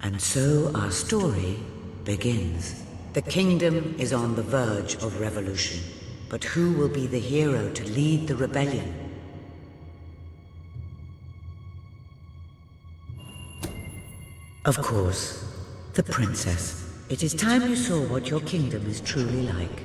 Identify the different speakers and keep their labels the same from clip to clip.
Speaker 1: And so our story begins. The kingdom is on the verge of revolution, but who will be the hero to lead the rebellion? Of course, the princess. It is time you saw what your kingdom is truly like.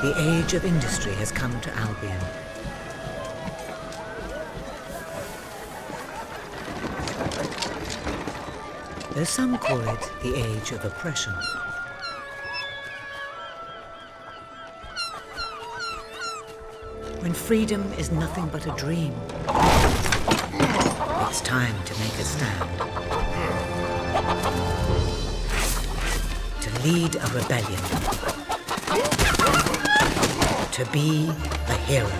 Speaker 1: The age of industry has come to Albion. Though some call it the age of oppression. When freedom is nothing but a dream, it's time to make a stand. To lead a rebellion. To be a hero.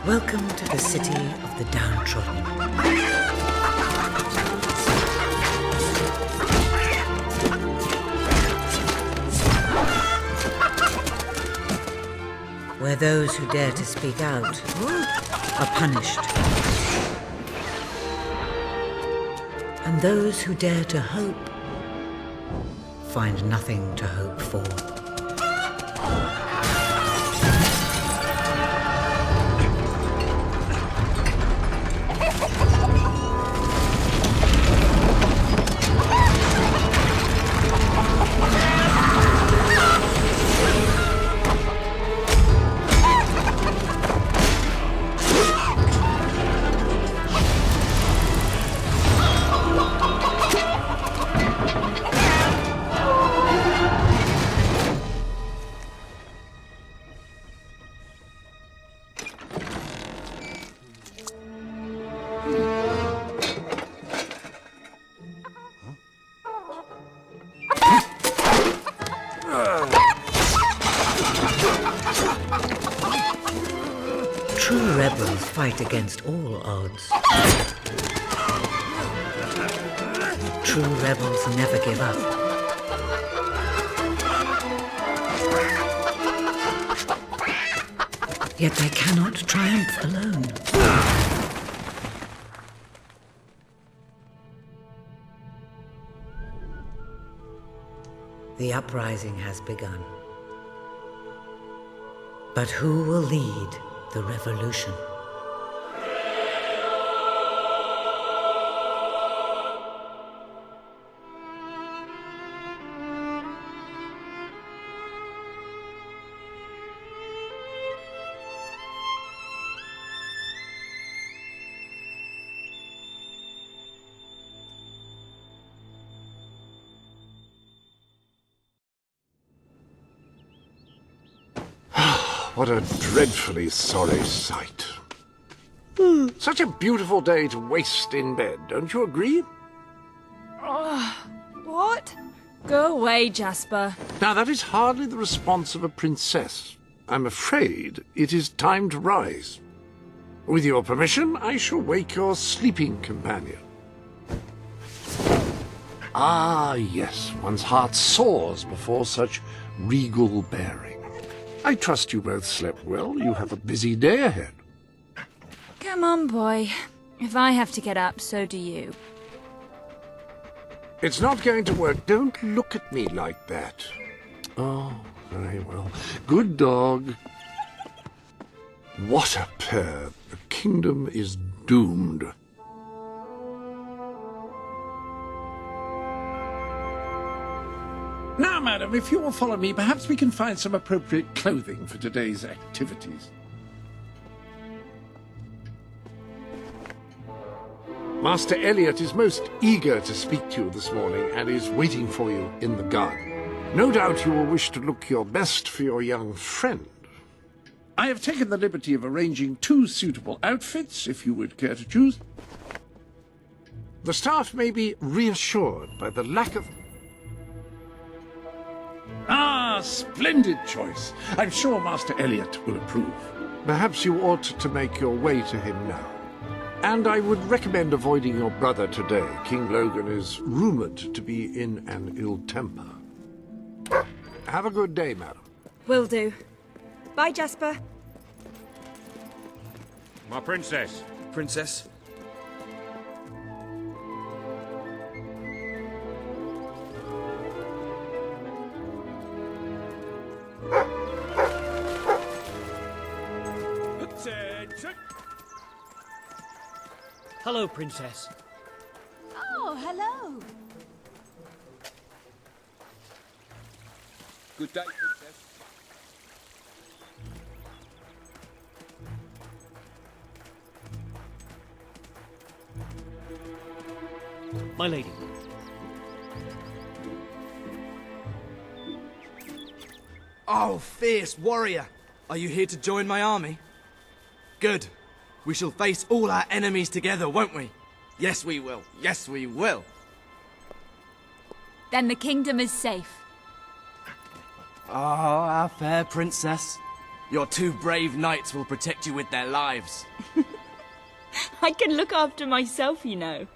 Speaker 1: Welcome to the city of the downtrodden. Where those who dare to speak out are punished. And those who dare to hope find nothing to hope for. True rebels fight against all odds. True rebels never give up. Yet they cannot triumph alone. The uprising has begun. But who will lead the revolution?
Speaker 2: What a dreadfully sorry sight. Such a beautiful day to waste in bed, don't you agree?
Speaker 3: What? Go away, Jasper.
Speaker 2: Now, that is hardly the response of a princess. I'm afraid it is time to rise. With your permission, I shall wake your sleeping companion. Ah, yes, one's heart soars before such regal bearing. I trust you both slept well. You have a busy day ahead.
Speaker 3: Come on, boy. If I have to get up, so do you.
Speaker 2: It's not going to work. Don't look at me like that. Oh, very well. Good dog. What a pair. The kingdom is doomed. Now, madam, if you will follow me, perhaps we can find some appropriate clothing for today's activities. Master Elliot is most eager to speak to you this morning and is waiting for you in the garden. No doubt you will wish to look your best for your young friend. I have taken the liberty of arranging 2 suitable outfits, if you would care to choose. The staff may be reassured by the lack of... Ah, splendid choice. I'm sure Master Elliot will approve. Perhaps you ought to make your way to him now. And I would recommend avoiding your brother today. King Logan is rumored to be in an ill temper. Have a good day, madam.
Speaker 3: Will do. Bye, Jasper.
Speaker 4: My princess.
Speaker 5: Princess?
Speaker 4: Attention!
Speaker 6: Hello, Princess.
Speaker 7: Oh, hello.
Speaker 5: Good day, Princess.
Speaker 6: My lady.
Speaker 8: Oh, fierce warrior! Are you here to join my army? Good. We shall face all our enemies together, won't we? Yes, we will. Yes, we will.
Speaker 3: Then the kingdom is safe.
Speaker 8: Ah, our fair princess. Your two brave knights will protect you with their lives.
Speaker 3: I can look after myself, you know.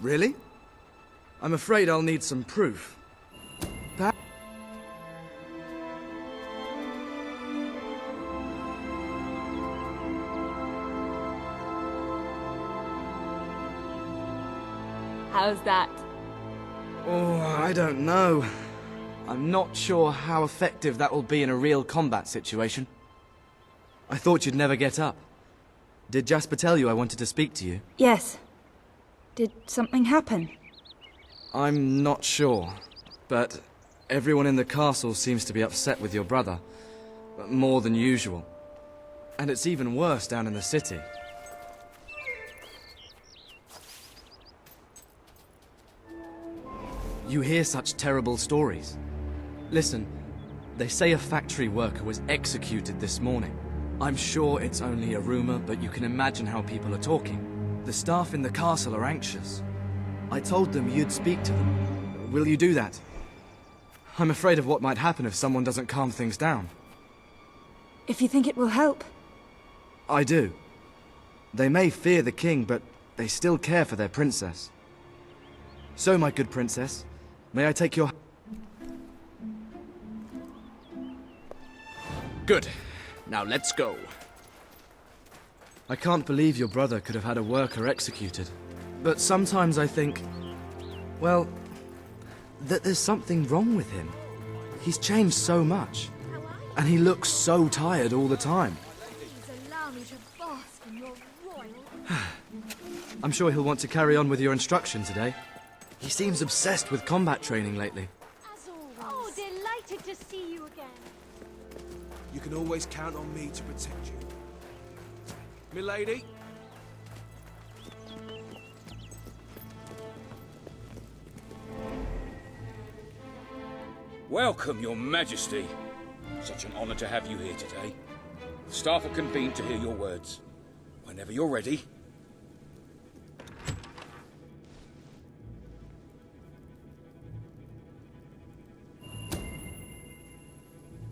Speaker 8: Really? I'm afraid I'll need some proof.
Speaker 3: How's that?
Speaker 8: Oh, I don't know. I'm not sure how effective that will be in a real combat situation. I thought you'd never get up. Did Jasper tell you I wanted to speak to you?
Speaker 3: Yes. Did something happen?
Speaker 8: I'm not sure, but everyone in the castle seems to be upset with your brother. More than usual. And it's even worse down in the city. You hear such terrible stories. Listen, they say a factory worker was executed this morning. I'm sure it's only a rumor, but you can imagine how people are talking. The staff in the castle are anxious. I told them you'd speak to them. Will you do that? I'm afraid of what might happen if someone doesn't calm things down.
Speaker 3: If you think it will help.
Speaker 8: I do. They may fear the king, but they still care for their princess. So, my good princess, may I take your...
Speaker 5: Good. Now let's go.
Speaker 8: I can't believe your brother could have had a worker executed. But sometimes I think, well, that there's something wrong with him. He's changed so much. And he looks so tired all the time.
Speaker 7: Please allow me to bask in your royal...
Speaker 8: I'm sure he'll want to carry on with your instruction today. He seems obsessed with combat training lately.
Speaker 7: As always. Oh, delighted to see you again.
Speaker 5: You can always count on me to protect you. Milady?
Speaker 9: Welcome, Your Majesty. Such an honor to have you here today. The staff are convened to hear your words. Whenever you're ready.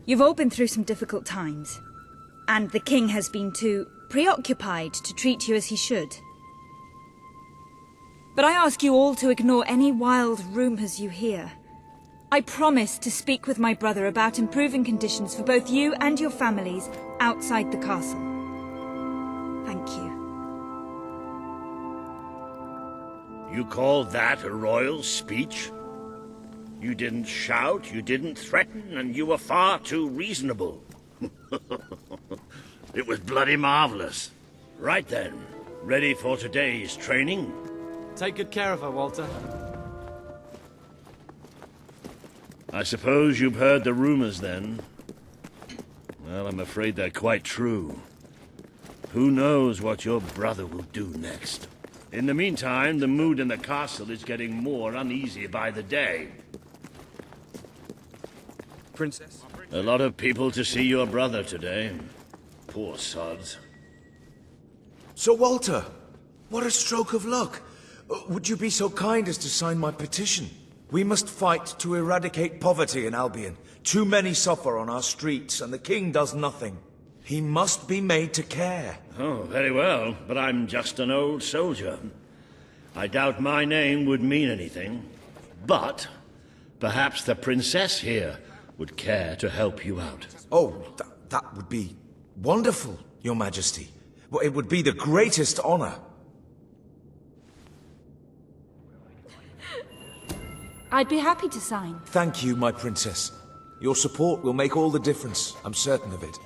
Speaker 3: You've all been through some difficult times, and the king has been too preoccupied to treat you as he should. But I ask you all to ignore any wild rumors you hear. I promise to speak with my brother about improving conditions for both you and your families outside the castle. Thank you.
Speaker 4: You call that a royal speech? You didn't shout, you didn't threaten, and you were far too reasonable. It was bloody marvelous. Right then, ready for today's training?
Speaker 8: Take good care of her, Walter.
Speaker 4: I suppose you've heard the rumors then? Well, I'm afraid they're quite true. Who knows what your brother will do next? In the meantime, the mood in the castle is getting more uneasy by the day.
Speaker 5: Princess?
Speaker 4: A lot of people to see your brother today. Poor sods.
Speaker 10: Sir Walter, what a stroke of luck. Would you be so kind as to sign my petition? We must fight to eradicate poverty in Albion. Too many suffer on our streets, and the king does nothing. He must be made to care.
Speaker 4: Oh, very well, but I'm just an old soldier. I doubt my name would mean anything. But perhaps the princess here would care to help you out.
Speaker 10: Oh, that would be wonderful, Your Majesty. Well, it would be the greatest honor.
Speaker 3: I'd be happy to sign.
Speaker 10: Thank you, my princess. Your support will make all the difference. I'm certain of it.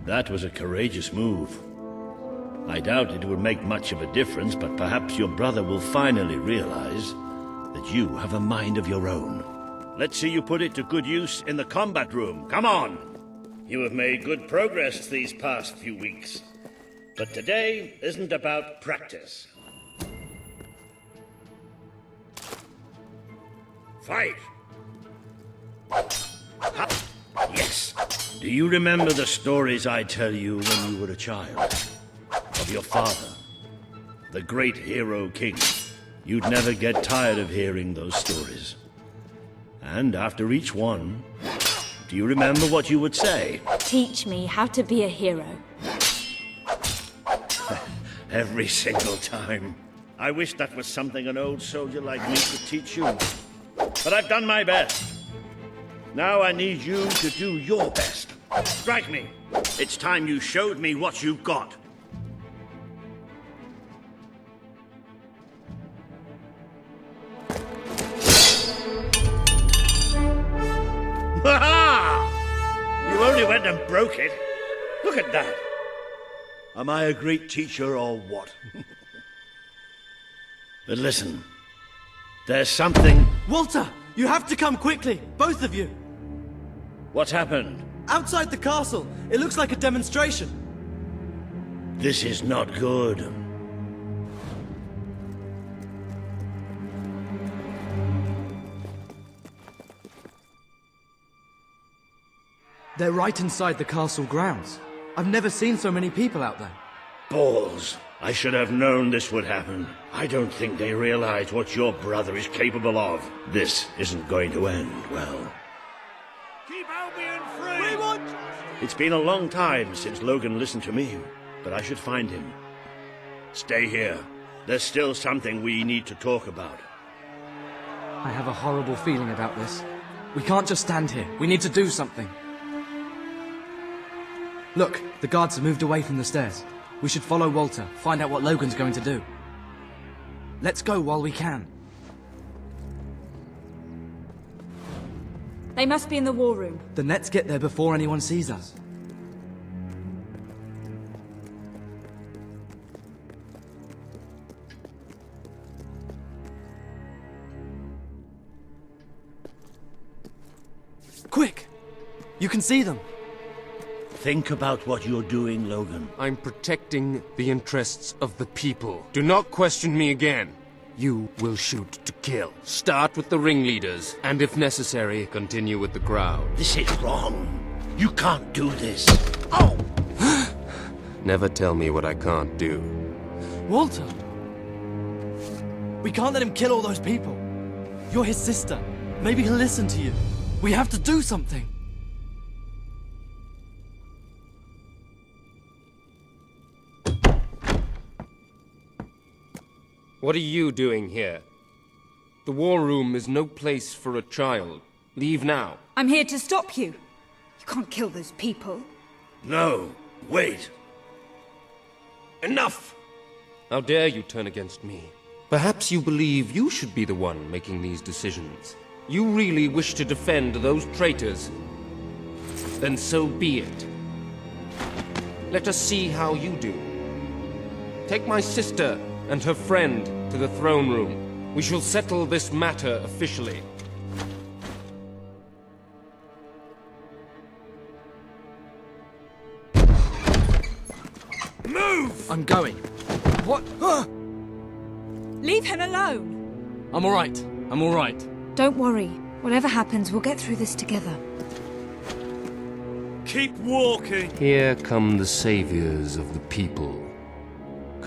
Speaker 4: That was a courageous move. I doubt it would make much of a difference, but perhaps your brother will finally realize that you have a mind of your own. Let's see you put it to good use in the combat room. Come on! You have made good progress these past few weeks. But today isn't about practice. Fight! Yes! Do you remember the stories I tell you when you were a child? Of your father, the great hero king. You'd never get tired of hearing those stories. And after each one, do you remember what you would say?
Speaker 3: Teach me how to be a hero.
Speaker 4: Every single time. I wish that was something an old soldier like me could teach you. But I've done my best. Now I need you to do your best. Strike me. It's time you showed me what you've got. Ha-ha! You only went and broke it. Look at that. Am I a great teacher or what? But listen, there's something...
Speaker 8: Walter! You have to come quickly! Both of you!
Speaker 4: What's happened?
Speaker 8: Outside the castle! It looks like a demonstration!
Speaker 4: This is not good.
Speaker 8: They're right inside the castle grounds. I've never seen so many people out there.
Speaker 4: Balls. I should have known this would happen. I don't think they realize what your brother is capable of. This isn't going to end well. Keep Albion free! We want... It's been a long time since Logan listened to me, but I should find him. Stay here. There's still something we need to talk about.
Speaker 8: I have a horrible feeling about this. We can't just stand here. We need to do something. Look, the guards have moved away from the stairs. We should follow Walter, find out what Logan's going to do. Let's go while we can.
Speaker 3: They must be in the war room.
Speaker 8: Then let's get there before anyone sees us. Quick! You can see them.
Speaker 4: Think about what you're doing, Logan.
Speaker 11: I'm protecting the interests of the people. Do not question me again. You will shoot to kill. Start with the ringleaders, and if necessary, continue with the crowd.
Speaker 4: This is wrong. You can't do this. Oh!
Speaker 11: Never tell me what I can't do.
Speaker 8: Walter! We can't let him kill all those people. You're his sister. Maybe he'll listen to you. We have to do something.
Speaker 11: What are you doing here? The war room is no place for a child. Leave now.
Speaker 3: I'm here to stop you. You can't kill those people.
Speaker 4: No, wait.
Speaker 11: Enough! How dare you turn against me? Perhaps you believe you should be the one making these decisions. You really wish to defend those traitors? Then so be it. Let us see how you do. Take my sister and her friend to the throne room. We shall settle this matter officially.
Speaker 4: Move!
Speaker 8: I'm going. What?
Speaker 3: Leave him alone.
Speaker 8: I'm alright. I'm alright.
Speaker 3: Don't worry. Whatever happens, we'll get through this together.
Speaker 11: Keep walking! Here come the saviors of the people.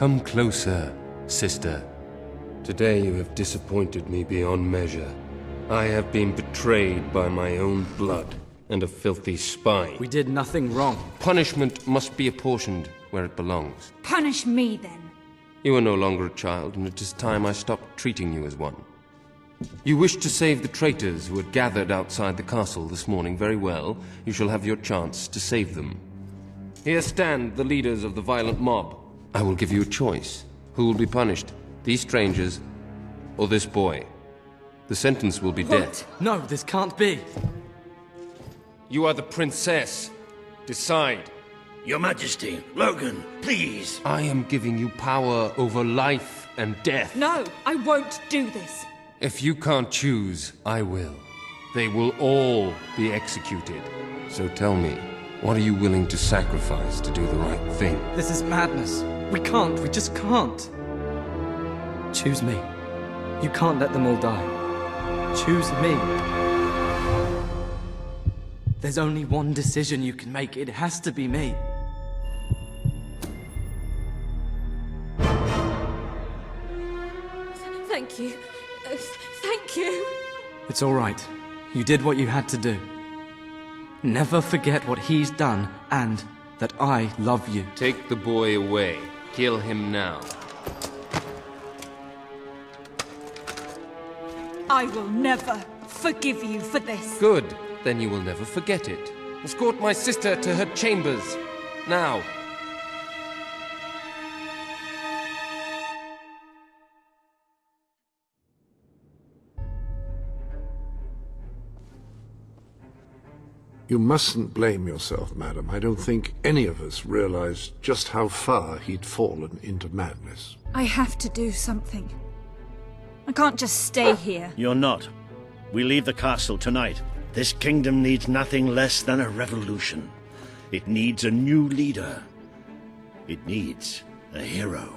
Speaker 11: Come closer, sister. Today you have disappointed me beyond measure. I have been betrayed by my own blood and a filthy spy.
Speaker 8: We did nothing wrong.
Speaker 11: Punishment must be apportioned where it belongs.
Speaker 3: Punish me, then.
Speaker 11: You are no longer a child, and it is time I stopped treating you as one. You wish to save the traitors who had gathered outside the castle this morning. Very well. You shall have your chance to save them. Here stand the leaders of the violent mob. I will give you a choice. Who will be punished? These strangers, or this boy? The sentence will be death.
Speaker 8: No, this can't be.
Speaker 11: You are the princess. Decide.
Speaker 4: Your Majesty, Logan, please.
Speaker 11: I am giving you power over life and death.
Speaker 3: No, I won't do this.
Speaker 11: If you can't choose, I will. They will all be executed. So tell me, what are you willing to sacrifice to do the right thing?
Speaker 8: This is madness. We just can't. Choose me. You can't let them all die. Choose me. There's only one decision you can make. It has to be me.
Speaker 7: Thank you. Thank you.
Speaker 8: It's all right. You did what you had to do. Never forget what he's done, and that I love you.
Speaker 11: Take the boy away. Kill him now.
Speaker 3: I will never forgive you for this.
Speaker 11: Good. Then you will never forget it. Escort my sister to her chambers. Now.
Speaker 2: You mustn't blame yourself, madam. I don't think any of us realized just how far he'd fallen into madness.
Speaker 3: I have to do something. I can't just stay here.
Speaker 4: You're not. We leave the castle tonight. This kingdom needs nothing less than a revolution. It needs a new leader. It needs a hero.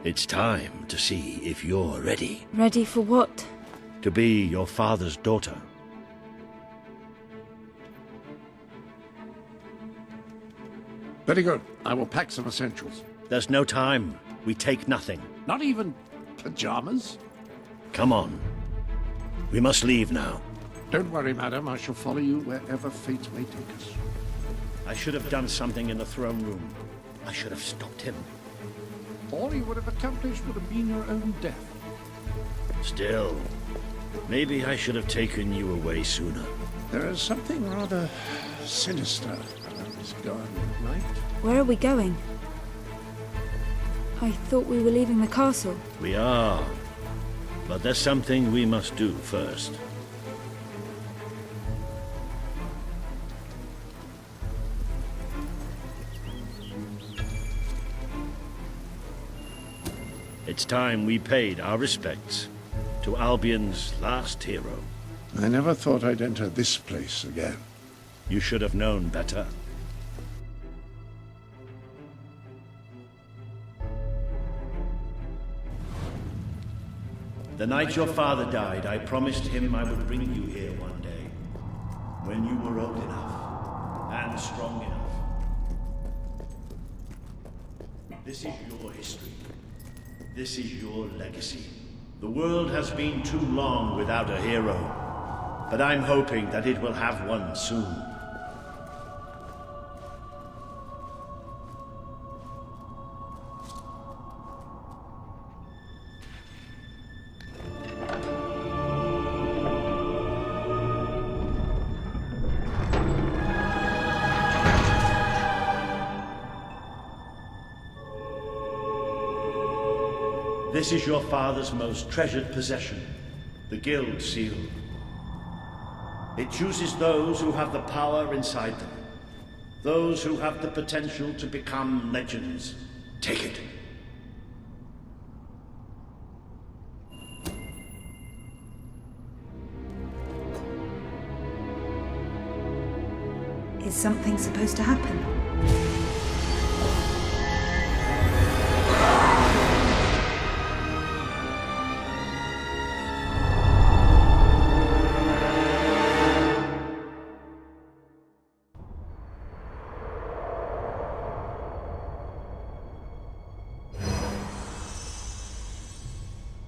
Speaker 4: It's time to see if you're ready.
Speaker 3: Ready for what?
Speaker 4: To be your father's daughter.
Speaker 2: Very good. I will pack some essentials.
Speaker 4: There's no time. We take nothing.
Speaker 2: Not even pajamas?
Speaker 4: Come on. We must leave now.
Speaker 2: Don't worry, madam. I shall follow you wherever fate may take us.
Speaker 4: I should have done something in the throne room. I should have stopped him.
Speaker 2: All you would have accomplished would have been your own death.
Speaker 4: Still, maybe I should have taken you away sooner.
Speaker 2: There is something rather sinister around this garden at night.
Speaker 3: Where are we going? I thought we were leaving the castle.
Speaker 4: We are. But there's something we must do first. It's time we paid our respects to Albion's last hero.
Speaker 2: I never thought I'd enter this place again.
Speaker 4: You should have known better. The night your father died, I promised him I would bring you here one day, when you were old enough and strong enough. This is your history. This is your legacy. The world has been too long without a hero, but I'm hoping that it will have one soon. This is your father's most treasured possession, the Guild Seal. It chooses those who have the power inside them, those who have the potential to become legends. Take it.
Speaker 3: Is something supposed to happen?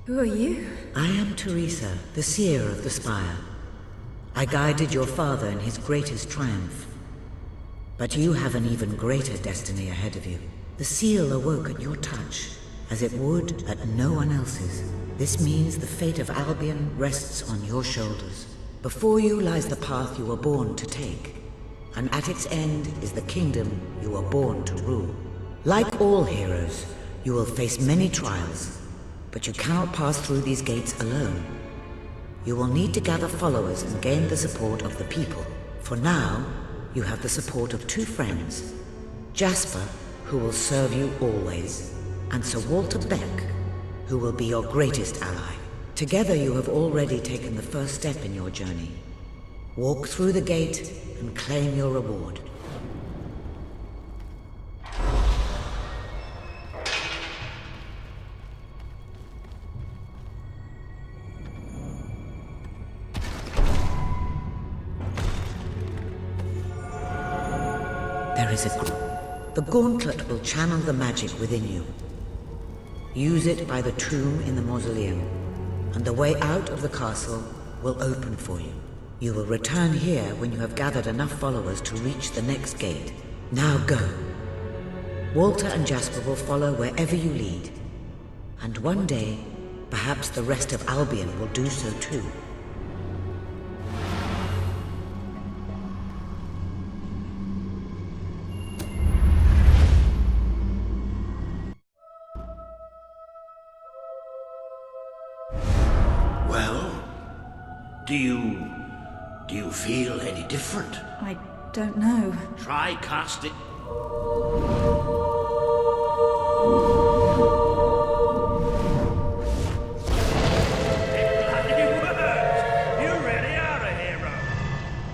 Speaker 3: Who are you?
Speaker 1: I am Teresa, the seer of the spire. I guided your father in his greatest triumph. But you have an even greater destiny ahead of you. The seal awoke at your touch, as it would at no one else's. This means the fate of Albion rests on your shoulders. Before you lies the path you were born to take, and at its end is the kingdom you were born to rule. Like all heroes, you will face many trials, but you cannot pass through these gates alone. You will need to gather followers and gain the support of the people. For now, you have the support of 2 friends, Jasper, who will serve you always, and Sir Walter Beck, who will be your greatest ally. Together you have already taken the first step in your journey. Walk through the gate and claim your reward. There is the gauntlet will channel the magic within you. Use it by the tomb in the mausoleum, and the way out of the castle will open for you. You will return here when you have gathered enough followers to reach the next gate. Now go. Walter and Jasper will follow wherever you lead. And one day, perhaps the rest of Albion will do so too.
Speaker 12: Do you feel any different?
Speaker 3: I don't know.
Speaker 12: Try casting...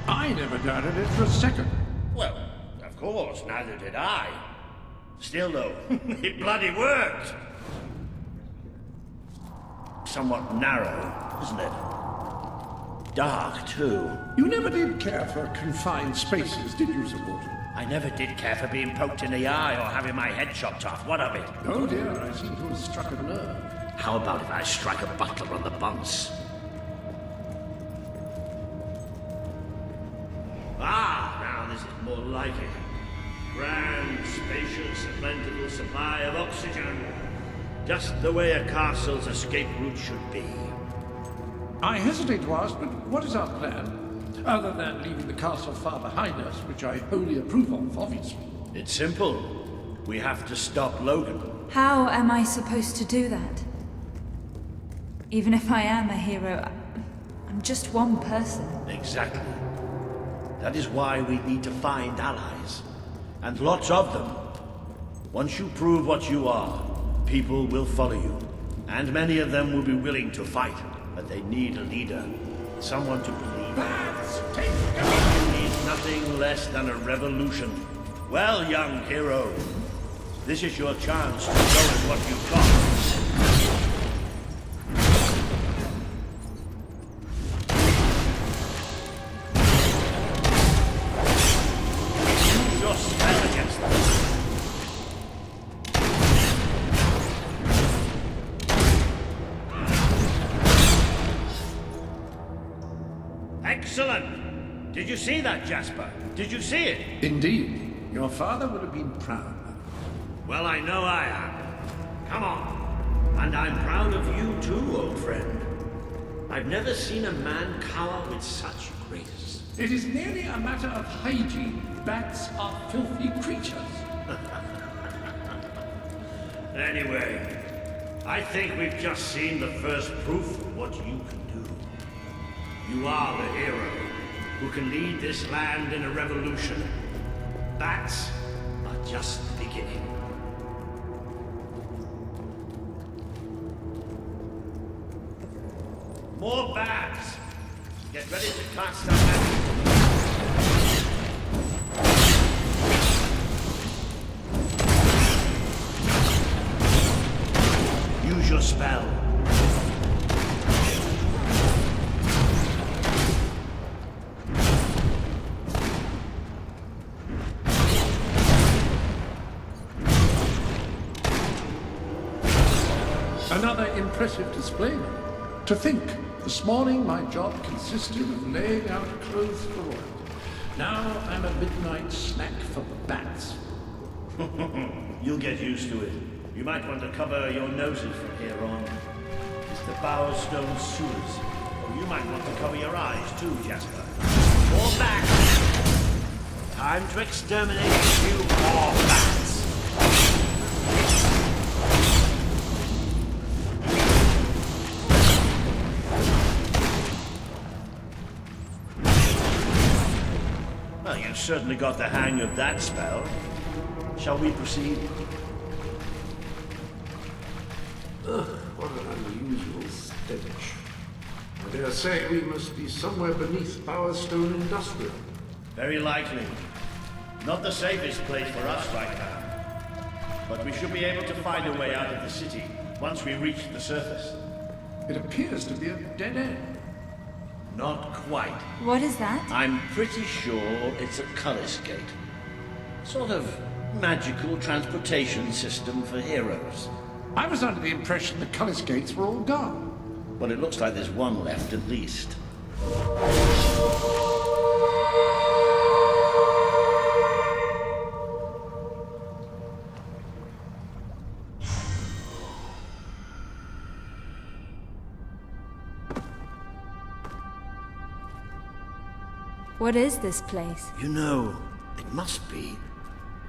Speaker 2: I never doubted it for a second.
Speaker 4: Well, of course, neither did I. Still, though, it bloody worked. Somewhat narrow, isn't it? Dark, too.
Speaker 2: You never did care for confined spaces, did you, Sir Walter?
Speaker 4: I never did care for being poked in the eye or having my head chopped off. What of it?
Speaker 2: Oh dear, I seem to have struck a nerve.
Speaker 12: How about if I strike a butler on the bunce?
Speaker 4: Ah, now this is more like it. Grand, spacious, and plentiful supply of oxygen. Just the way a castle's escape route should be.
Speaker 2: I hesitate to ask, but what is our plan? Other than leaving the castle far behind us, which I wholly approve of, obviously.
Speaker 4: It's simple. We have to stop Logan.
Speaker 3: How am I supposed to do that? Even if I am a hero, I'm just one person.
Speaker 4: Exactly. That is why we need to find allies. And lots of them. Once you prove what you are, people will follow you. And many of them will be willing to fight. But they need a leader. Someone to believe in. You need nothing less than a revolution. Well, young hero, this is your chance to show us what you've got. Use your spell against them. Excellent! Did you see that, Jasper? Did you see it?
Speaker 2: Indeed. Your father would have been proud.
Speaker 4: Well, I know I am. Come on. And I'm proud of you too, old friend. I've never seen a man cower with such grace.
Speaker 2: It is merely a matter of hygiene. Bats are filthy creatures.
Speaker 4: Anyway, I think we've just seen the first proof of what you can do. You are the hero who can lead this land in a revolution. Bats are just the beginning. More bats! Get ready to cast our magic. Use your spell.
Speaker 2: Another impressive display, then. To think, this morning my job consisted of laying out clothes for royalty. Now I'm a midnight snack for bats.
Speaker 4: You'll get used to it. You might want to cover your noses from here on. It's the Bowerstone sewers. Or you might want to cover your eyes too, Jasper. Fall back! Time to exterminate a few more bats! Well, you've certainly got the hang of that spell. Shall we proceed?
Speaker 2: Ugh, what an unusual stench. I dare say we must be somewhere beneath Bowerstone Industrial.
Speaker 4: Very likely. Not the safest place for us right now. But we should be able to find a way out of the city once we reach the surface.
Speaker 2: It appears to be a dead end.
Speaker 4: Not quite.
Speaker 3: What is that?
Speaker 4: I'm pretty sure it's a Cullis Gate. Sort of magical transportation system for heroes.
Speaker 2: I was under the impression the Cullis Gates were all gone.
Speaker 4: Well, it looks like there's one left at least.
Speaker 3: What is this place?
Speaker 4: You know, it must be.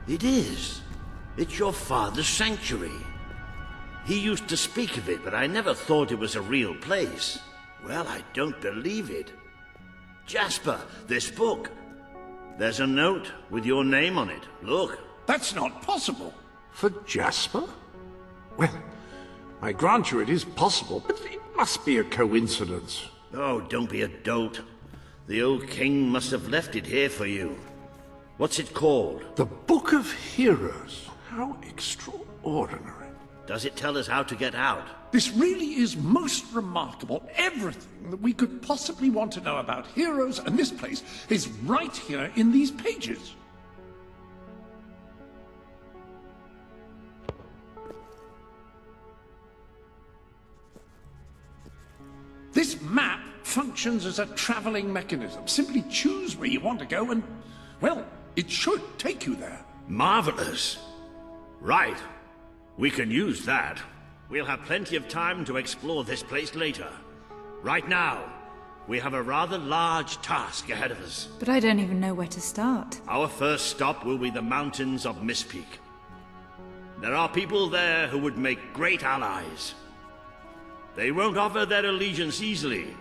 Speaker 4: It is. It's your father's sanctuary. He used to speak of it, but I never thought it was a real place. Well, I don't believe it. Jasper, this book. There's a note with your name on it. Look.
Speaker 2: That's not possible. For Jasper? Well, I grant you it is possible, but it must be a coincidence.
Speaker 4: Oh, don't be a dolt. The old king must have left it here for you. What's it called?
Speaker 2: The Book of Heroes. How extraordinary.
Speaker 4: Does it tell us how to get out?
Speaker 2: This really is most remarkable. Everything that we could possibly want to know about heroes and this place is right here in these pages. This map functions as a traveling mechanism. Simply choose where you want to go and, well, it should take you there.
Speaker 4: Marvelous. Right. We can use that. We'll have plenty of time to explore this place later. Right now, we have a rather large task ahead of us.
Speaker 3: But I don't even know where to start.
Speaker 4: Our first stop will be the mountains of Mistpeak. There are people there who would make great allies. They won't offer their allegiance easily,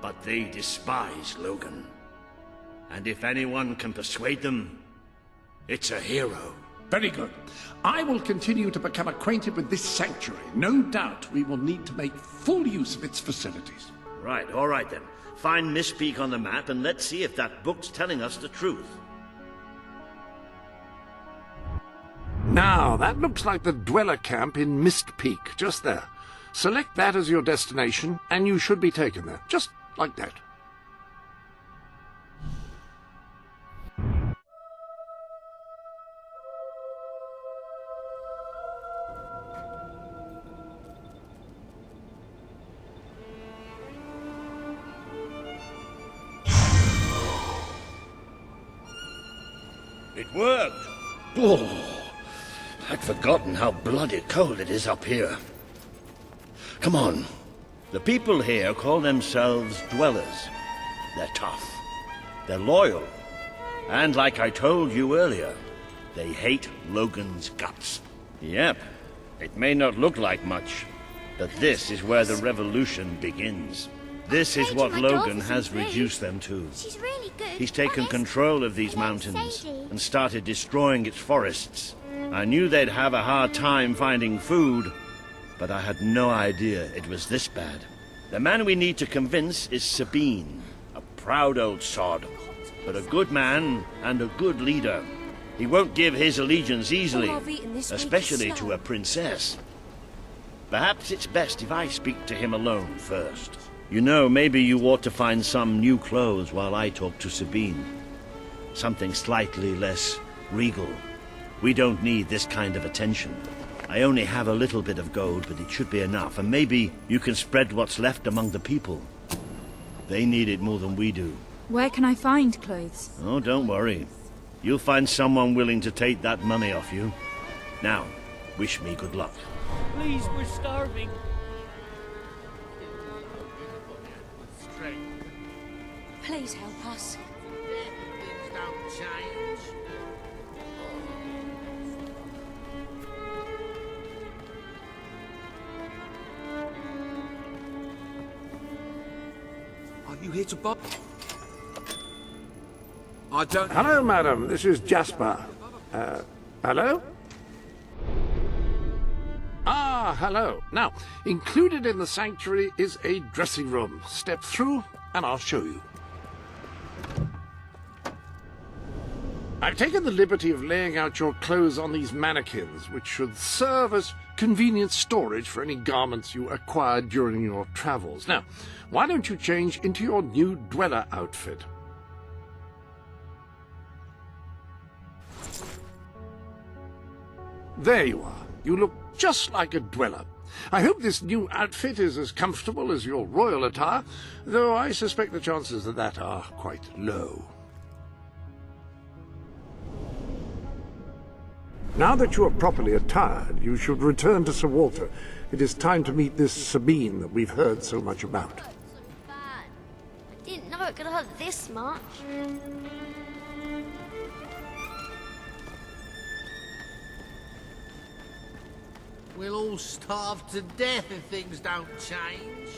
Speaker 4: but they despise Logan. And if anyone can persuade them, it's a hero.
Speaker 2: Very good. I will continue to become acquainted with this sanctuary. No doubt we will need to make full use of its facilities.
Speaker 4: Right, all right then. Find Mistpeak on the map and let's see if that book's telling us the truth.
Speaker 2: Now, that looks like the dweller camp in Mistpeak, just there. Select that as your destination, and you should be taken there, just like that.
Speaker 4: It worked! Oh, I'd forgotten how bloody cold it is up here. Come on. The people here call themselves dwellers. They're tough. They're loyal. And like I told you earlier, they hate Logan's guts. Yep. It may not look like much, but this is where the revolution begins. This is what Logan has reduced them to.
Speaker 7: She's really good.
Speaker 4: He's taken control of these mountains and started destroying its forests. I knew they'd have a hard time finding food, but I had no idea it was this bad. The man we need to convince is Sabine, a proud old sod, but a good man and a good leader. He won't give his allegiance easily, especially to a princess. Perhaps it's best if I speak to him alone first. You know, maybe you ought to find some new clothes while I talk to Sabine. Something slightly less regal. We don't need this kind of attention. I only have a little bit of gold, but it should be enough, and maybe you can spread what's left among the people. They need it more than we do.
Speaker 3: Where can I find clothes?
Speaker 4: Oh, don't worry. You'll find someone willing to take that money off you. Now, wish me good luck.
Speaker 6: Please, we're starving.
Speaker 7: Please help us.
Speaker 12: Things don't change.
Speaker 5: Are you here to buy? I don't...
Speaker 2: Hello, madam. This is Jasper. Hello? Ah, hello. Now, included in the sanctuary is a dressing room. Step through, and I'll show you. I've taken the liberty of laying out your clothes on these mannequins, which should serve as convenient storage for any garments you acquired during your travels. Now, why don't you change into your new dweller outfit? There you are. You look just like a dweller. I hope this new outfit is as comfortable as your royal attire, though I suspect the chances of that are quite low. Now that you are properly attired, you should return to Sir Walter. It is time to meet this Sabine that we've heard so much about.
Speaker 7: Bad. I didn't know it could hurt this much.
Speaker 12: We'll all starve to death if things don't change.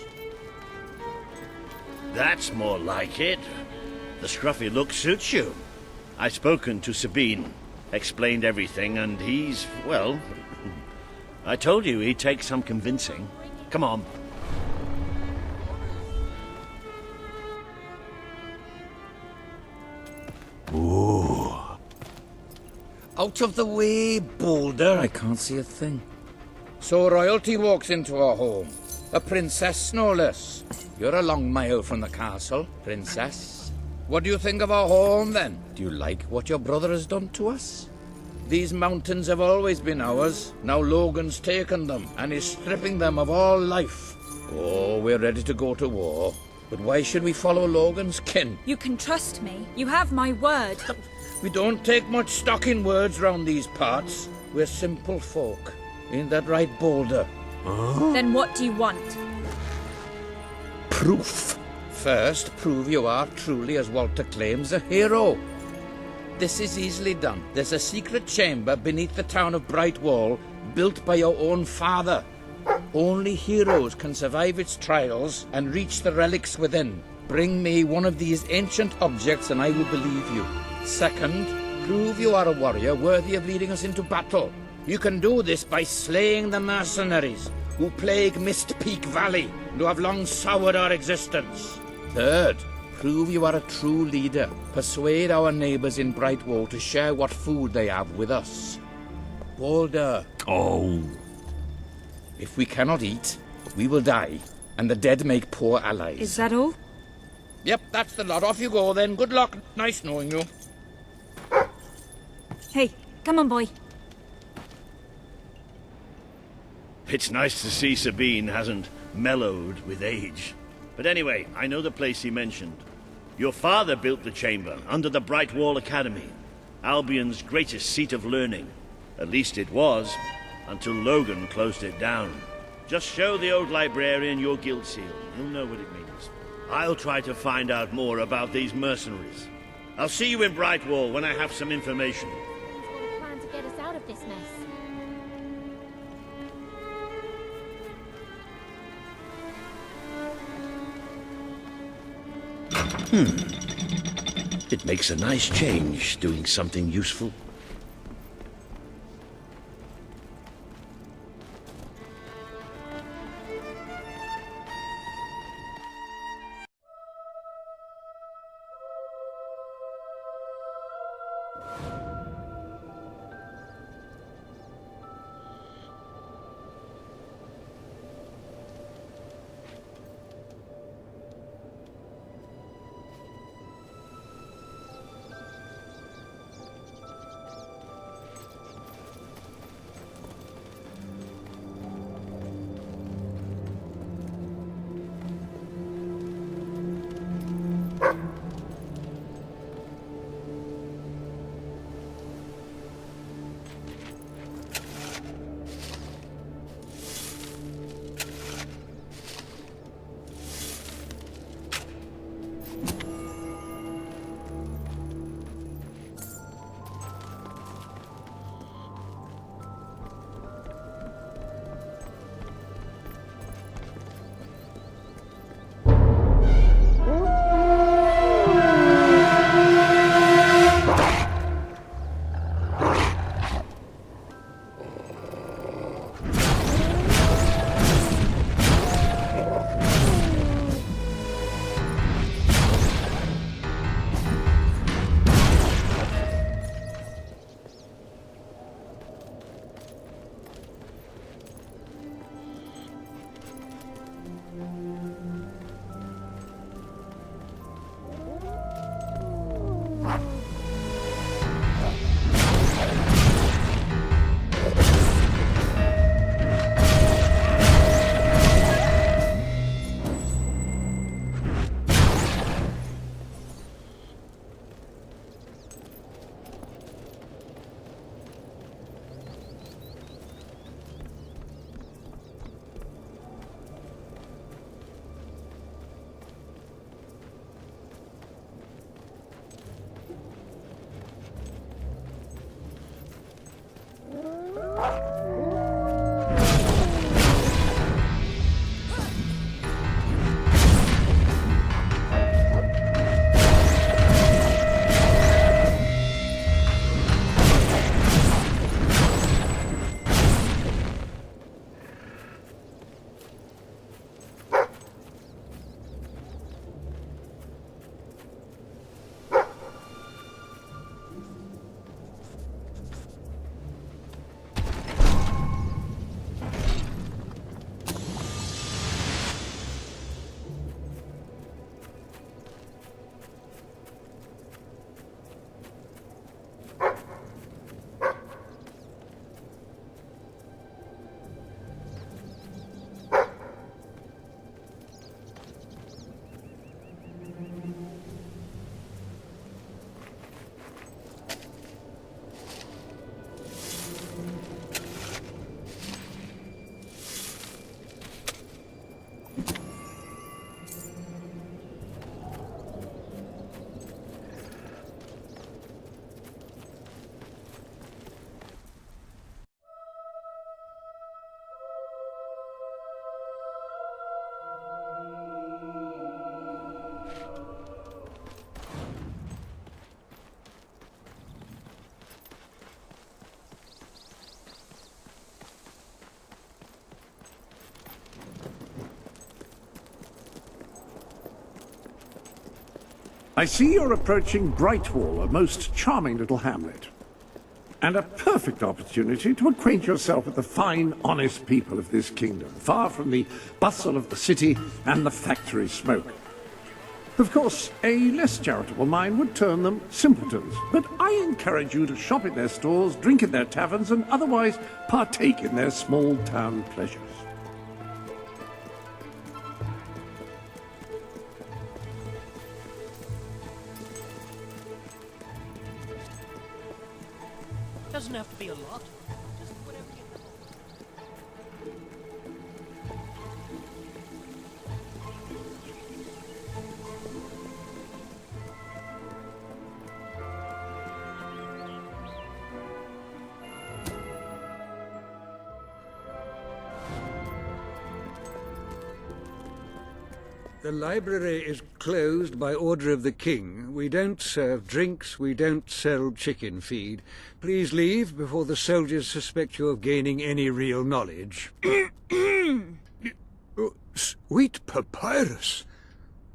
Speaker 4: That's more like it. The scruffy look suits you. I've spoken to Sabine, explained everything, and he's, well, I told you he'd take some convincing. Come on.
Speaker 13: Ooh. Out of the way, Boulder. I can't see a thing. So royalty walks into our home. A princess, no less. You're a long mile from the castle, princess. What do you think of our home, then? Do you like what your brother has done to us? These mountains have always been ours. Now Logan's taken them, and is stripping them of all life. Oh, we're ready to go to war. But why should we follow Logan's kin?
Speaker 3: You can trust me. You have my word.
Speaker 13: We don't take much stock in words round these parts. We're simple folk. Ain't that right, Boulder?
Speaker 3: Then what do you want?
Speaker 13: Proof. First, prove you are truly, as Walter claims, a hero. This is easily done. There's a secret chamber beneath the town of Brightwall, built by your own father. Only heroes can survive its trials and reach the relics within. Bring me one of these ancient objects and I will believe you. Second, prove you are a warrior worthy of leading us into battle. You can do this by slaying the mercenaries who plague Mist Peak Valley and who have long soured our existence. Third, prove you are a true leader. Persuade our neighbors in Brightwall to share what food they have with us. Boulder.
Speaker 11: Oh.
Speaker 13: If we cannot eat, we will die, and the dead make poor allies.
Speaker 3: Is that all?
Speaker 13: Yep, that's the lot. Off you go then. Good luck. Nice knowing you.
Speaker 3: Hey, come on, boy.
Speaker 4: It's nice to see Sabine hasn't mellowed with age. But anyway, I know the place he mentioned. Your father built the chamber under the Brightwall Academy, Albion's greatest seat of learning. At least it was, until Logan closed it down. Just show the old librarian your guild seal. He'll know what it means. I'll try to find out more about these mercenaries. I'll see you in Brightwall when I have some information.
Speaker 7: Who's got a plan to get us out of this mess?
Speaker 4: It makes a nice change doing something useful.
Speaker 2: I see you're approaching Brightwall, a most charming little hamlet. And a perfect opportunity to acquaint yourself with the fine, honest people of this kingdom, far from the bustle of the city and the factory smoke. Of course, a less charitable mind would term them simpletons, but I encourage you to shop in their stores, drink in their taverns, and otherwise partake in their small-town pleasures.
Speaker 6: Doesn't have to be a lot. Just whatever you want.
Speaker 14: The library is closed by order of the king. We don't serve drinks, we don't sell chicken feed. Please leave before the soldiers suspect you of gaining any real knowledge. Oh, sweet papyrus!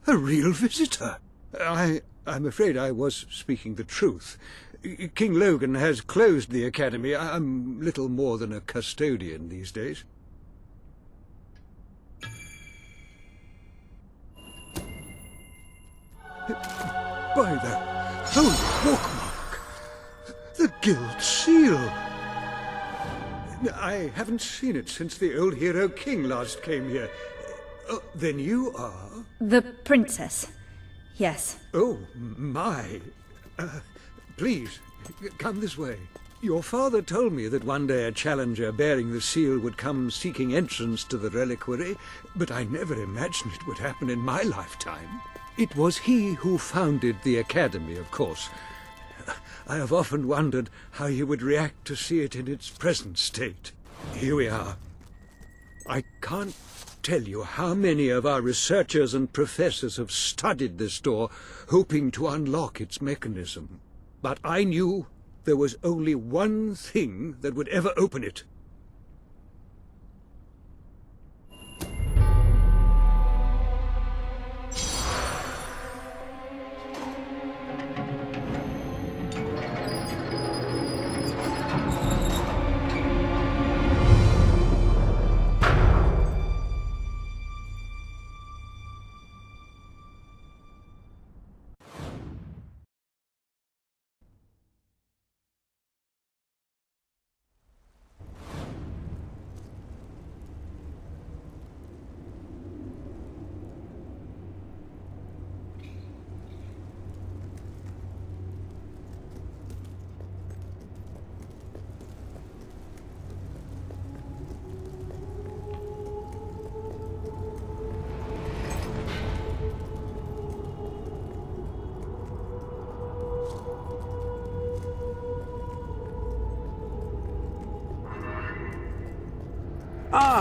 Speaker 14: A real visitor! I'm afraid I was speaking the truth. King Logan has closed the academy. I'm little more than a custodian these days. By the holy bookmark! The Guild Seal! I haven't seen it since the old hero king last came here. Oh, then you are?
Speaker 3: The princess. Yes.
Speaker 14: Oh, my. Please, come this way. Your father told me that one day a challenger bearing the seal would come seeking entrance to the reliquary, but I never imagined it would happen in my lifetime. It was he who founded the academy, of course. I have often wondered how he would react to see it in its present state. Here we are. I can't tell you how many of our researchers and professors have studied this door, hoping to unlock its mechanism. But I knew there was only one thing that would ever open it.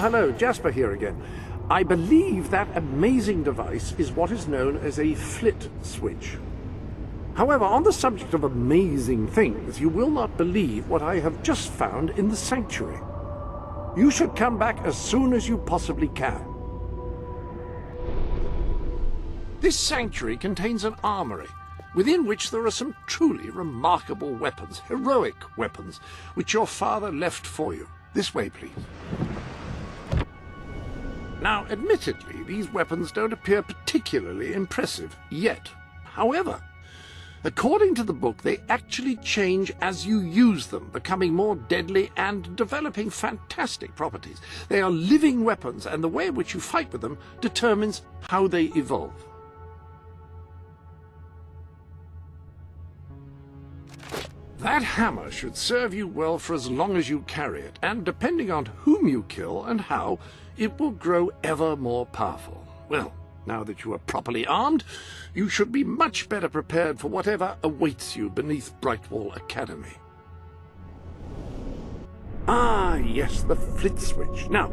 Speaker 2: Hello, Jasper here again. I believe that amazing device is what is known as a flit switch. However, on the subject of amazing things, you will not believe what I have just found in the sanctuary. You should come back as soon as you possibly can. This sanctuary contains an armory, within which there are some truly remarkable weapons, heroic weapons, which your father left for you. This way, please. Now, admittedly, these weapons don't appear particularly impressive yet. However, according to the book, they actually change as you use them, becoming more deadly and developing fantastic properties. They are living weapons, and the way in which you fight with them determines how they evolve. That hammer should serve you well for as long as you carry it, and depending on whom you kill and how, it will grow ever more powerful. Well, now that you are properly armed, you should be much better prepared for whatever awaits you beneath Brightwall Academy. Ah, yes, the flit switch. Now,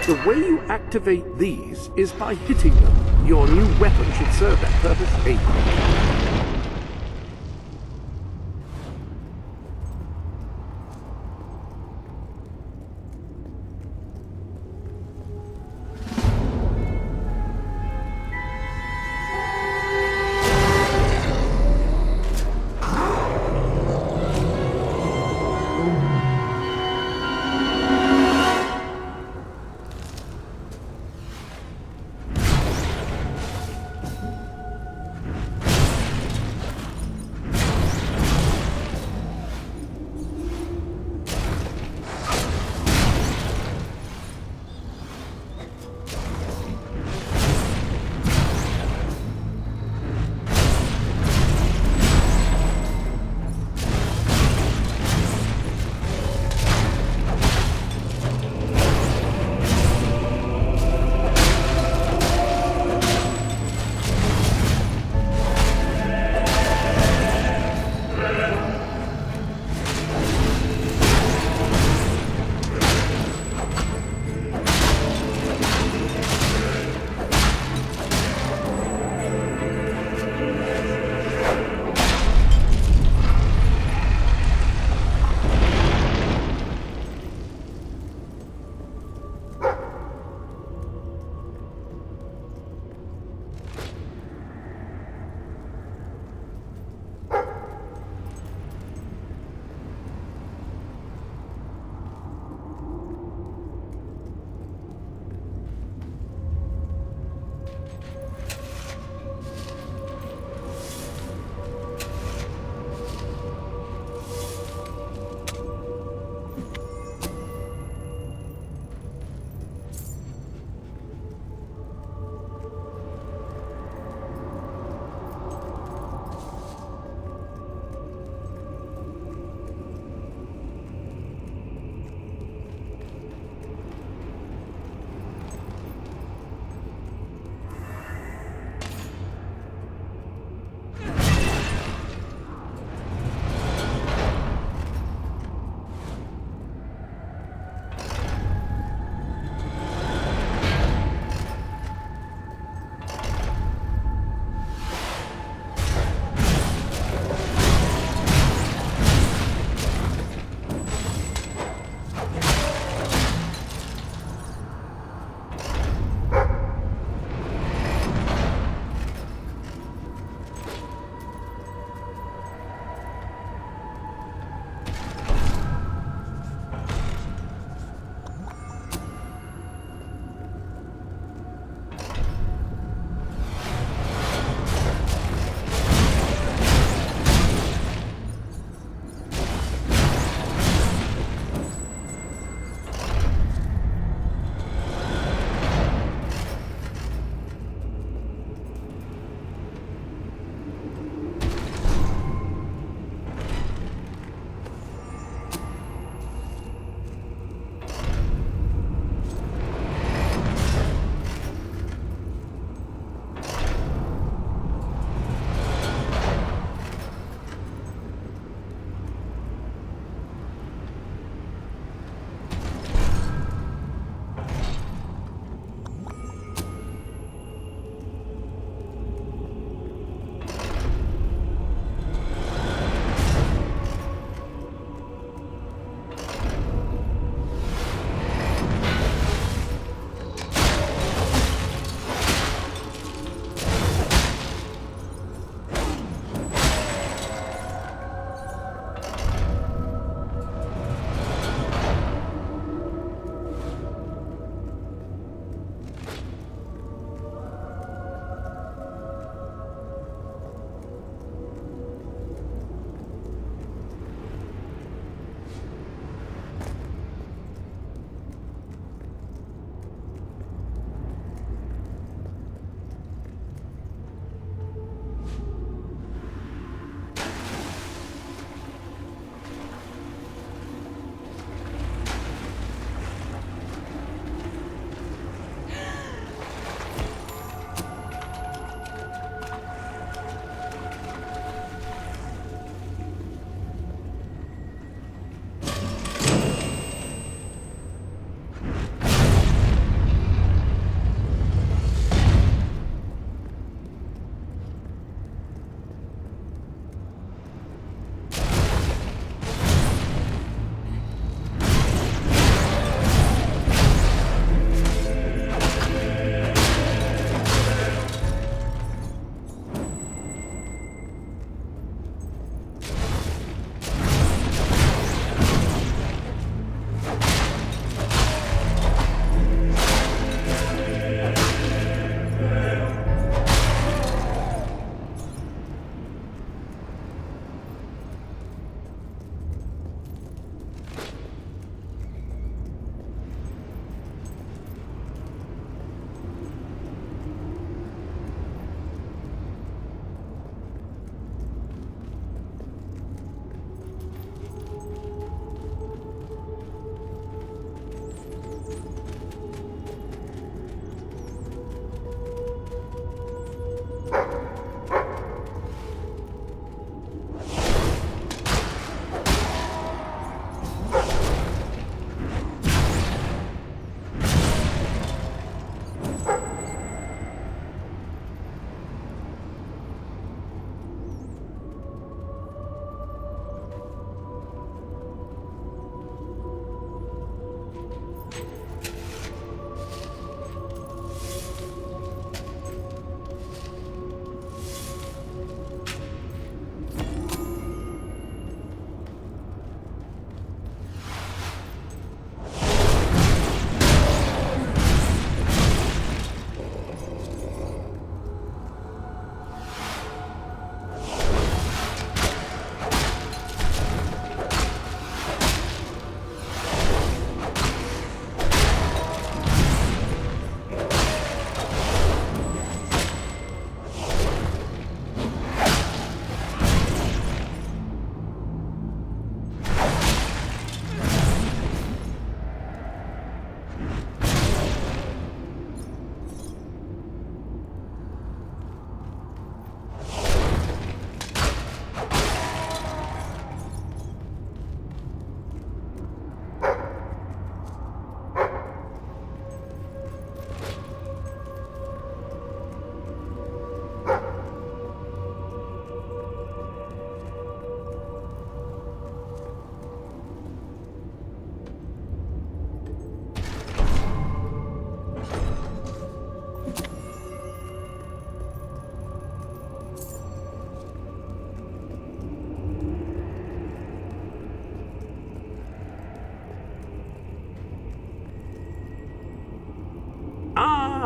Speaker 2: the way you activate these is by hitting them. Your new weapon should serve that purpose ably.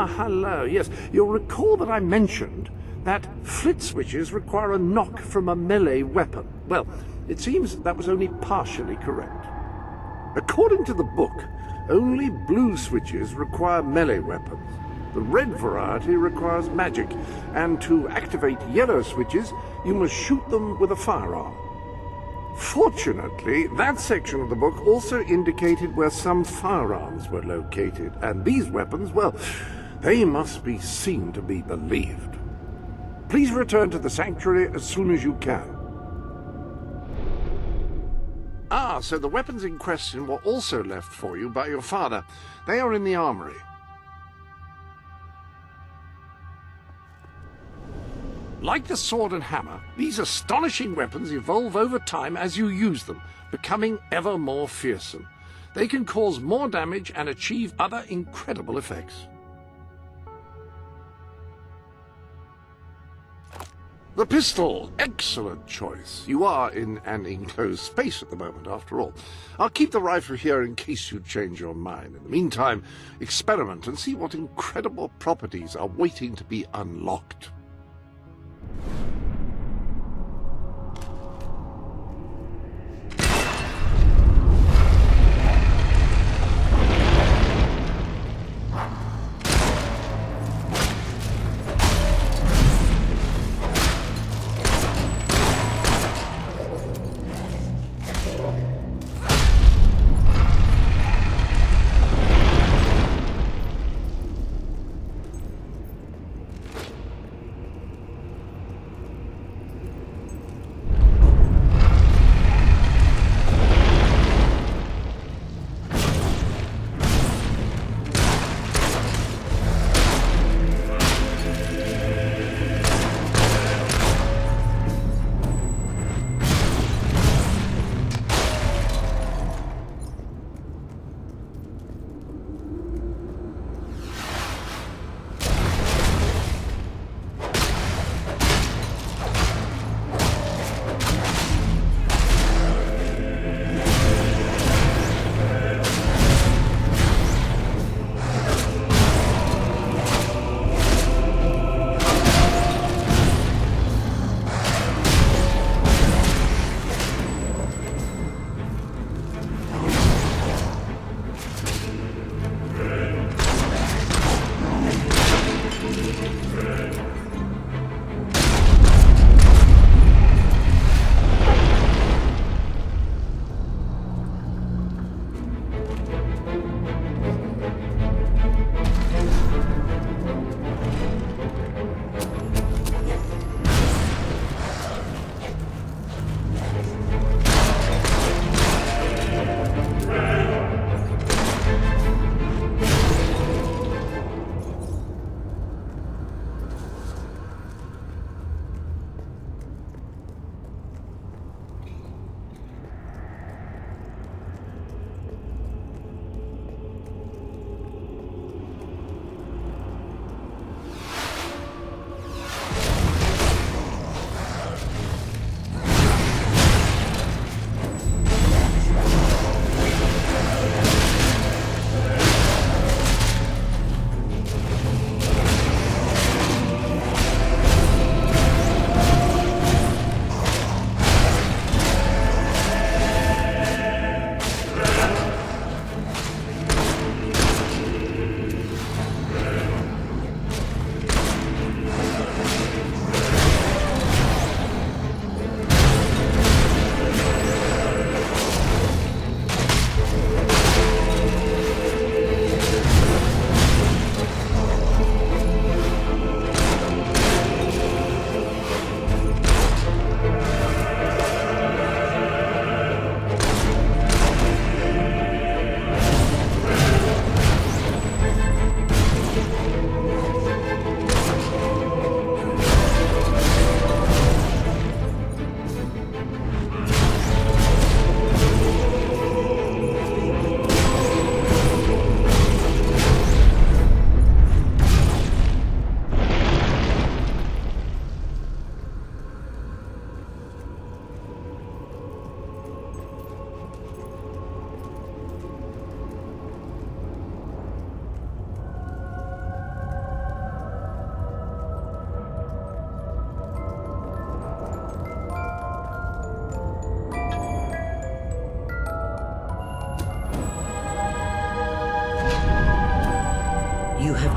Speaker 2: Ah, hello. Yes, you'll recall that I mentioned that flit switches require a knock from a melee weapon. Well, it seems that was only partially correct. According to the book, only blue switches require melee weapons. The red variety requires magic, and to activate yellow switches, you must shoot them with a firearm. Fortunately, that section of the book also indicated where some firearms were located, and these weapons, well, they must be seen to be believed. Please return to the sanctuary as soon as you can. Ah, so the weapons in question were also left for you by your father. They are in the armory. Like the sword and hammer, these astonishing weapons evolve over time as you use them, becoming ever more fearsome. They can cause more damage and achieve other incredible effects. The pistol, excellent choice. You are in an enclosed space at the moment, after all. I'll keep the rifle here in case you change your mind. In the meantime, experiment and see what incredible properties are waiting to be unlocked.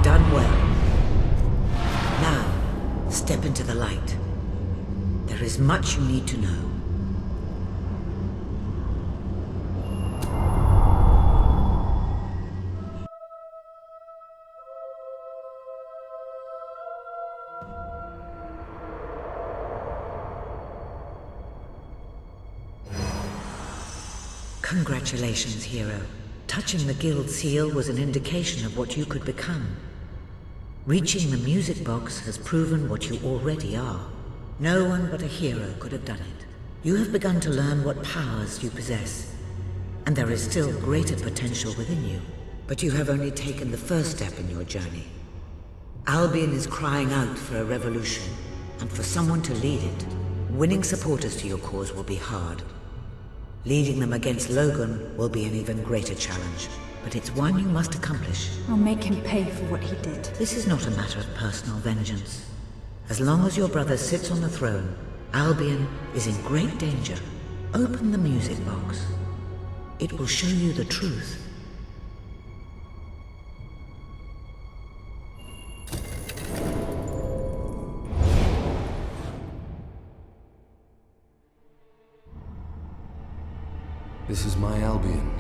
Speaker 1: done well. Now, step into the light. There is much you need to know. Congratulations, hero. Touching the guild seal was an indication of what you could become. Reaching the music box has proven what you already are. No one but a hero could have done it. You have begun to learn what powers you possess, and there is still greater potential within you. But you have only taken the first step in your journey. Albion is crying out for a revolution, and for someone to lead it. Winning supporters to your cause will be hard. Leading them against Logan will be an even greater challenge, but it's one you must accomplish.
Speaker 3: I'll make him pay for what he did.
Speaker 1: This is not a matter of personal vengeance. As long as your brother sits on the throne, Albion is in great danger. Open the music box. It will show you the truth.
Speaker 11: This is my Albion.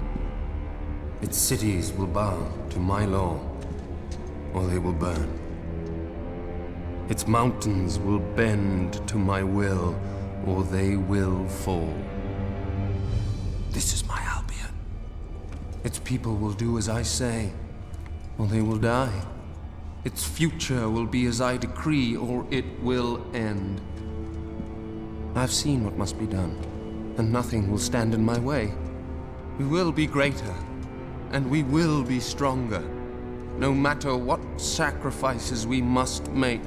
Speaker 11: Its cities will bow to my law, or they will burn. Its mountains will bend to my will, or they will fall. This is my Albion. Its people will do as I say, or they will die. Its future will be as I decree, or it will end. I've seen what must be done, and nothing will stand in my way. We will be greater, and we will be stronger, no matter what sacrifices we must make.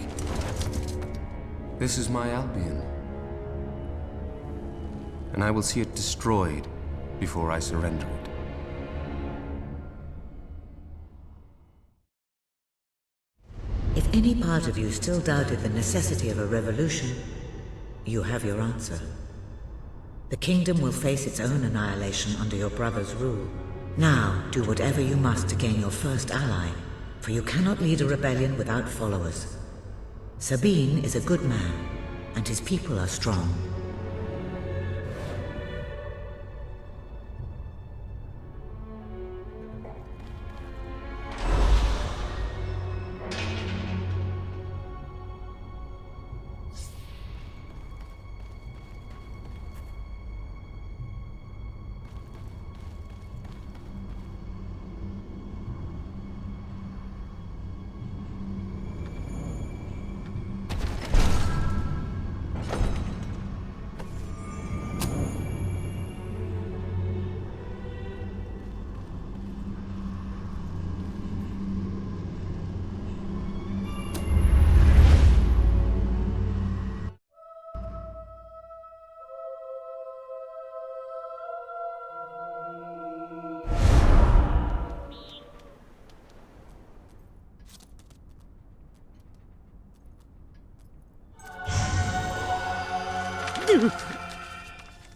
Speaker 11: This is my Albion, and I will see it destroyed before I surrender it.
Speaker 1: If any part of you still doubted the necessity of a revolution, you have your answer. The kingdom will face its own annihilation under your brother's rule. Now, do whatever you must to gain your first ally, for you cannot lead a rebellion without followers. Sabine is a good man, and his people are strong.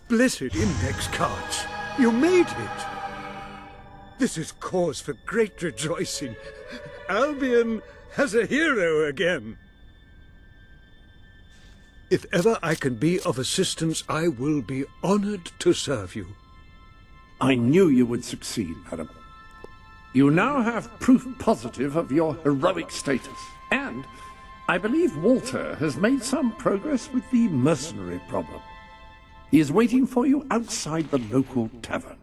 Speaker 14: Blessed index cards! You made it! This is cause for great rejoicing. Albion has a hero again. If ever I can be of assistance, I will be honored to serve you.
Speaker 2: I knew you would succeed, madam. You now have proof positive of your heroic status, and I believe Walter has made some progress with the mercenary problem. He is waiting for you outside the local tavern.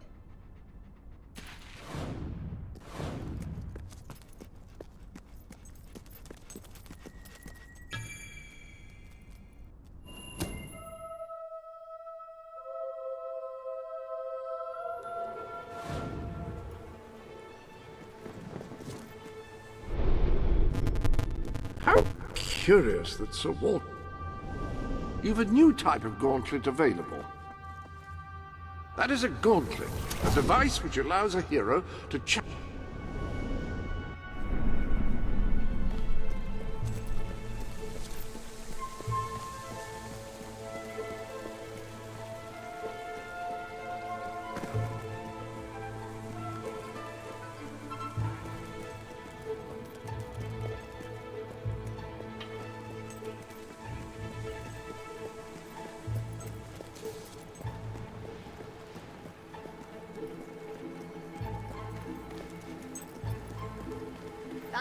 Speaker 2: How curious that Sir Walter... You've a new type of gauntlet available. That is a gauntlet, a device which allows a hero to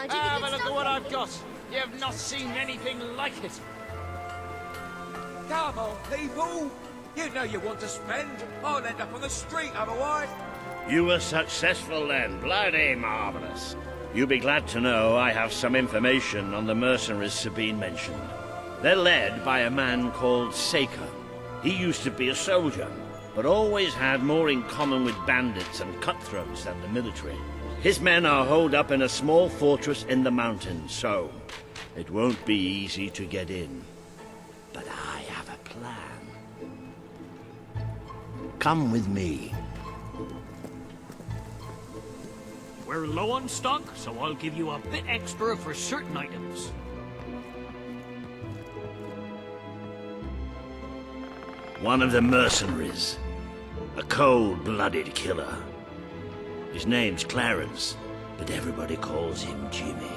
Speaker 7: finding you
Speaker 12: Have
Speaker 7: good
Speaker 12: a look
Speaker 7: stuff.
Speaker 12: at what I've got. You have not seen anything like it.
Speaker 10: Come on, people. You know you want to spend. I'll end up on the street otherwise.
Speaker 4: You were successful then. Bloody marvelous. You'll be glad to know I have some information on the mercenaries Sabine mentioned. They're led by a man called Saker. He used to be a soldier, but always had more in common with bandits and cutthroats than the military. His men are holed up in a small fortress in the mountains, so it won't be easy to get in. But I have a plan. Come with me.
Speaker 6: We're low on stock, so I'll give you a bit extra for certain items.
Speaker 4: One of the mercenaries. A cold-blooded killer. His name's Clarence, but everybody calls him Jimmy.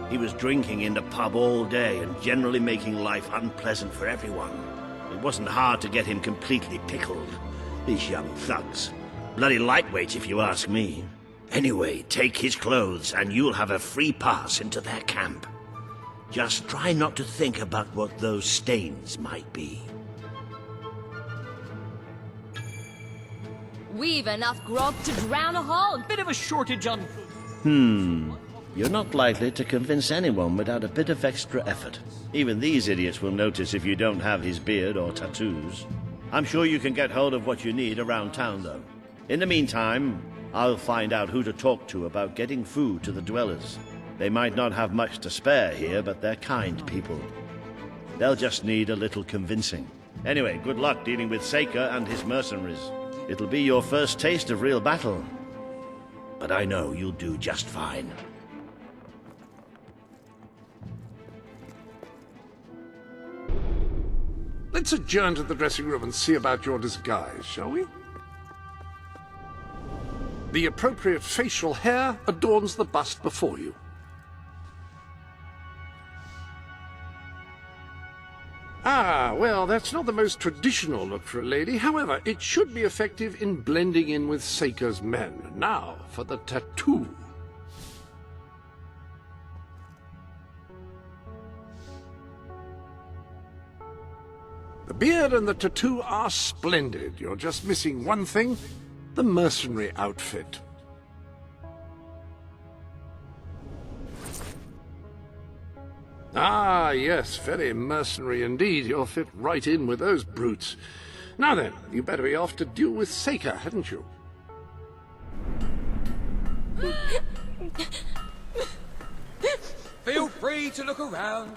Speaker 4: He was drinking in the pub all day and generally making life unpleasant for everyone. It wasn't hard to get him completely pickled. These young thugs. Bloody lightweight, if you ask me. Anyway, take his clothes and you'll have a free pass into their camp. Just try not to think about what those stains might be.
Speaker 7: We've enough grog to drown a hog.
Speaker 6: Bit of a shortage on...
Speaker 4: You're not likely to convince anyone without a bit of extra effort. Even these idiots will notice if you don't have his beard or tattoos. I'm sure you can get hold of what you need around town, though. In the meantime, I'll find out who to talk to about getting food to the dwellers. They might not have much to spare here, but they're kind people. They'll just need a little convincing. Anyway, good luck dealing with Saker and his mercenaries. It'll be your first taste of real battle. But I know you'll do just fine.
Speaker 2: Let's adjourn to the dressing room and see about your disguise, shall we? The appropriate facial hair adorns the bust before you. Ah, well, that's not the most traditional look for a lady. However, it should be effective in blending in with Saker's men. Now, for the tattoo. The beard and the tattoo are splendid. You're just missing one thing, the mercenary outfit. Ah, yes, very mercenary indeed. You'll fit right in with those brutes. Now then, you better be off to deal with Saker, hadn't you?
Speaker 10: Feel free to look around.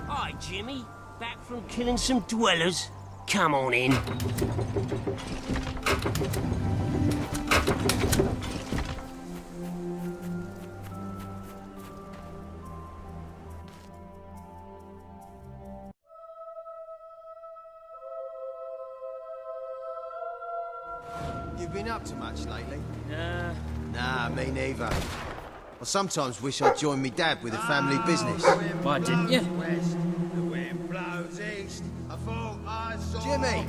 Speaker 6: Hi, Jimmy. Back from killing some dwellers? Come on in.
Speaker 15: You been up to much lately?
Speaker 6: Nah.
Speaker 15: Nah, me neither. I sometimes wish I'd joined me dad with a family business.
Speaker 6: Why didn't you?
Speaker 15: The wind blows east. I thought I saw... Jimmy!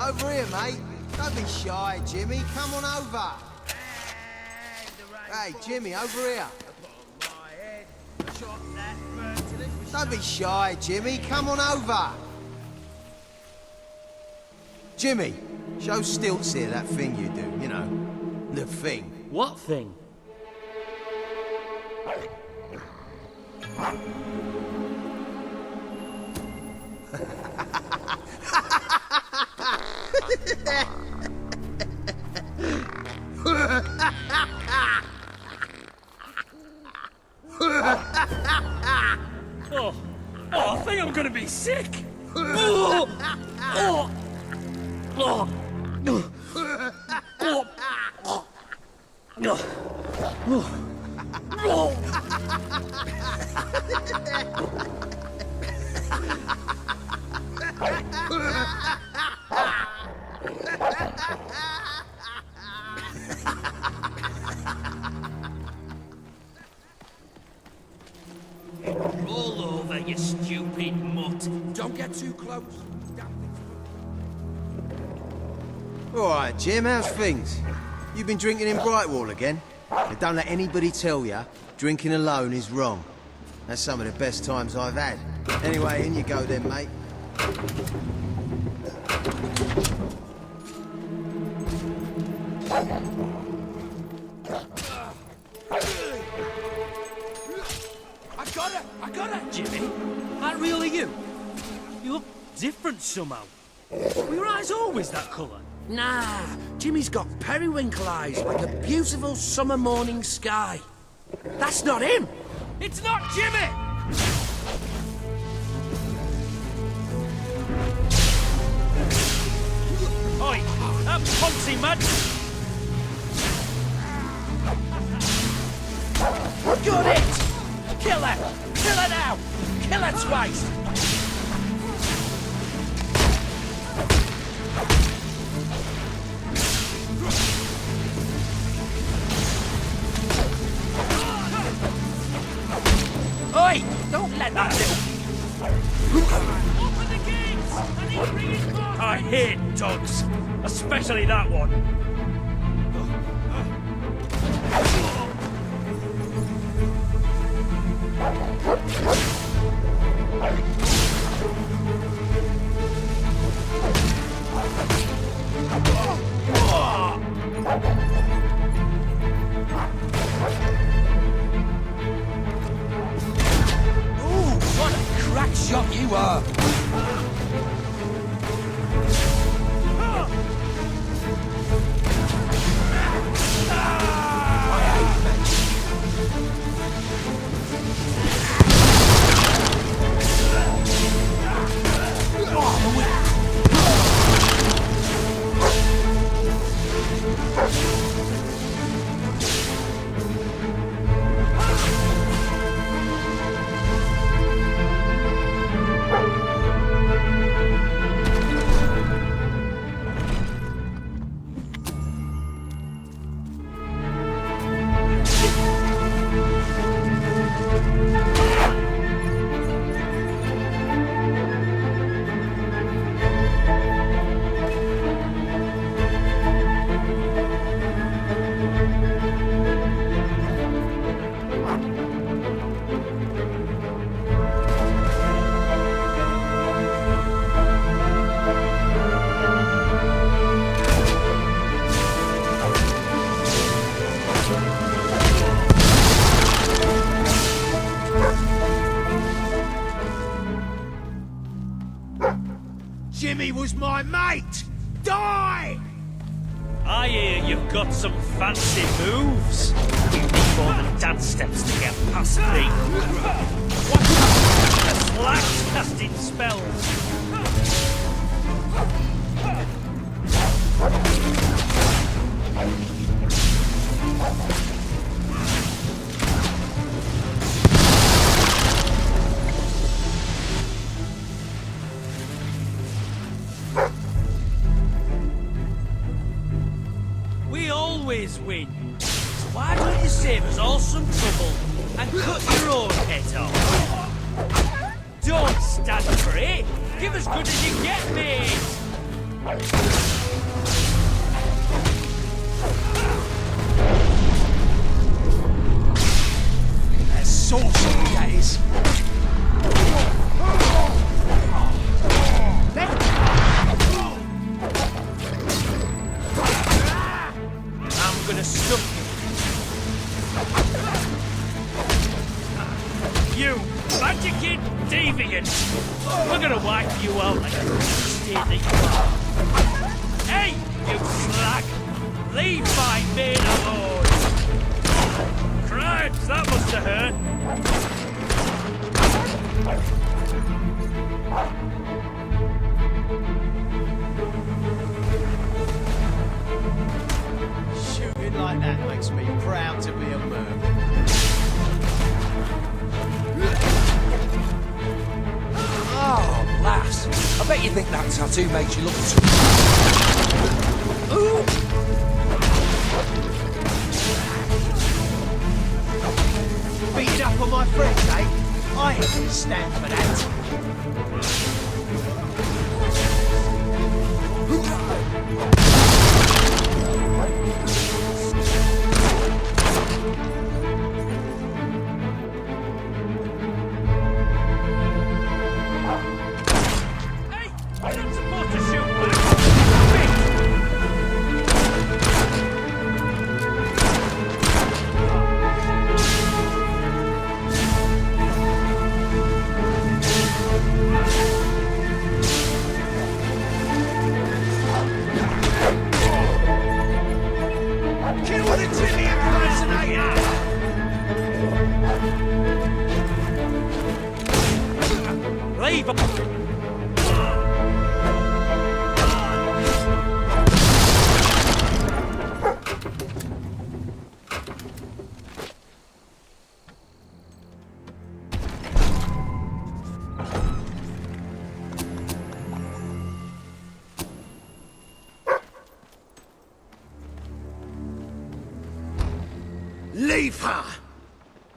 Speaker 15: Over here, mate. Don't be shy, Jimmy. Come on over. Hey, Jimmy, over here. Don't be shy, Jimmy. Come on over. Jimmy, show Stilts here that thing you do, you know. The thing.
Speaker 6: What thing? I think I'm gonna be sick. Roll over, you stupid mutt.
Speaker 15: Don't get too close. All right, Jim, how's things? You been drinking in Brightwall again? And don't let anybody tell you drinking alone is wrong. That's some of the best times I've had. Anyway, in you go then, mate.
Speaker 6: I got it, Jimmy. That really you? You look different somehow. Were your eyes always that colour?
Speaker 16: Nah, Jimmy's got periwinkle eyes like a beautiful summer morning sky. That's not him!
Speaker 6: It's not Jimmy! Oi, that Ponzi man!
Speaker 16: Got it! Kill her! Kill her now! Kill her twice! Oi! Don't let that
Speaker 6: Open the gates! I need to bring it back! I hate dogs, especially that one.
Speaker 16: What a crack shot you are!
Speaker 15: Jimmy was my mate! Die!
Speaker 6: I hear you've got some fancy moves. You need more than dance steps to get past me. What? The slacks casting spells. win. So why don't you save us all some trouble and cut your own head off? Don't stand for it. Give as good as you get, mate.
Speaker 16: That's sorcery, that is.
Speaker 6: I'm gonna stuff you. You magicking deviant! We're gonna wipe you out like a steed that you are. Hey, you slag! Leave my maid alone! Cripes, that must have hurt!
Speaker 15: Shooting like that makes me proud to be a merc.
Speaker 10: Oh, lass. I bet you think that tattoo makes you look Ooh!
Speaker 15: Beating up on my friends, eh? I ain't gonna stand for that.
Speaker 16: Leave her!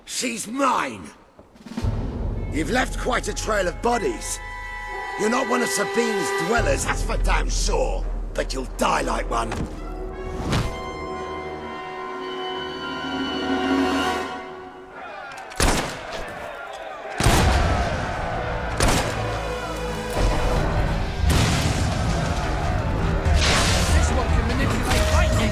Speaker 16: She's mine! You've left quite a trail of bodies. You're not one of Sabine's dwellers, that's for damn sure. But you'll die like one.
Speaker 6: This one can manipulate lightning!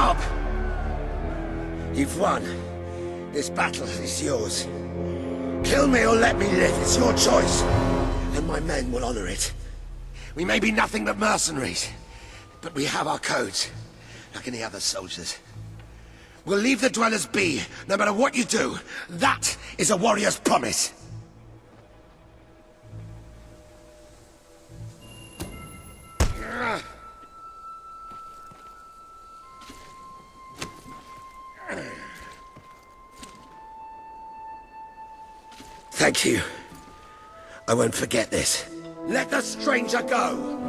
Speaker 16: Stop! You've won. This battle is yours. Kill me or let me live. It's your choice. And my men will honor it. We may be nothing but mercenaries, but we have our codes, like any other soldiers. We'll leave the dwellers be, no matter what you do. That is a warrior's promise. Thank you. I won't forget this. Let the stranger go!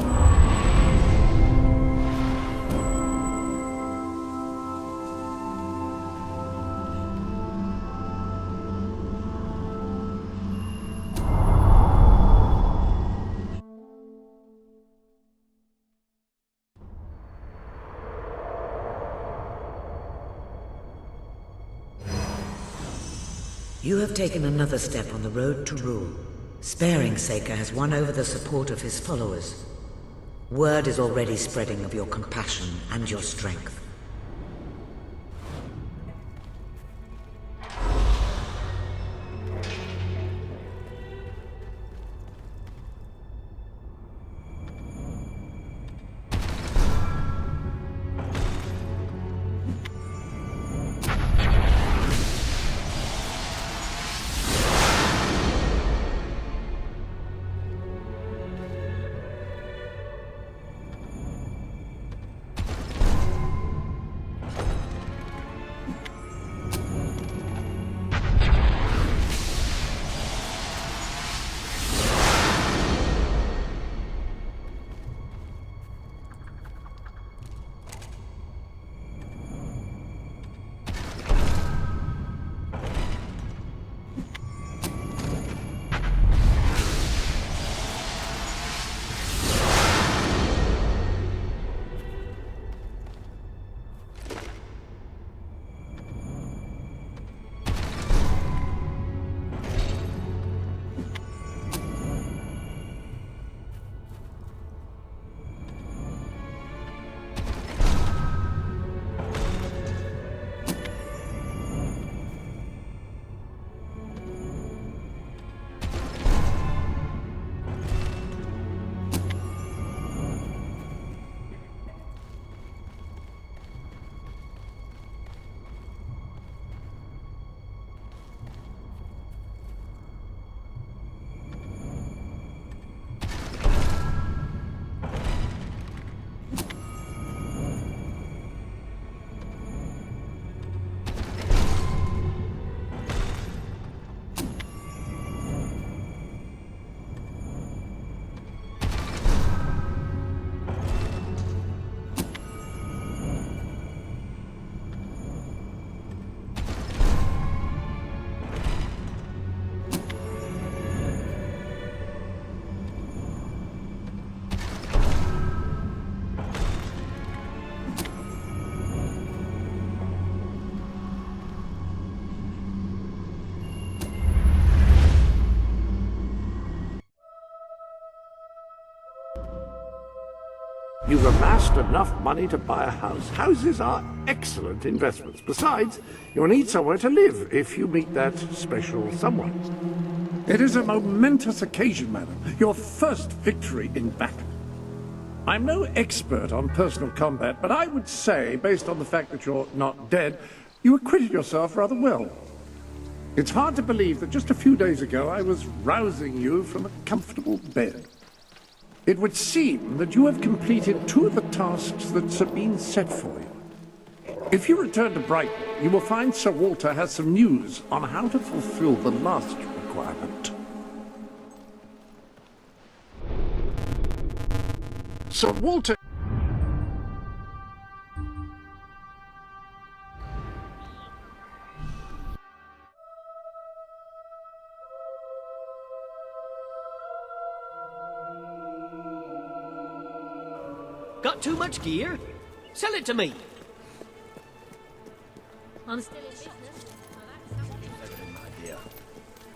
Speaker 1: You have taken another step on the road to rule. Sparing Saker has won over the support of his followers. Word is already spreading of your compassion and your strength.
Speaker 2: You've amassed enough money to buy a house. Houses are excellent investments. Besides, you'll need somewhere to live if you meet that special someone. It is a momentous occasion, madam. Your first victory in battle. I'm no expert on personal combat, but I would say, based on the fact that you're not dead, you acquitted yourself rather well. It's hard to believe that just a few days ago I was rousing you from a comfortable bed. It would seem that you have completed 2 of the tasks that Sabine set for you. If you return to Brighton, you will find Sir Walter has some news on how to fulfill the last requirement. Sir Walter...
Speaker 17: Got too much gear? Sell it to me.
Speaker 7: I'm still in business.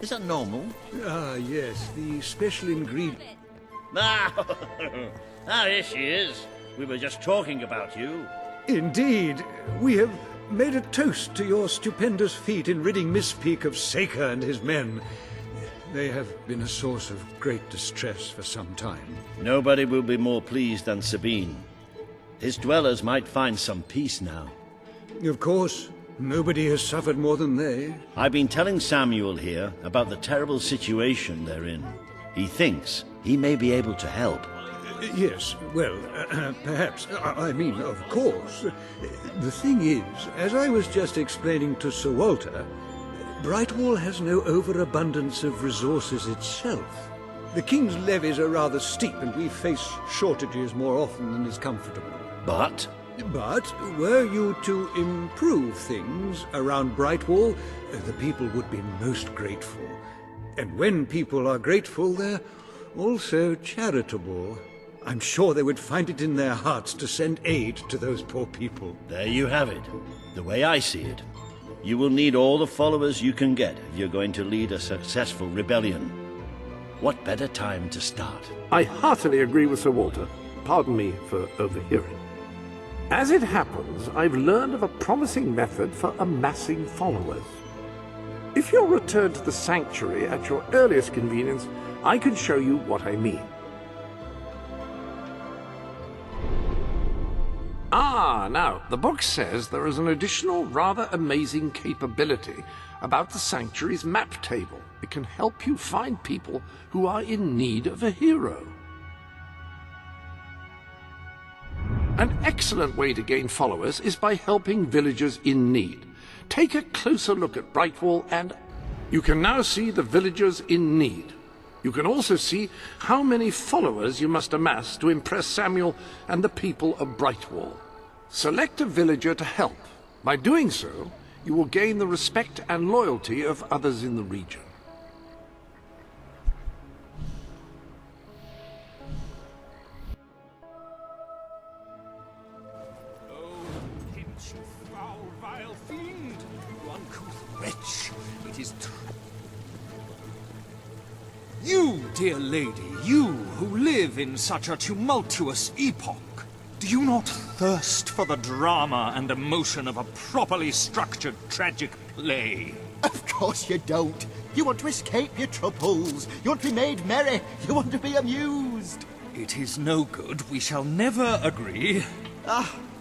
Speaker 12: Is that normal?
Speaker 14: Ah, yes, the special ingredient.
Speaker 4: Ah, here she is. We were just talking about you.
Speaker 14: Indeed, we have made a toast to your stupendous feat in ridding Mistpeak of Saker and his men. They have been a source of great distress for some time.
Speaker 4: Nobody will be more pleased than Sabine. His dwellers might find some peace now.
Speaker 14: Of course, nobody has suffered more than they.
Speaker 4: I've been telling Samuel here about the terrible situation they're in. He thinks he may be able to help.
Speaker 14: Yes, well, perhaps. I mean, of course. The thing is, as I was just explaining to Sir Walter, Brightwall has no overabundance of resources itself. The King's levies are rather steep, and we face shortages more often than is comfortable.
Speaker 4: But
Speaker 14: were you to improve things around Brightwall, the people would be most grateful. And when people are grateful, they're also charitable. I'm sure they would find it in their hearts to send aid to those poor people.
Speaker 4: There you have it. The way I see it. You will need all the followers you can get if you're going to lead a successful rebellion. What better time to start?
Speaker 2: I heartily agree with Sir Walter. Pardon me for overhearing. As it happens, I've learned of a promising method for amassing followers. If you'll return to the sanctuary at your earliest convenience, I can show you what I mean. Now, the book says there is an additional rather amazing capability about the sanctuary's map table. It can help you find people who are in need of a hero. An excellent way to gain followers is by helping villagers in need. Take a closer look at Brightwall and you can now see the villagers in need. You can also see how many followers you must amass to impress Samuel and the people of Brightwall. Select a villager to help. By doing so, you will gain the respect and loyalty of others in the region.
Speaker 5: Pinch, you foul, vile fiend! You uncouth wretch! It is true. You, dear lady, you who live in such a tumultuous epoch, do you not thirst for the drama and emotion of a properly structured tragic play?
Speaker 18: Of course you don't. You want to escape your troubles. You want to be made merry. You want to be amused.
Speaker 5: It is no good. We shall never agree.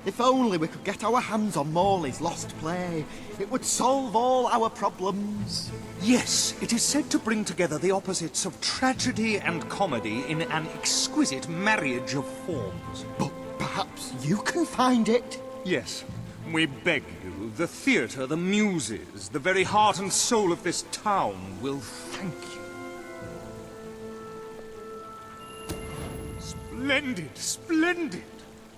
Speaker 18: If only we could get our hands on Morley's lost play. It would solve all our problems.
Speaker 5: Yes, it is said to bring together the opposites of tragedy and comedy in an exquisite marriage of forms.
Speaker 18: But perhaps you can find it?
Speaker 5: Yes, we beg you. The theatre, the muses, the very heart and soul of this town will thank you. Splendid, splendid!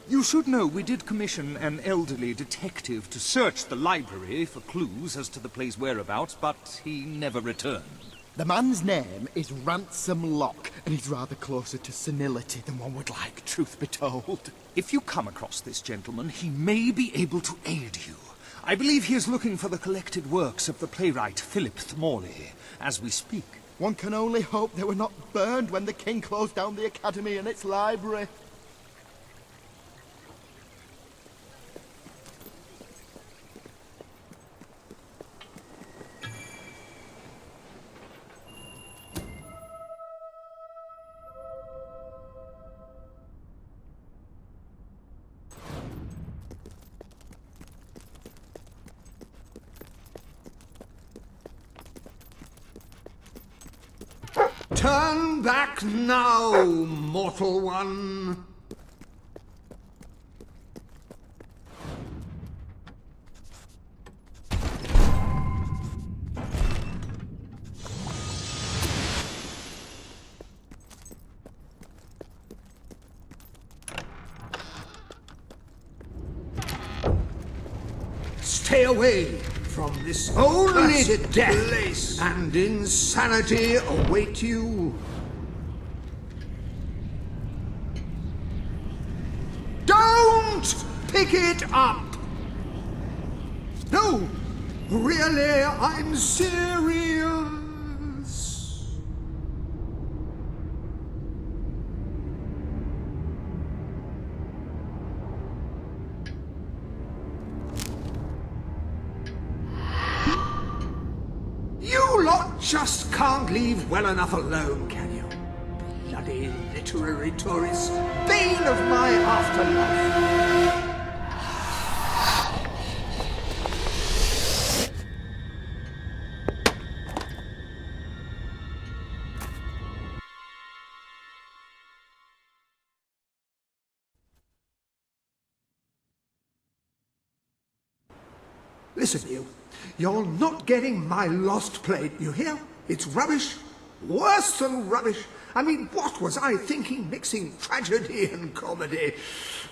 Speaker 5: You should know we did commission an elderly detective to search the library for clues as to the play's whereabouts, but he never returned.
Speaker 18: The man's name is Ransom Locke, and he's rather closer to senility than one would like, truth be told.
Speaker 5: If you come across this gentleman, he may be able to aid you. I believe he is looking for the collected works of the playwright Philip Morley, as we speak.
Speaker 18: One can only hope they were not burned when the king closed down the academy and its library.
Speaker 19: Turn back now, mortal one. Stay away from this. Only death and insanity await you. Don't pick it up! No, really, I'm serious. lot just can't leave well enough alone, can you? Bloody literary tourists, bane of my afterlife. Listen, you. You're not getting my lost plate, you hear? It's rubbish. Worse than rubbish. I mean, what was I thinking mixing tragedy and comedy?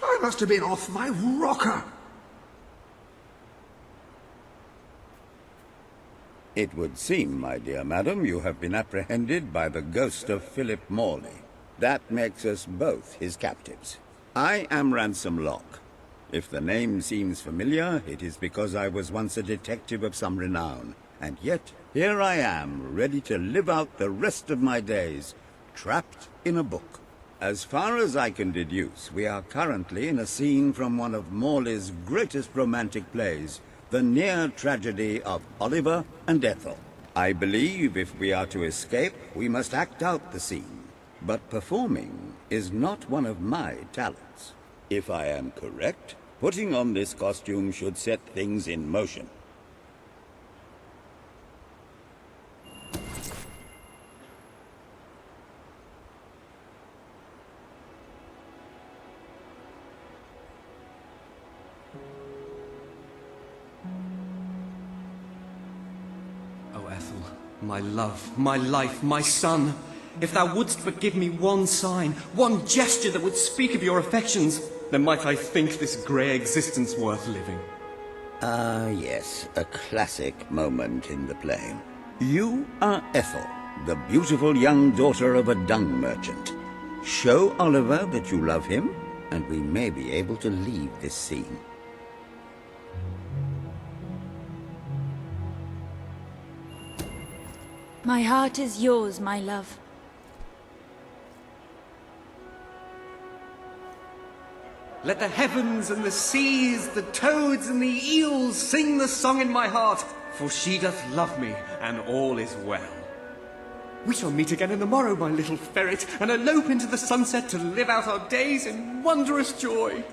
Speaker 19: I must have been off my rocker.
Speaker 20: It would seem, my dear madam, you have been apprehended by the ghost of Philip Morley. That makes us both his captives. I am Ransom Locke. If the name seems familiar, it is because I was once a detective of some renown. And yet, here I am, ready to live out the rest of my days, trapped in a book. As far as I can deduce, we are currently in a scene from one of Morley's greatest romantic plays, the near tragedy of Oliver and Ethel. I believe if we are to escape, we must act out the scene. But performing is not one of my talents. If I am correct, putting on this costume should set things in motion.
Speaker 11: Oh, Ethel, my love, my life, my son. If thou wouldst but give me one sign, one gesture that would speak of your affections, then might I think this grey existence worth living.
Speaker 20: Ah, yes, a classic moment in the play. You are Ethel, the beautiful young daughter of a dung merchant. Show Oliver that you love him, and we may be able to leave this scene.
Speaker 3: My heart is yours, my love.
Speaker 11: Let the heavens and the seas, the toads and the eels sing the song in my heart, for she doth love me, and all is well. We shall meet again in the morrow, my little ferret, and elope into the sunset to live out our days in wondrous joy.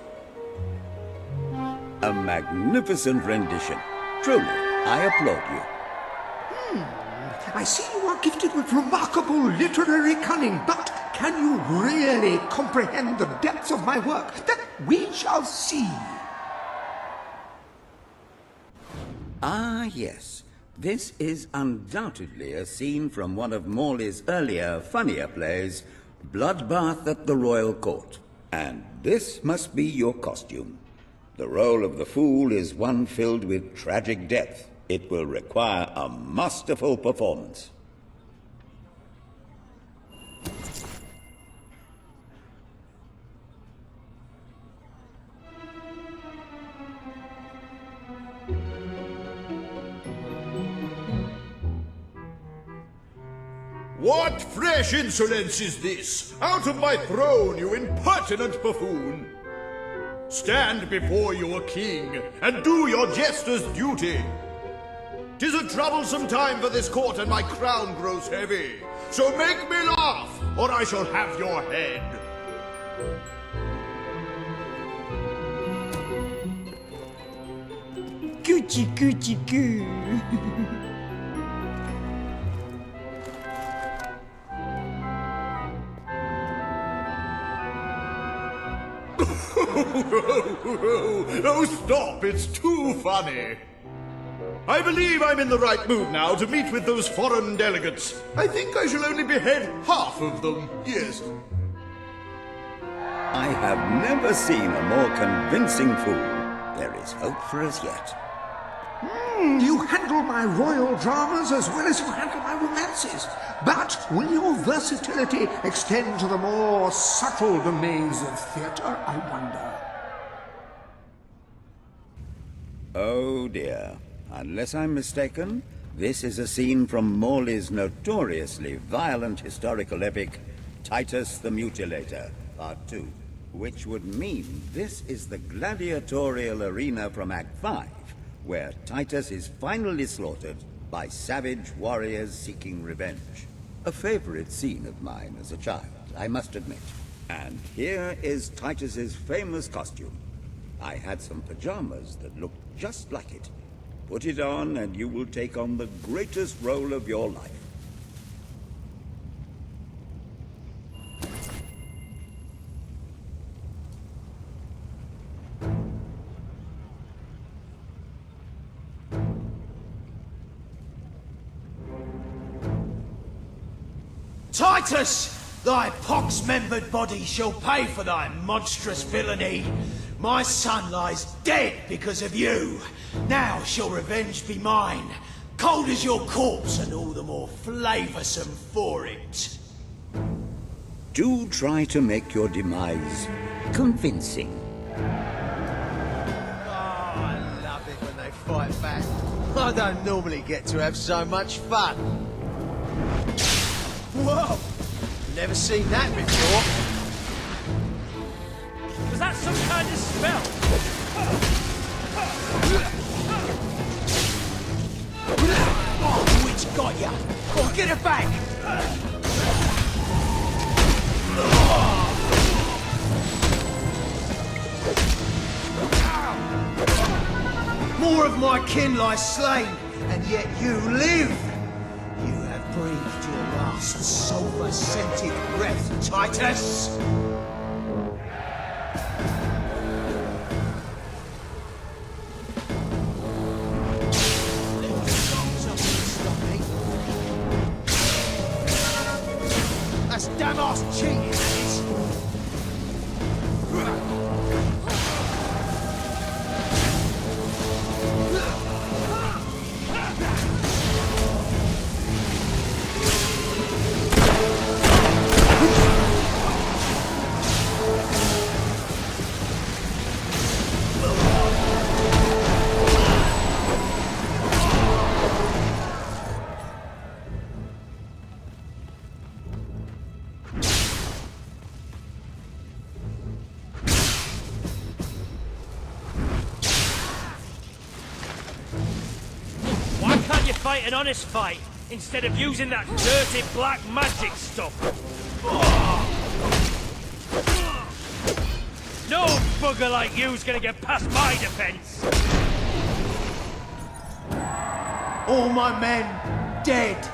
Speaker 20: A magnificent rendition. Truly, I applaud you.
Speaker 19: I see you are gifted with remarkable literary cunning, but can you really comprehend the depths of my work? That we shall see.
Speaker 20: Ah, yes. This is undoubtedly a scene from one of Morley's earlier, funnier plays, Bloodbath at the Royal Court. And this must be your costume. The role of the fool is one filled with tragic depth. It will require a masterful performance.
Speaker 21: What fresh insolence is this? Out of my throne, you impertinent buffoon! Stand before your king, and do your jester's duty. 'Tis a troublesome time for this court, and my crown grows heavy. So make me laugh, or I shall have your head.
Speaker 3: Gucci, Gucci, goo.
Speaker 21: Oh, stop, it's too funny. I believe I'm in the right mood now to meet with those foreign delegates. I think I shall only behead half of them, yes.
Speaker 20: I have never seen a more convincing fool. There is hope for us yet.
Speaker 19: You handle my royal dramas as well as you handle my romances. But will your versatility extend to the more subtle domains of theatre, I wonder?
Speaker 20: Oh dear. Unless I'm mistaken, this is a scene from Morley's notoriously violent historical epic, Titus the Mutilator, Part 2, which would mean this is the gladiatorial arena from Act 5, where Titus is finally slaughtered by savage warriors seeking revenge. A favorite scene of mine as a child, I must admit. And here is Titus's famous costume. I had some pajamas that looked just like it. Put it on and you will take on the greatest role of your life.
Speaker 10: Titus! Thy pox-membered body shall pay for thy monstrous villainy. My son lies dead because of you. Now shall revenge be mine. Cold as your corpse and all the more flavoursome for it.
Speaker 20: Do try to make your demise convincing.
Speaker 15: Oh, I love it when they fight back. I don't normally get to have so much fun. Whoa! Never seen that before.
Speaker 6: Was that some kind of spell?
Speaker 10: Oh, witch got ya! Oh, get it back! More of my kin lie slain, and yet you live! You have breathed your last sulphur-scented breath, Titus! That's damn-ass cheating, that is!
Speaker 6: Fight an honest fight, instead of using that dirty black magic stuff. No bugger like you's gonna get past my defense.
Speaker 10: All my men dead,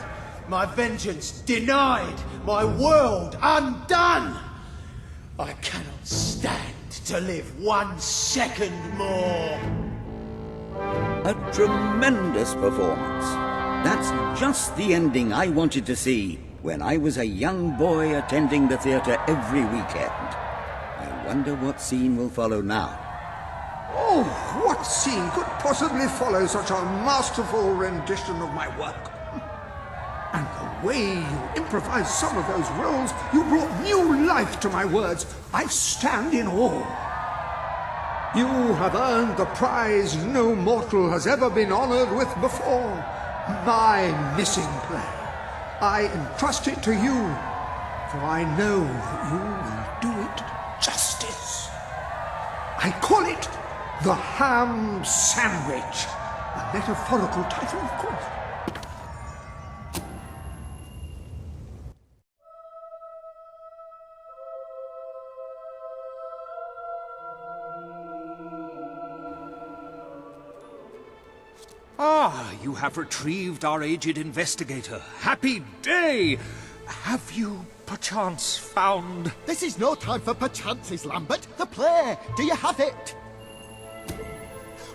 Speaker 10: my vengeance denied, my world undone. I cannot stand to live 1 second more.
Speaker 20: A tremendous performance. That's just the ending I wanted to see when I was a young boy attending the theatre every weekend. I wonder what scene will follow now.
Speaker 19: Oh, what scene could possibly follow such a masterful rendition of my work? And the way you improvised some of those roles, you brought new life to my words. I stand in awe. You have earned the prize no mortal has ever been honored with before. My missing play. I entrust it to you, for I know that you will do it justice. I call it the Ham Sandwich. A metaphorical title, of course.
Speaker 5: Ah, you have retrieved our aged investigator. Happy day! Have you, perchance, found...
Speaker 18: This is no time for perchances, Lambert. The play! Do you have it?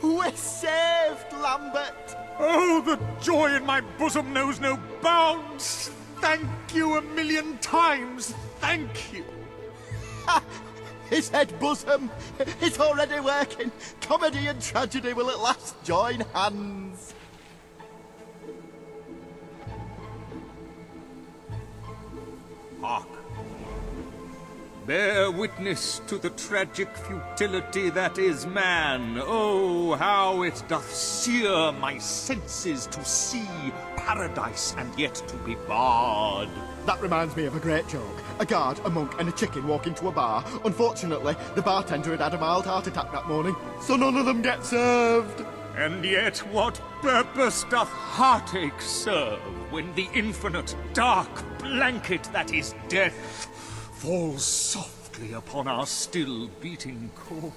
Speaker 18: We're saved, Lambert!
Speaker 5: Oh, the joy in my bosom knows no bounds! Thank you 1,000,000 times! Thank you!
Speaker 18: His head bosom! It's already working! Comedy and tragedy will at last join hands!
Speaker 5: Hark! Bear witness to the tragic futility that is man. Oh, how it doth sear my senses to see paradise and yet to be barred.
Speaker 18: That reminds me of a great joke. A guard, a monk, and a chicken walk into a bar. Unfortunately, the bartender had had a mild heart attack that morning, so none of them get served.
Speaker 5: And yet what purpose doth heartache serve when the infinite dark blanket that is death falls softly upon our still beating core?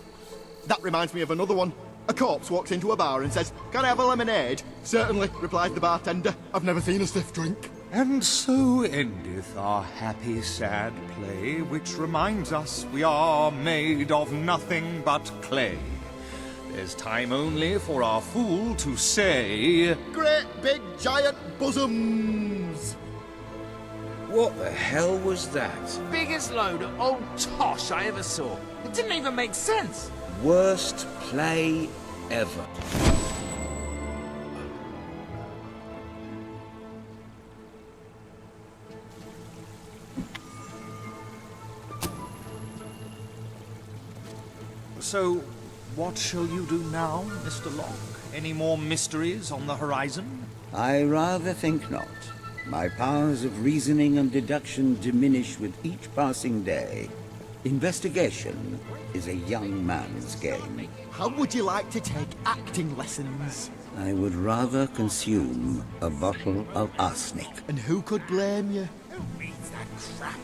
Speaker 18: That reminds me of another one. A corpse walks into a bar and says, "Can I have a lemonade?" "Certainly," replies the bartender. "I've never seen a stiff drink."
Speaker 5: And so endeth our happy sad play, which reminds us we are made of nothing but clay. There's time only for our fool to say,
Speaker 18: "Great big giant bosoms!"
Speaker 13: What the hell was that?
Speaker 6: Biggest load of old tosh I ever saw. It didn't even make sense.
Speaker 13: Worst play ever.
Speaker 5: So, what shall you do now, Mr. Locke? Any more mysteries on the horizon?
Speaker 20: I rather think not. My powers of reasoning and deduction diminish with each passing day. Investigation is a young man's game.
Speaker 18: How would you like to take acting lessons?
Speaker 20: I would rather consume a bottle of arsenic.
Speaker 18: And who could blame you?
Speaker 6: Who reads that crap?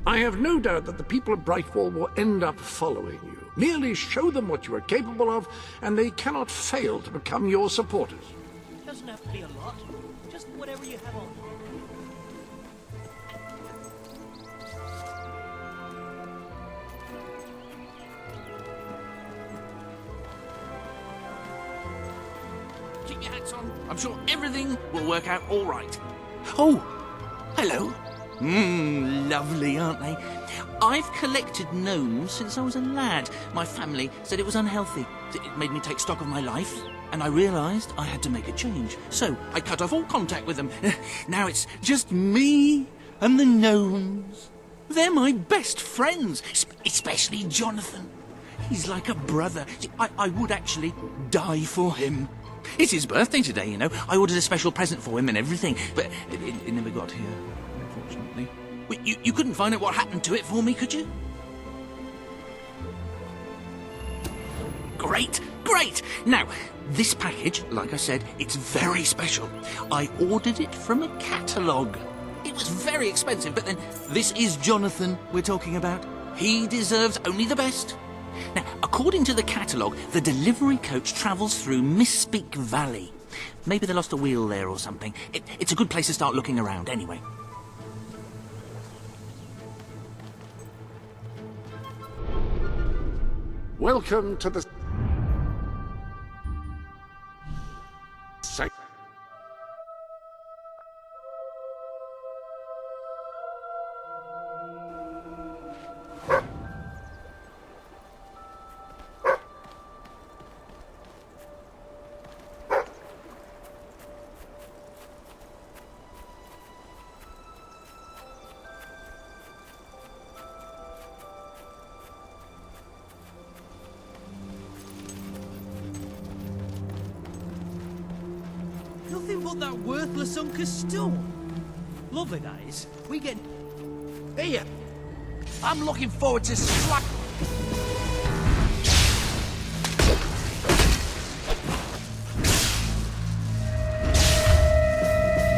Speaker 2: I have no doubt that the people of Brightwall will end up following you. Merely show them what you are capable of, and they cannot fail to become your supporters.
Speaker 17: Doesn't have to be a lot. Just whatever you have on.
Speaker 6: Keep your hats on. I'm sure everything will work out all right. Oh, hello. Lovely, aren't they? I've collected gnomes since I was a lad. My family said it was unhealthy. It made me take stock of my life, and I realised I had to make a change. So I cut off all contact with them. Now it's just me and the gnomes. They're my best friends, especially Jonathan. He's like a brother. I would actually die for him. It's his birthday today, you know. I ordered a special present for him and everything, but it never got here. Unfortunately. You couldn't find out what happened to it for me, could you? Great, great! Now, this package, like I said, it's very special. I ordered it from a catalogue. It was very expensive, but then this is Jonathan we're talking about. He deserves only the best. Now, according to the catalogue, the delivery coach travels through Misspeak Valley. Maybe they lost a wheel there or something. It's a good place to start looking around, anyway.
Speaker 2: Welcome to the...
Speaker 17: Nothing but that worthless Uncle Stone. Lovely that is. We get...
Speaker 6: Here! I'm looking forward to slap...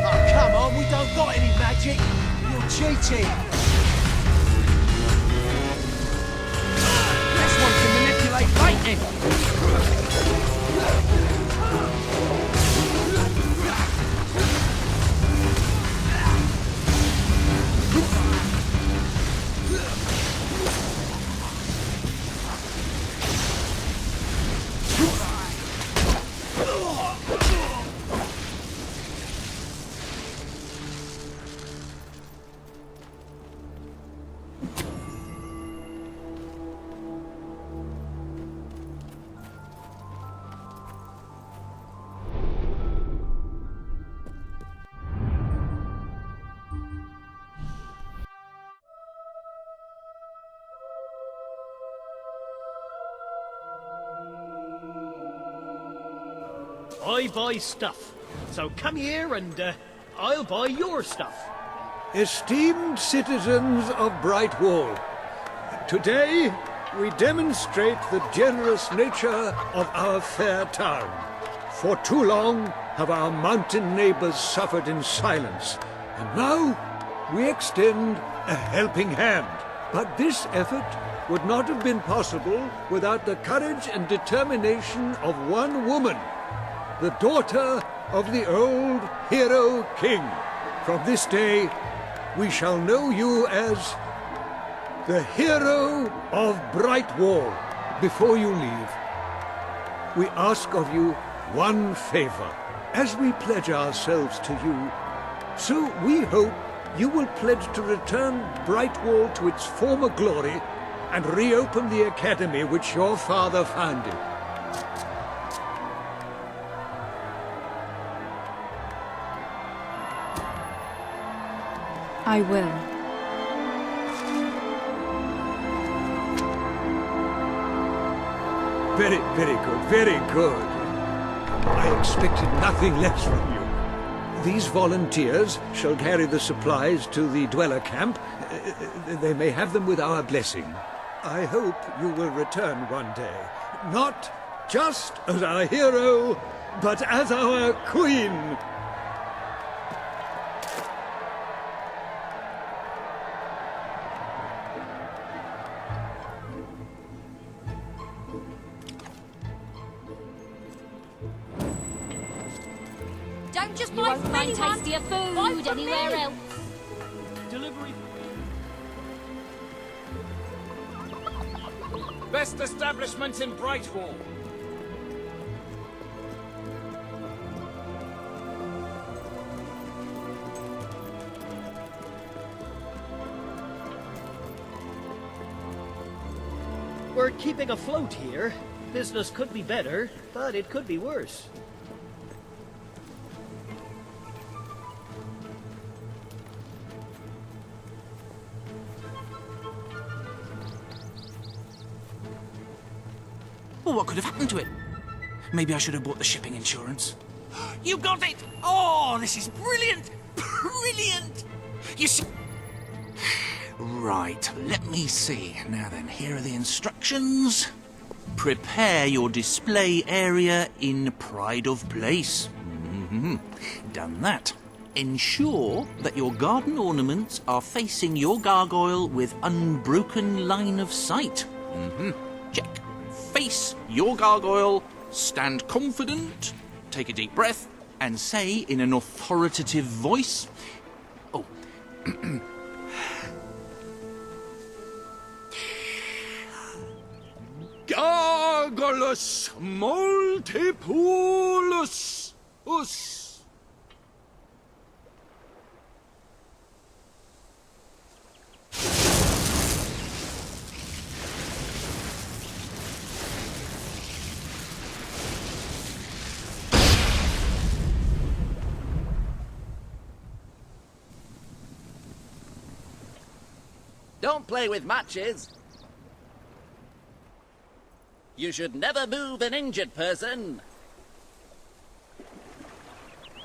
Speaker 10: Oh, come on, we don't got any magic. You're cheating.
Speaker 6: This one can manipulate lightning!
Speaker 17: I buy stuff. So come here and I'll buy your stuff.
Speaker 14: Esteemed citizens of Brightwall, Today, we demonstrate the generous nature of our fair town. For too long have our mountain neighbors suffered in silence, and now we extend a helping hand. But this effort would not have been possible without the courage and determination of one woman, the daughter of the old hero king. From this day, we shall know you as the hero of Brightwall. Before you leave, we ask of you one favor. As we pledge ourselves to you, so we hope you will pledge to return Brightwall to its former glory and reopen the academy which your father founded.
Speaker 3: I will.
Speaker 14: Very, very good, very good. I expected nothing less from you. These volunteers shall carry the supplies to the dweller camp. They may have them with our blessing. I hope you will return one day, not just as our hero, but as our queen.
Speaker 7: Don't just
Speaker 9: You
Speaker 7: buy
Speaker 9: won't
Speaker 7: from
Speaker 9: find
Speaker 7: anyone.
Speaker 9: tastier
Speaker 7: Buy
Speaker 9: food
Speaker 7: from
Speaker 9: anywhere
Speaker 7: me.
Speaker 9: else.
Speaker 17: Delivery.
Speaker 5: Best establishment in Brightwall.
Speaker 17: We're keeping afloat here. Business could be better, but it could be worse.
Speaker 22: Well, what could have happened to it? Maybe I should have bought the shipping insurance. You got it! Oh, this is brilliant! Brilliant! You see... Right, let me see. Now then, here are the instructions. Prepare your display area in pride of place. Done that. Ensure that your garden ornaments are facing your gargoyle with unbroken line of sight. Check. Face your gargoyle, stand confident, take a deep breath, and say in an authoritative voice... Oh. Gargulus multipulus us.
Speaker 23: Don't play with matches. You should never move an injured person.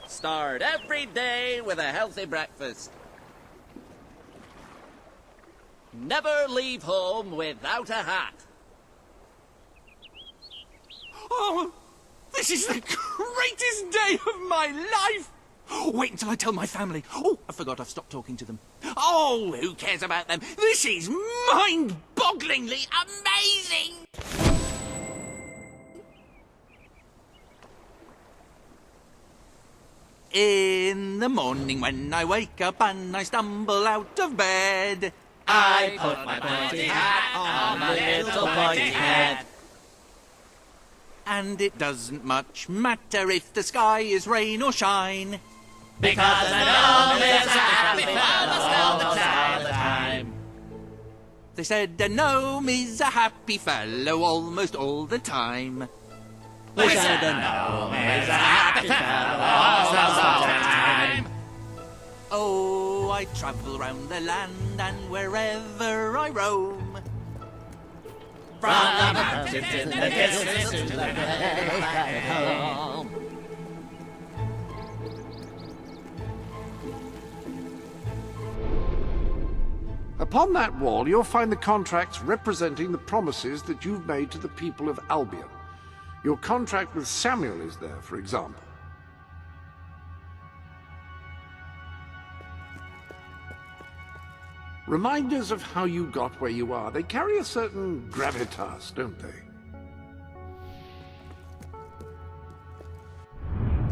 Speaker 23: Start every day with a healthy breakfast. Never leave home without a hat.
Speaker 22: Oh, this is the greatest day of my life! Wait until I tell my family. Oh, I forgot I've stopped talking to them. Oh, who cares about them? This is mind-bogglingly amazing! In the morning when I wake up and I stumble out of bed,
Speaker 6: I put my pointy hat on my little pointy head.
Speaker 22: And it doesn't much matter if the sky is rain or shine,
Speaker 6: Because the gnome is a happy fellow all the time.
Speaker 22: They said a gnome is a happy fellow almost all the time.
Speaker 6: We said the gnome is a happy fellow all the time.
Speaker 22: Oh, I travel round the land and wherever I roam,
Speaker 6: From the mountains in the distance to the back home.
Speaker 2: Upon that wall, you'll find the contracts representing the promises that you've made to the people of Albion. Your contract with Samuel is there, for example. Reminders of how you got where you are. They carry a certain gravitas, don't they?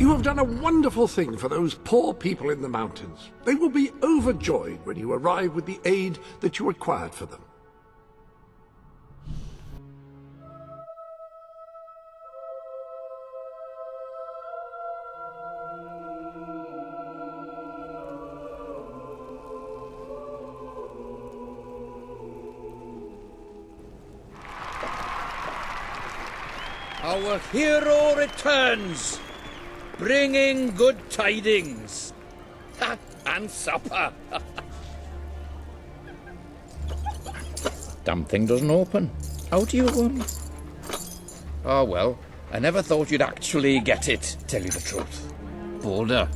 Speaker 2: You have done a wonderful thing for those poor people in the mountains. They will be overjoyed when you arrive with the aid that you acquired for them.
Speaker 13: Our hero returns, bringing good tidings. And supper. Damn thing doesn't open. How do you, Oh well, I never thought you'd actually get it, tell you the truth. Boulder.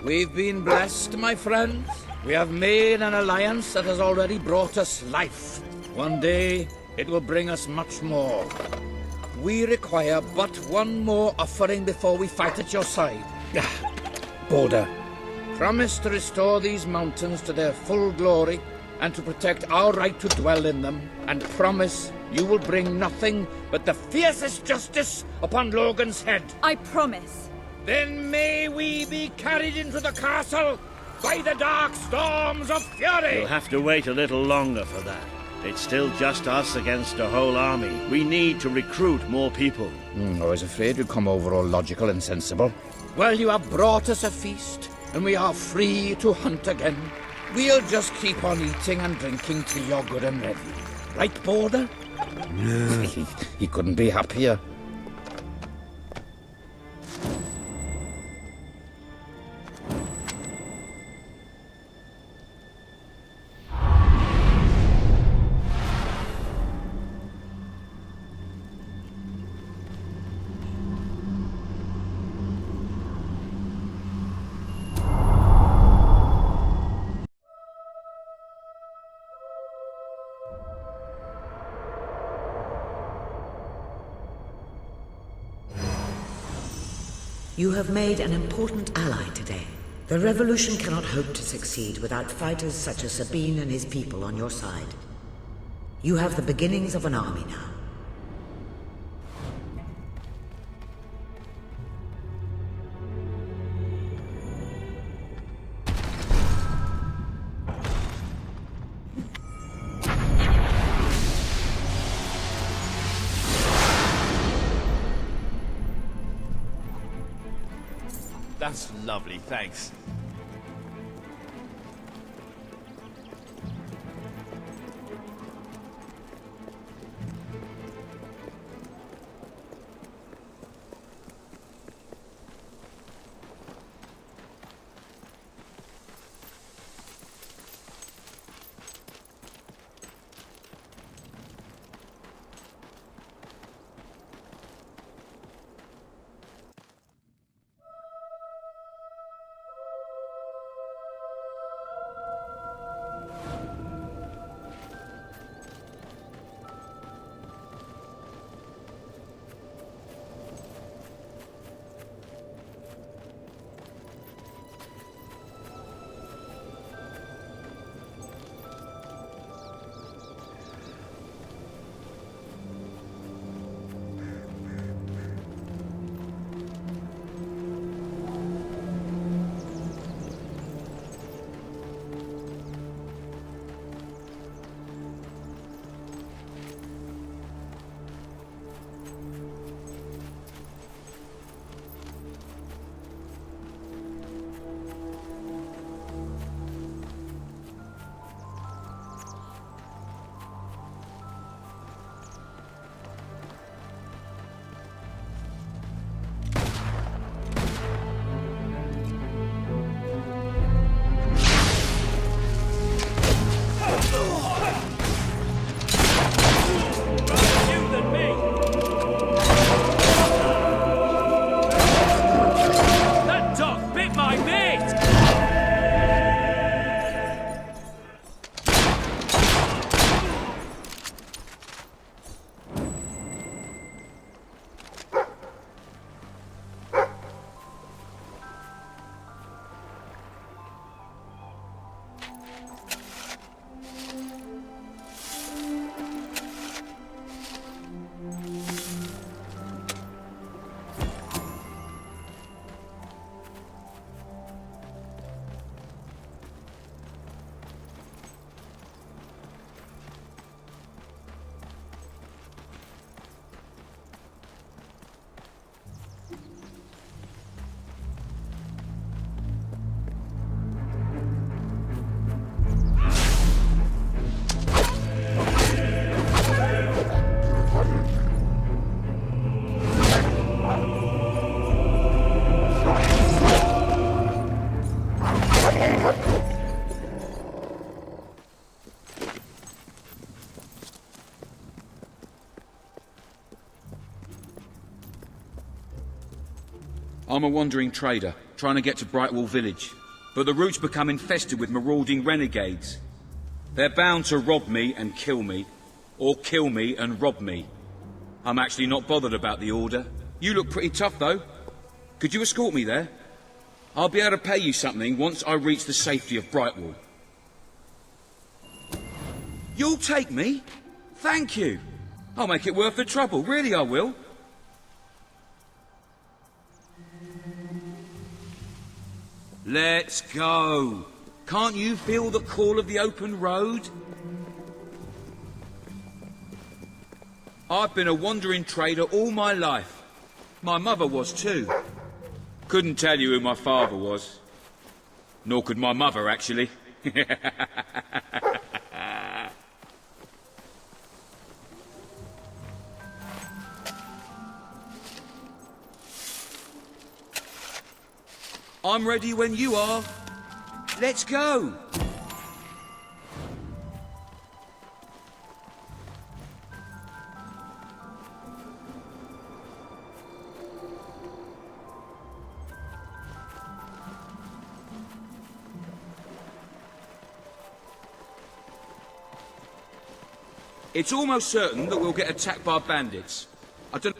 Speaker 13: We've been blessed, my friends. We have made an alliance that has already brought us life. One day, it will bring us much more. We require but one more offering before we fight at your side. Boulder, promise to restore these mountains to their full glory and to protect our right to dwell in them, and promise you will bring nothing but the fiercest justice upon Logan's head.
Speaker 3: I promise.
Speaker 13: Then may we be carried into the castle by the dark storms of fury!
Speaker 4: You'll have to wait a little longer for that. It's still just us against a whole army. We need to recruit more people.
Speaker 13: I was afraid you'd come over all logical and sensible. Well, you have brought us a feast, and we are free to hunt again. We'll just keep on eating and drinking till you're good and ready. Right, Border? He couldn't be happier.
Speaker 1: You have made an important ally today. The revolution cannot hope to succeed without fighters such as Sabine and his people on your side. You have the beginnings of an army now.
Speaker 6: That's lovely, thanks.
Speaker 8: I'm a wandering trader, trying to get to Brightwall village. But the route's become infested with marauding renegades. They're bound to rob me and kill me, or kill me and rob me. I'm actually not bothered about the order. You look pretty tough, though. Could you escort me there? I'll be able to pay you something once I reach the safety of Brightwall. You'll take me? Thank you. I'll make it worth the trouble, really I will. Let's go. Can't you feel the call of the open road? I've been a wandering trader all my life. My mother was too. Couldn't tell you who my father was. Nor could my mother, actually. I'm ready when you are. Let's go. It's almost certain that we'll get attacked by bandits. I don't...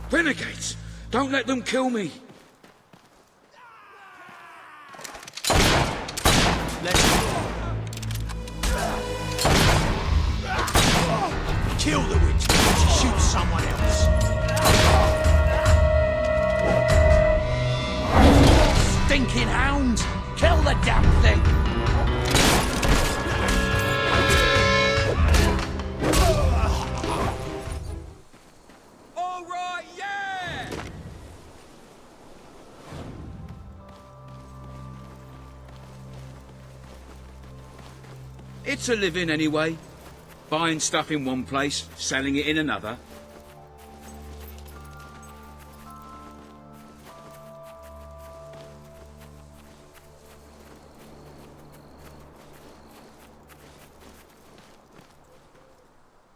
Speaker 8: Renegades! Don't let them kill me!
Speaker 10: Kill the witch before she shoots someone else.
Speaker 22: Stinking hound! Kill the damn thing!
Speaker 8: All right, yeah! It's a living anyway. Buying stuff in one place, selling it in another.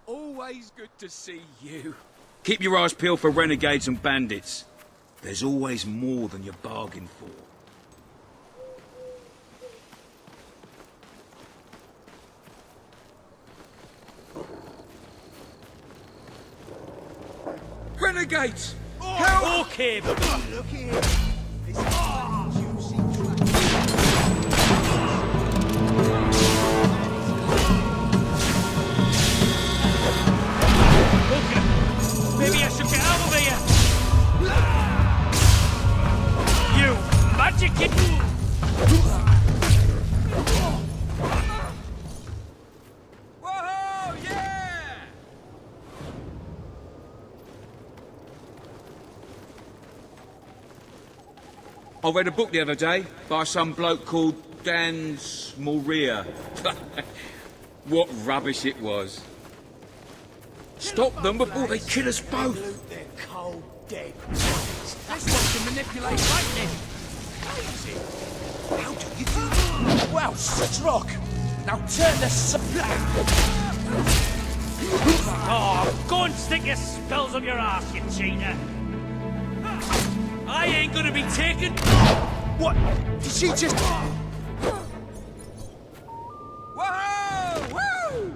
Speaker 8: Always good to see you. Keep your eyes peeled for renegades and bandits. There's always more than you bargained for. Renegades! Help!
Speaker 6: Okay, but
Speaker 10: look here. This is a juicy
Speaker 6: maybe I should get out of here. You magic kid!
Speaker 8: I read a book the other day by some bloke called Dan Smoria. What rubbish it was. Stop them before they kill us both.
Speaker 10: They're cold dead.
Speaker 22: This one can manipulate lightning. Crazy. How do you do that? Wow, such rock. Now turn the supply.
Speaker 6: Oh, go and stick your spells up your ass, you cheater. I ain't gonna be taken.
Speaker 10: What? Did she just...
Speaker 8: Whoa! Woo!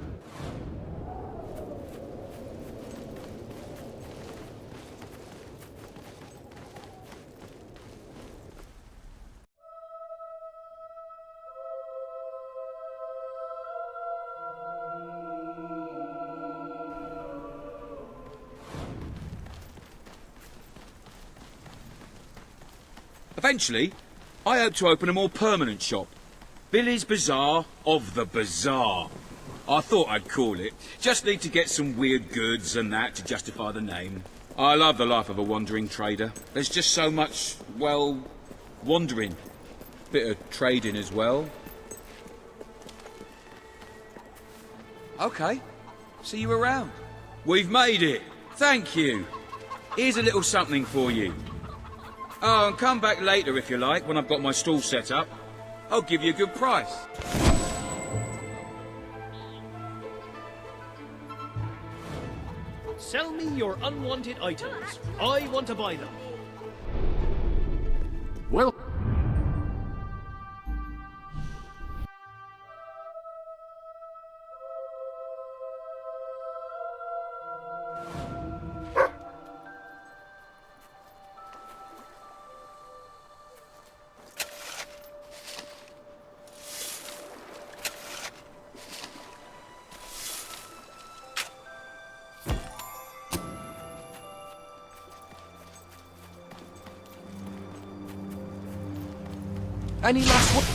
Speaker 8: Eventually, I hope to open a more permanent shop. Billy's Bazaar of the Bazaar. I thought I'd call it. Just need to get some weird goods and that to justify the name. I love the life of a wandering trader. There's just so much, well, wandering. Bit of trading as well. Okay, see you around. We've made it. Thank you. Here's a little something for you. Oh, and come back later if you like, when I've got my stall set up. I'll give you a good price.
Speaker 17: Sell me your unwanted items. I want to buy them.
Speaker 11: Any last one?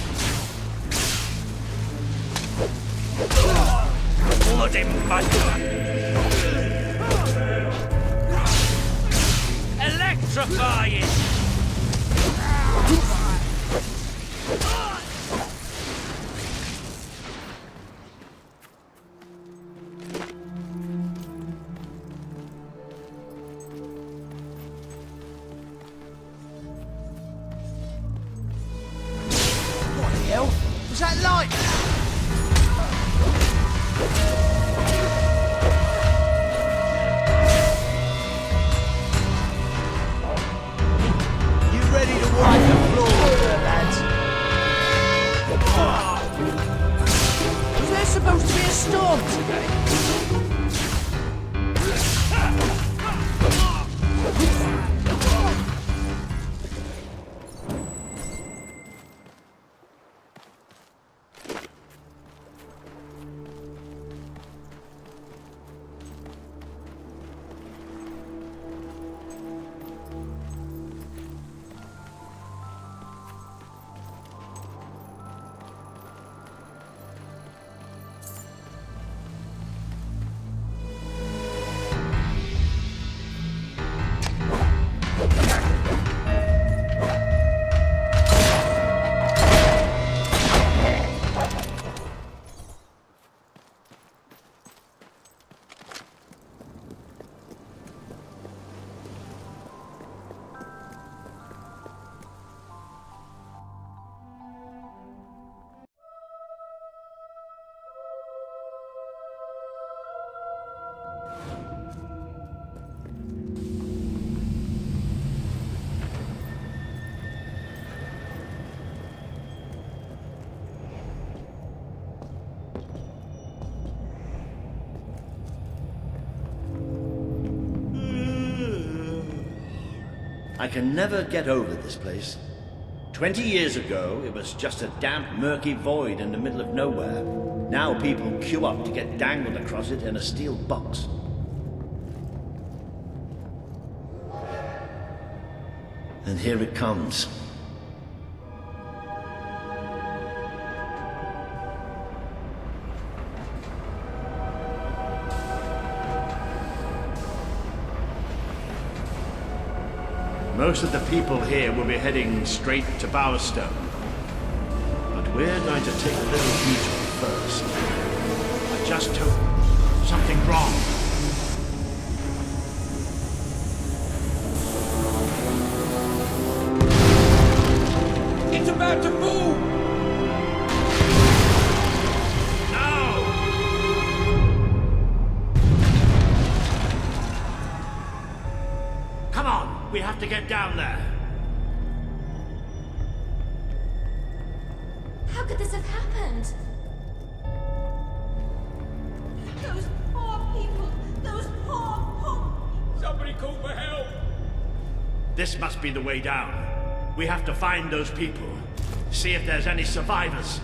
Speaker 6: Bloody mud! Electrify it!
Speaker 10: What the hell? Was that light? You ready to wipe the floor, lads? Was there supposed to be a storm today?
Speaker 4: I can never get over this place. 20 years ago, it was just a damp, murky void in the middle of nowhere. Now people queue up to get dangled across it in a steel box. And here it comes. Most of the people here will be heading straight to Bowerstone. But we're going to take a little detour first. I just hope something wrong.
Speaker 8: It's about to boom!
Speaker 4: Come on, we have to get down there.
Speaker 7: How could this have happened? Those poor people! Those poor...
Speaker 8: Somebody call for help!
Speaker 4: This must be the way down. We have to find those people. See if there's any survivors.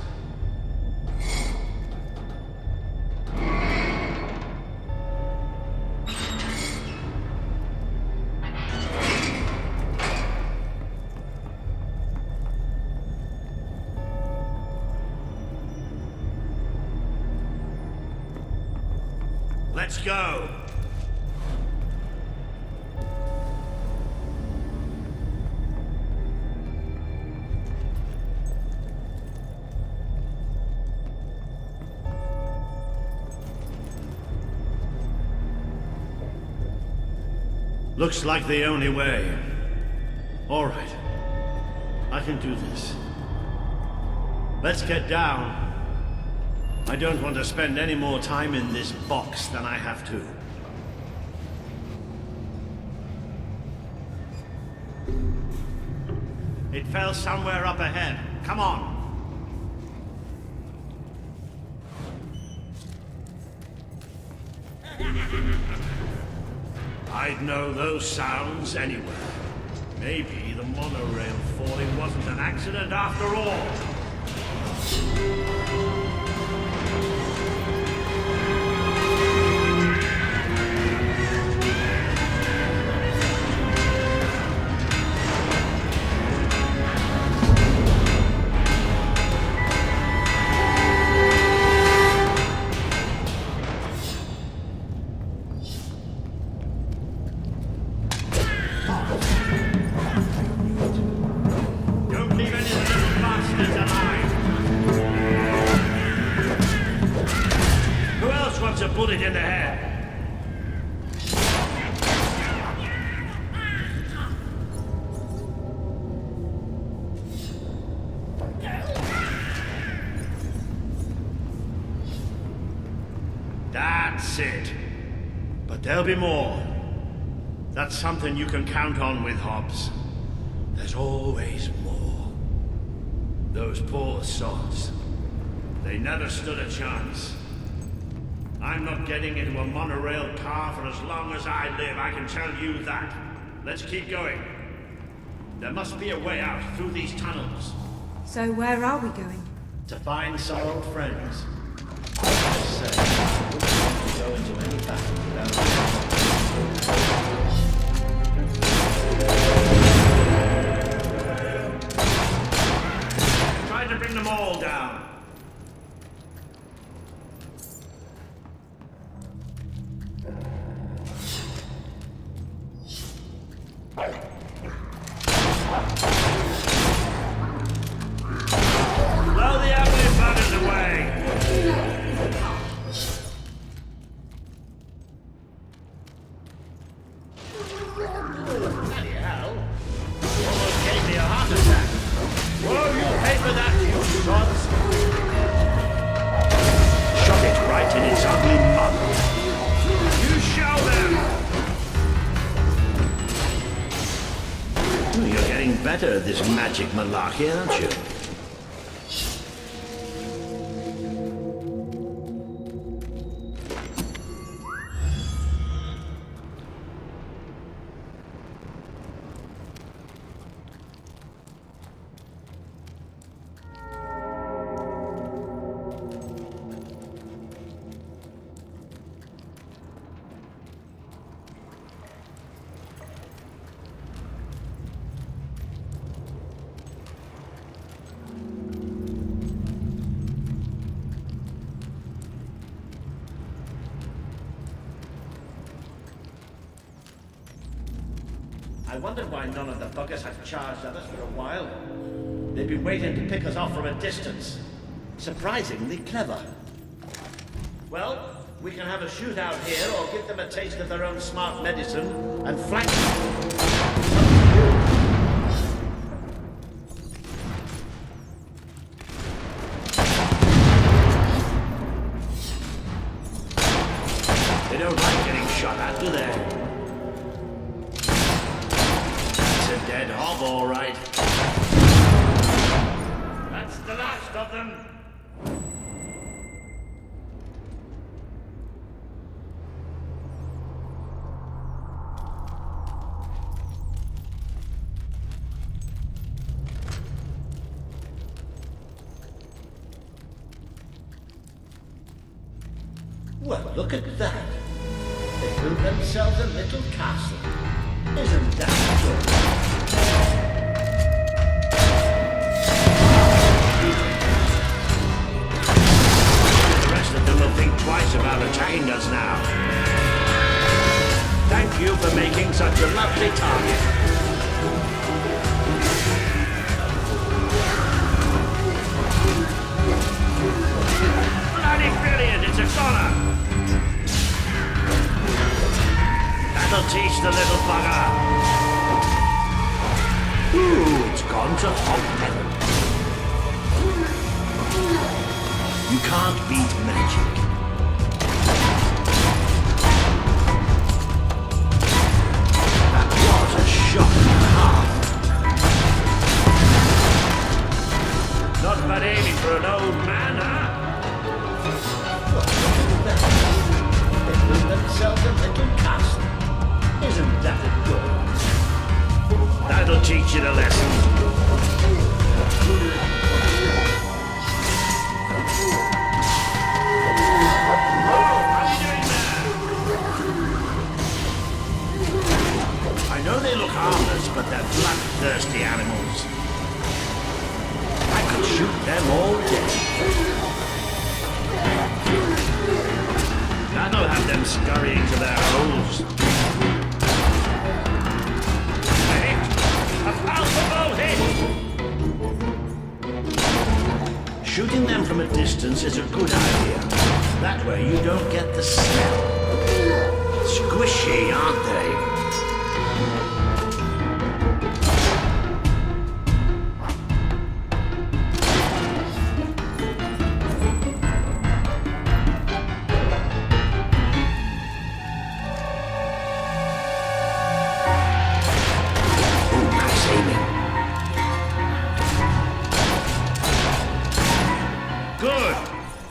Speaker 4: Let's go! Looks like the only way. All right. I can do this. Let's get down. I don't want to spend any more time in this box than I have to. It fell somewhere up ahead. Come on. I'd know those sounds anywhere. Maybe the monorail falling wasn't an accident after all. a bullet in the head. That's it. But there'll be more. That's something you can count on with Hobbs. There's always more. Those poor sods. They never stood a chance. I'm not getting into a monorail car for as long as I live, I can tell you that. Let's keep going. There must be a way out through these tunnels.
Speaker 3: So where are we going?
Speaker 4: To find some old friends. I say, I wouldn't want to go into any battle without try to bring them all down. Blow the ugly buggers away! Bloody hell! You almost gave me a heart attack! Whoa, you pay for that, you sods! Shove it right in its ugly mouth! You show them! You're getting better at this magic malarkey, aren't you? I wondered why none of the buggers had charged at us for a while. They've been waiting to pick us off from a distance. Surprisingly clever. Well, we can have a shootout here or give them a taste of their own smart medicine and flank them. They don't like getting shot at, do they? Dead hob, all right. That's the last of them. Well, look at that. They built themselves a little castle. Isn't that good? Think twice about attacking us now. Thank you for making such a lovely target. Bloody brilliant, it's a goner. That'll teach the little bugger. Ooh, it's gone to hot metal. You can't beat magic. That was a shot and a half. Not bad aiming for an old man, huh? Well, look at that. They built themselves a little castle. Isn't that a good? That'll teach you the lesson. I know they look harmless, but they're bloodthirsty animals. I could shoot them all day. That'll have them scurrying to their holes. A hit! A palpable hit! Shooting them from a distance is a good idea. That where you don't get the smell. Squishy, aren't they?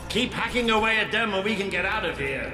Speaker 4: Keep hacking away at them and we can get out of here.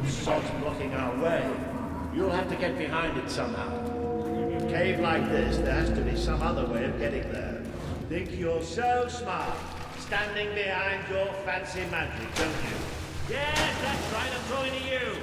Speaker 4: Sod's blocking our way. You'll have to get behind it somehow. In a cave like this, there has to be some other way of getting there. Think you're so smart, standing behind your fancy magic, don't you? Yes, that's right, I'm talking to you.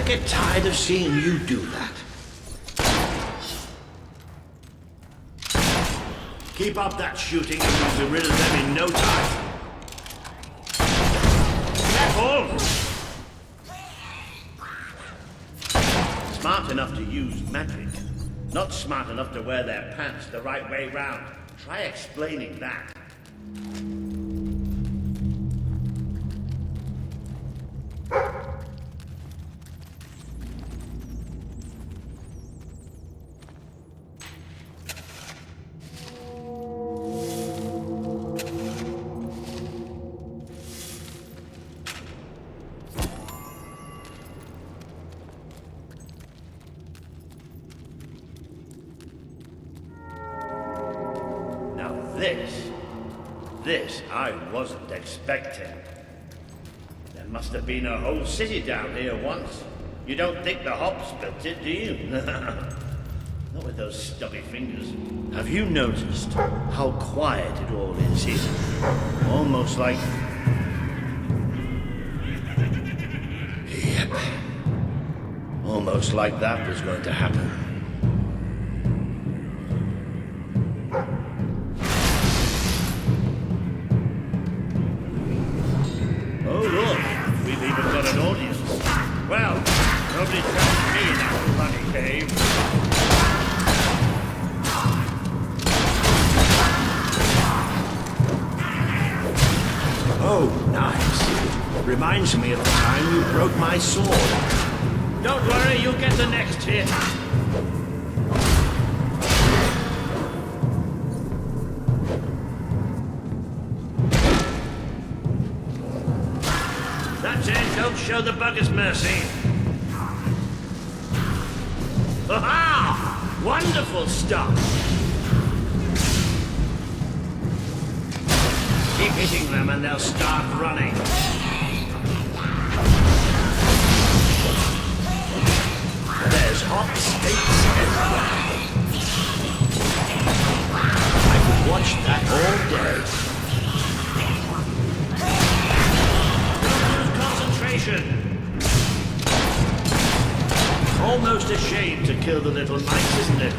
Speaker 4: Get tired of seeing you do that. Keep up that shooting and we'll be rid of them in no time. Careful! Smart enough to use magic. Not smart enough to wear their pants the right way round. Try explaining that. This I wasn't expecting. There must have been a whole city down here once. You don't think the hops built it, do you? Not with those stubby fingers. Have you noticed how quiet it all is here? Almost like... Yep. Almost like that was going to happen. Well, nobody trapped me in that bloody cave. Oh, nice. Reminds me of the time you broke my sword. Don't worry, you'll get the next hit. That's it, don't show the buggers mercy. Ha-ha! Wonderful stuff! Keep hitting them and they'll start running. There's hot steaks everywhere. I
Speaker 6: the little mice, isn't it?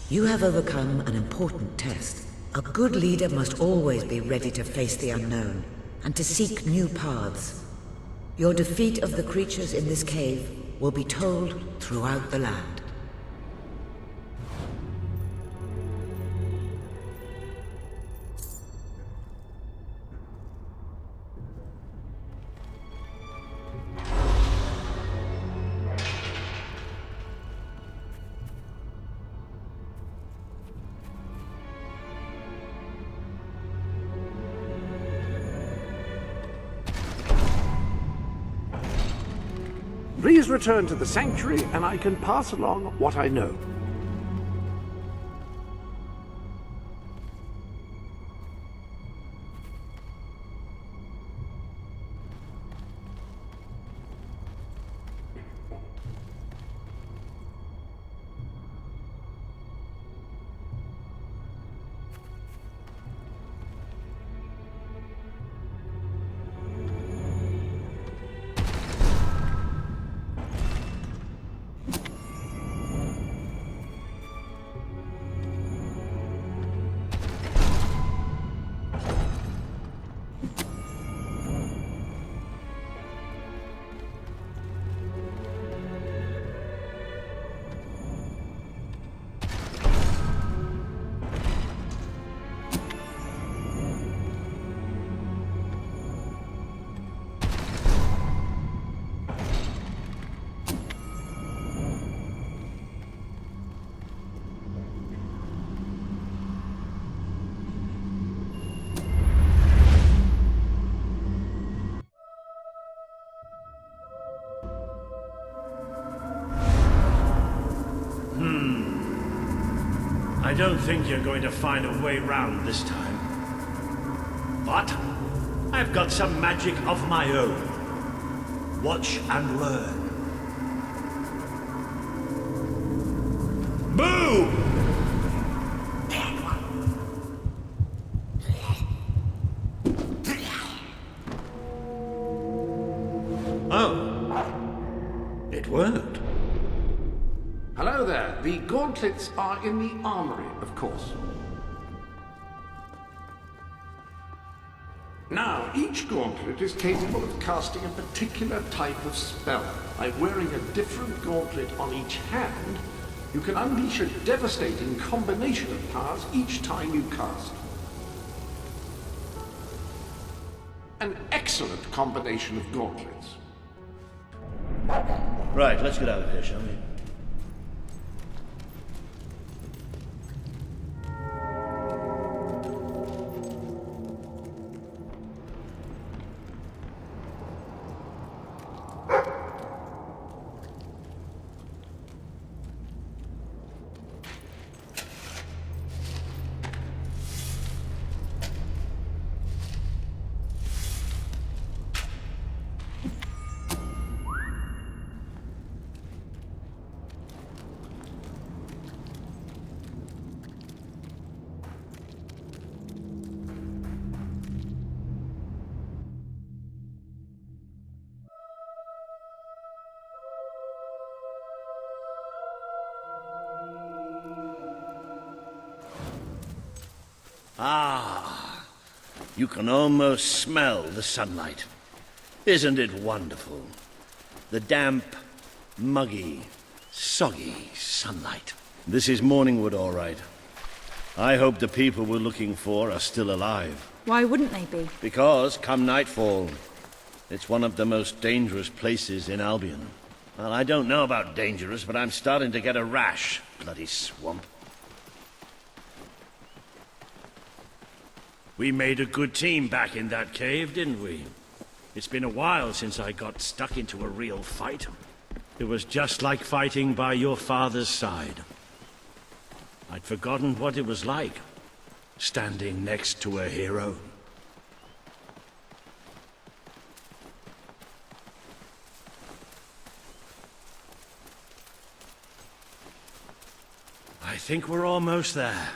Speaker 1: You have overcome an important test. A good leader must always be ready to face the unknown, and to seek new paths. Your defeat of the creatures in this cave will be told throughout the land.
Speaker 2: Please return to the sanctuary, and I can pass along what I know.
Speaker 6: I don't think you're going to find a way round this time. But I've got some magic of my own. Watch and learn. Boom! Oh. It worked.
Speaker 2: Hello there. The gauntlets are in the armory, of course. Now, each gauntlet is capable of casting a particular type of spell. By wearing a different gauntlet on each hand, you can unleash a devastating combination of powers each time you cast. An excellent combination of gauntlets.
Speaker 4: Right, let's get out of here, shall we? Ah, you can almost smell the sunlight. Isn't it wonderful? The damp, muggy, soggy sunlight. This is Morningwood, all right. I hope the people we're looking for are still alive.
Speaker 3: Why wouldn't they be?
Speaker 4: Because, come nightfall, it's one of the most dangerous places in Albion. Well, I don't know about dangerous, but I'm starting to get a rash. Bloody swamp. We made a good team back in that cave, didn't we? It's been a while since I got stuck into a real fight. It was just like fighting by your father's side. I'd forgotten what it was like, standing next to a hero. I think we're almost there.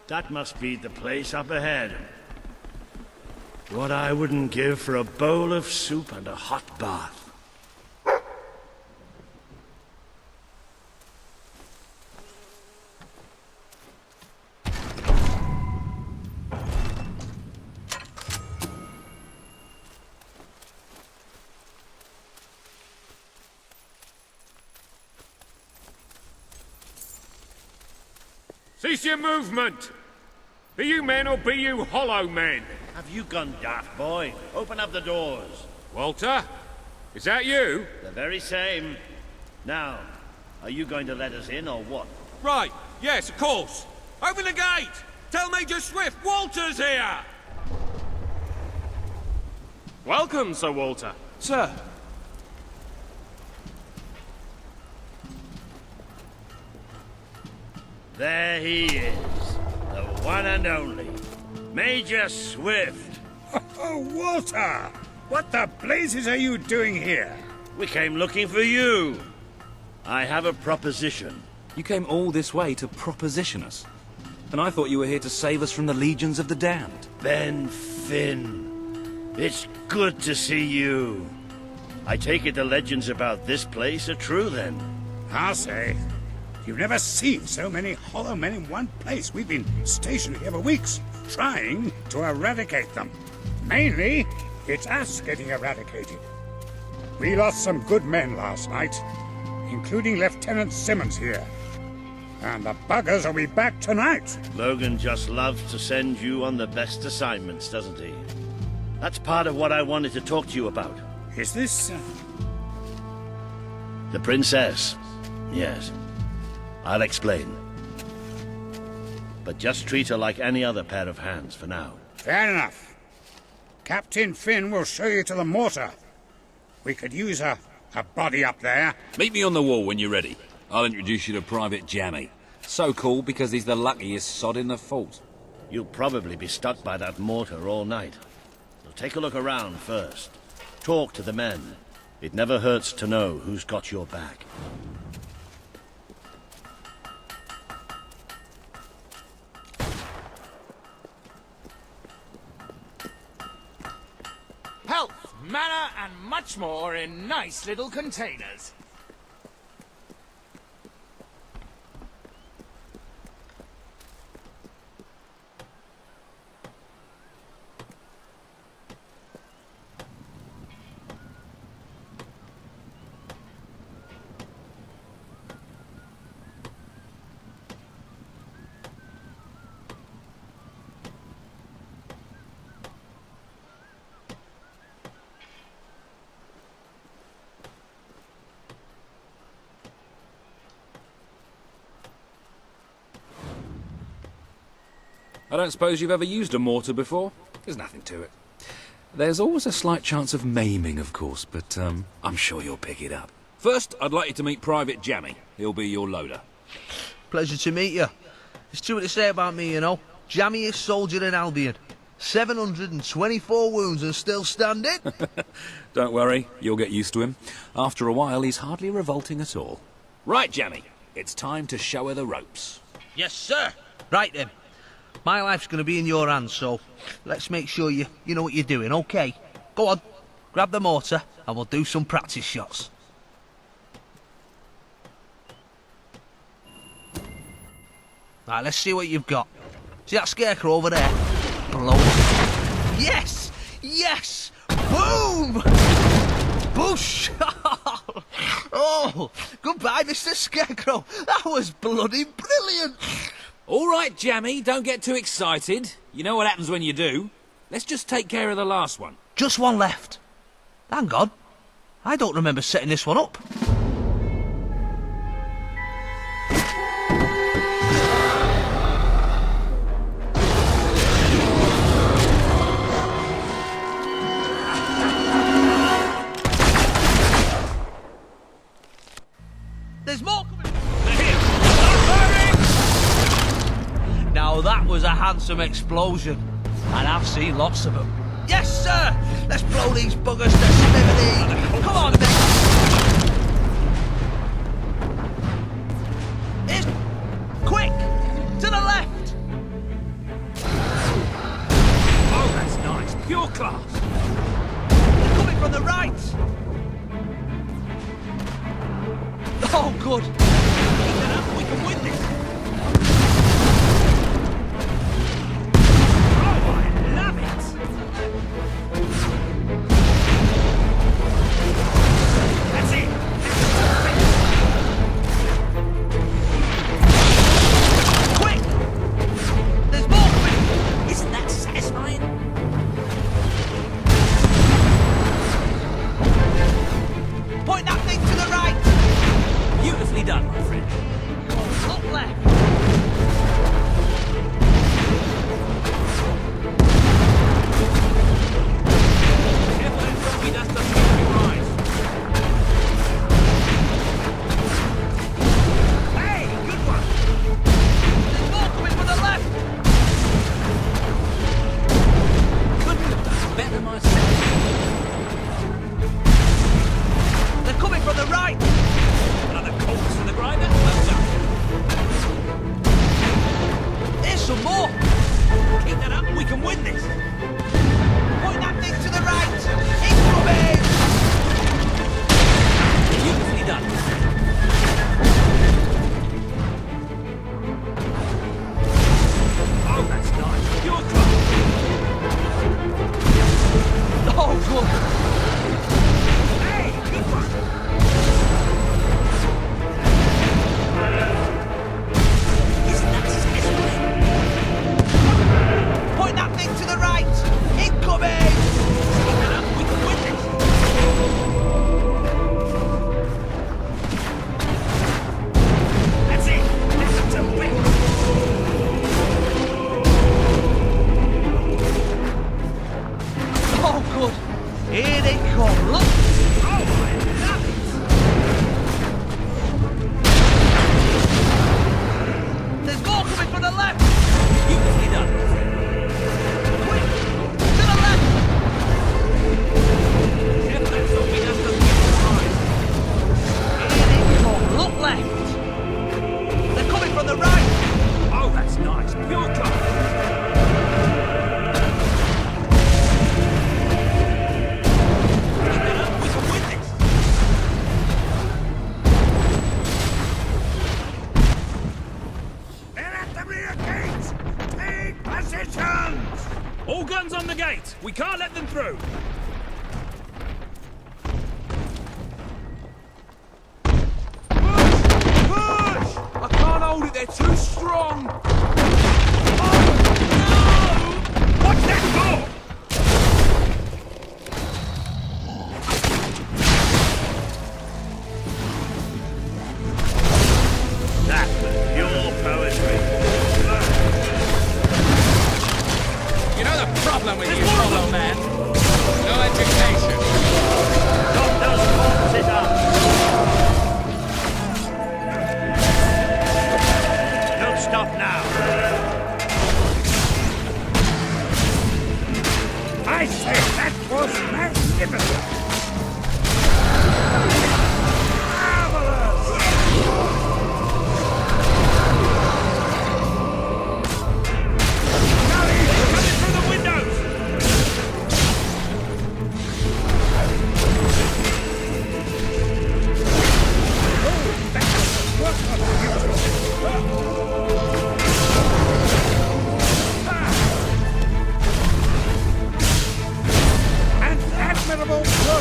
Speaker 4: That must be the place up ahead. What I wouldn't give for a bowl of soup and a hot bath.
Speaker 9: Cease your movement! Be you men or be you hollow men?
Speaker 4: Have you gone daft, boy? Open up the doors.
Speaker 9: Walter? Is that you?
Speaker 4: The very same. Now, are you going to let us in or what?
Speaker 9: Right, yes, of course. Open the gate! Tell Major Swift Walter's here!
Speaker 12: Welcome, Sir Walter.
Speaker 9: Sir.
Speaker 4: There he is. The one and only. Major Swift.
Speaker 16: Oh, Walter! What the blazes are you doing here?
Speaker 4: We came looking for you. I have a proposition.
Speaker 24: You came all this way to proposition us. And I thought you were here to save us from the legions of the damned.
Speaker 4: Ben Finn. It's good to see you. I take it the legends about this place are true, then?
Speaker 16: I'll say. You've never seen so many hollow men in one place. We've been stationed here for weeks, trying to eradicate them. Mainly, it's us getting eradicated. We lost some good men last night, including Lieutenant Simmons here. And the buggers will be back tonight.
Speaker 4: Logan just loves to send you on the best assignments, doesn't he? That's part of what I wanted to talk to you about.
Speaker 16: Is this...
Speaker 4: The princess. Yes. I'll explain. But just treat her like any other pair of hands for now.
Speaker 16: Fair enough. Captain Finn will show you to the mortar. We could use a body up there.
Speaker 8: Meet me on the wall when you're ready. I'll introduce you to Private Jammy. So cool because he's the luckiest sod in the fort.
Speaker 4: You'll probably be stuck by that mortar all night. So take a look around first. Talk to the men. It never hurts to know who's got your back.
Speaker 6: Health, mana, and much more in nice little containers.
Speaker 8: I don't suppose you've ever used a mortar before? There's nothing to it. There's always a slight chance of maiming, of course, but I'm sure you'll pick it up. First, I'd like you to meet Private Jammy. He'll be your loader.
Speaker 25: Pleasure to meet you. There's true to say about me, you know. Jammiest soldier in Albion. 724 wounds and still standing.
Speaker 8: Don't worry, you'll get used to him. After a while, he's hardly revolting at all. Right, Jammy, it's time to show her the ropes.
Speaker 25: Yes, sir. Right then. My life's going to be in your hands, so let's make sure you know what you're doing, okay? Go on, grab the mortar and we'll do some practice shots. Right, let's see what you've got. See that scarecrow over there? Blow it. Yes! Yes! Boom! Boosh! Oh, goodbye, Mr. Scarecrow. That was bloody brilliant.
Speaker 8: All right, Jammy, don't get too excited. You know what happens when you do. Let's just take care of the last one.
Speaker 25: Just one left. Hang on. I don't remember setting this one up. was a handsome explosion, and I've seen lots of them. Yes, sir! Let's blow these buggers to smithereens! Come on, then! It's... Quick! To the left!
Speaker 6: Oh, that's nice. Pure class.
Speaker 25: They're coming from the right! Oh, good! Keep that up, we can win this!
Speaker 6: Oh, I love it! That's it!
Speaker 25: Quick! There's more coming!
Speaker 22: Isn't that satisfying?
Speaker 25: Point that thing to the right!
Speaker 6: Beautifully done, my friend.
Speaker 25: Look left!
Speaker 6: Careful that zombie dust doesn't get you right. Hey, good one!
Speaker 25: There's more coming from the left!
Speaker 6: Couldn't have done better myself.
Speaker 25: They're coming from the right!
Speaker 6: Another corpse for the grinder? Well done.
Speaker 25: There's some more!
Speaker 6: Keep that up, we can win this.
Speaker 25: Point that thing to the right! Incoming!
Speaker 6: Beautifully done. Oh, that's nice. Pure class.
Speaker 25: Oh, good!
Speaker 6: Hey, good one.
Speaker 22: Isn't that satisfying?
Speaker 25: Point that thing to the right! Incoming!
Speaker 6: Keep that up, we can win this. That's it. Listen to win.
Speaker 25: Oh, good! Here they come, look!
Speaker 6: Oh, I love it.
Speaker 25: There's more coming from the left!
Speaker 6: Beautifully done.
Speaker 25: Quick! To the left!
Speaker 6: Careful that zombie dust doesn't get you right.
Speaker 25: Here they come, look left! They're coming from the right!
Speaker 6: Oh, that's nice. Pure class. Keep that up, we can win this.
Speaker 16: They're at the rear gates! Take positions!
Speaker 6: All guns on the gate. We can't let them through.
Speaker 5: Push! I can't hold it, they're too strong!
Speaker 6: What's that for? That was pure poetry.
Speaker 15: You know the problem with you hollow man? No education.
Speaker 6: Knock those corpses up. Don't stop now.
Speaker 16: I say that was magnificent! Marvelous!
Speaker 6: Coming through the windows.
Speaker 16: An admirable work!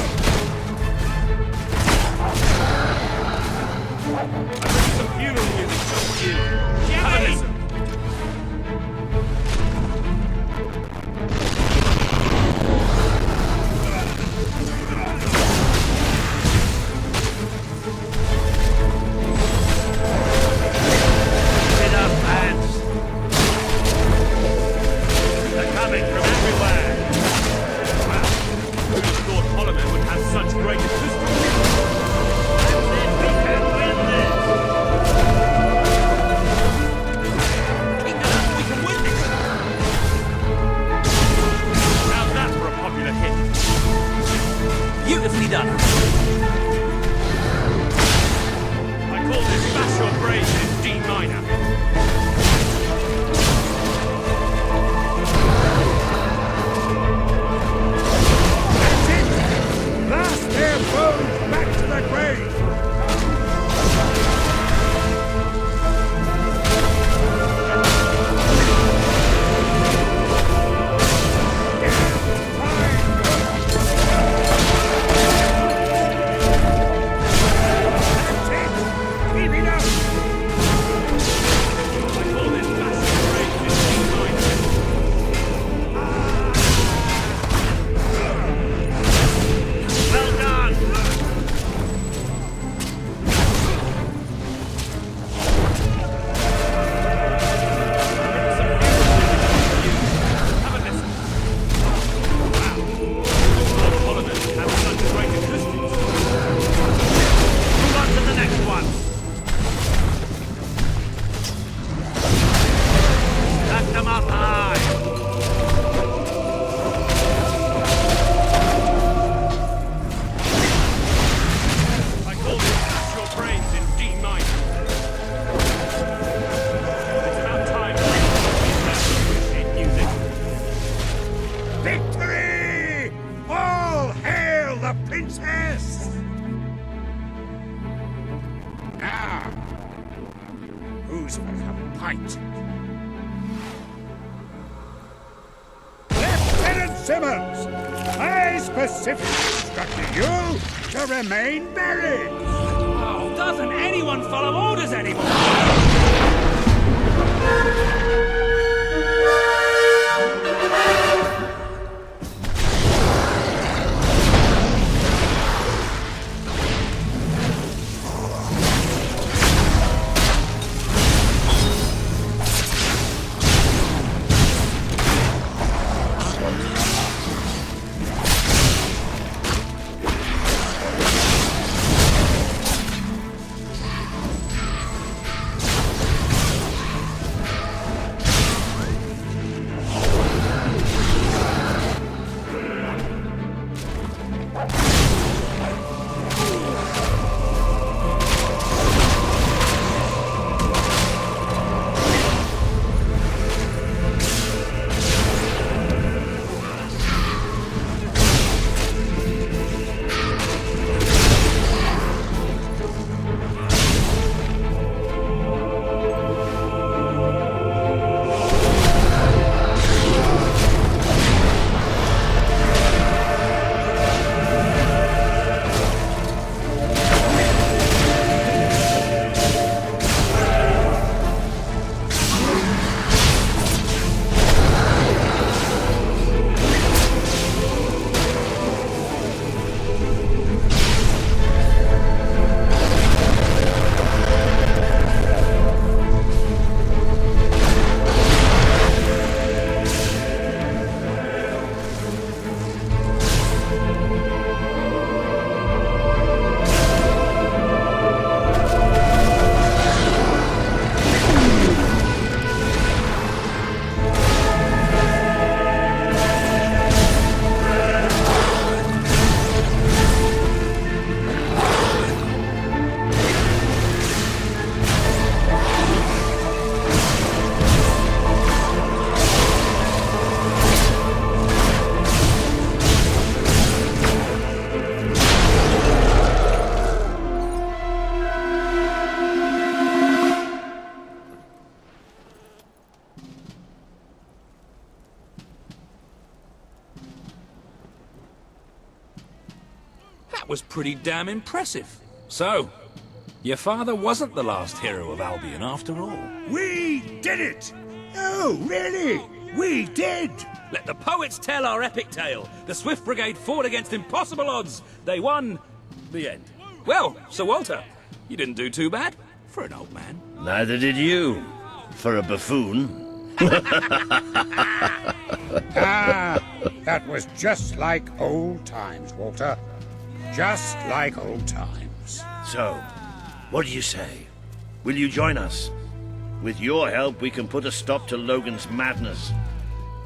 Speaker 16: Who's for a pint? Lieutenant Simmons! I specifically instructed you to remain buried!
Speaker 6: Oh, doesn't anyone follow orders anymore?
Speaker 24: Was pretty damn impressive. So, your father wasn't the last hero of Albion after all.
Speaker 16: We did it! Oh, really? We did!
Speaker 6: Let the poets tell our epic tale. The Swift Brigade fought against impossible odds. They won. The end.
Speaker 24: Well, Sir Walter, you didn't do too bad for an old man.
Speaker 4: Neither did you, for a buffoon.
Speaker 16: Ah, that was just like old times, Walter. Just like old times.
Speaker 4: So, what do you say? Will you join us? With your help, we can put a stop to Logan's madness.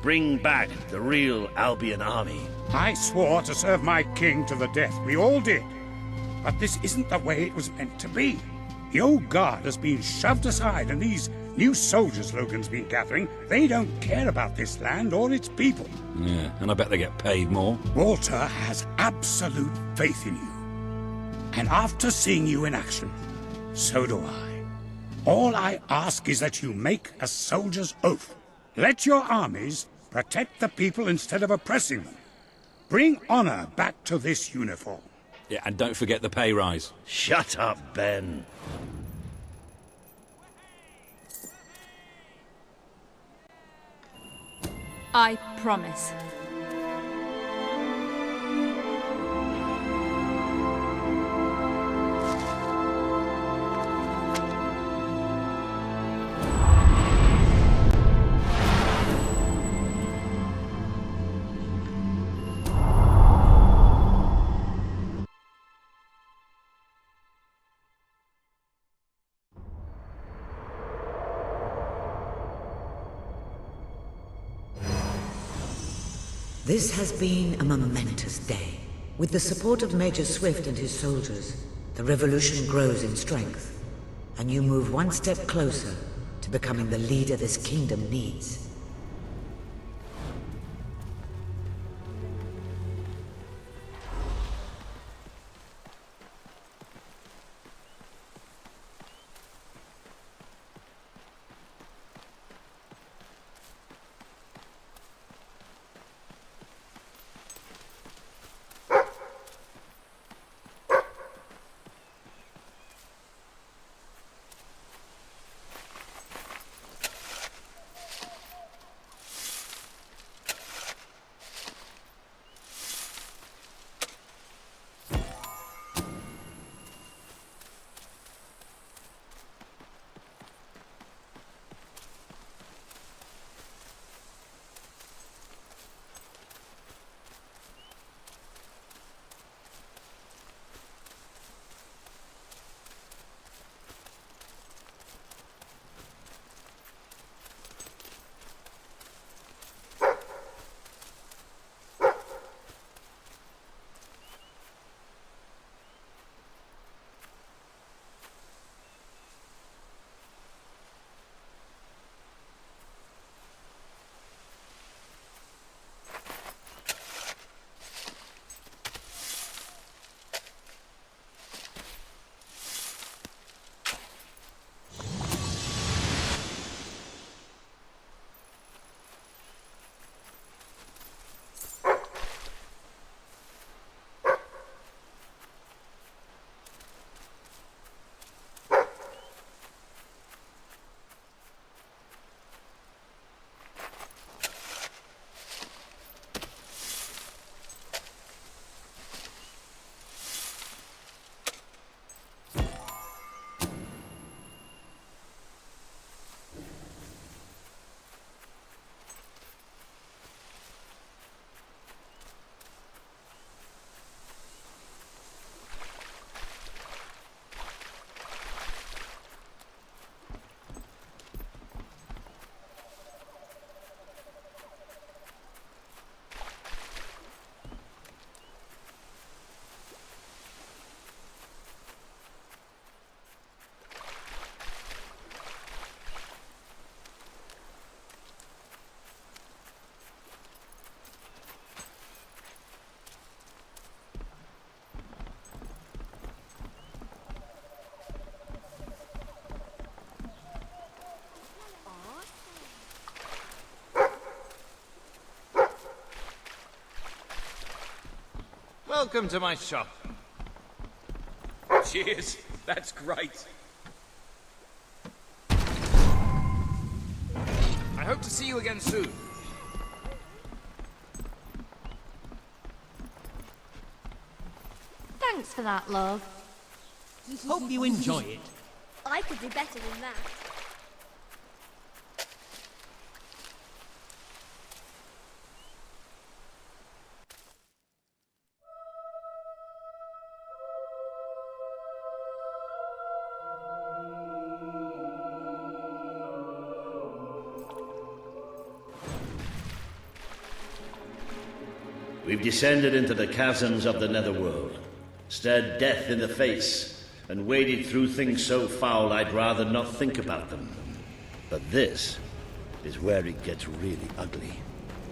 Speaker 4: Bring back the real Albion army.
Speaker 16: I swore to serve my king to the death. We all did. But this isn't the way it was meant to be. The old guard has been shoved aside, and these new soldiers Logan's been gathering, they don't care about this land or its people.
Speaker 24: Yeah, and I bet they get paid more.
Speaker 16: Walter has absolute faith in you. And after seeing you in action, so do I. All I ask is that you make a soldier's oath. Let your armies protect the people instead of oppressing them. Bring honor back to this uniform.
Speaker 24: Yeah, and don't forget the pay rise.
Speaker 4: Shut up, Ben.
Speaker 3: I promise.
Speaker 1: This has been a momentous day. With the support of Major Swift and his soldiers, the revolution grows in strength, and you move one step closer to becoming the leader this kingdom needs.
Speaker 9: Welcome to my shop.
Speaker 8: Cheers. That's great.
Speaker 9: I hope to see you again soon.
Speaker 7: Thanks for that, love.
Speaker 17: Hope you enjoy it.
Speaker 7: I could do better than that.
Speaker 4: We've descended into the chasms of the netherworld, stared death in the face, and waded through things so foul I'd rather not think about them. But this is where it gets really ugly.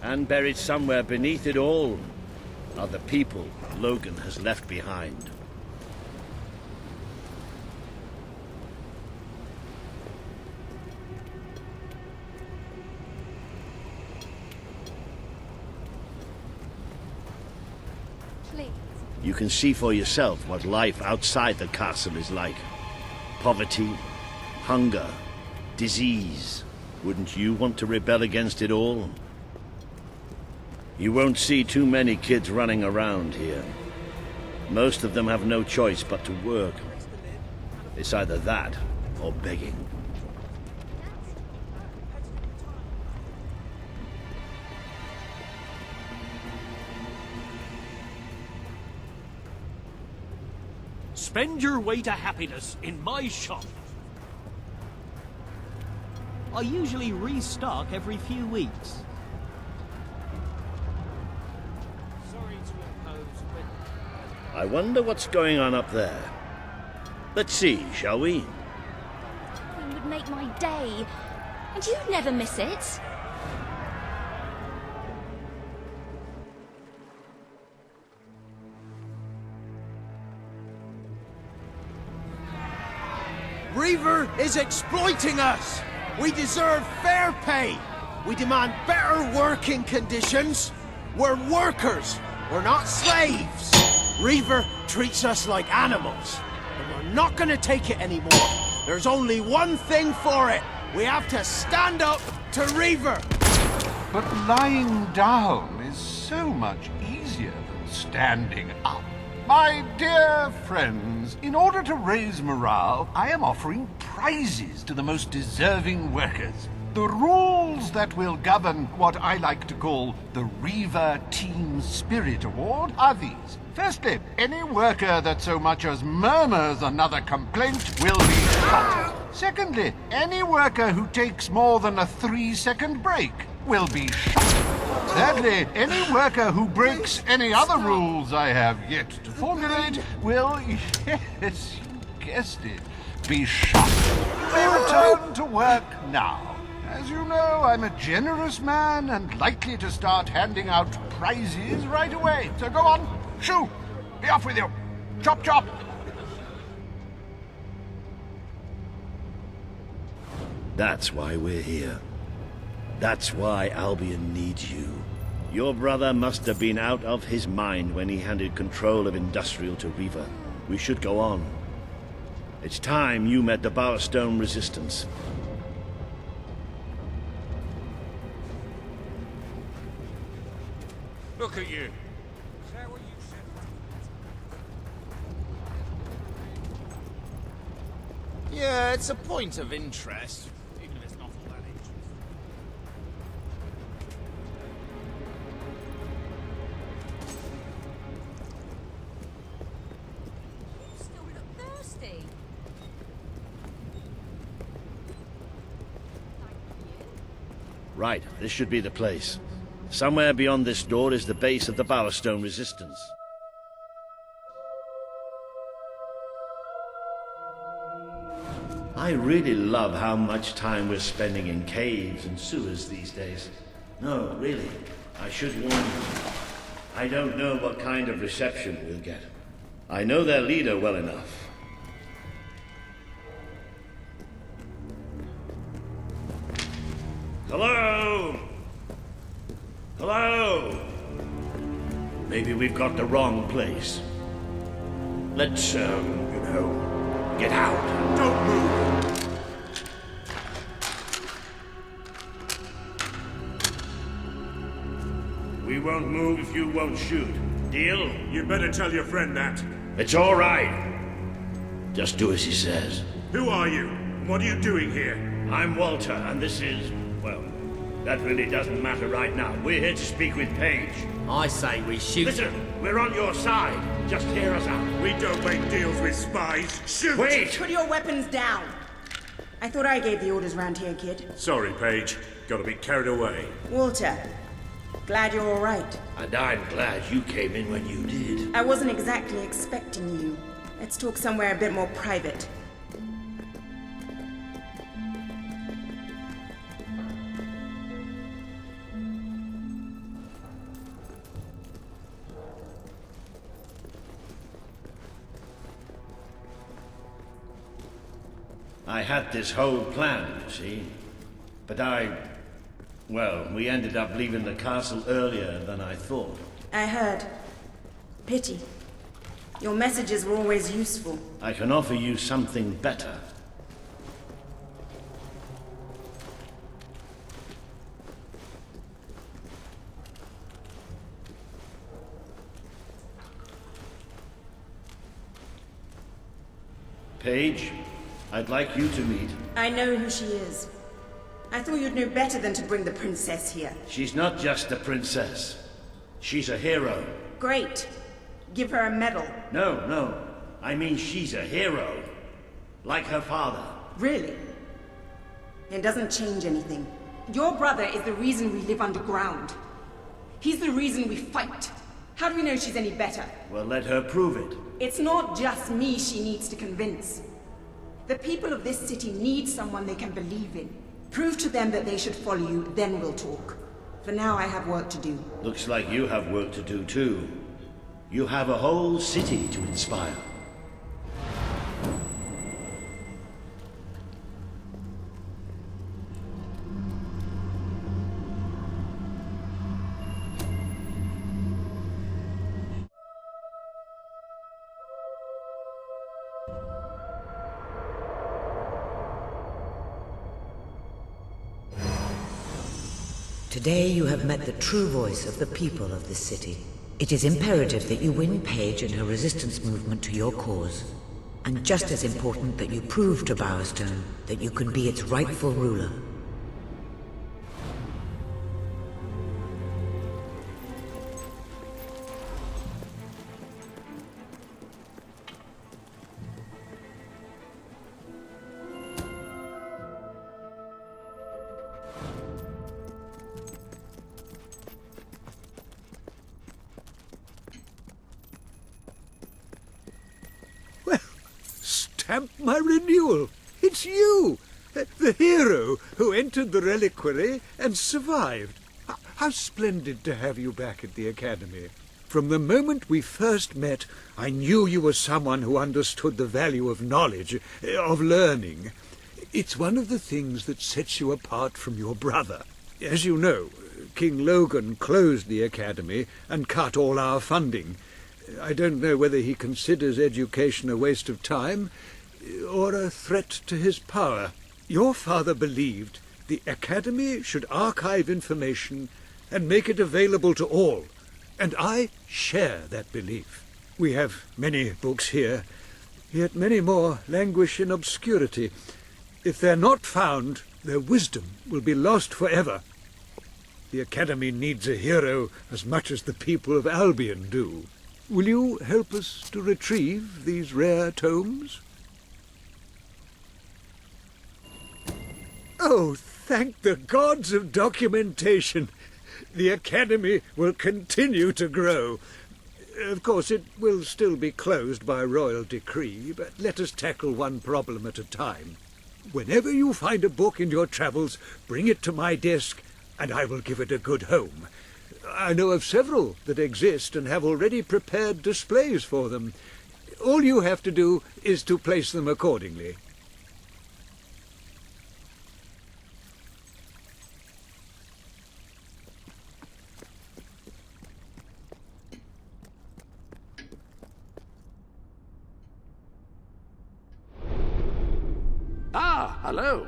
Speaker 4: And buried somewhere beneath it all are the people Logan has left behind. You can see for yourself what life outside the castle is like. Poverty, hunger, disease. Wouldn't you want to rebel against it all? You won't see too many kids running around here. Most of them have no choice but to work. It's either that or begging.
Speaker 17: Spend your way to happiness in my shop. I usually restock every few weeks.
Speaker 6: Sorry to impose with...
Speaker 4: I wonder what's going on up there. Let's see, shall we?
Speaker 7: It would make my day. And you'd never miss it.
Speaker 10: Reaver is exploiting us! We deserve fair pay! We demand better working conditions! We're workers! We're not slaves! Reaver treats us like animals, and we're not gonna take it anymore. There's only one thing for it! We have to stand up to Reaver!
Speaker 2: But lying down is so much easier than standing up. My dear friends, in order to raise morale, I am offering prizes to the most deserving workers. The rules that will govern what I like to call the Reaver Team Spirit Award are these. Firstly, any worker that so much as murmurs another complaint will be shot. Secondly, any worker who takes more than a 3-second break will be shot. Thirdly, any worker who breaks any other rules I have yet to formulate will, yes, you guessed it, be shot. They return to work now. As you know, I'm a generous man and likely to start handing out prizes right away. So go on, shoo! Be off with you! Chop chop!
Speaker 4: That's why we're here. That's why Albion needs you. Your brother must have been out of his mind when he handed control of Industrial to Reaver. We should go on. It's time you met the Bowerstone Resistance.
Speaker 9: Look at you.
Speaker 5: Yeah, it's a point of interest, even if it's not all that interesting.
Speaker 7: You still look thirsty.
Speaker 4: Right, this should be the place. Somewhere beyond this door is the base of the Bowerstone Resistance. I really love how much time we're spending in caves and sewers these days. No, really, I should warn you. I don't know what kind of reception we'll get. I know their leader well enough. Hello? Hello? Maybe we've got the wrong place. Let's, get out.
Speaker 9: Don't move!
Speaker 4: We won't move if you won't shoot. Deal?
Speaker 9: You better tell your friend that.
Speaker 4: It's all right. Just do as he says.
Speaker 9: Who are you? What are you doing here?
Speaker 4: I'm Walter, and this is... well, that really doesn't matter right now. We're here to speak with Paige.
Speaker 14: I say we shoot.
Speaker 4: Listen, we're on your side. Just hear us out.
Speaker 9: We don't make deals with spies. Shoot!
Speaker 4: Wait!
Speaker 18: Put your weapons down. I thought I gave the orders round here, kid.
Speaker 9: Sorry, Paige. Got a bit carried away.
Speaker 18: Walter, glad you're all right.
Speaker 4: And I'm glad you came in when you did.
Speaker 18: I wasn't exactly expecting you. Let's talk somewhere a bit more private.
Speaker 4: I had this whole plan, you see. But well, we ended up leaving the castle earlier than I thought.
Speaker 18: I heard. Pity. Your messages were always useful.
Speaker 4: I can offer you something better. Paige, I'd like you to meet.
Speaker 18: I know who she is. I thought you'd know better than to bring the princess here.
Speaker 4: She's not just a princess. She's a hero.
Speaker 18: Great. Give her a medal.
Speaker 4: No. I mean she's a hero. Like her father.
Speaker 18: Really? It doesn't change anything. Your brother is the reason we live underground. He's the reason we fight. How do we know she's any better?
Speaker 4: Well, let her prove it.
Speaker 18: It's not just me she needs to convince. The people of this city need someone they can believe in. Prove to them that they should follow you, then we'll talk. For now, I have work to do.
Speaker 4: Looks like you have work to do, too. You have a whole city to inspire.
Speaker 1: Today you have met the true voice of the people of this city. It is imperative that you win Paige and her resistance movement to your cause. And just as important that you prove to Bowerstone that you can be its rightful ruler.
Speaker 19: Stamp my renewal! It's you! The hero who entered the reliquary and survived. How splendid to have you back at the Academy. From the moment we first met, I knew you were someone who understood the value of knowledge, of learning. It's one of the things that sets you apart from your brother. As you know, King Logan closed the Academy and cut all our funding. I don't know whether he considers education a waste of time or a threat to his power. Your father believed the Academy should archive information and make it available to all, and I share that belief. We have many books here, yet many more languish in obscurity. If they're not found, their wisdom will be lost forever. The Academy needs a hero as much as the people of Albion do. Will you help us to retrieve these rare tomes? Oh, thank the gods of documentation! The Academy will continue to grow. Of course, it will still be closed by royal decree, but let us tackle one problem at a time. Whenever you find a book in your travels, bring it to my desk, and I will give it a good home. I know of several that exist and have already prepared displays for them. All you have to do is to place them accordingly.
Speaker 2: Hello.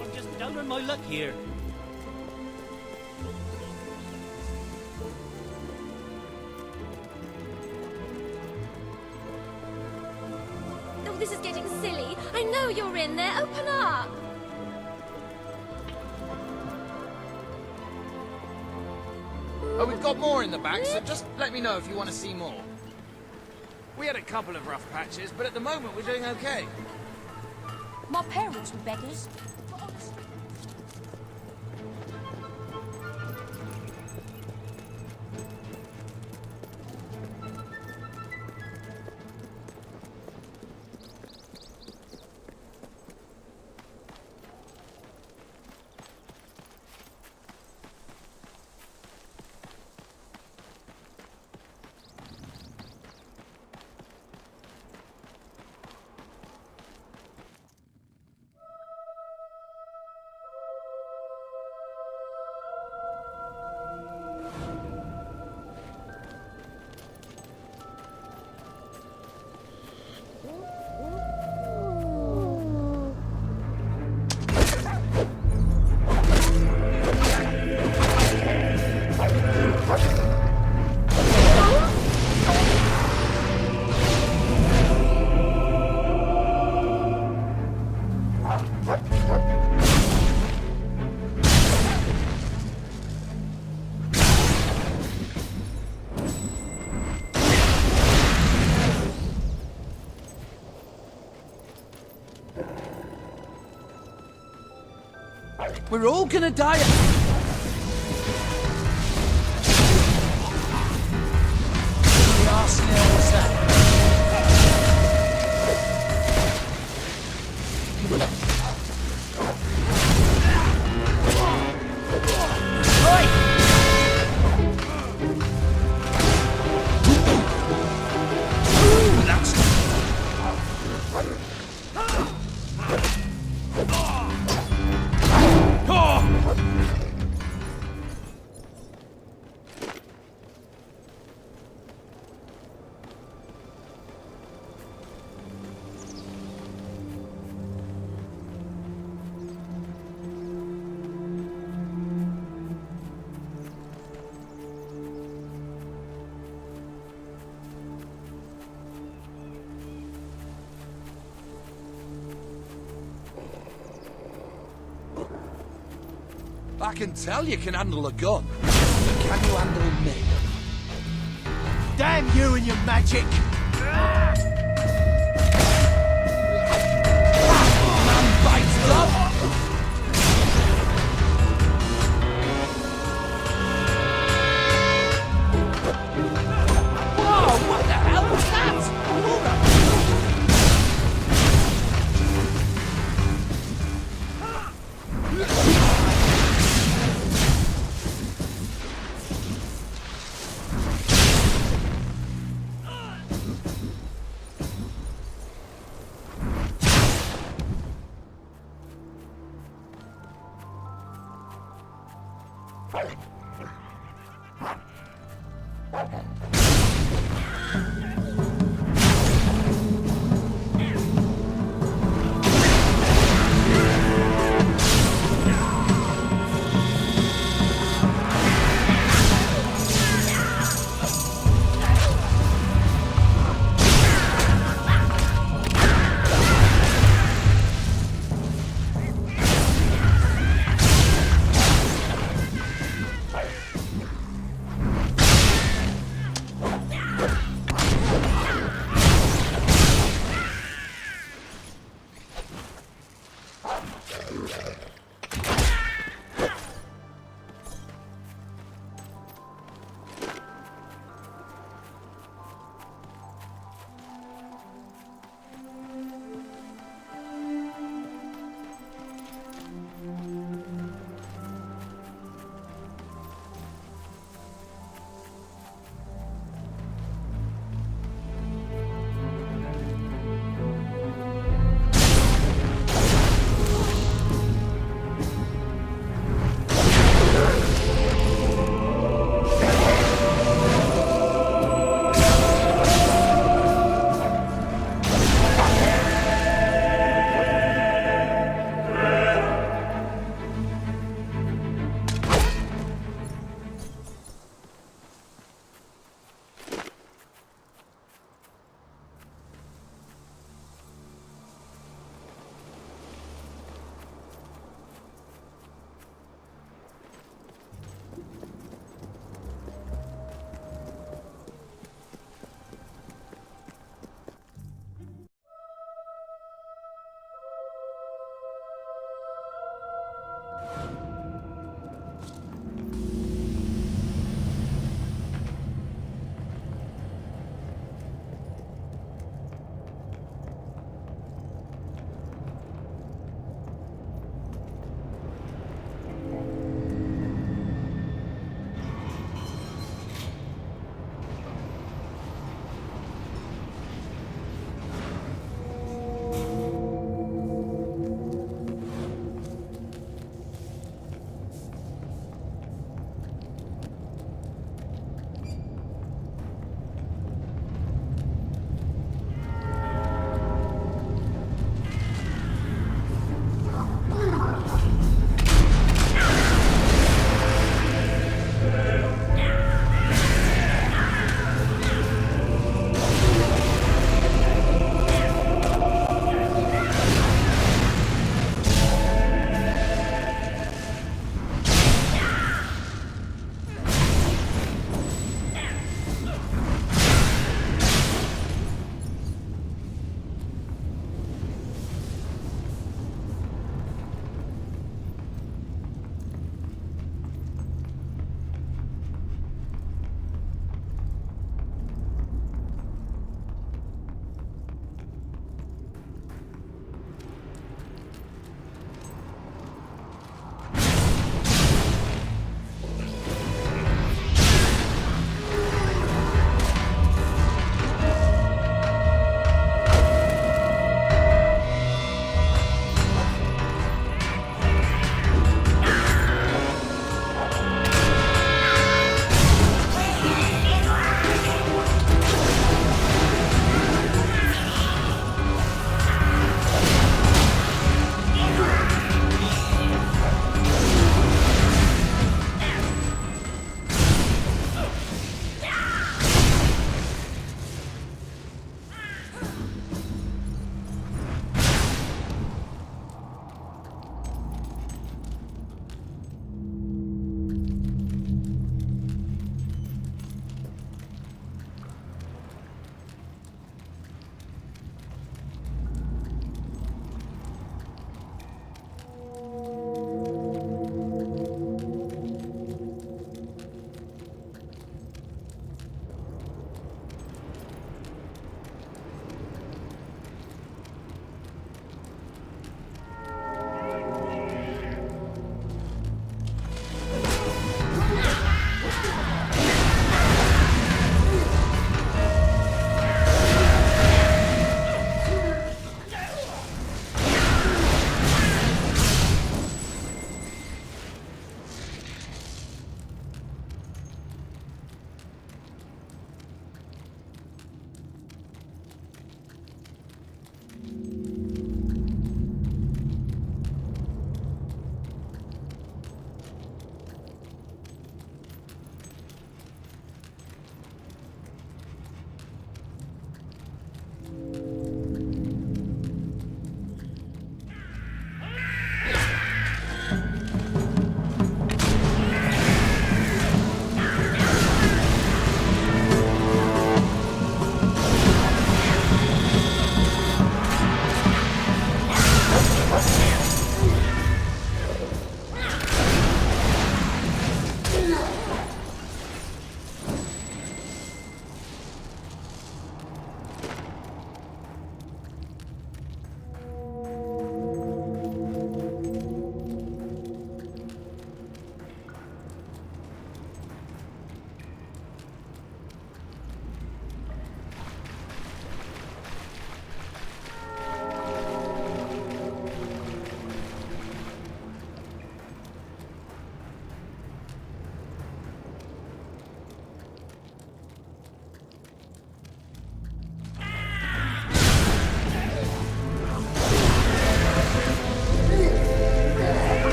Speaker 17: I'm just down on my luck here.
Speaker 7: Oh, this is getting silly. I know you're in there. Open up.
Speaker 15: Oh, we've got more in the back, so just let me know if you want to see more. We had a couple of rough patches, but at the moment we're doing okay.
Speaker 13: My parents were beggars.
Speaker 15: We're all gonna die. The arsenal was that. I can tell you can handle a gun. Can you handle me?
Speaker 10: Damn you and your magic!
Speaker 15: Man bites dog! Whoa, what the hell was that?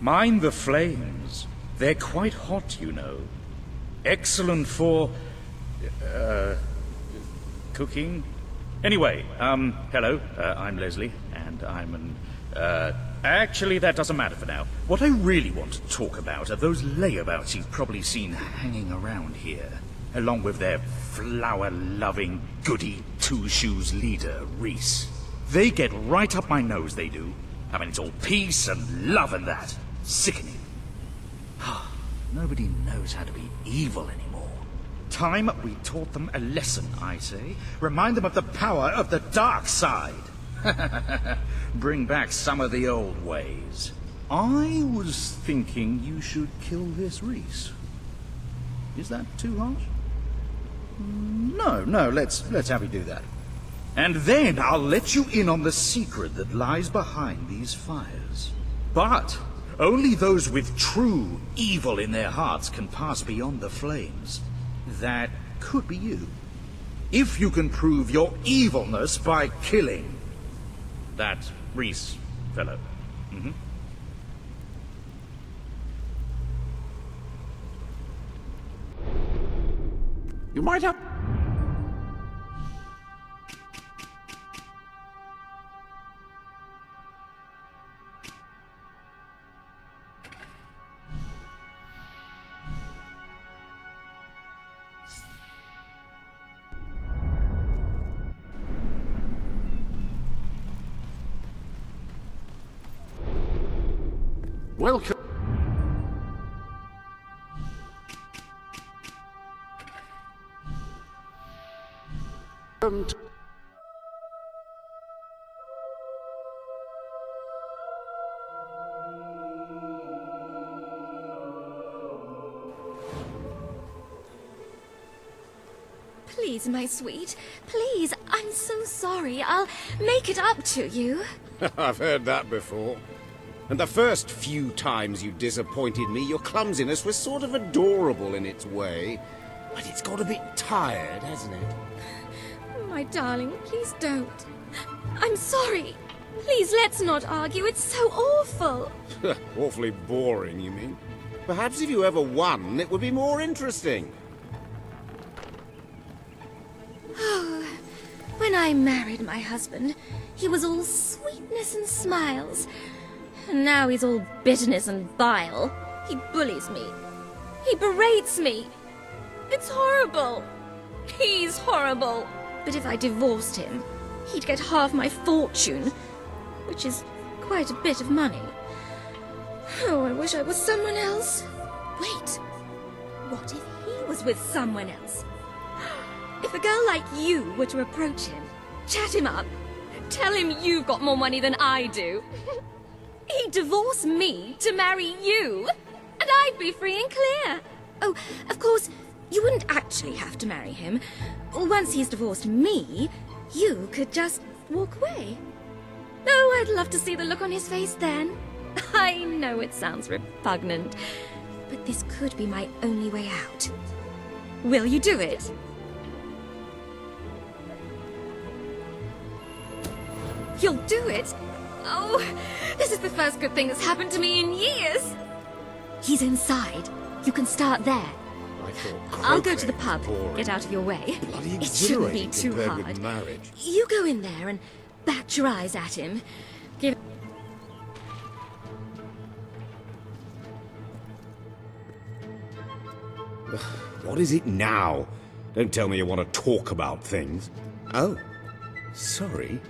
Speaker 11: Mind the flames. They're quite hot, you know. Excellent for... cooking? Anyway, hello, I'm Leslie, and I'm an... actually, that doesn't matter for now. What I really want to talk about are those layabouts you've probably seen hanging around here, along with their flower-loving, goody two-shoes leader, Reese. They get right up my nose, they do. I mean, it's all peace and love and that. Sickening. Nobody knows how to be evil anymore. Time we taught them a lesson, I say. Remind them of the power of the dark side. Bring back some of the old ways. I was thinking you should kill this Reese. Is that too harsh? No, let's have you do that. And then I'll let you in on the secret that lies behind these fires. But only those with true evil in their hearts can pass beyond the flames. That could be you. If you can prove your evilness by killing that Reese fellow.
Speaker 2: You might have... Welcome.
Speaker 7: Please, my sweet. Please, I'm so sorry. I'll make it up to you.
Speaker 12: I've heard that before. And the first few times you disappointed me, your clumsiness was sort of adorable in its way. But it's got a bit tired, hasn't it?
Speaker 7: My darling, please don't. I'm sorry. Please, let's not argue. It's so awful.
Speaker 12: Awfully boring, you mean? Perhaps if you ever won, it would be more interesting.
Speaker 7: Oh, when I married my husband, he was all sweetness and smiles. And now he's all bitterness and bile. He bullies me. He berates me. It's horrible. He's horrible. But if I divorced him, he'd get half my fortune, which is quite a bit of money. Oh, I wish I was someone else. Wait, what if he was with someone else? If a girl like you were to approach him, chat him up, tell him you've got more money than I do, he'd divorce me to marry you, and I'd be free and clear. Oh, of course, you wouldn't actually have to marry him. Once he's divorced me, you could just walk away. Oh, I'd love to see the look on his face then. I know it sounds repugnant, but this could be my only way out. Will you do it? You'll do it? Oh, this is the first good thing that's happened to me in years. He's inside. You can start there. I'll go to the pub. Get out of your way.
Speaker 12: Bloody
Speaker 7: It shouldn't be too
Speaker 12: compared
Speaker 7: hard.
Speaker 12: with marriage.
Speaker 7: You go in there and bat your eyes at him. Give...
Speaker 12: What is it now? Don't tell me you want to talk about things. Oh, sorry.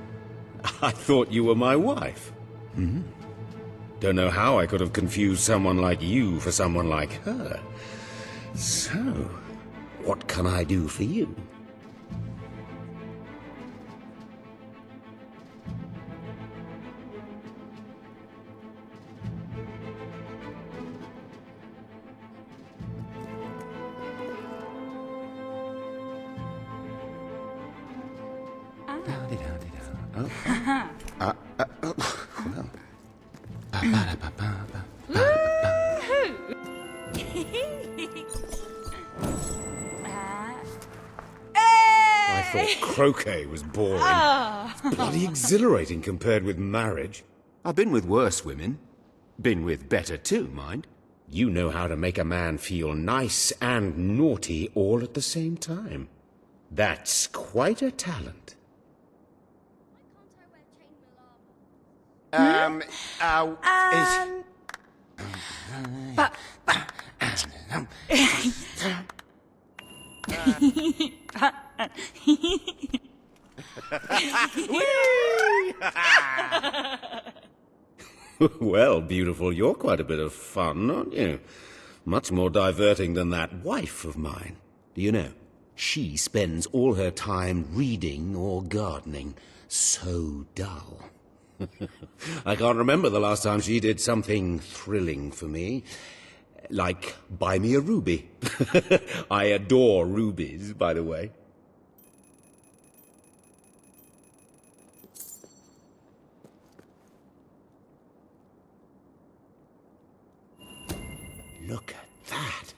Speaker 12: I thought you were my wife. Don't know how I could have confused someone like you for someone like her. So, what can I do for you? I thought croquet was boring. Bloody exhilarating compared with marriage. I've been with worse women. Been with better too, mind. You know how to make a man feel nice and naughty all at the same time. That's quite a talent. Well, beautiful, you're quite a bit of fun, aren't you? Much more diverting than that wife of mine. Do you know, she spends all her time reading or gardening. So dull. I can't remember the last time she did something thrilling for me. Like, buy me a ruby. I adore rubies, by the way. Look at that.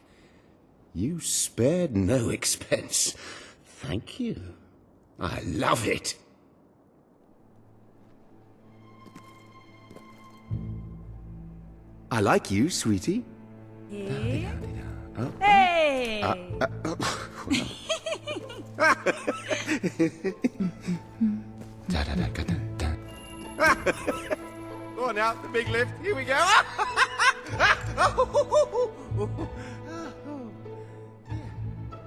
Speaker 12: You spared no expense. Thank you. I love it. I like you, sweetie.
Speaker 3: Yeah.
Speaker 12: Oh.
Speaker 3: Hey!
Speaker 14: Go on now, the big lift. Here we go.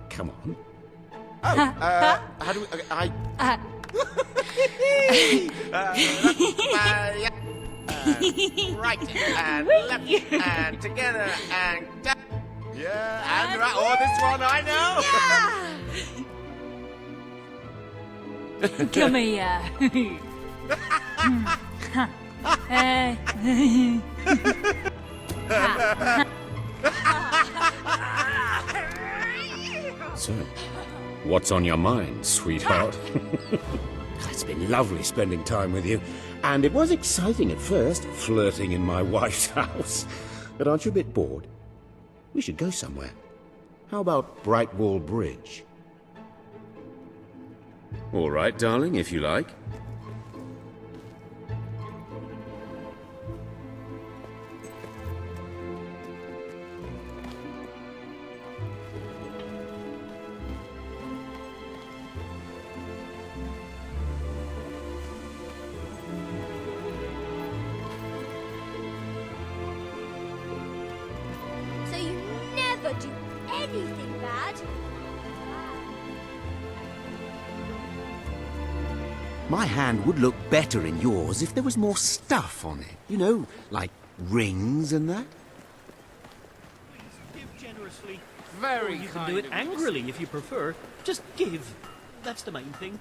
Speaker 12: Come on.
Speaker 14: Oh, how do we... right and left and together and down. Yeah, and right. Oh, this one I know.
Speaker 13: Come here.
Speaker 12: So, what's on your mind, sweetheart? It's been lovely spending time with you. And it was exciting at first, flirting in my wife's house. But aren't you a bit bored? We should go somewhere. How about Brightwall Bridge? All right, darling, if you like.
Speaker 7: So you never do anything bad?
Speaker 12: My hand would look better in yours if there was more stuff on it. You know, like rings and that.
Speaker 17: Give generously.
Speaker 5: Very
Speaker 17: Or you can
Speaker 5: kind
Speaker 17: do it
Speaker 5: of you.
Speaker 17: angrily if you prefer. Just give. That's the main thing.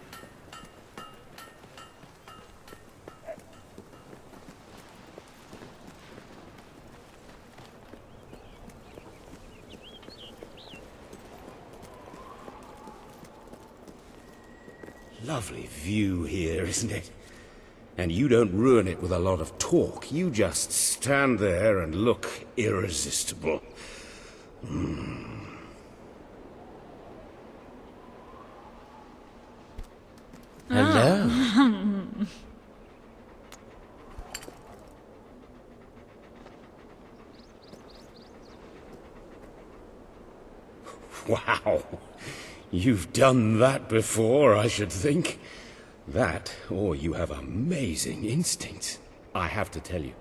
Speaker 12: Lovely view here, isn't it? And you don't ruin it with a lot of talk. You just stand there and look irresistible. Hello. Wow. You've done that before, I should think. That, or you have amazing instincts. I have to tell you,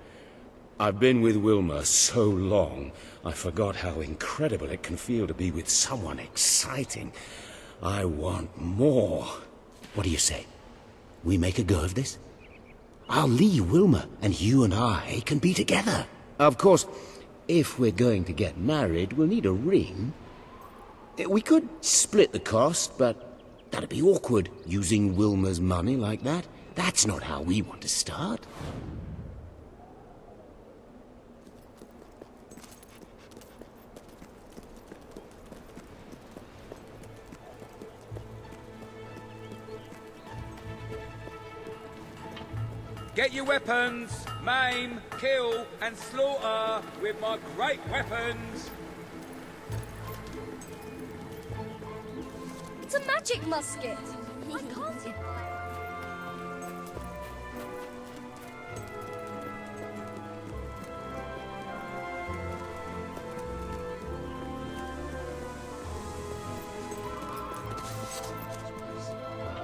Speaker 12: I've been with Wilma so long, I forgot how incredible it can feel to be with someone exciting. I want more. What do you say? We make a go of this? I'll leave Wilma, and you and I can be together. Of course, if we're going to get married, we'll need a ring. We could split the cost, but that'd be awkward, using Wilma's money like that. That's not how we want to start.
Speaker 8: Get your weapons, maim, kill, and slaughter with my great weapons.
Speaker 7: It's a magic musket. I can't.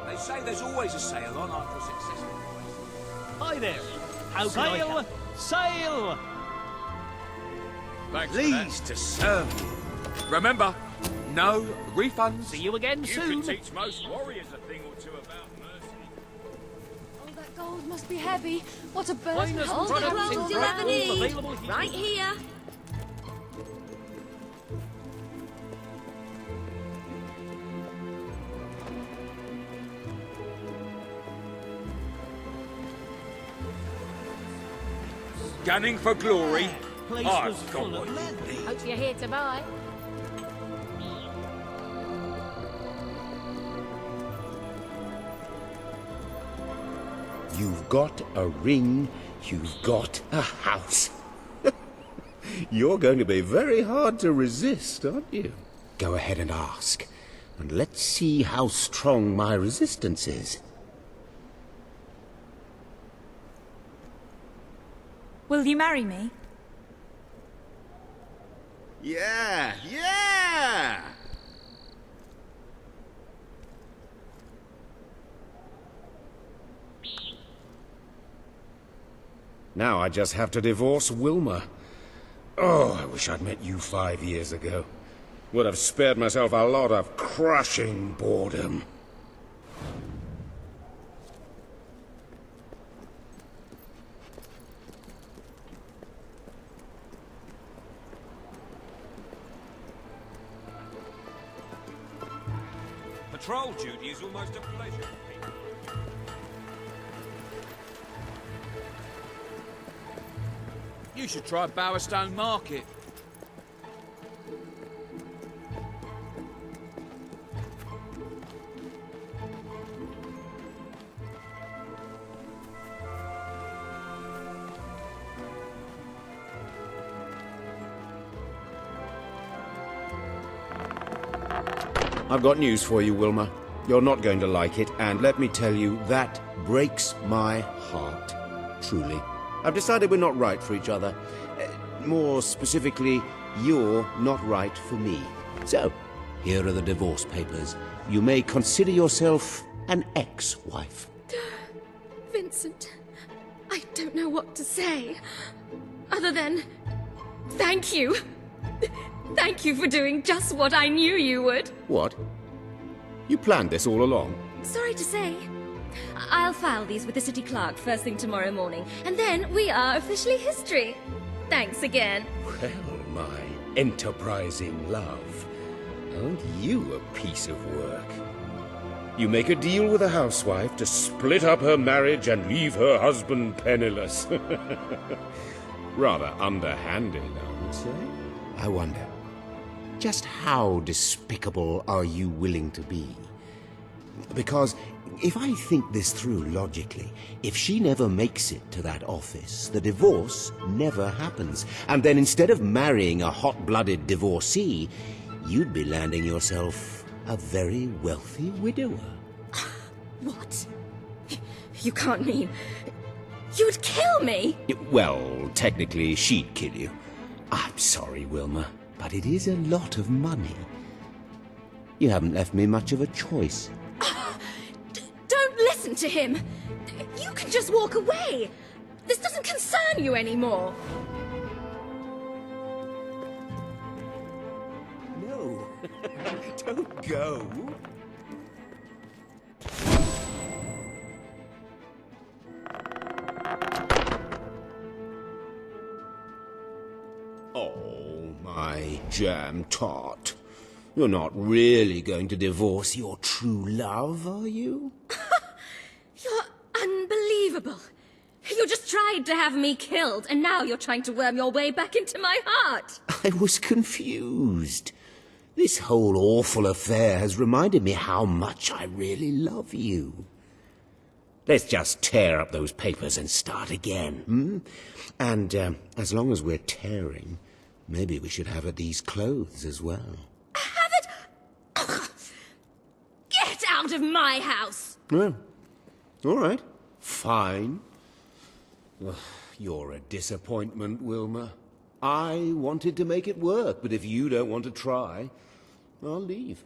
Speaker 8: They say there's always a sale on after a successful.
Speaker 17: Hi there. How can I help? Sail!
Speaker 8: Thanks pleased to serve you. Remember, no refunds.
Speaker 17: See you again soon.
Speaker 8: You can teach most warriors a thing or two about mercy.
Speaker 7: Oh, that
Speaker 13: gold must be heavy. What a burden.
Speaker 15: Finest
Speaker 7: Hold the
Speaker 15: products
Speaker 7: clothes
Speaker 15: in
Speaker 7: you'll ever
Speaker 15: Blackpool
Speaker 7: need.
Speaker 15: available here.
Speaker 7: Right here.
Speaker 8: Gunning for glory.
Speaker 17: Place
Speaker 8: I've
Speaker 17: was
Speaker 8: got
Speaker 17: full
Speaker 8: what
Speaker 17: of
Speaker 8: you
Speaker 17: lead.
Speaker 8: need.
Speaker 13: Hope you're here to buy.
Speaker 12: You've got a ring, you've got a house. You're going to be very hard to resist, aren't you? Go ahead and ask, and let's see how strong my resistance is.
Speaker 3: Will you marry me?
Speaker 14: Yeah, yeah!
Speaker 12: Now I just have to divorce Wilma. Oh, I wish I'd met you 5 years ago. Would have spared myself a lot of crushing boredom.
Speaker 8: Patrol duty is almost a pleasure.
Speaker 15: You should try Bowerstone Market.
Speaker 12: I've got news for you, Wilma. You're not going to like it, and let me tell you, that breaks my heart. Truly. I've decided we're not right for each other. More specifically, you're not right for me. So, here are the divorce papers. You may consider yourself an ex-wife.
Speaker 7: Vincent, I don't know what to say. Other than, thank you. Thank you for doing just what I knew you would.
Speaker 12: What? You planned this all along?
Speaker 7: Sorry to say. I'll file these with the city clerk first thing tomorrow morning, and then we are officially history. Thanks again.
Speaker 12: Well, my enterprising love. Aren't you a piece of work? You make a deal with a housewife to split up her marriage and leave her husband penniless. Rather underhanded, I would say. I wonder, just how despicable are you willing to be? Because if I think this through logically, if she never makes it to that office, the divorce never happens. And then instead of marrying a hot-blooded divorcee, you'd be landing yourself a very wealthy widower.
Speaker 7: What? You can't mean... You'd kill me?
Speaker 12: Well, technically, she'd kill you. I'm sorry, Wilma, but it is a lot of money. You haven't left me much of a choice.
Speaker 7: Don't listen to him. You can just walk away. This doesn't concern you anymore.
Speaker 12: No, don't go. Oh, my jam tart. You're not really going to divorce your true love, are you?
Speaker 7: You're unbelievable. You just tried to have me killed, and now you're trying to worm your way back into my heart.
Speaker 12: I was confused. This whole awful affair has reminded me how much I really love you. Let's just tear up those papers and start again, hmm? And as long as we're tearing, maybe we should have these clothes as well.
Speaker 7: Have it? Ugh. Get out of my house!
Speaker 12: Well, all right. Fine. Ugh, you're a disappointment, Wilma. I wanted to make it work, but if you don't want to try, I'll leave.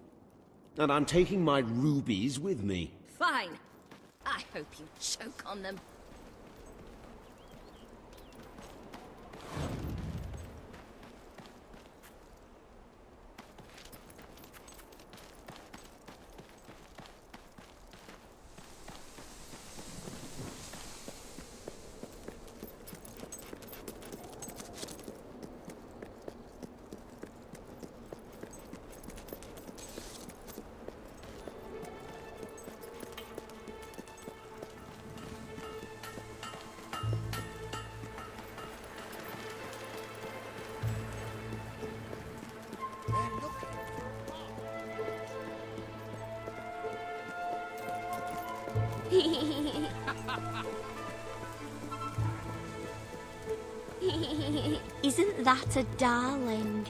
Speaker 12: And I'm taking my rubies with me.
Speaker 7: Fine. I hope you choke on them. Isn't that a darling?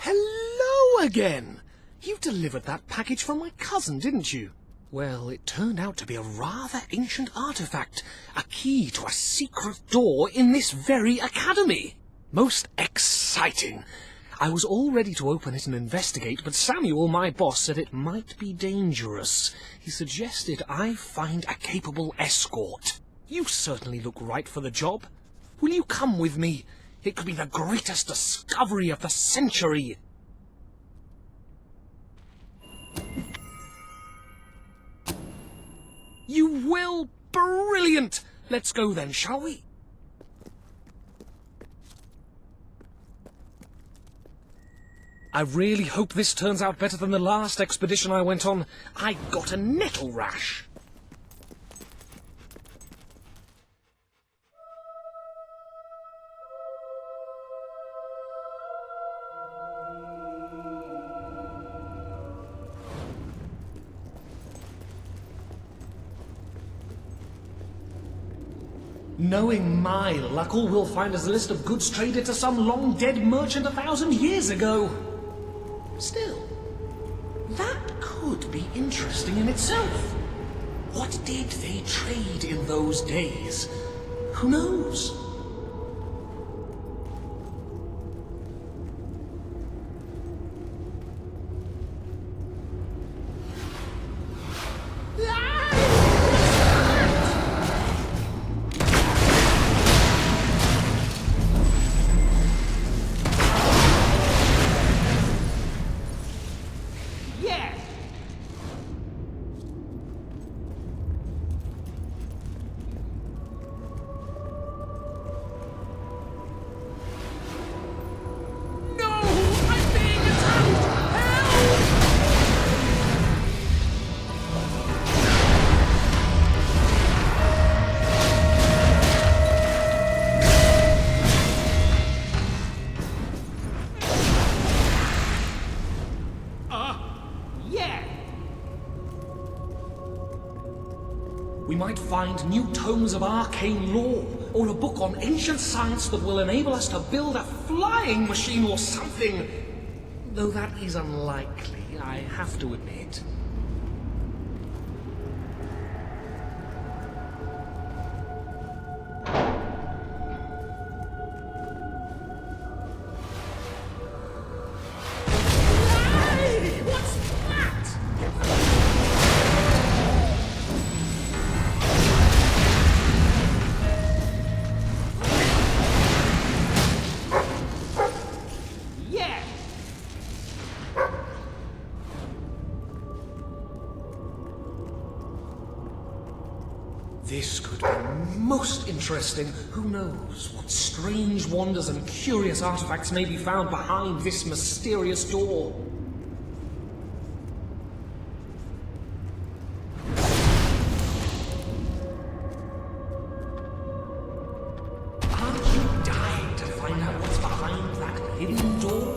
Speaker 20: Hello again! You delivered that package from my cousin, didn't you? Well, it turned out to be a rather ancient artifact, a key to a secret door in this very academy. Most exciting. I was all ready to open it and investigate, but Samuel, my boss, said it might be dangerous. He suggested I find a capable escort. You certainly look right for the job. Will you come with me? It could be the greatest discovery of the century. You will? Brilliant! Let's go then, shall we? I really hope this turns out better than the last expedition I went on. I got a nettle rash. Knowing my luck, all we'll find is a list of goods traded to some long-dead merchant 1,000 years ago. Still, that could be interesting in itself. What did they trade in those days? Who knows? We might find new tomes of arcane lore, or a book on ancient science that will enable us to build a flying machine or something. Though that is unlikely, I have to admit. This could be most interesting. Who knows what strange wonders and curious artifacts may be found behind this mysterious door. Aren't you dying to find out what's behind that hidden door?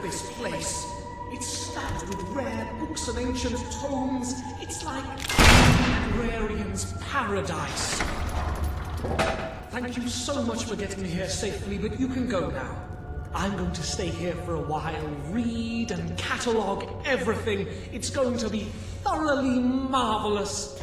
Speaker 20: this place. It's stacked with rare books and ancient tomes. It's like librarian's paradise. Thank you so much for getting me here safely, but you can go now. I'm going to stay here for a while, read and catalogue everything. It's going to be thoroughly marvelous.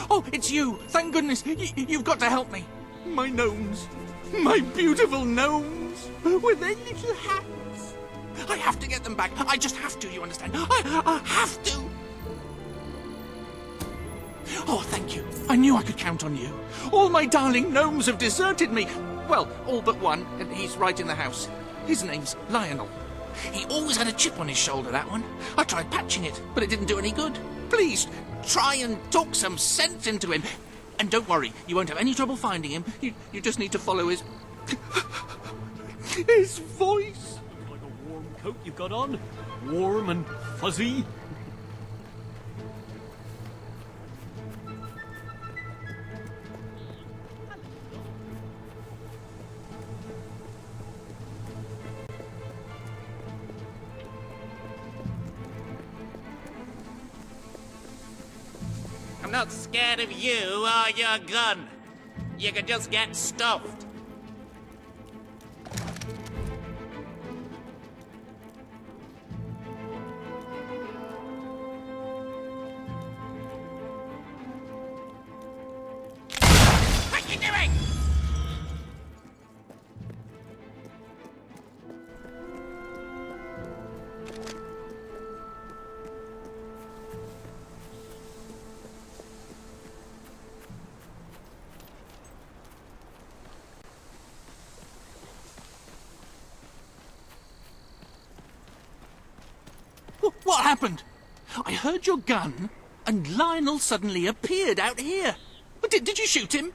Speaker 15: Oh, it's you! Thank goodness! You've got to help me! My gnomes! My beautiful gnomes! With their little hats! I have to get them back! I just have to, you understand? I have to! Oh, thank you. I knew I could count on you. All my darling gnomes have deserted me. Well, all but one, and he's right in the house. His name's Lionel. He always had a chip on his shoulder, that one. I tried patching it, but it didn't do any good. Please, try and talk some sense into him. And don't worry, you won't have any trouble finding him. You just need to follow his... his voice.
Speaker 17: Looks like a warm coat you've got on. Warm and fuzzy.
Speaker 14: I'm not scared of you or your gun. You can just get stuffed. What are you doing?
Speaker 15: What happened? I heard your gun, and Lionel suddenly appeared out here. Did you shoot him?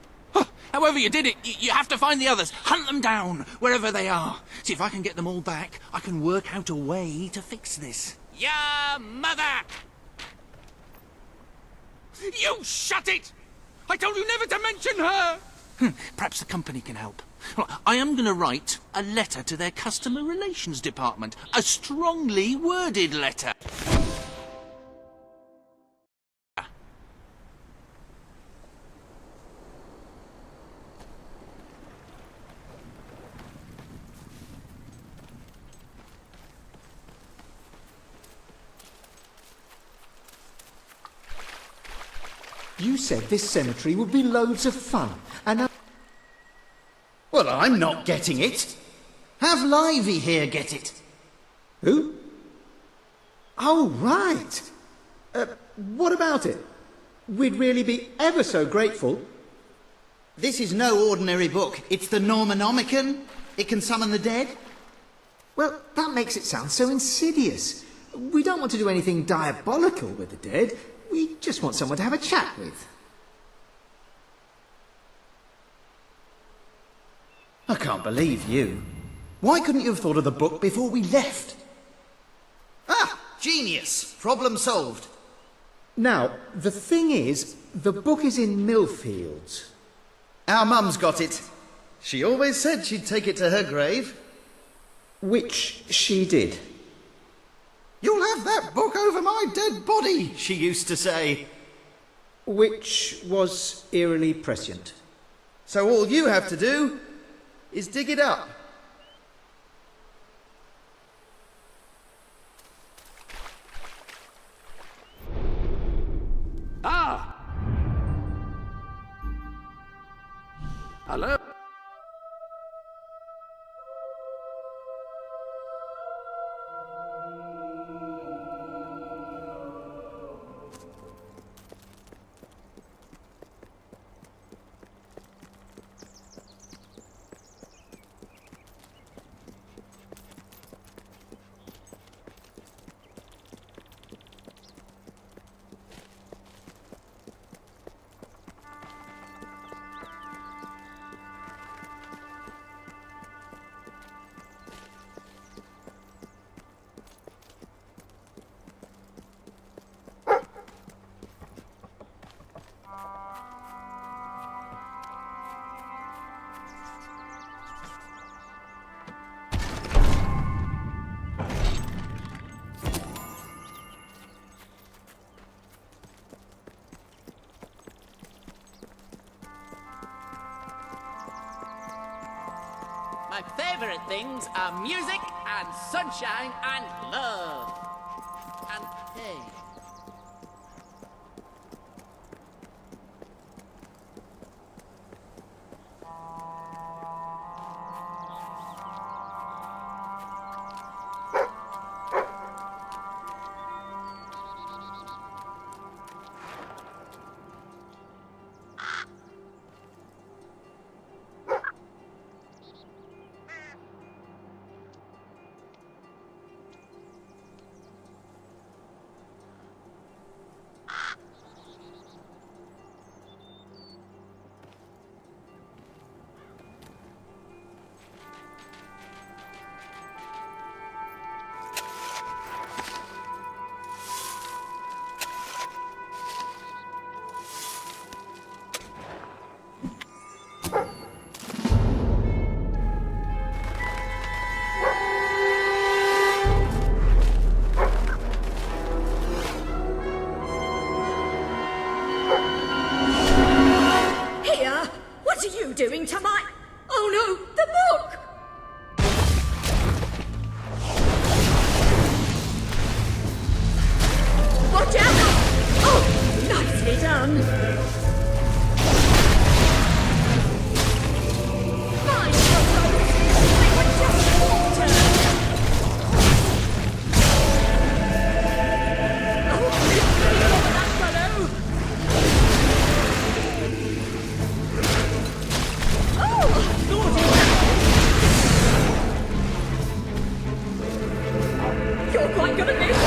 Speaker 15: However you did it, you have to find the others. Hunt them down, wherever they are. See if I can get them all back. I can work out a way to fix this.
Speaker 14: Your mother!
Speaker 15: You shut it! I told you never to mention her! Perhaps the company can help. I am going to write a letter to their customer relations department. A strongly worded letter.
Speaker 10: You said this cemetery would be loads of fun, and
Speaker 16: Well, I'm not getting it. Have Livy here get it.
Speaker 10: Who? Oh, right. What about it? We'd really be ever so grateful.
Speaker 16: This is no ordinary book. It's the Normanomicon. It can summon the dead.
Speaker 10: Well, that makes it sound so insidious. We don't want to do anything diabolical with the dead. We just want someone to have a chat with.
Speaker 16: I can't believe you. Why couldn't you have thought of the book before we left? Ah, genius. Problem solved.
Speaker 10: Now, the thing is, the book is in Millfields.
Speaker 16: Our mum's got it. She always said she'd take it to her grave.
Speaker 10: Which she did.
Speaker 16: You'll have that book over my dead body, she used to say.
Speaker 10: Which was eerily prescient.
Speaker 16: So all you have to do is dig it up.
Speaker 2: Ah! Hello?
Speaker 14: favorite things are music and sunshine and love. And hey.
Speaker 21: Doing to my... Oh no, the book! Watch out! Oh, nicely done! Mind your boat! They were just water! Oh, be careful of that fellow! You're quite good at this!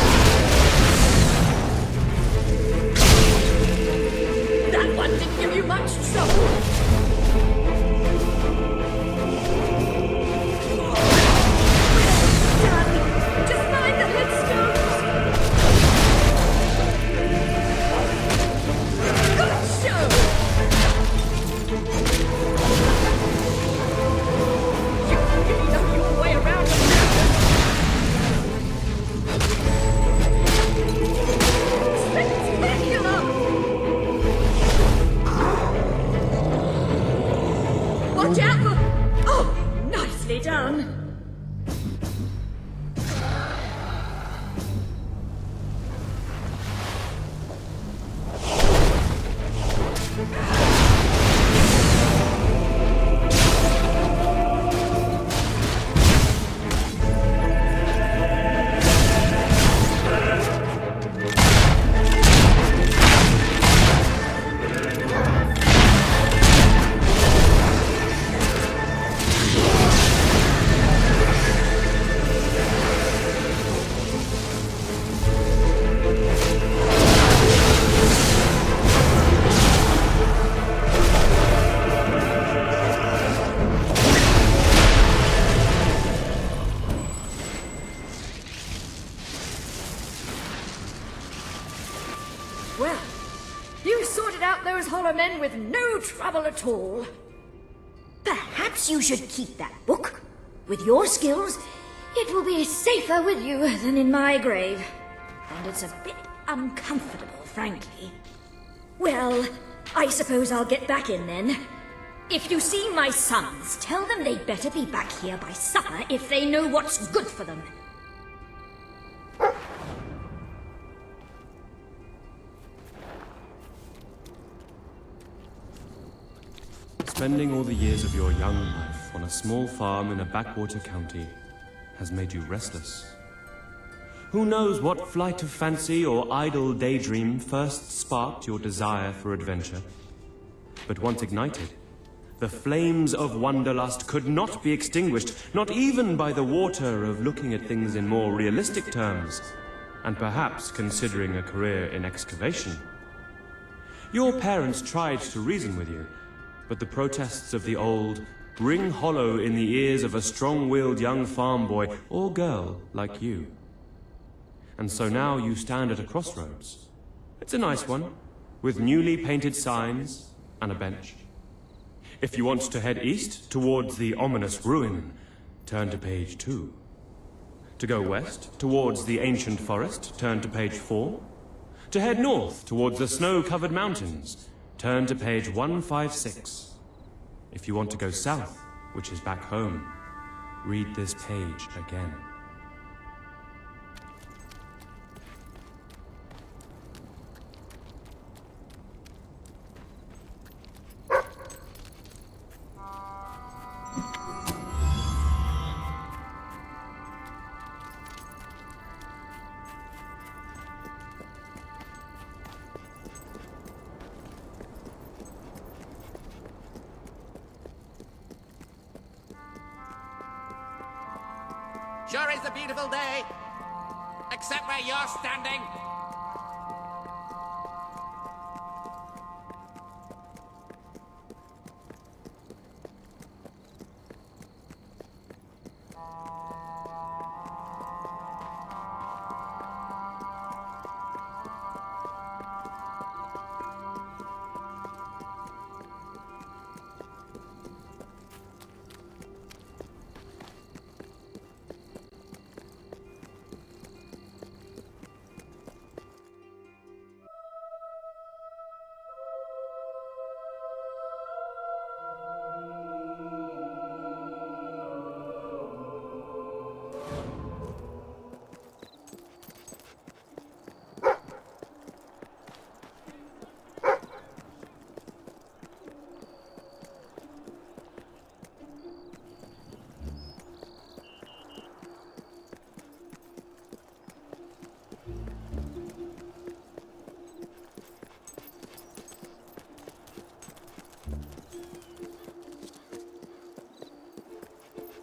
Speaker 21: That one didn't give you much trouble! Well done! Just mind the headstones! Good show! You really know your way around the mountain! Spectacular! Watch out for... Oh, nicely done! Well, you sorted out those hollow men with no trouble at all. Perhaps you should keep that book. With your skills, it will be safer with you than in my grave. And it's a bit uncomfortable, frankly. Well, I suppose I'll get back in then. If you see my sons, tell them they'd better be back here by supper if they know what's good for them.
Speaker 22: Spending all the years of your young life on a small farm in a backwater county has made you restless. Who knows what flight of fancy or idle daydream first sparked your desire for adventure? But once ignited, the flames of wanderlust could not be extinguished, not even by the water of looking at things in more realistic terms, and perhaps considering a career in excavation. Your parents tried to reason with you, but the protests of the old ring hollow in the ears of a strong-willed young farm boy or girl like you. And so now you stand at a crossroads. It's a nice one, with newly painted signs and a bench. If you want to head east towards the ominous ruin, turn to page 2. To go west towards the ancient forest, turn to page 4. To head north towards the snow-covered mountains, turn to page 156. If you want to go south, which is back home, read this page again.
Speaker 14: Sure is a beautiful day. Except where you're standing.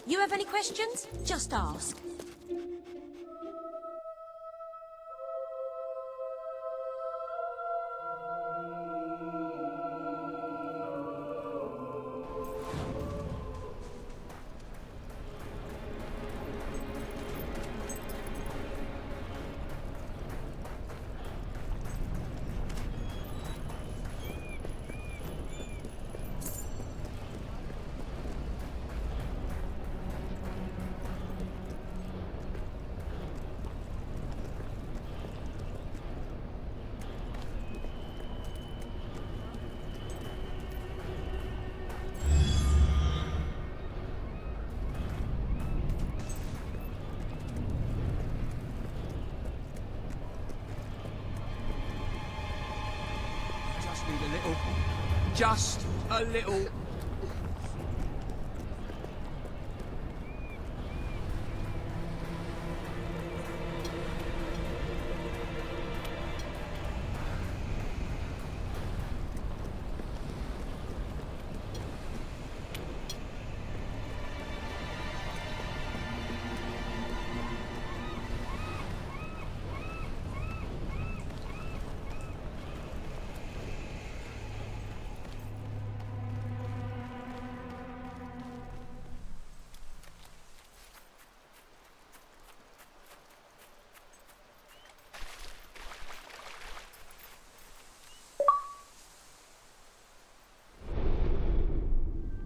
Speaker 6: You have any questions? Just ask.
Speaker 5: Just need a little. Just a little.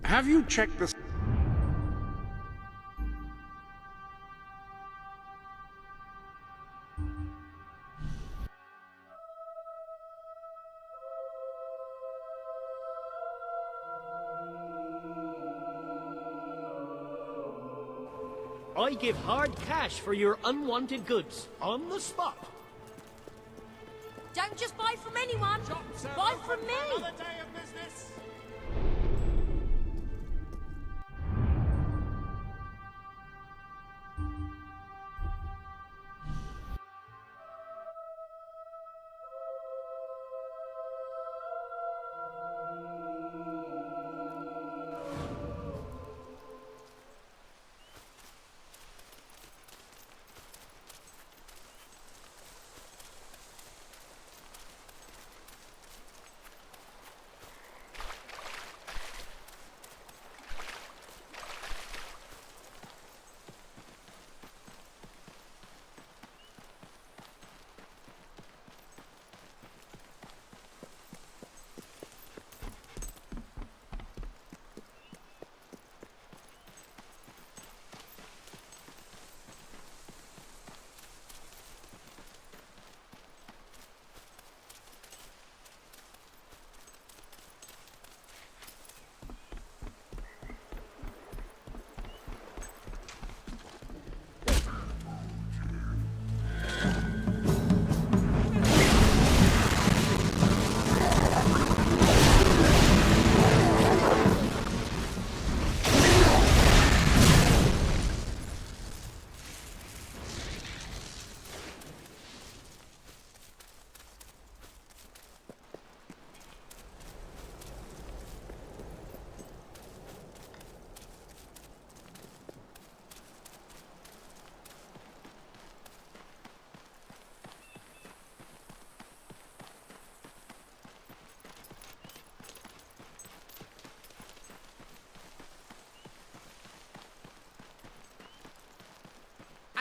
Speaker 2: Have you checked the...
Speaker 17: I give hard cash for your unwanted goods, on the spot.
Speaker 6: Don't just buy from anyone. Buy from me.
Speaker 14: Another day of business.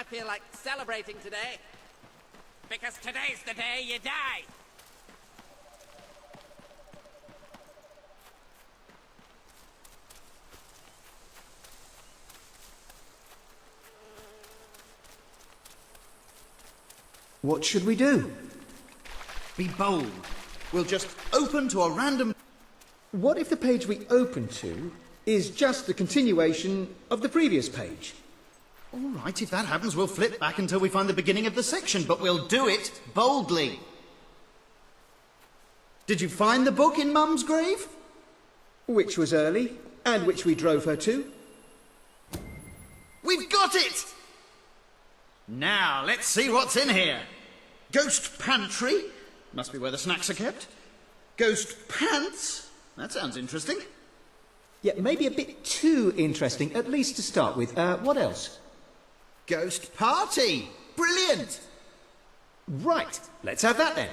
Speaker 14: feel like celebrating today. Because today's the day you die.
Speaker 16: What should we do? Be bold. We'll just open to a random...
Speaker 17: What if the page we open to is just the continuation of the previous page?
Speaker 16: All right, if that happens, we'll flip back until we find the beginning of the section, but we'll do it boldly. Did you find the book in Mum's grave?
Speaker 17: Which was early, and which we drove her to.
Speaker 16: We've got it! Now, let's see what's in here. Ghost pantry. Must be where the snacks are kept. Ghost pants. That sounds interesting.
Speaker 17: Yeah, maybe a bit too interesting, at least to start with. What else?
Speaker 16: Ghost party. Brilliant.
Speaker 17: Right, let's have that then.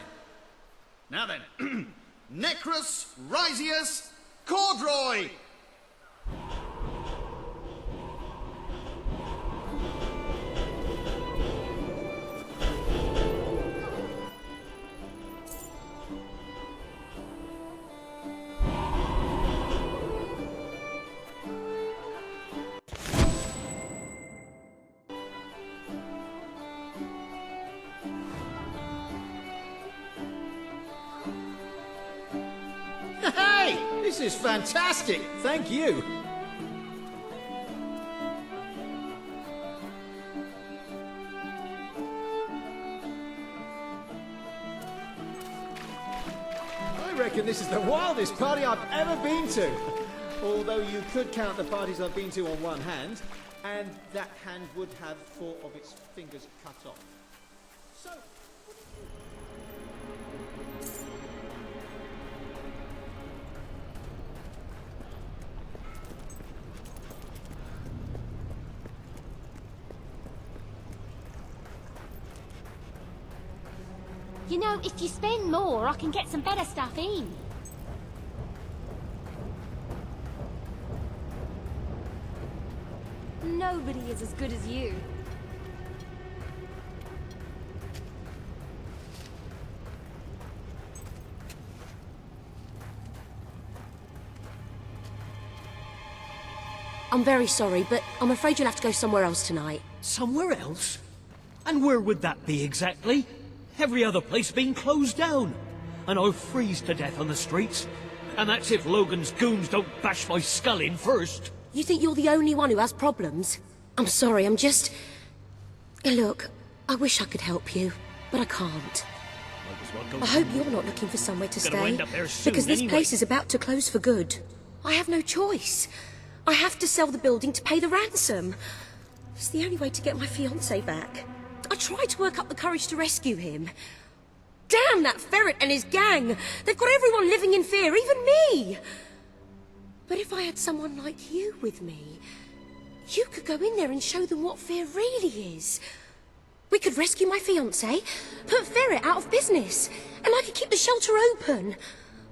Speaker 16: Now then. Necrus, Risius, Cordroy.
Speaker 17: Hey, this is fantastic. Thank you. I reckon this is the wildest party I've ever been to. Although you could count the parties I've been to on one hand, and that hand would have 4 of its fingers cut off. So...
Speaker 13: You know, if you spend more, I can get some better stuff in. Nobody is as good as you.
Speaker 6: I'm very sorry, but I'm afraid you'll have to go somewhere else tonight.
Speaker 17: Somewhere else? And where would that be exactly? Every other place being closed down. And I'll freeze to death on the streets. And that's if Logan's goons don't bash my skull in first.
Speaker 6: You think you're the only one who has problems? I'm sorry, I'm just... Look, I wish I could help you, but I can't. I hope you're not looking for somewhere to stay, because this place is about to close for good. I have no choice. I have to sell the building to pay the ransom. It's the only way to get my fiancé back. I tried to work up the courage to rescue him. Damn that ferret and his gang! They've got everyone living in fear, even me! But if I had someone like you with me, you could go in there and show them what fear really is. We could rescue my fiancé, put Ferret out of business, and I could keep the shelter open.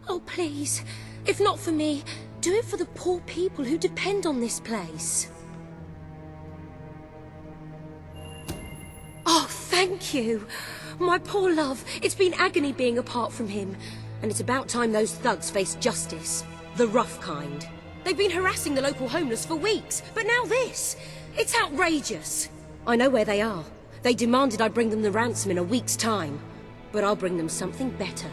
Speaker 6: Oh, please, if not for me, do it for the poor people who depend on this place. Oh, thank you. My poor love, it's been agony being apart from him. And it's about time those thugs faced justice. The rough kind. They've been harassing the local homeless for weeks, but now this. It's outrageous. I know where they are. They demanded I bring them the ransom in a week's time. But I'll bring them something better.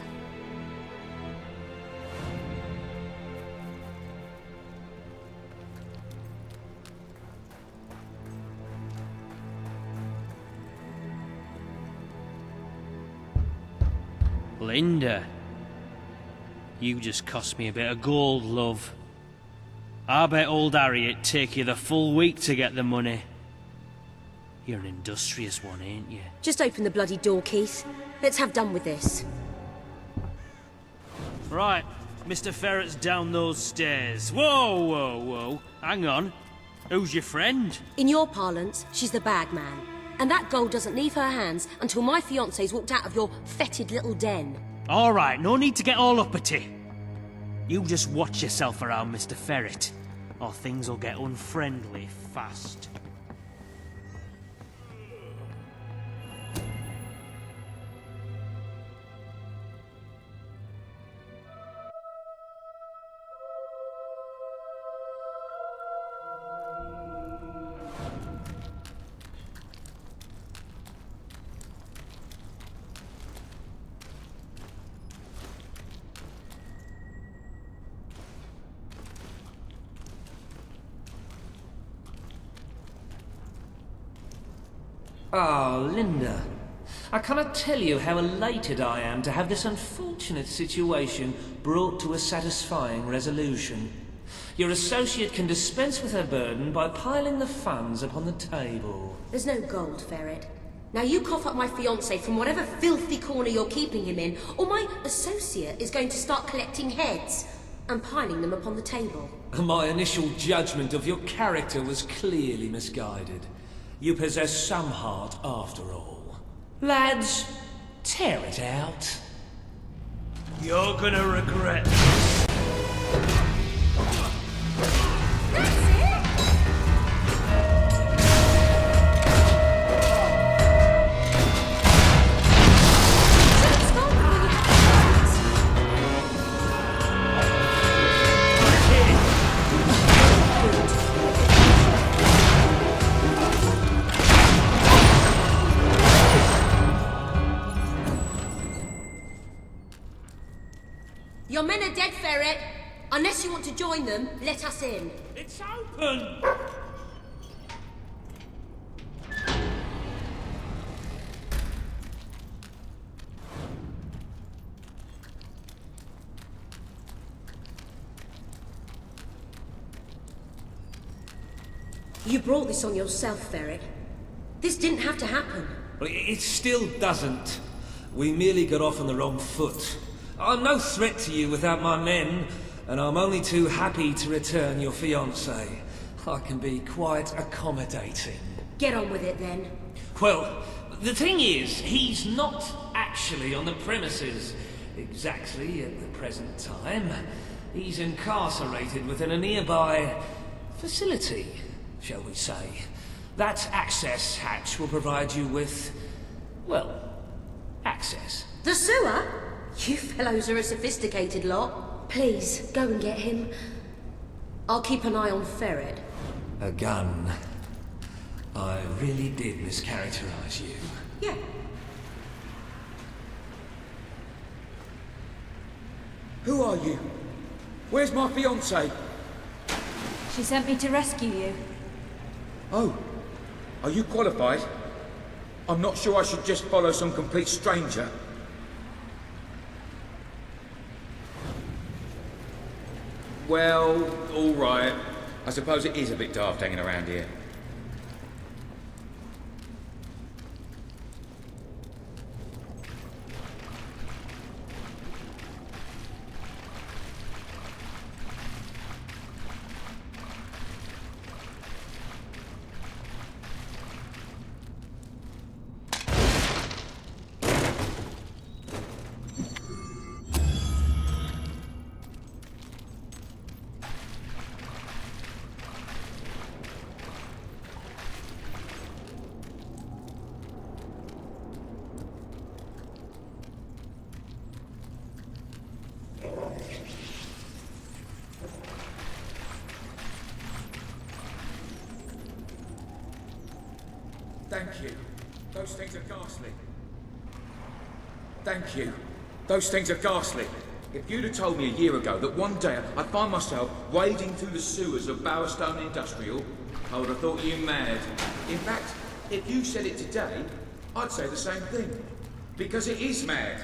Speaker 9: Linda, you just cost me a bit of gold, love. I bet old Harriet'd take you the full week to get the money. You're an industrious one, ain't you?
Speaker 6: Just open the bloody door, Keith. Let's have done with this.
Speaker 9: Right, Mr. Ferret's down those stairs. Whoa, whoa, whoa. Hang on. Who's your friend?
Speaker 6: In your parlance, she's the bag man. And that gold doesn't leave her hands until my fiancé's walked out of your fetid little den.
Speaker 9: All right, no need to get all uppity. You just watch yourself around, Mr. Ferret, or things will get unfriendly fast.
Speaker 4: Oh, Linda. I cannot tell you how elated I am to have this unfortunate situation brought to a satisfying resolution. Your associate can dispense with her burden by piling the funds upon the table.
Speaker 6: There's no gold, Ferret. Now you cough up my fiancé from whatever filthy corner you're keeping him in, or my associate is going to start collecting heads and piling them upon the table.
Speaker 4: My initial judgment of your character was clearly misguided. You possess some heart after all. Lads, tear it out.
Speaker 10: You're gonna regret this.
Speaker 6: Your men are dead, Ferret. Unless you want to join them, let us in.
Speaker 4: It's open!
Speaker 6: You brought this on yourself, Ferret. This didn't have to happen.
Speaker 4: Well, it still doesn't. We merely got off on the wrong foot. I'm no threat to you without my men, and I'm only too happy to return your fiancé. I can be quite accommodating.
Speaker 6: Get on with it, then.
Speaker 4: Well, the thing is, he's not actually on the premises exactly at the present time. He's incarcerated within a nearby facility, shall we say. That access hatch will provide you with, well, access.
Speaker 6: The sewer? You fellows are a sophisticated lot. Please, go and get him. I'll keep an eye on Ferret.
Speaker 4: A gun. I really did mischaracterize you.
Speaker 6: Yeah.
Speaker 18: Who are you? Where's my fiancée?
Speaker 3: She sent me to rescue you.
Speaker 18: Oh, are you qualified? I'm not sure I should just follow some complete stranger. Well, all right. I suppose it is a bit daft hanging around here. Thank you. Those things are ghastly. Thank you. Those things are ghastly. If you'd have told me a year ago that one day I'd find myself wading through the sewers of Bowerstone Industrial, I would have thought you mad. In fact, if you said it today, I'd say the same thing. Because it is mad.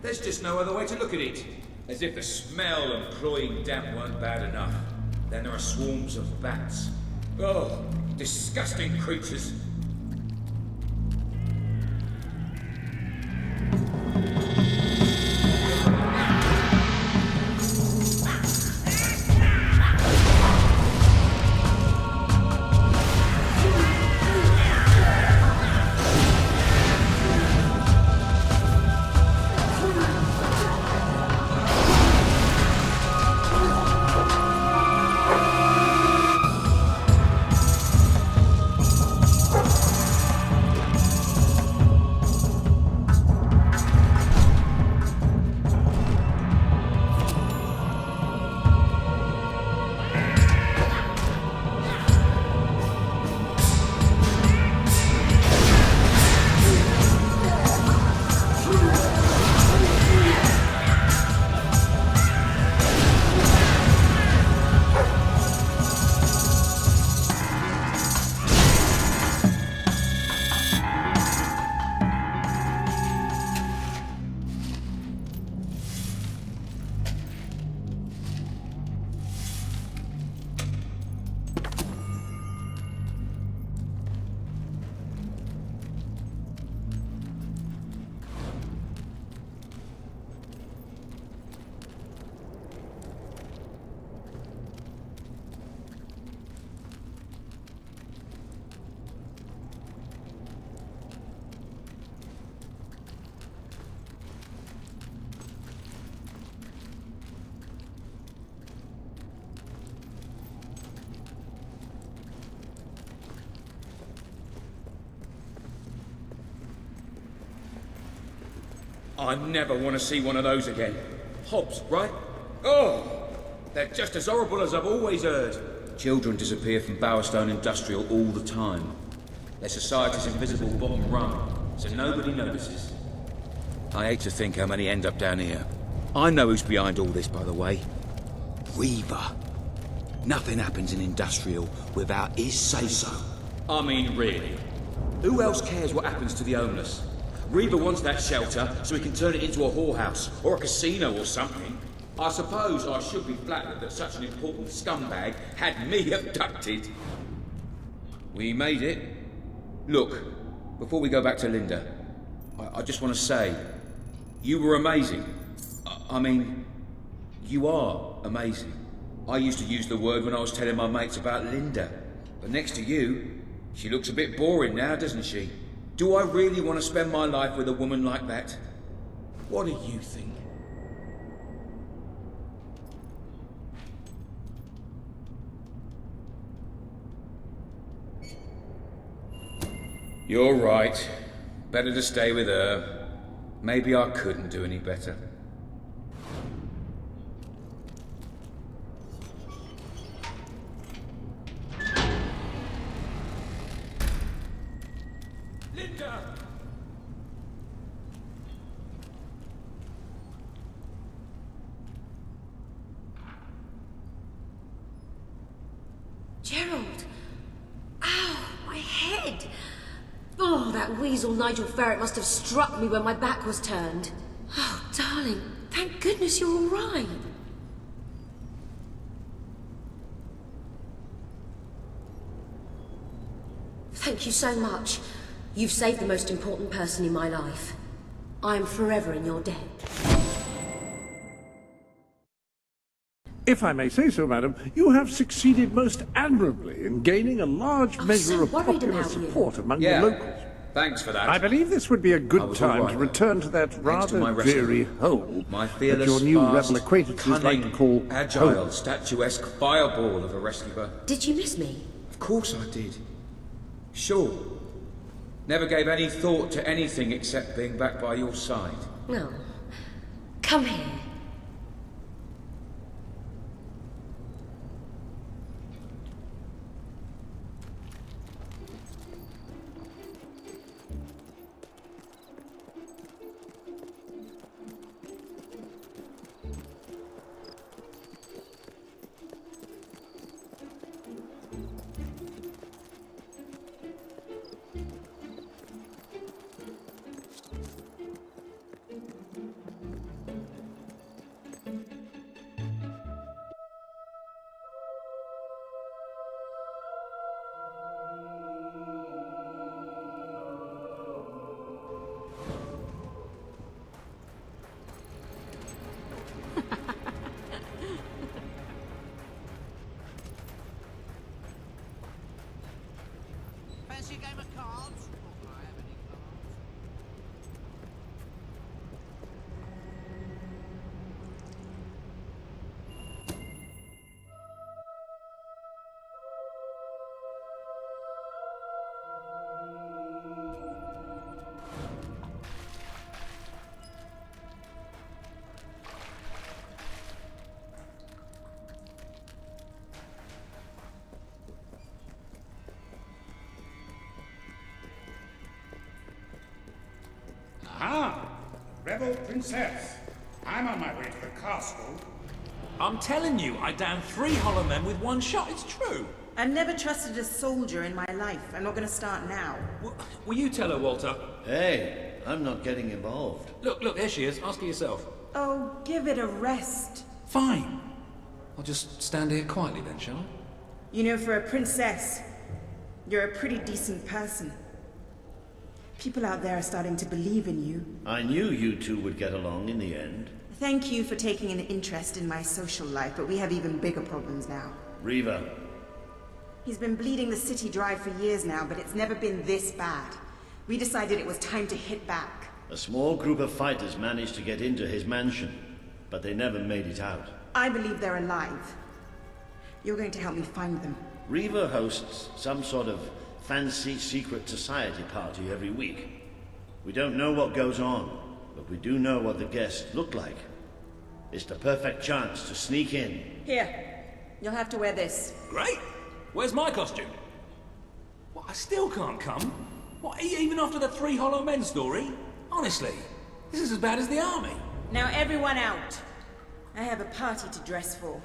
Speaker 18: There's just no other way to look at it. As if the smell and cloying damp weren't bad enough. Then there are swarms of bats. Oh, disgusting creatures. I never want to see one of those again. Hobbs, right? Oh, they're just as horrible as I've always heard. Children disappear from Bowerstone Industrial all the time. They're society's invisible bottom rung, so nobody notices. I hate to think how many end up down here. I know who's behind all this, by the way. Reaver. Nothing happens in Industrial without his say-so. I mean, really. Who else cares what happens to the homeless? Reaver wants that shelter so he can turn it into a whorehouse or a casino or something. I suppose I should be flattered that such an important scumbag had me abducted. We made it. Look, before we go back to Linda, I just want to say, you were amazing. I mean, you are amazing. I used to use the word when I was telling my mates about Linda. But next to you, she looks a bit boring now, doesn't she? Do I really want to spend my life with a woman like that? What do you think? You're right. Better to stay with her. Maybe I couldn't do any better. Linda!
Speaker 6: Gerald! Ow, my head! Oh, that weasel Nigel Ferret must have struck me when my back was turned. Oh, darling, thank goodness you're all right. Thank you so much. You've saved the most important person in my life. I am forever in your debt.
Speaker 2: If I may say so, madam, you have succeeded most admirably in gaining a large measure of popular support among the locals.
Speaker 18: Thanks for that.
Speaker 2: I believe this would be a good time to return to that rather dreary hole that your new rebel acquaintances like to call
Speaker 18: agile,
Speaker 2: home.
Speaker 18: statuesque fireball of a rescuer.
Speaker 6: Did you miss me?
Speaker 18: Of course I did. Sure. Never gave any thought to anything except being back by your side.
Speaker 6: No. Come here.
Speaker 10: Fancy a game of cards?
Speaker 1: Rebel Princess. I'm on my way to the castle.
Speaker 4: I'm telling you, I downed 3 hollow men with one shot. It's true.
Speaker 19: I've never trusted a soldier in my life. I'm not going to start now.
Speaker 4: Will you tell her, Walter?
Speaker 23: Hey, I'm not getting involved.
Speaker 4: Look, there she is. Ask her yourself.
Speaker 19: Oh, give it a rest.
Speaker 4: Fine. I'll just stand here quietly then, shall I?
Speaker 19: You know, for a princess, you're a pretty decent person. People out there are starting to believe in you.
Speaker 23: I knew you two would get along in the end.
Speaker 19: Thank you for taking an interest in my social life, but we have even bigger problems now.
Speaker 23: Reaver.
Speaker 19: He's been bleeding the city dry for years now, but it's never been this bad. We decided it was time to hit back.
Speaker 23: A small group of fighters managed to get into his mansion, but they never made it out.
Speaker 19: I believe they're alive. You're going to help me find them.
Speaker 23: Reaver hosts some sort of fancy secret society party every week. We don't know what goes on. but we do know what the guests look like. It's the perfect chance to sneak in.
Speaker 19: Here, you'll have to wear this.
Speaker 4: Great! Where's my costume? What, I still can't come? What, even after the 3 Hollow Men story? Honestly, this is as bad as the army.
Speaker 19: Now everyone out. I have a party to dress for.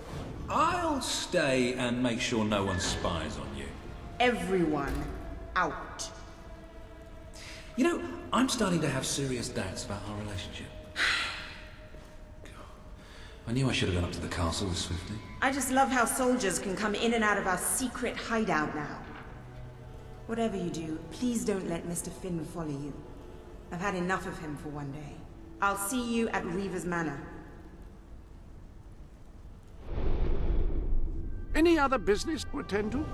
Speaker 8: I'll stay and make sure no one spies on you.
Speaker 19: Everyone out.
Speaker 8: You know, I'm starting to have serious doubts about our relationship. I knew I should have gone up to the castle with Swiftly.
Speaker 19: I just love how soldiers can come in and out of our secret hideout now. Whatever you do, please don't let Mr. Finn follow you. I've had enough of him for one day. I'll see you at Reaver's Manor.
Speaker 2: Any other business to attend to?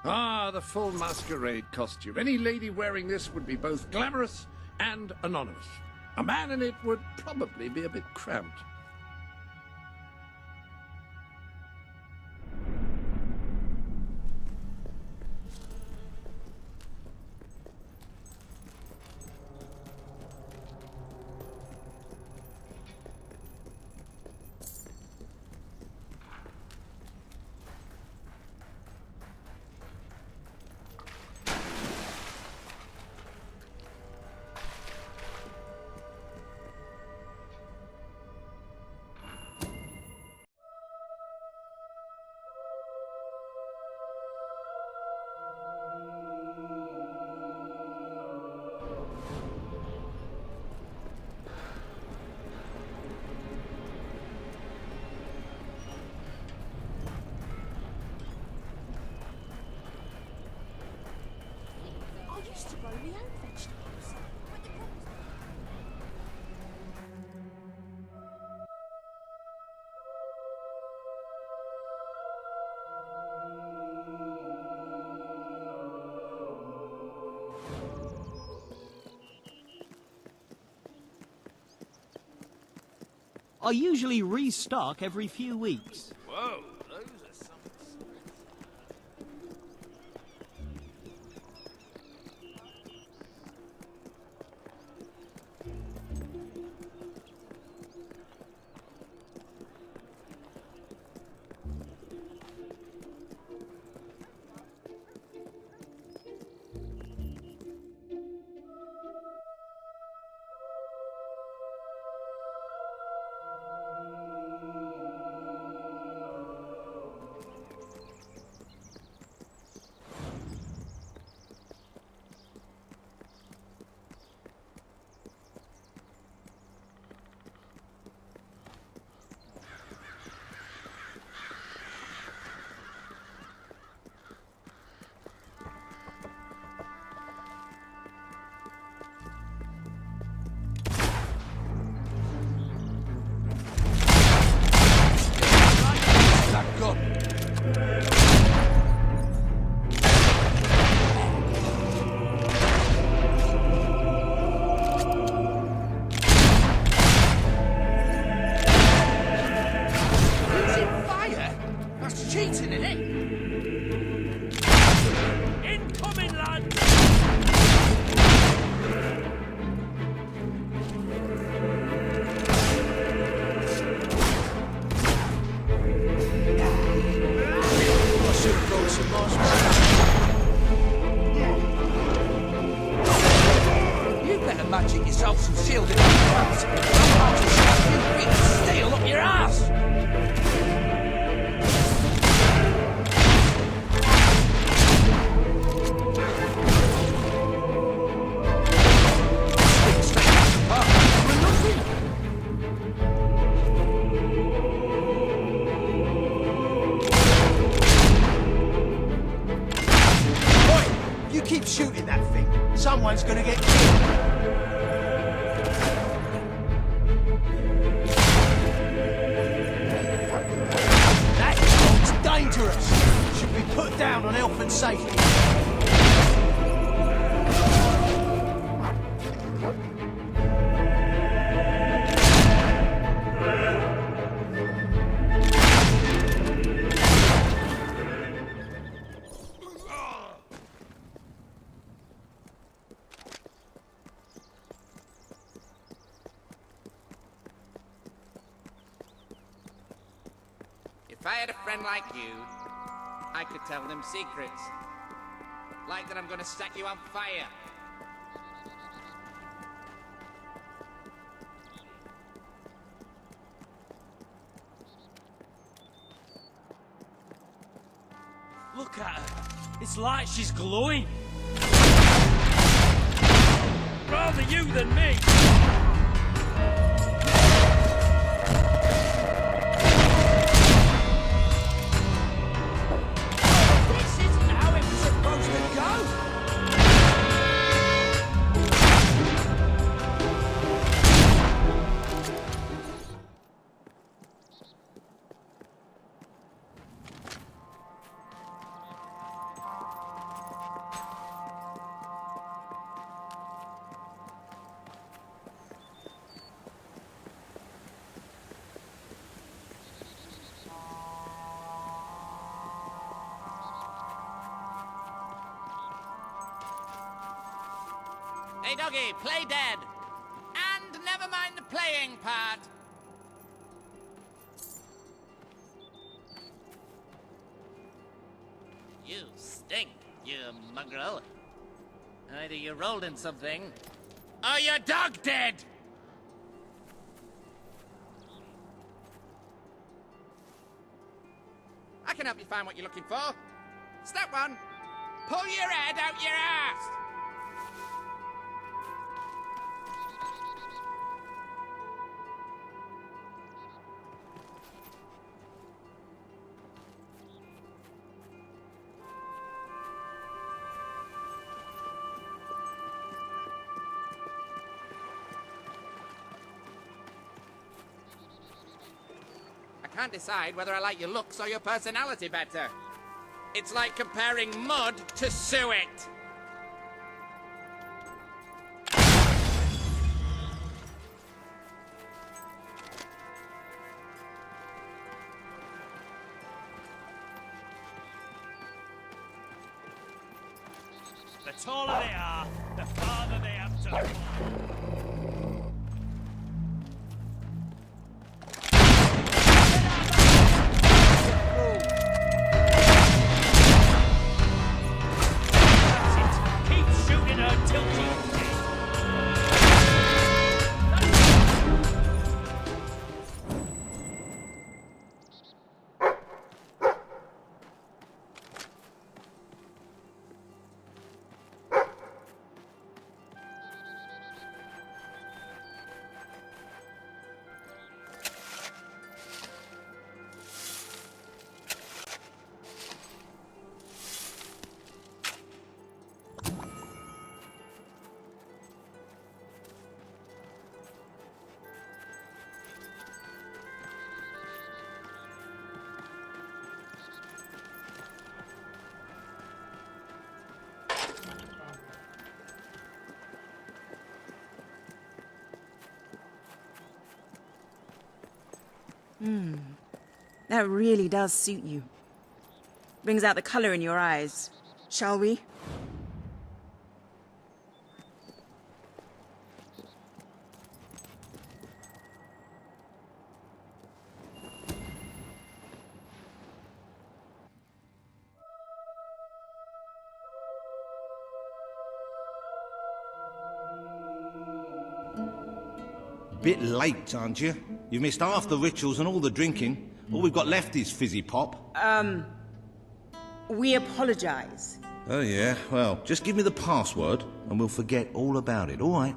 Speaker 2: Ah, the full masquerade costume. Any lady wearing this would be both glamorous and anonymous. A man in it would probably be a bit cramped.
Speaker 21: To grow my own vegetables.
Speaker 11: I usually restock every few weeks.
Speaker 14: Whoa, those are some...
Speaker 15: Cheating, innit? Incoming, lad!
Speaker 10: I should have brought some
Speaker 15: You better magic yourself some shielded arms. I'm about to shove you big steel up your ass!
Speaker 10: Keep shooting that thing. Someone's gonna get killed. That dog's dangerous. Should be put down on health and safety.
Speaker 14: If I had a friend like you, I could tell them secrets. Like that I'm gonna set you on fire.
Speaker 9: Look at her. It's like she's glowing. Rather you than me. This isn't how it was supposed to go.
Speaker 14: Hey, doggy, play dead. And never mind the playing part. You stink, you mongrel. Either you rolled in something, or your dog dead. I can help you find what you're looking for. Step one, pull your head out your ass. I can't decide whether I like your looks or your personality better. It's like comparing mud to suet.
Speaker 9: The taller they are, the farther they have to fall.
Speaker 19: That really does suit you. Brings out the color in your eyes. Shall we?
Speaker 7: Bit late, aren't you? You've missed half the rituals and all the drinking. All we've got left is fizzy pop.
Speaker 19: We apologize.
Speaker 7: Oh, yeah? Well, just give me the password and we'll forget all about it, all right?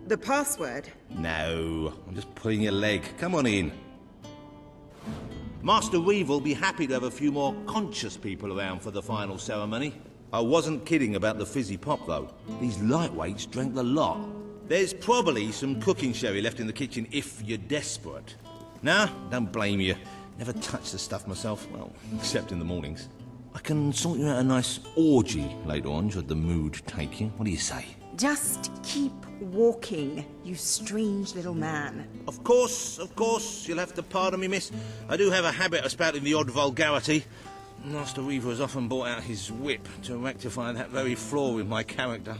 Speaker 19: The password?
Speaker 7: No, I'm just pulling your leg. Come on in. Master Reeve will be happy to have a few more conscious people around for the final ceremony. I wasn't kidding about the fizzy pop, though. These lightweights drank the lot. There's probably some cooking sherry left in the kitchen if you're desperate. Nah, don't blame you. Never touch the stuff myself, well, except in the mornings. I can sort you out a nice orgy later on, should the mood take you. What do you say?
Speaker 19: Just keep walking, you strange little man.
Speaker 7: Of course, you'll have to pardon me, miss. I do have a habit of spouting the odd vulgarity. Master Reaver has often brought out his whip to rectify that very flaw in my character.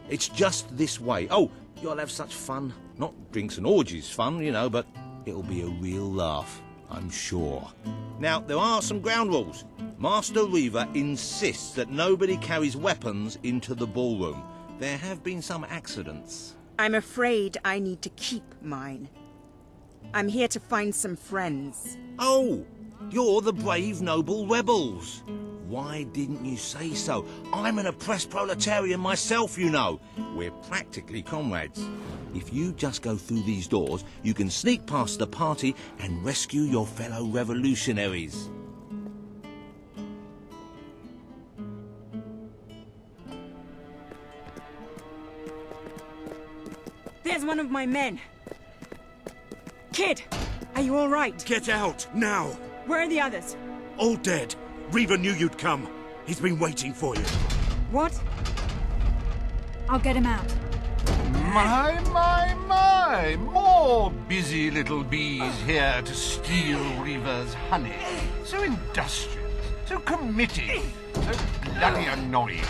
Speaker 7: It's just this way. Oh, you'll have such fun. Not drinks and orgies fun, you know, but It'll be a real laugh, I'm sure. Now, there are some ground rules. Master Reaver insists that nobody carries weapons into the ballroom. There have been some accidents.
Speaker 19: I'm afraid I need to keep mine. I'm here to find some friends.
Speaker 7: Oh, you're the brave, noble rebels. Why didn't you say so? I'm an oppressed proletarian myself, you know. We're practically comrades. If you just go through these doors, you can sneak past the party and rescue your fellow revolutionaries.
Speaker 19: There's one of my men. Kid, are you all right?
Speaker 12: Get out, now!
Speaker 19: Where are the others?
Speaker 12: All dead. Reaver knew you'd come. He's been waiting for you.
Speaker 19: What?
Speaker 3: I'll get him out.
Speaker 2: My! More busy little bees here to steal Reaver's honey. So industrious, so committed, so bloody annoying.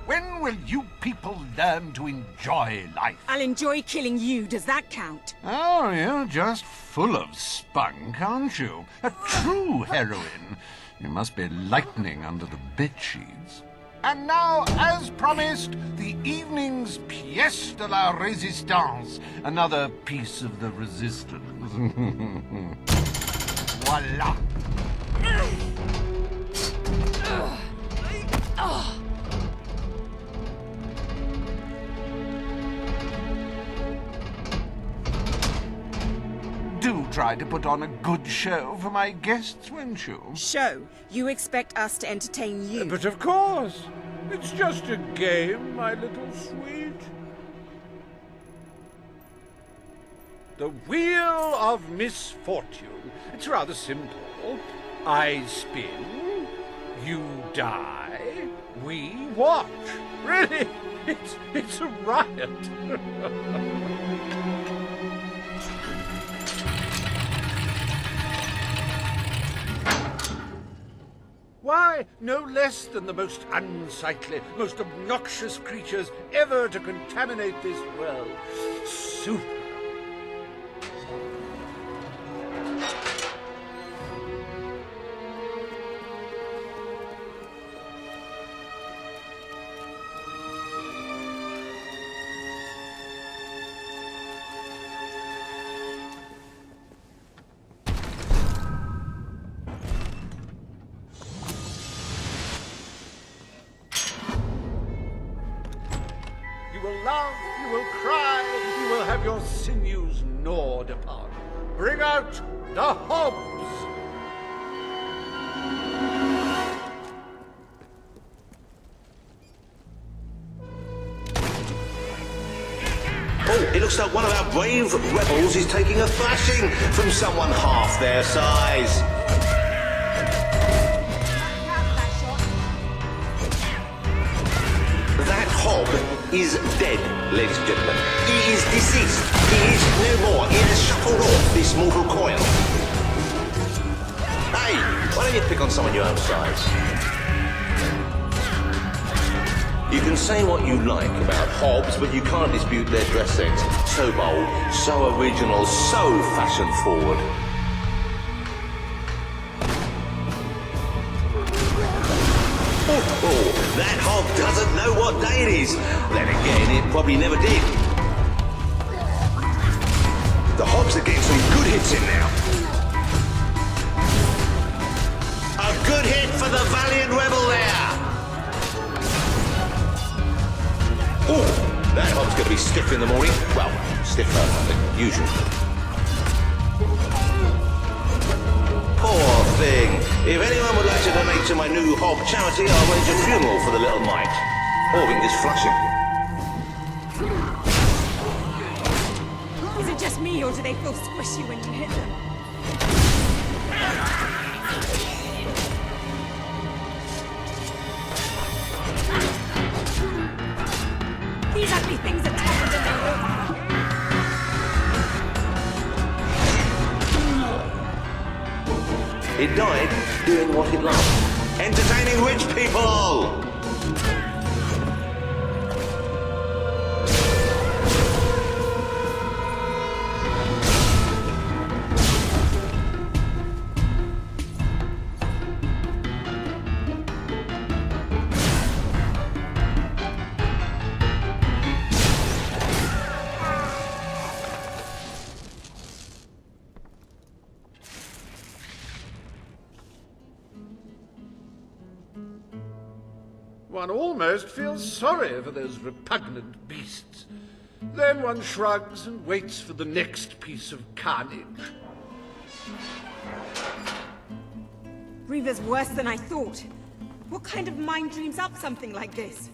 Speaker 2: When will you people learn to enjoy life?
Speaker 19: I'll enjoy killing you. Does that count?
Speaker 2: Oh, you're just full of spunk, aren't you? A true heroine. You must be lightning under the bedsheets. And now, as promised, the evening's pièce de la résistance. Another piece of the resistance. Voila. Do try to put on a good show for my guests, won't you?
Speaker 19: Show? You expect us to entertain you?
Speaker 2: But of course. It's just a game, my little sweet. The Wheel of Misfortune. It's rather simple. I spin, you die, we watch. Really, it's a riot. Why, no less than the most unsightly, most obnoxious creatures ever to contaminate this world. Super. You will laugh, you will cry, you will have your sinews gnawed upon. Bring out the hobs!
Speaker 7: Oh, it looks like one of our brave rebels is taking a thrashing from someone half their size. That hob is dead, ladies and gentlemen. He is deceased. He is no more. He has shuffled off this mortal coil. Hey, why don't you pick on someone your own size? You can say what you like about hobs, but you can't dispute their dress sense. So bold, so original, so fashion-forward. Oh, that hob doesn't know what day it is. Then again, it probably never did. The hobs are getting some good hits in now. A good hit for the valiant rebel there. Oh, that hob's going to be stiff in the morning. Well, stiffer than usual. Poor thing. If anyone would like to donate to my new hob charity, I'll arrange a funeral for the little mite. Or we can just flush him.
Speaker 19: Is it just me, or do they feel squishy when you hit them? These ugly things are tougher than they look.
Speaker 7: It died doing what it loved. Entertaining rich people!
Speaker 2: One almost feels sorry for those repugnant beasts. Then one shrugs and waits for the next piece of carnage.
Speaker 19: Reaver's worse than I thought. What kind of mind dreams up something like this?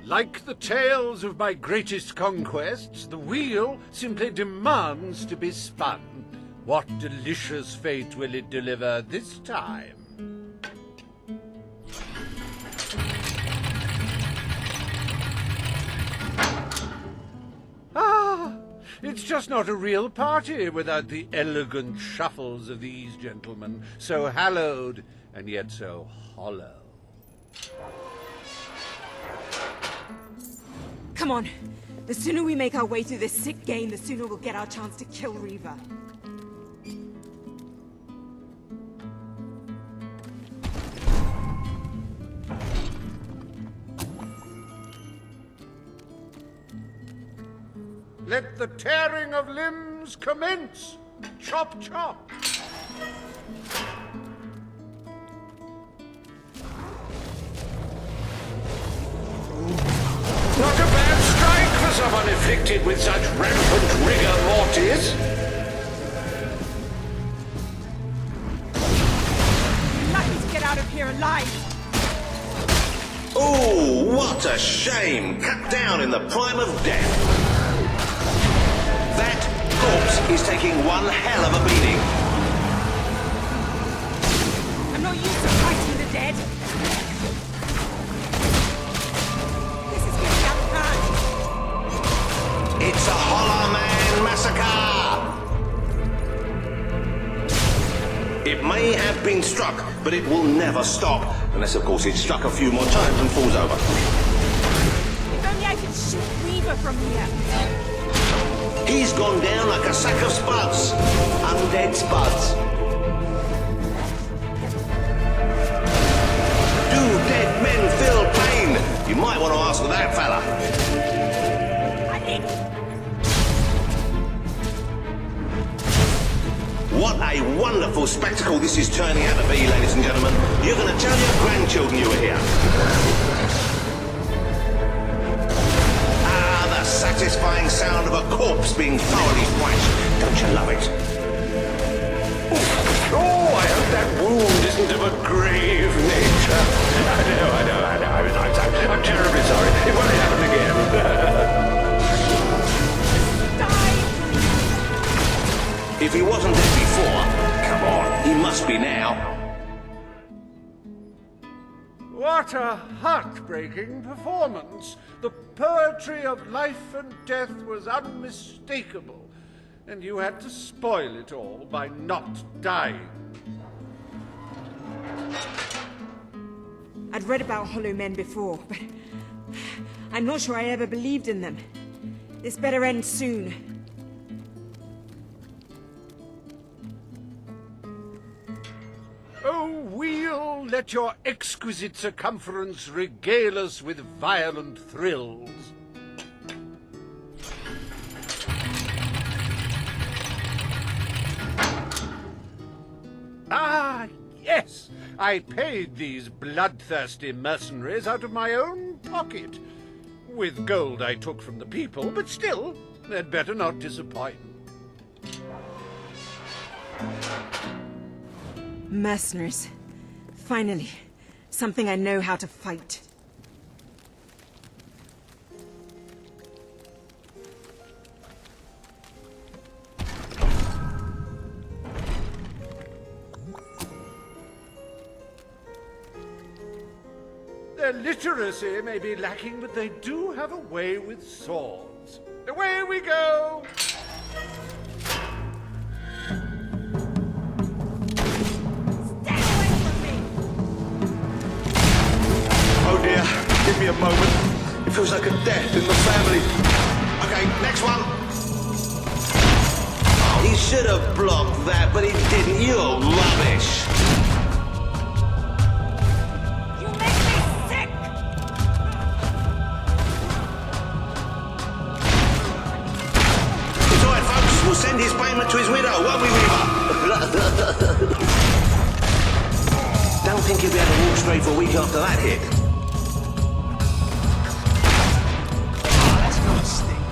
Speaker 2: Like the tales of my greatest conquests, the wheel simply demands to be spun. What delicious fate will it deliver this time? Ah, it's just not a real party without the elegant shuffles of these gentlemen, so hallowed and yet so hollow.
Speaker 19: Come on. The sooner we make our way through this sick game, the sooner we'll get our chance to kill Reaver.
Speaker 2: Let the tearing of limbs commence! Chop, chop! Not a bad strike for someone afflicted with such rampant rigor mortis.
Speaker 19: You're lucky to get out of here alive.
Speaker 7: Oh, what a shame! Cut down in the prime of death. That corpse is taking one hell of a beating.
Speaker 19: I'm not used to fighting the dead. This is getting out of hand.
Speaker 7: It's a Hollow Man massacre! It may have been struck, but it will never stop. Unless, of course, it's struck a few more times and falls over.
Speaker 19: If only I could shoot Reaver from here.
Speaker 7: He's gone down like a sack of spuds. Undead spuds. Do dead men feel pain? You might want to ask that fella. What a wonderful spectacle this is turning out to be, ladies and gentlemen. You're going to tell your grandchildren you were here. Ah, the satisfying sound of a corpse being thoroughly thrashed. Don't you love it?
Speaker 2: Oh, I hope that wound isn't of a grave nature. I know. I'm terribly sorry. It won't happen again.
Speaker 7: If he wasn't dead before, come on, he must be now.
Speaker 2: What a heartbreaking performance. The poetry of life and death was unmistakable, and you had to spoil it all by not dying.
Speaker 19: I'd read about Hollow Men before, but I'm not sure I ever believed in them. This better end soon.
Speaker 2: Oh, wheel, let your exquisite circumference regale us with violent thrills. Ah, yes! I paid these bloodthirsty mercenaries out of my own pocket. With gold I took from the people, but still, they'd better not disappoint.
Speaker 19: Mercenaries. Finally, something I know how to fight.
Speaker 2: Their literacy may be lacking, but they do have a way with swords. Away we go!
Speaker 7: Oh dear, give me a moment. It feels like a death in the family. Okay, next one. Oh, he should have blocked that, but he didn't. You're rubbish.
Speaker 19: You make me sick!
Speaker 7: It's all right, folks. We'll send his payment to his widow, won't we, Weaver? think he'll be able to walk straight for a week after that hit.
Speaker 10: Oh, that's gonna sting.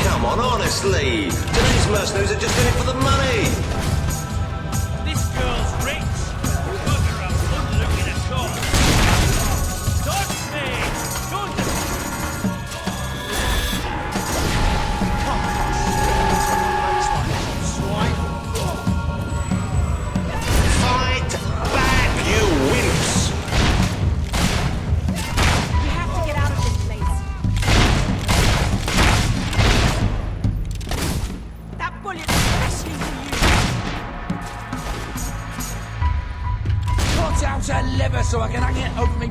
Speaker 7: Come on, honestly. Today's mercenaries are just in it for the money.
Speaker 9: This girl's rich. Bugger up, good looking at all. Dodge me! Don't
Speaker 7: Fight back, you wimps!
Speaker 19: We have to get out of this place. That bullet's especially for you.
Speaker 18: Cut out her liver so I can hang it over me.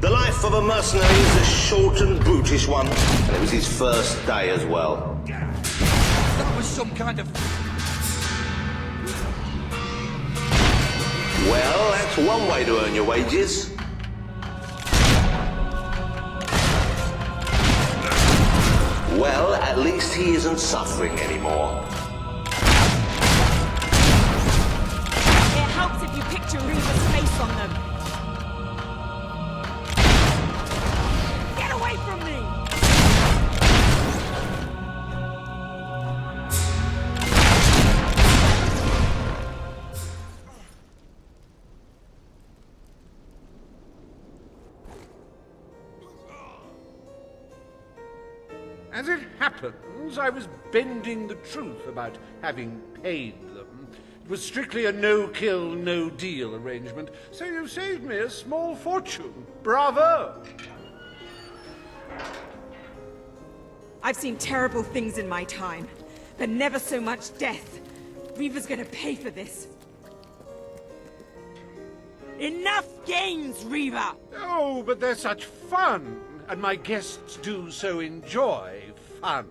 Speaker 7: The life of a mercenary is a short and brutish one, and it was his first day as well.
Speaker 18: That was some kind of...
Speaker 7: Well, that's one way to earn your wages. Well, at least he isn't suffering anymore.
Speaker 19: It helps if you picture Reaver's face on them. Get away from me!
Speaker 2: As it happens, I was bending the truth about having paid them. It was strictly a no-kill, no-deal arrangement, so you saved me a small fortune. Bravo!
Speaker 19: I've seen terrible things in my time, but never so much death. Reaver's gonna pay for this. Enough games, Reaver!
Speaker 2: Oh, but they're such fun, and my guests do so enjoy fun.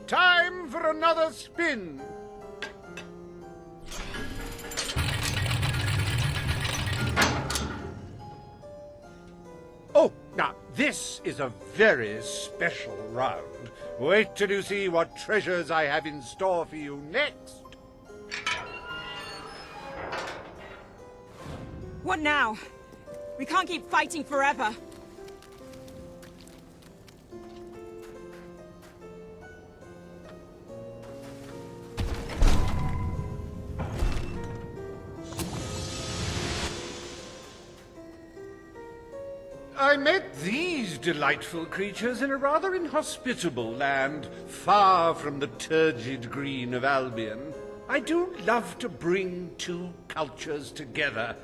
Speaker 2: Time for another spin. Oh, now, this is a very special round. Wait till you see what treasures I have in store for you next.
Speaker 19: What now? We can't keep fighting forever.
Speaker 2: I met these delightful creatures in a rather inhospitable land, far from the turgid green of Albion. I do love to bring two cultures together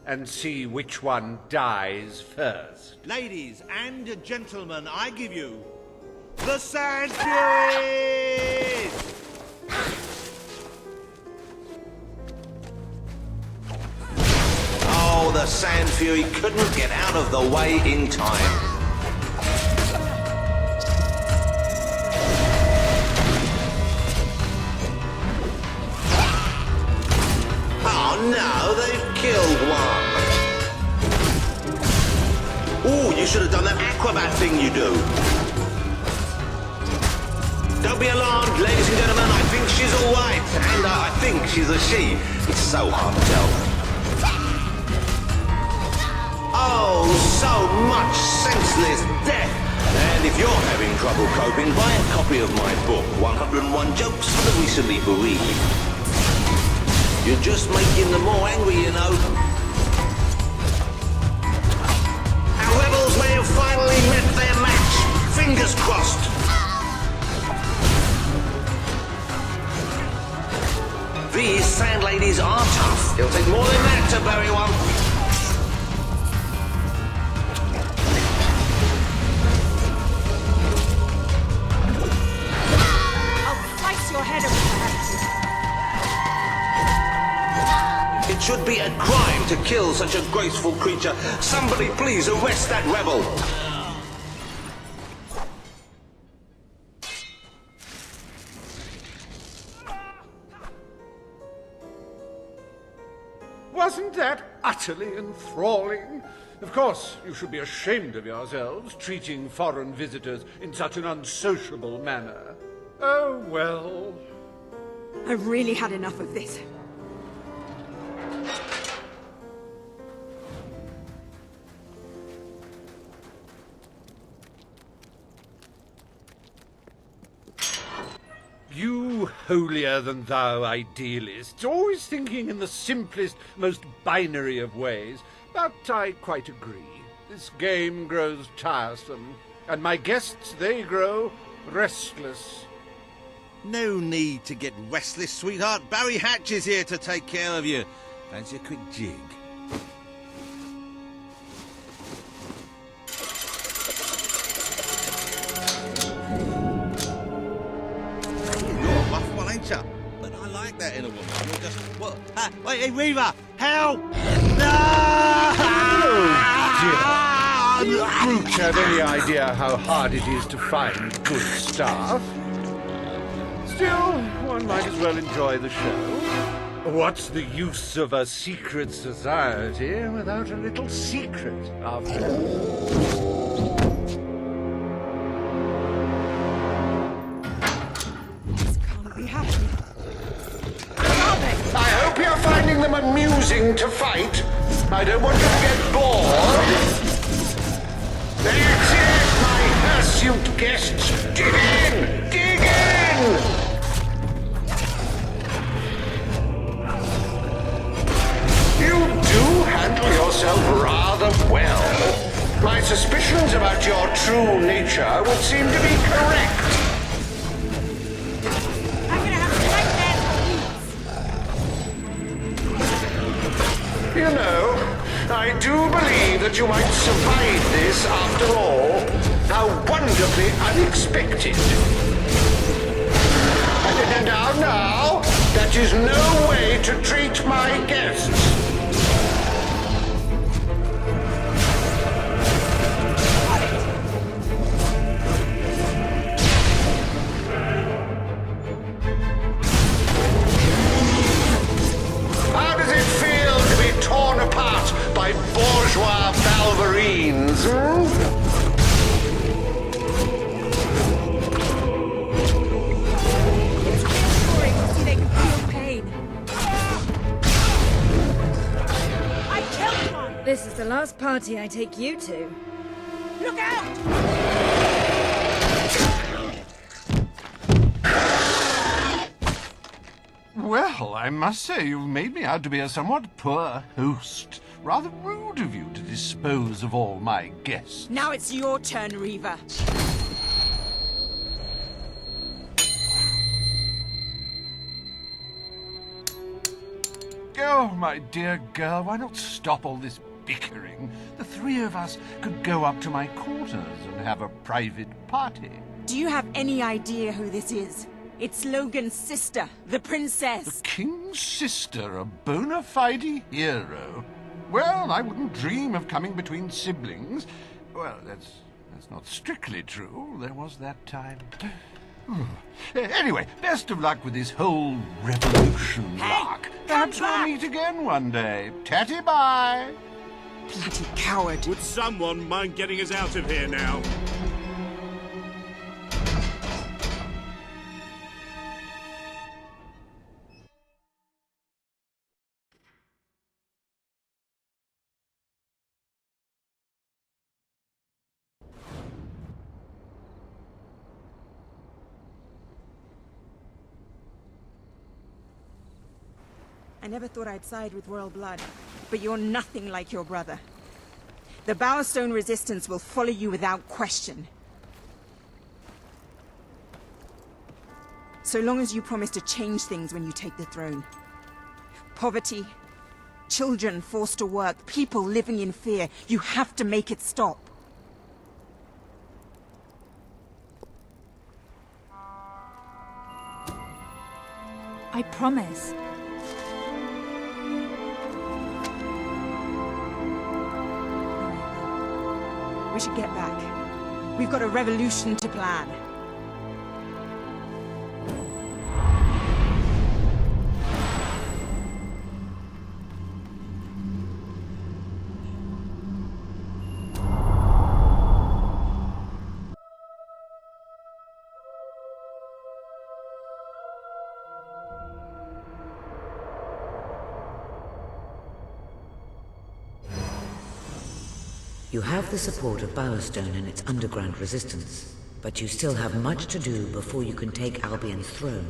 Speaker 2: and see which one dies first.
Speaker 7: Ladies and gentlemen, I give you the Sand Furies! Oh, the Sand Fury couldn't get out of the way in time. Oh no, they've killed one. Oh, you should have done that acrobat thing you do. Don't be alarmed, ladies and gentlemen, I think she's all right. And I think she's a she. It's so hard to tell. Oh, so much senseless death! And if you're having trouble coping, buy a copy of my book, 101 Jokes for the Recently Bereaved. You're just making them more angry, you know. Our rebels may have finally met their match. Fingers crossed. These sand ladies are tough. It'll take more than that to bury one.
Speaker 19: Your head over
Speaker 7: It should be a crime to kill such a graceful creature. Somebody please arrest that rebel.
Speaker 2: Wasn't that utterly enthralling. Of course, you should be ashamed of yourselves, treating foreign visitors in such an unsociable manner. Oh, well.
Speaker 19: I've really had enough of this.
Speaker 2: You holier-than-thou idealists, always thinking in the simplest, most binary of ways. But I quite agree. This game grows tiresome, and my guests, they grow restless.
Speaker 7: No need to get restless, sweetheart. Barry Hatch is here to take care of you. Fancy a quick jig? But I like that in a woman. You're just... What? Wait, hey, Reaver! Help! No!
Speaker 2: Oh, dear. Do you brutes have any idea how hard it is to find good staff? Still, one might as well enjoy the show. What's the use of a secret society without a little secret, after all? I hope you're finding them amusing to fight. I don't want you to get bored. That's it, my hirsute guests. Dig in! Dig in! You do handle yourself rather well. My suspicions about your true nature would seem to be correct. You know, I do believe that you might survive this after all. How wonderfully unexpected. Now, that is no way to treat my guests. How does it feel to be torn apart by bourgeois Valverines,
Speaker 19: They can feel pain. I killed one!
Speaker 3: This is the last party I take you to.
Speaker 19: Look out!
Speaker 2: Well, I must say you've made me out to be a somewhat poor host. Rather rude of you to dispose of all my guests.
Speaker 19: Now it's your turn, Reaver.
Speaker 2: Oh, my dear girl, why not stop all this bickering? The three of us could go up to my quarters and have a private party.
Speaker 19: Do you have any idea who this is? It's Logan's sister, the princess.
Speaker 2: The king's sister, a bona fide hero. Well, I wouldn't dream of coming between siblings. Well, that's not strictly true. There was that time. Anyway, best of luck with this whole revolution lark. Perhaps we'll meet again one day. Tatty bye.
Speaker 19: Bloody coward.
Speaker 12: Would someone mind getting us out of here now?
Speaker 19: I never thought I'd side with royal blood, but you're nothing like your brother. The Bowerstone resistance will follow you without question. So long as you promise to change things when you take the throne. Poverty, children forced to work, people living in fear. You have to make it stop.
Speaker 3: I promise.
Speaker 19: We should get back. We've got a revolution to plan.
Speaker 5: You have the support of Bowerstone and its underground resistance, but you still have much to do before you can take Albion's throne.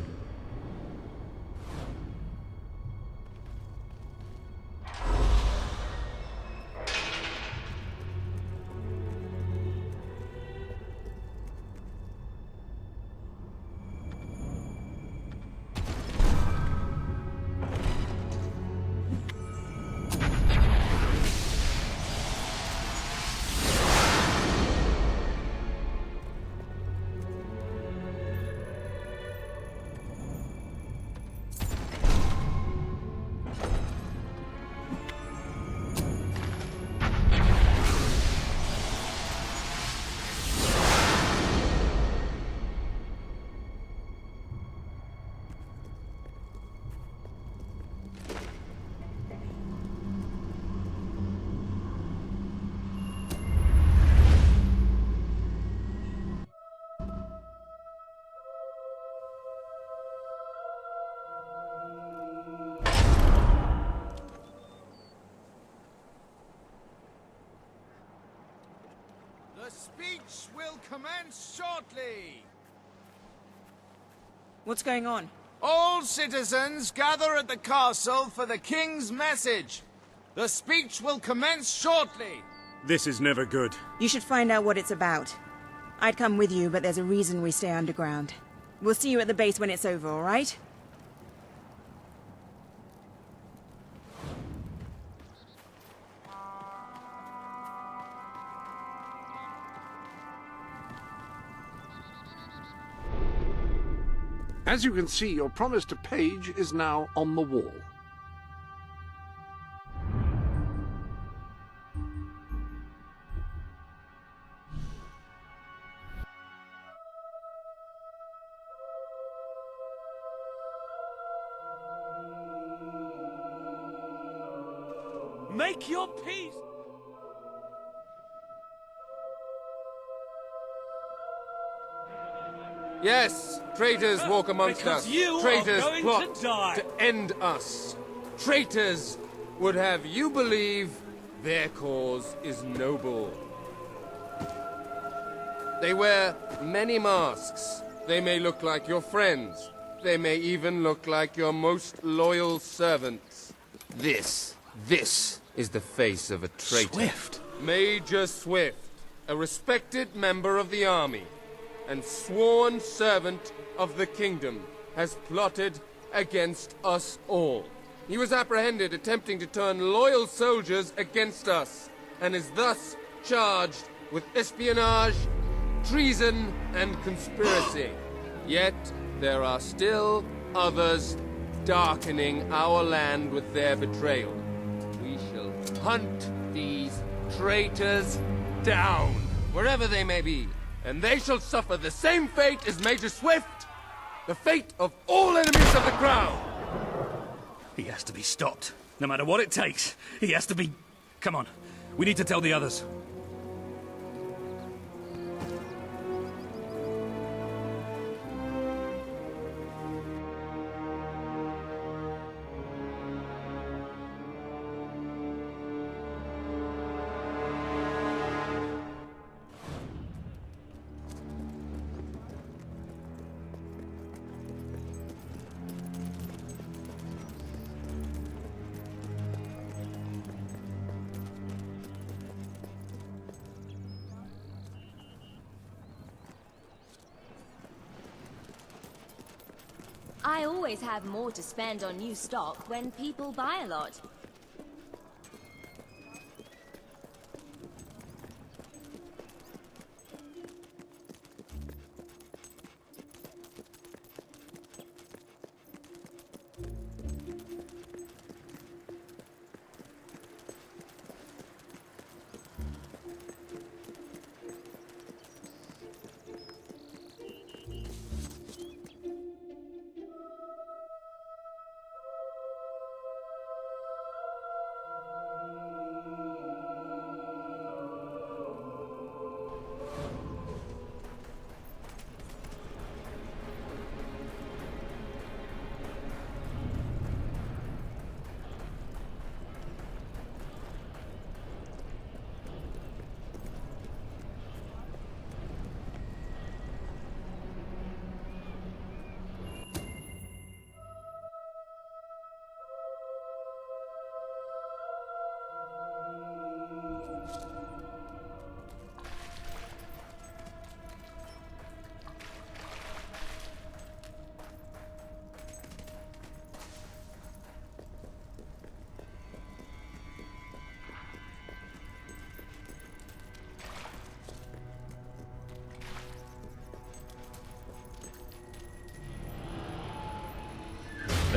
Speaker 10: The speech will commence shortly.
Speaker 19: What's going on?
Speaker 10: All citizens gather at the castle for the king's message. The speech will commence shortly.
Speaker 12: This is never good.
Speaker 19: You should find out what it's about. I'd come with you, but there's a reason we stay underground. We'll see you at the base when it's over, all right?
Speaker 2: As you can see, your promised page is now on the wall.
Speaker 4: Make your peace!
Speaker 20: Yes, traitors walk amongst
Speaker 4: Because
Speaker 20: us.
Speaker 4: you
Speaker 20: Traitors
Speaker 4: are going
Speaker 20: plot
Speaker 4: to die.
Speaker 20: end us. Traitors would have you believe their cause is noble. They wear many masks. They may look like your friends. They may even look like your most loyal servants. This is the face of a traitor.
Speaker 18: Swift.
Speaker 20: Major Swift, a respected member of the army and sworn servant of the kingdom, has plotted against us all. He was apprehended attempting to turn loyal soldiers against us, and is thus charged with espionage, treason, and conspiracy. Yet there are still others darkening our land with their betrayal. We shall hunt these traitors down, wherever they may be, and they shall suffer the same fate as Major Swift, the fate of all enemies of the crown.
Speaker 18: He has to be stopped. No matter what it takes, he has to be... Come on, we need to tell the others.
Speaker 22: I always have more to spend on new stock when people buy a lot.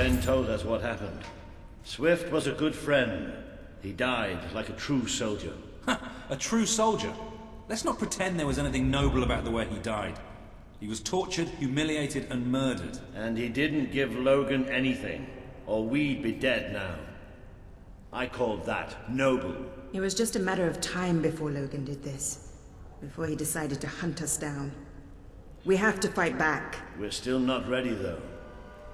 Speaker 23: Ben told us what happened. Swift was a good friend. He died like a true soldier.
Speaker 18: A true soldier? Let's not pretend there was anything noble about the way he died. He was tortured, humiliated, and murdered.
Speaker 23: And he didn't give Logan anything, or we'd be dead now. I called that noble.
Speaker 19: It was just a matter of time before Logan did this. Before he decided to hunt us down. We have to fight back.
Speaker 23: We're still not ready, though.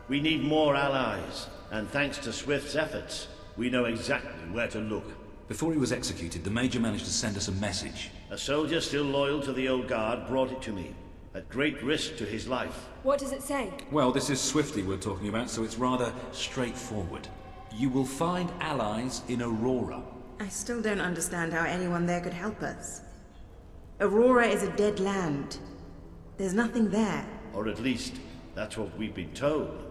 Speaker 23: We need more allies, and thanks to Swift's efforts, we know exactly where to look.
Speaker 18: Before he was executed, the Major managed to send us a message.
Speaker 23: A soldier still loyal to the old guard brought it to me, at great risk to his life.
Speaker 3: What does it say?
Speaker 18: Well, this is Swifty we're talking about, so it's rather straightforward. You will find allies in Aurora.
Speaker 19: I still don't understand how anyone there could help us. Aurora is a dead land. There's nothing there.
Speaker 23: Or at least, that's what we've been told.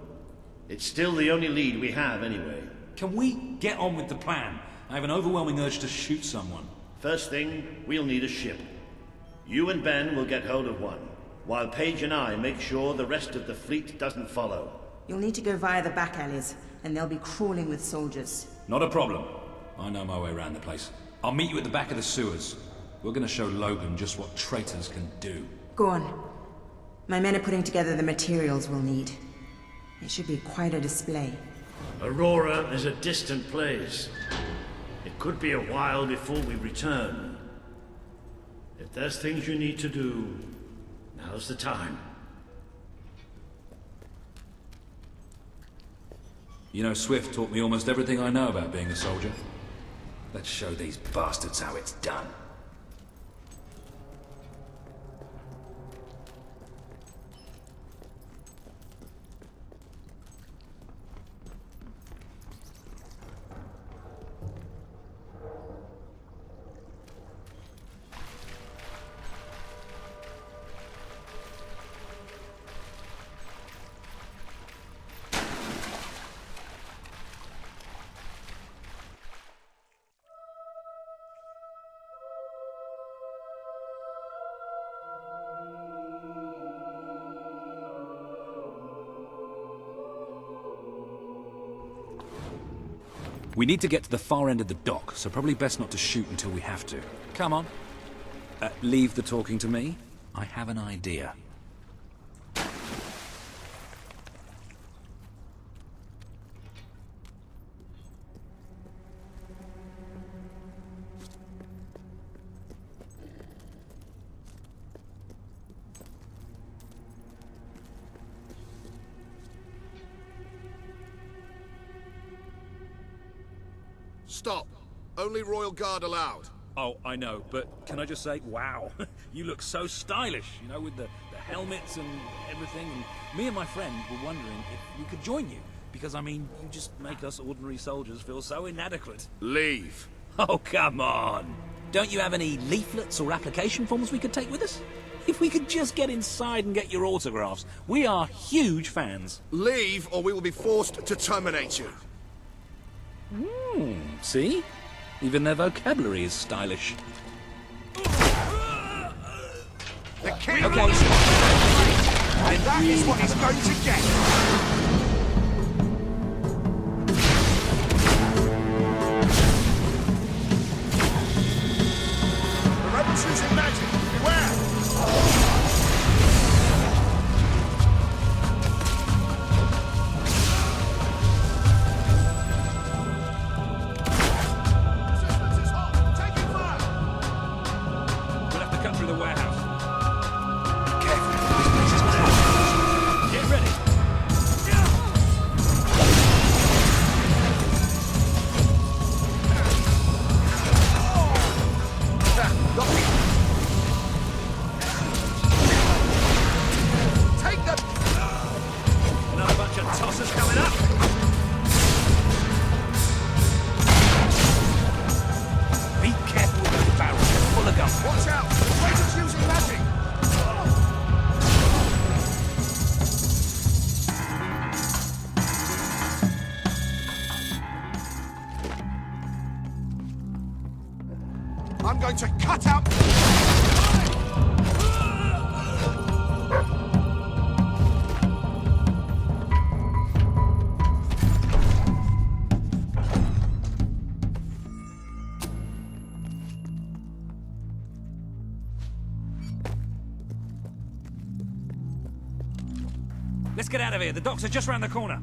Speaker 23: It's still the only lead we have, anyway.
Speaker 18: Can we get on with the plan? I have an overwhelming urge to shoot someone.
Speaker 23: First thing, we'll need a ship. You and Ben will get hold of one, while Paige and I make sure the rest of the fleet doesn't follow.
Speaker 19: You'll need to go via the back alleys, and they'll be crawling with soldiers.
Speaker 18: Not a problem. I know my way around the place. I'll meet you at the back of the sewers. We're gonna show Logan just what traitors can do.
Speaker 19: Go on. My men are putting together the materials we'll need. It should be quite a display.
Speaker 23: Aurora is a distant place. It could be a while before we return. If there's things you need to do, now's the time.
Speaker 18: You know, Swift taught me almost everything I know about being a soldier. Let's show these bastards how it's done. We need to get to the far end of the dock, so probably best not to shoot until we have to. Come on. Leave the talking to me. I have an idea.
Speaker 13: Stop. Only Royal Guard allowed.
Speaker 18: Oh, I know, but can I just say, wow, you look so stylish, you know, with the helmets and everything. And me and my friend were wondering if we could join you. Because, I mean, you just make us ordinary soldiers feel so inadequate.
Speaker 13: Leave.
Speaker 18: Oh, come on. Don't you have any leaflets or application forms we could take with us? If we could just get inside and get your autographs. We are huge fans.
Speaker 13: Leave, or we will be forced to terminate you.
Speaker 18: See? Even their vocabulary is stylish.
Speaker 13: The king! Okay. And that is what he's going to get! The rebels using magic! Beware! I'm going to cut out...
Speaker 4: Let's get out of here. The docks are just round the corner.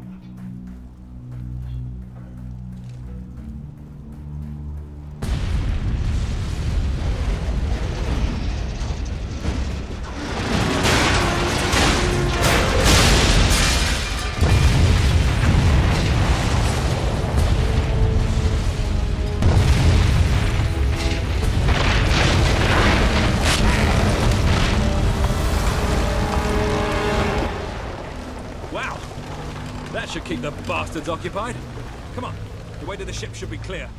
Speaker 4: That should keep the bastards occupied. Come on, the way to the ship should be clear.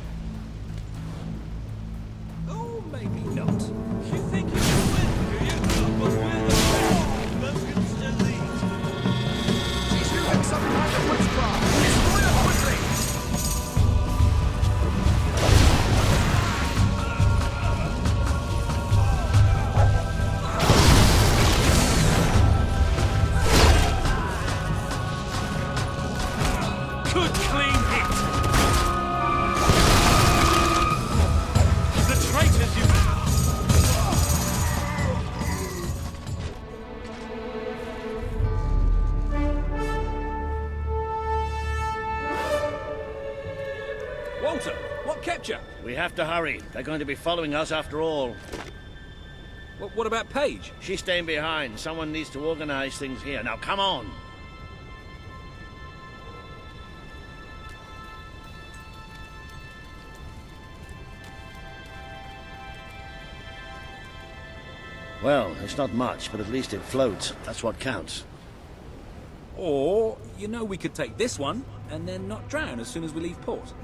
Speaker 4: Oh, maybe not. You think you can win, do you? But we're the best. Logan still leads.
Speaker 13: She's doing some kind of witchcraft. Destroy her quickly.
Speaker 4: Good clean hit! The traitors you... Walter, what kept you?
Speaker 23: We have to hurry. They're going to be following us after all.
Speaker 4: What about Paige?
Speaker 23: She's staying behind. Someone needs to organize things here. Now, come on! Well, it's not much, but at least it floats. That's what counts.
Speaker 4: Or, you know, we could take this one, and then not drown as soon as we leave port.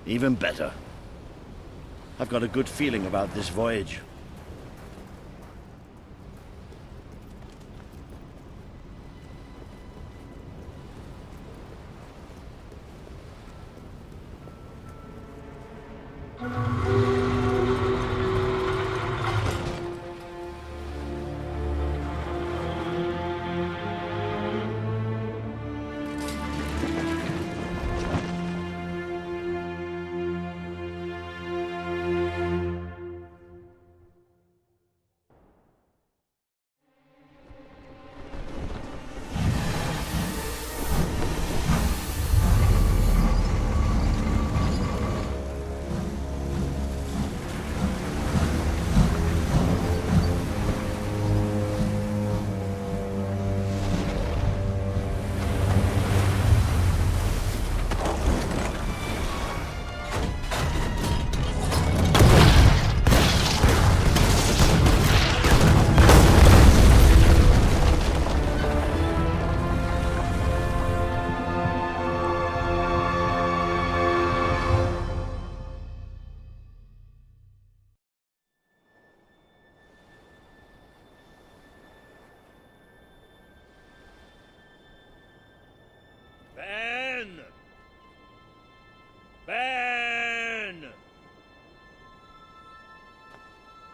Speaker 23: Even better. I've got a good feeling about this voyage.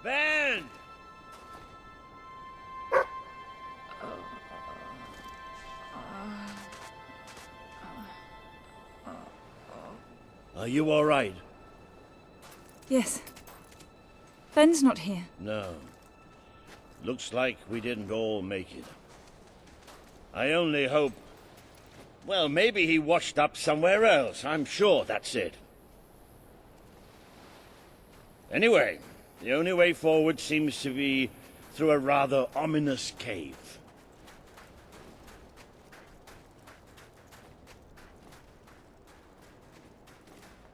Speaker 23: Ben! Are you all right?
Speaker 3: Yes. Ben's not here.
Speaker 23: No. Looks like we didn't all make it. I only hope... Well, maybe he washed up somewhere else. I'm sure that's it. Anyway, the only way forward seems to be through a rather ominous cave.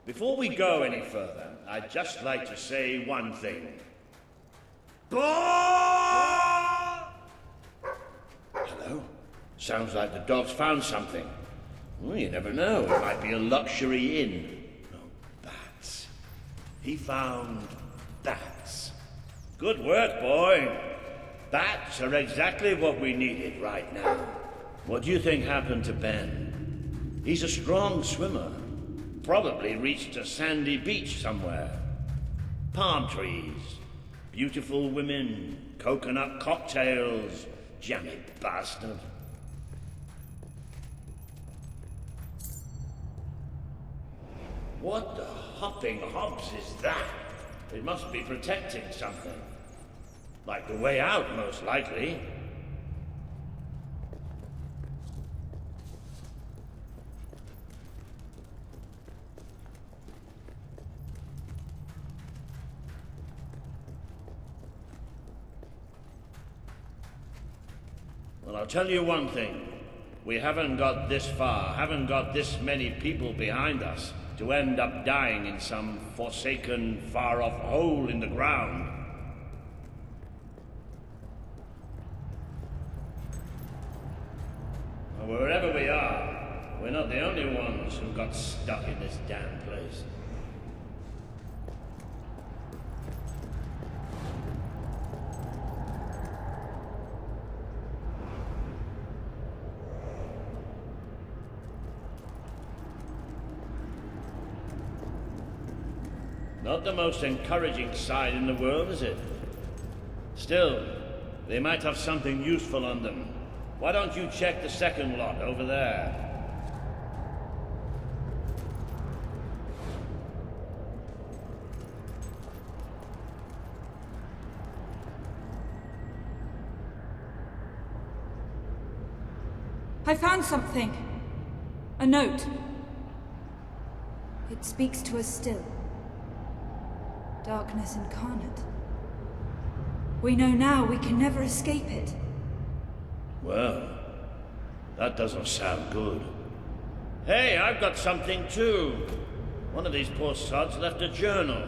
Speaker 23: Before we go any further, I'd just like to say one thing. Hello? Sounds like the dog's found something. Well, you never know. It might be a luxury inn. No, bats. He found bats. Good work, boy. Bats are exactly what we needed right now. What do you think happened to Ben? He's a strong swimmer. Probably reached a sandy beach somewhere. Palm trees, beautiful women, coconut cocktails. Jammy bastard. What the hopping hops is that? It must be protecting something. Like the way out, most likely. Well, I'll tell you one thing. We haven't got this far, haven't got this many people behind us to end up dying in some forsaken, far-off hole in the ground. Well, wherever we are, we're not the only ones who got stuck in this damn place. Not the most encouraging sight in the world, is it? Still, they might have something useful on them. Why don't you check the second lot over there?
Speaker 3: I found something. A note. It speaks to us still. Darkness incarnate. We know now we can never escape it.
Speaker 23: Well, that doesn't sound good. Hey, I've got something too. One of these poor sods left a journal.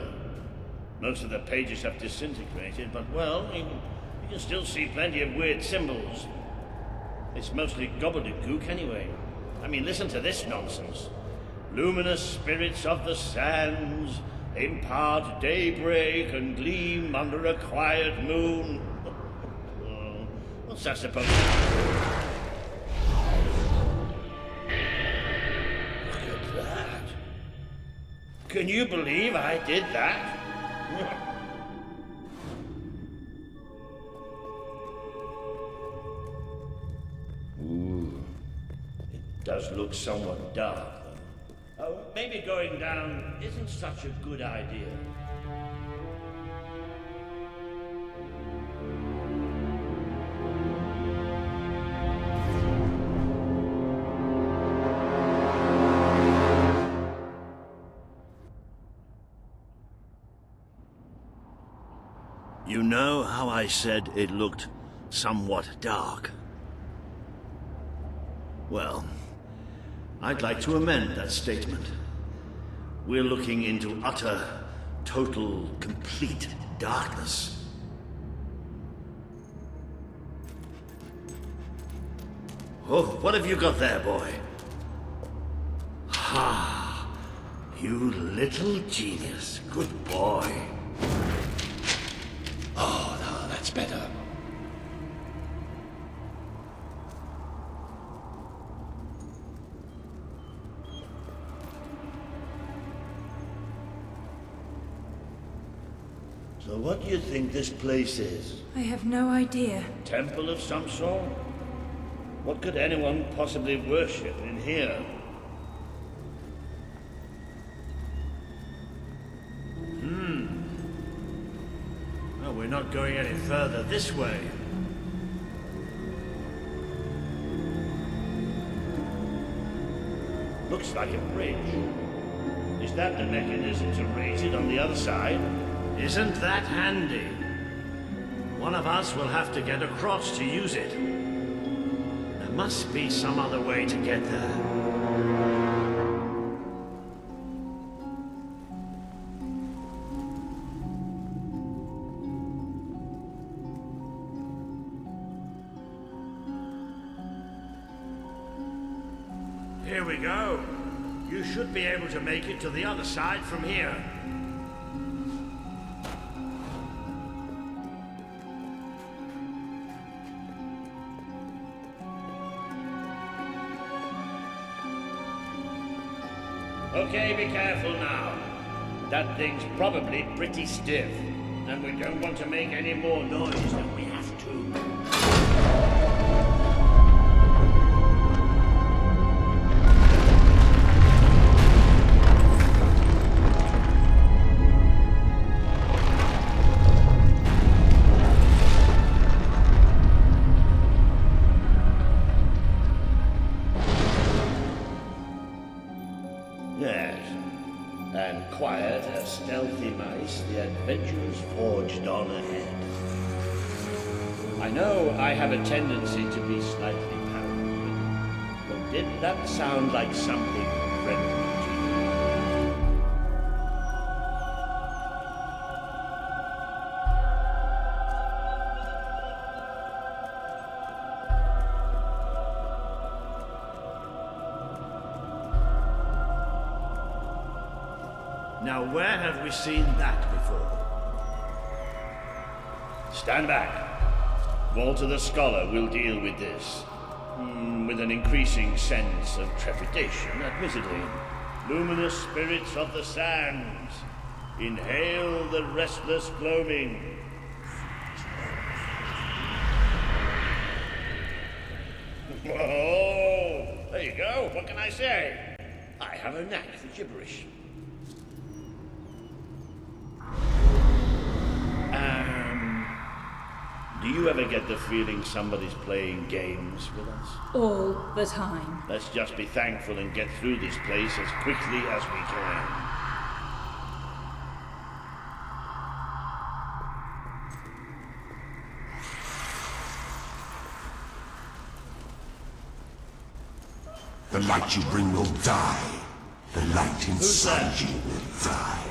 Speaker 23: Most of the pages have disintegrated, but well, you can still see plenty of weird symbols. It's mostly gobbledygook anyway. I mean, listen to this nonsense. Luminous spirits of the sands impart daybreak and gleam under a quiet moon. What's that supposed to be? Look at that. Can you believe I did that? Ooh, it does look somewhat dark, though. Oh, maybe going down isn't such a good idea. You know how I said it looked somewhat dark? Well, I'd like to amend that statement. We're looking into utter, total, complete darkness. Oh, what have you got there, boy? Ha! You little genius. Good boy. Oh, no, that's better. So what do you think this place is?
Speaker 3: I have no idea.
Speaker 23: Temple of some sort? What could anyone possibly worship in here? Well, we're not going any further this way. Looks like a bridge. Is that the mechanism to raise it on the other side? Isn't that handy? One of us will have to get across to use it. There must be some other way to get there. Here we go. You should be able to make it to the other side from here. Okay, be careful now. That thing's probably pretty stiff, and we don't want to make any more noise than we have to. Yes, and quiet as stealthy mice, the adventurers forged on ahead. I know I have a tendency to be slightly paranoid, but did that sound like something friendly to you? Now, where have we seen that before? Stand back. Walter the Scholar will deal with this. With an increasing sense of trepidation, admittedly. Luminous spirits of the sands, inhale the restless gloaming. Oh, there you go. What can I say? I have a knack for gibberish. Do you ever get the feeling somebody's playing games with us?
Speaker 3: All the time.
Speaker 23: Let's just be thankful and get through this place as quickly as we can.
Speaker 6: The light you bring will die. The light inside you will die.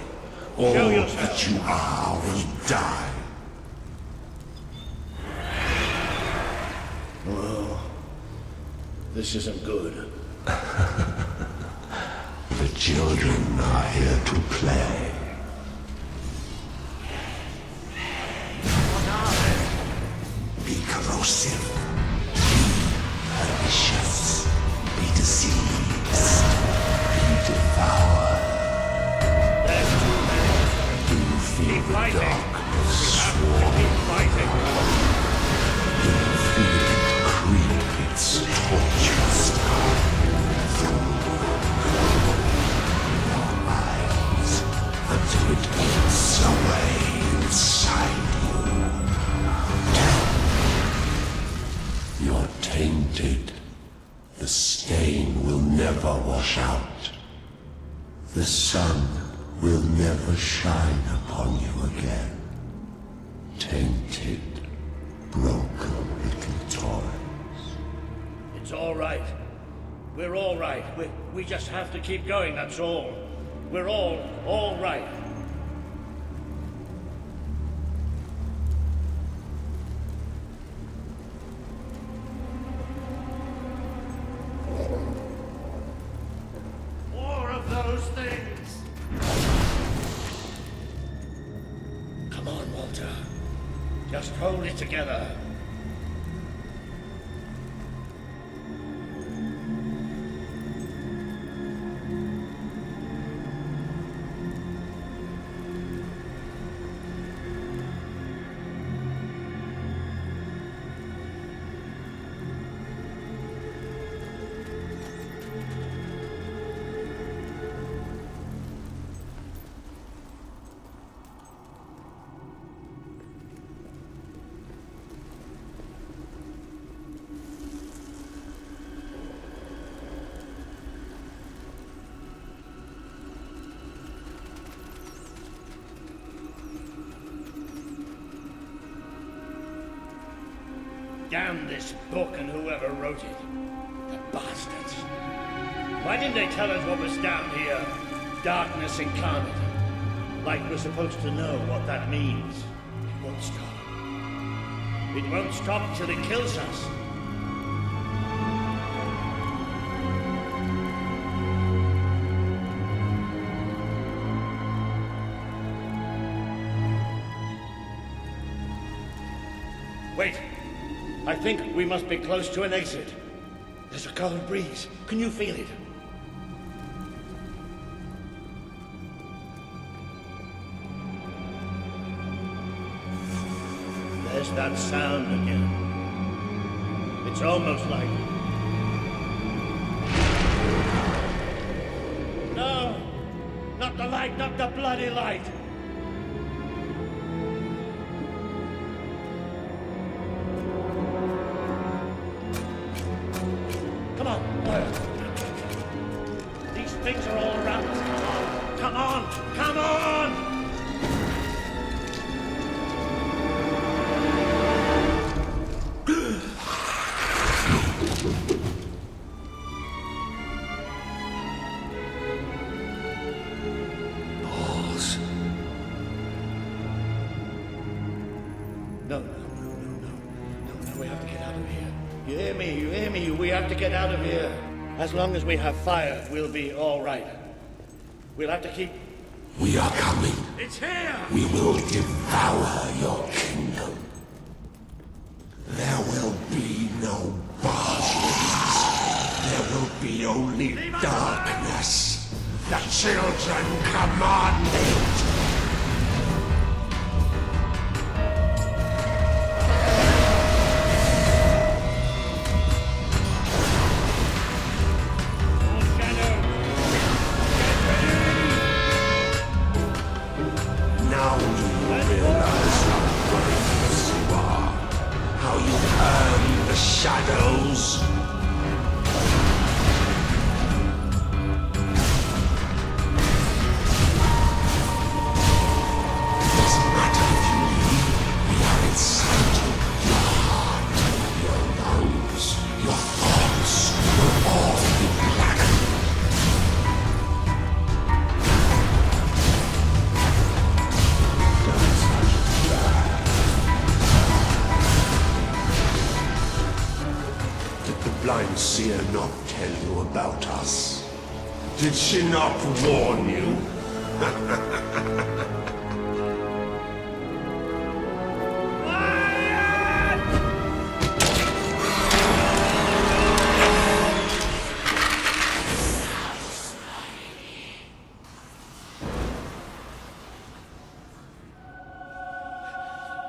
Speaker 6: All that you are will die.
Speaker 23: Oh, this isn't good.
Speaker 6: The children are here to play. Be corrosive. Be malicious. Be deceived. Be devoured. Do you feel the darkness swarming? Do you feel it creep its torturous through your eyes until it eats away inside you? You're tainted. The stain will never wash out. The sun will never shine upon you again. Tainted, broken little toys.
Speaker 23: It's all right. We're all right. We just have to keep going, that's all. We're all right. More of those things. Come on, Walter. Just hold it together. Damn this book and whoever wrote it. The bastards. Why didn't they tell us what was down here? Darkness incarnate. Like we're supposed to know what that means. It won't stop. It won't stop till it kills us. Wait. I think we must be close to an exit. There's a cold breeze. Can you feel it? There's that sound again. It's almost like... No! Not the light, not the bloody light! Come on, Moira. These things are all around us. Come on! Come on! No, we have to get out of here. You hear me? You hear me? We have to get out of here. As long as we have fire, we'll be all right. We'll have to keep...
Speaker 6: We are coming.
Speaker 23: It's here!
Speaker 6: We will devour your kingdom. There will be no bodies. There will be only darkness. The children command it. Now do you realize how worthless you are? How you earn the shadows? Doesn't matter if you leave. We are inside you. Your heart, your lungs, your thoughts will all be blackened. Did the blind seer not tell you about us? Did she not warn you?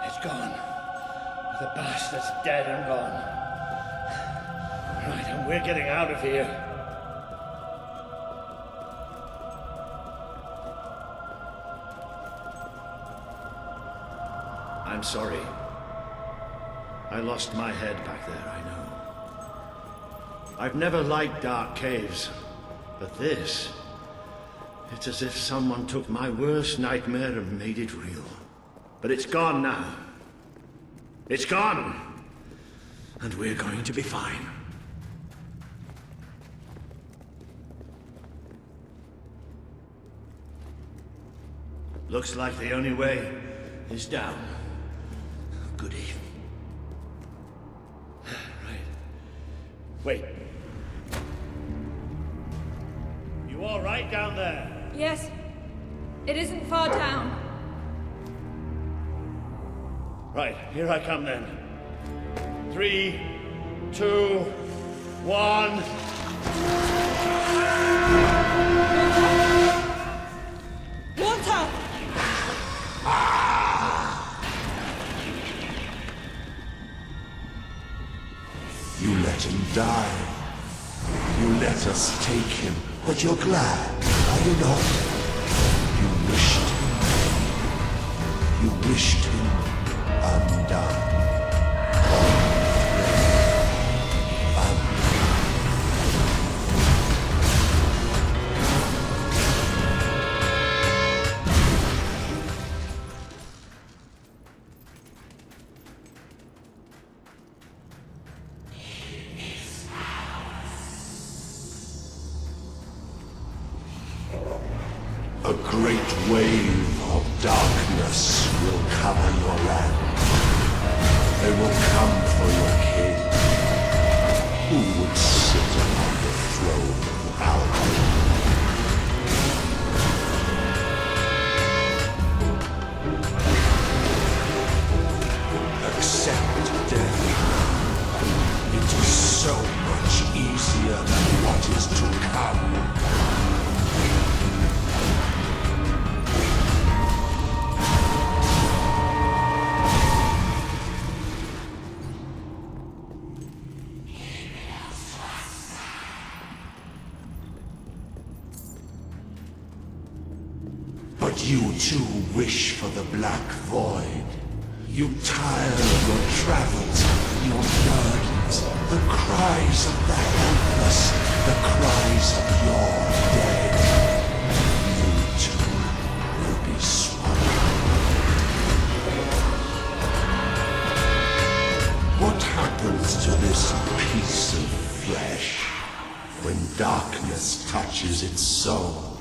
Speaker 23: It's gone. The bastard's dead and gone. Right, and we're getting out of here. I'm sorry. I lost my head back there, I know. I've never liked dark caves, but this... It's as if someone took my worst nightmare and made it real. But it's gone now. It's gone! And we're going to be fine. Looks like the only way is down. Good evening. Right. Wait. You all right down there?
Speaker 3: Yes. It isn't far down.
Speaker 23: Right, here I come then. 3, 2, 1.
Speaker 3: Water!
Speaker 6: You let him die. You let us take him, but you're glad, are you not? You wished him undone. A great wave of darkness will cover your land. They will come for your king. Who would sit upon the throne of Albion? Accept death. It is so much easier than what is to come. But you too wish for the Black Void. You tire of your travels, your burdens, the cries of the helpless, the cries of your dead. You too will be swallowed. What happens to this piece of flesh when darkness touches its soul?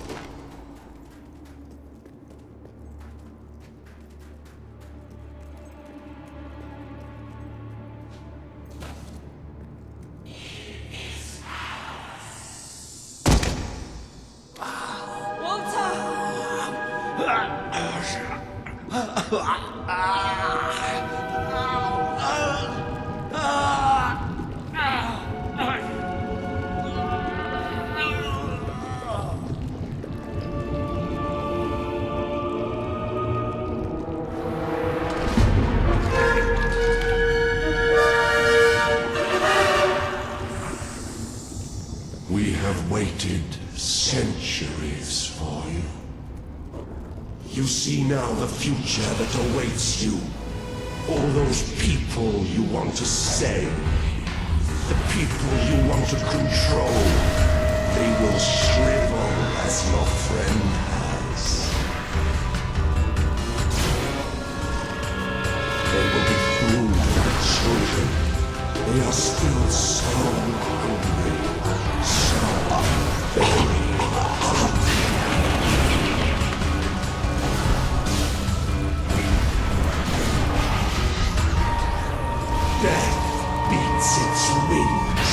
Speaker 6: waited centuries for you. You see now the future that awaits you. All those people you want to save, the people you want to control, they will shrivel as your friend has. They will be food for children. They are still so hungry, so very hungry. Death beats its wings.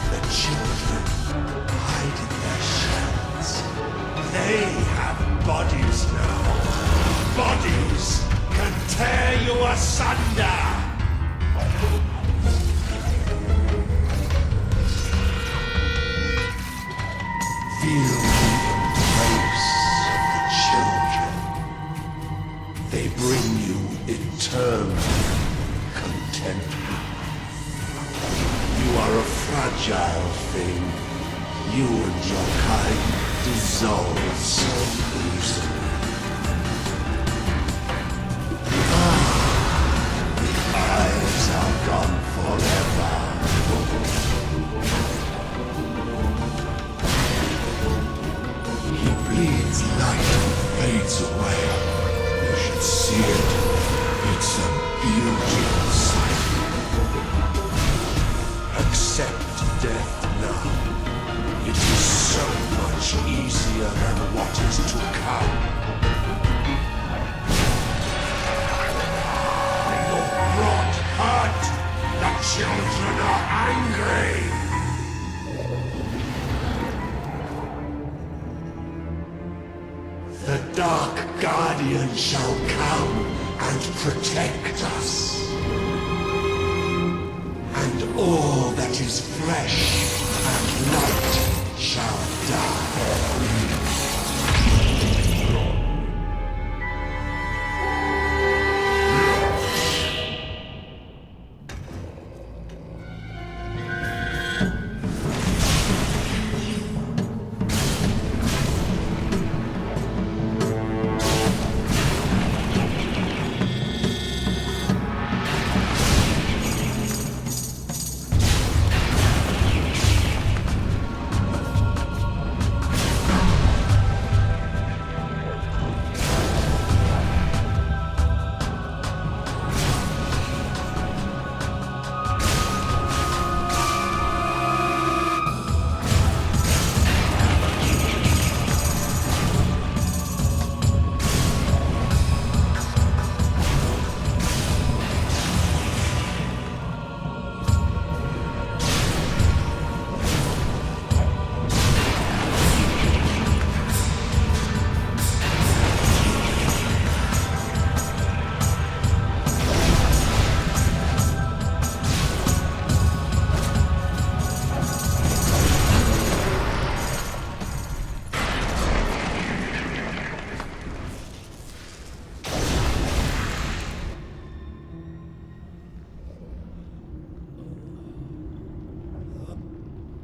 Speaker 6: The children hide in their shells. They have bodies now. Bodies can tear you asunder! Feel the embrace of the children. They bring you eternal contentment. You are a fragile thing. You and your kind dissolve so easily. Eyes are gone forever. He bleeds light and fades away. You should see it. It's a beautiful sight. Accept death now. It is so much easier than what is to come. Rot hurt! The children are angry! The Dark Guardian shall come and protect us. And all that is flesh and light shall die.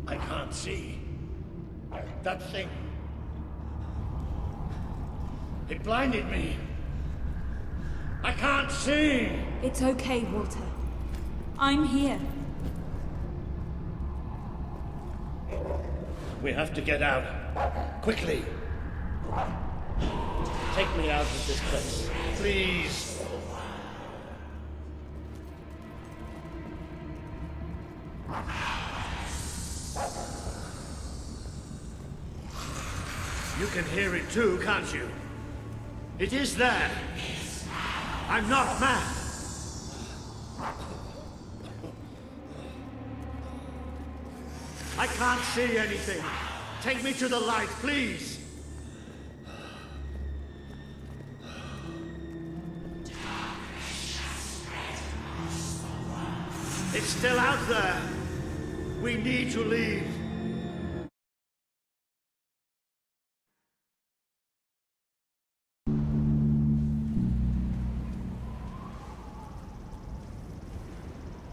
Speaker 23: I can't see. That thing. It blinded me. I can't see!
Speaker 3: It's okay, Walter. I'm here.
Speaker 23: We have to get out. Quickly. Take me out of this place. Please. You can hear it too, can't you? It is there. I'm not mad. I can't see anything. Take me to the light, please. It's still out there. We need to leave.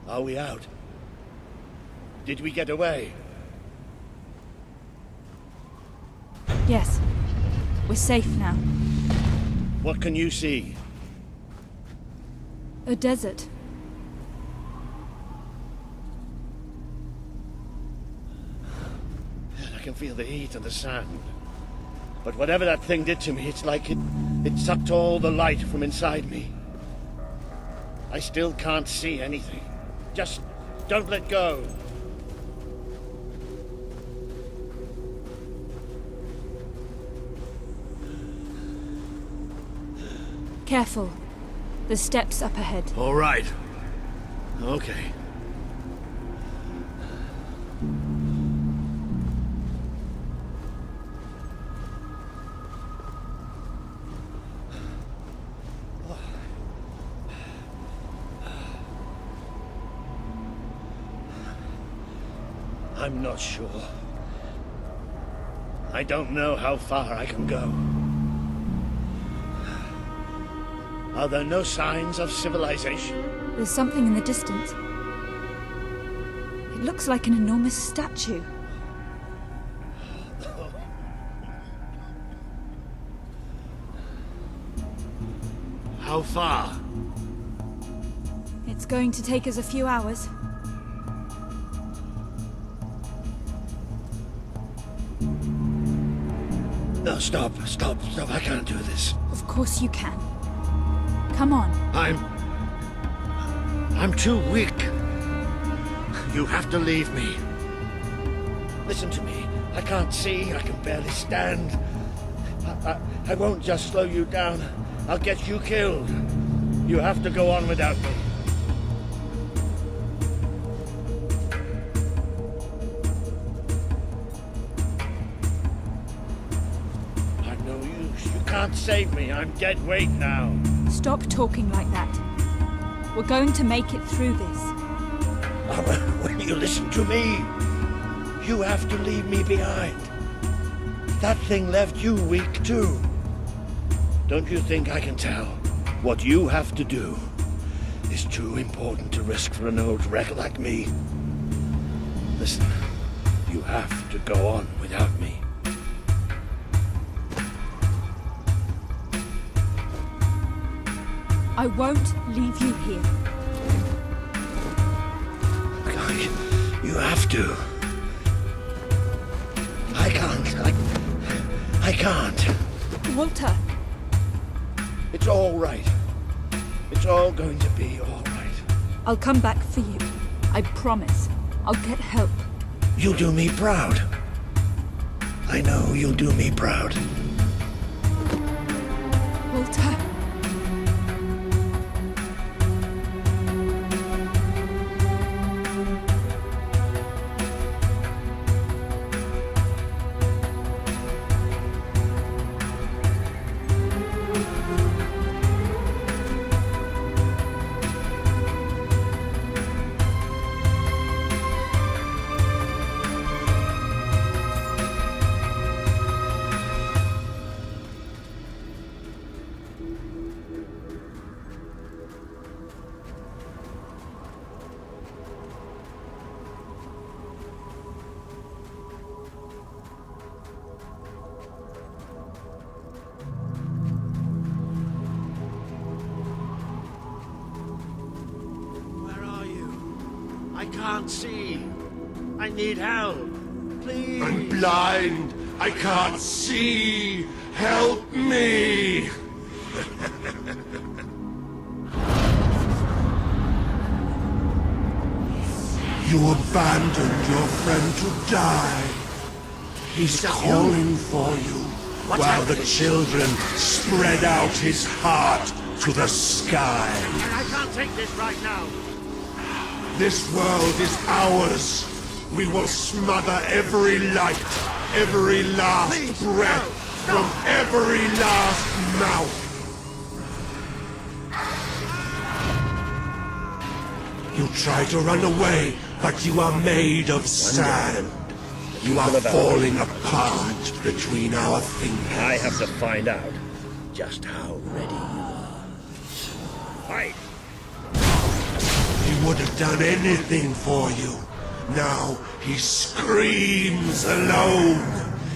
Speaker 23: Are we out? Did we get away?
Speaker 3: Yes. We're safe now.
Speaker 23: What can you see?
Speaker 3: A desert.
Speaker 23: I can feel the heat and the sand. But whatever that thing did to me, it's like it sucked all the light from inside me. I still can't see anything. Just don't let go.
Speaker 3: Careful. The steps up ahead.
Speaker 23: All right. Okay. I'm not sure. I don't know how far I can go. Are there no signs of civilization?
Speaker 3: There's something in the distance. It looks like an enormous statue.
Speaker 23: How far?
Speaker 3: It's going to take us a few hours.
Speaker 23: No, stop. I can't do this.
Speaker 3: Of course you can. Come on.
Speaker 23: I'm too weak. You have to leave me. Listen to me. I can't see. I can barely stand. I won't just slow you down. I'll get you killed. You have to go on without me. I'm no use. You can't save me. I'm dead weight now.
Speaker 3: Stop talking like that. We're going to make it through this.
Speaker 23: Will you listen to me? You have to leave me behind. That thing left you weak too. Don't you think I can tell? What you have to do is too important to risk for an old wreck like me. Listen, you have to go on without me.
Speaker 3: I won't leave you here.
Speaker 23: You have to. I can't.
Speaker 3: Walter.
Speaker 23: It's all right. It's all going to be all right.
Speaker 3: I'll come back for you. I promise. I'll get help.
Speaker 23: You'll do me proud. I know you'll do me proud.
Speaker 3: Walter.
Speaker 23: I can't see. I need help. Please.
Speaker 6: I'm blind. I can't see. Help me. You abandoned your friend to die. He's calling for you, while the children spread out his heart to the sky.
Speaker 23: I can't take this right now.
Speaker 6: This world is ours. We will smother every light, every last breath, from every last mouth. You try to run away, but you are made of sand. You are falling apart between our fingers.
Speaker 23: I have to find out just how ready you are. Fight!
Speaker 6: He would have done anything for you. Now he screams alone.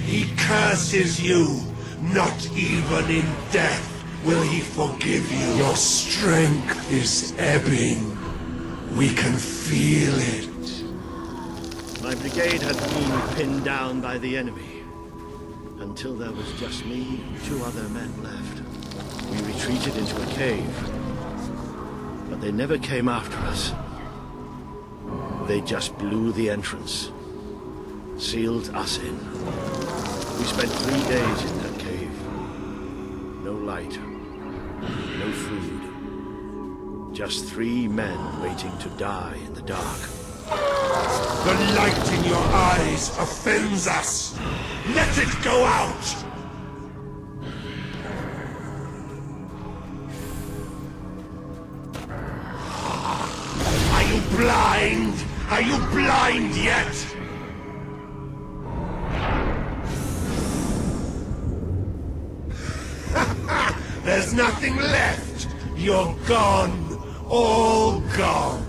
Speaker 6: He curses you. Not even in death will he forgive you. Your strength is ebbing. We can feel it.
Speaker 23: My brigade had been pinned down by the enemy, until there was just me and 2 other men left. We retreated into a cave, but they never came after us. They just blew the entrance, sealed us in. We spent 3 days in that cave. No light, no food. Just 3 men waiting to die in the dark.
Speaker 6: The light in your eyes offends us. Let it go out! Are you blind? Are you blind yet? There's nothing left. You're gone. All gone.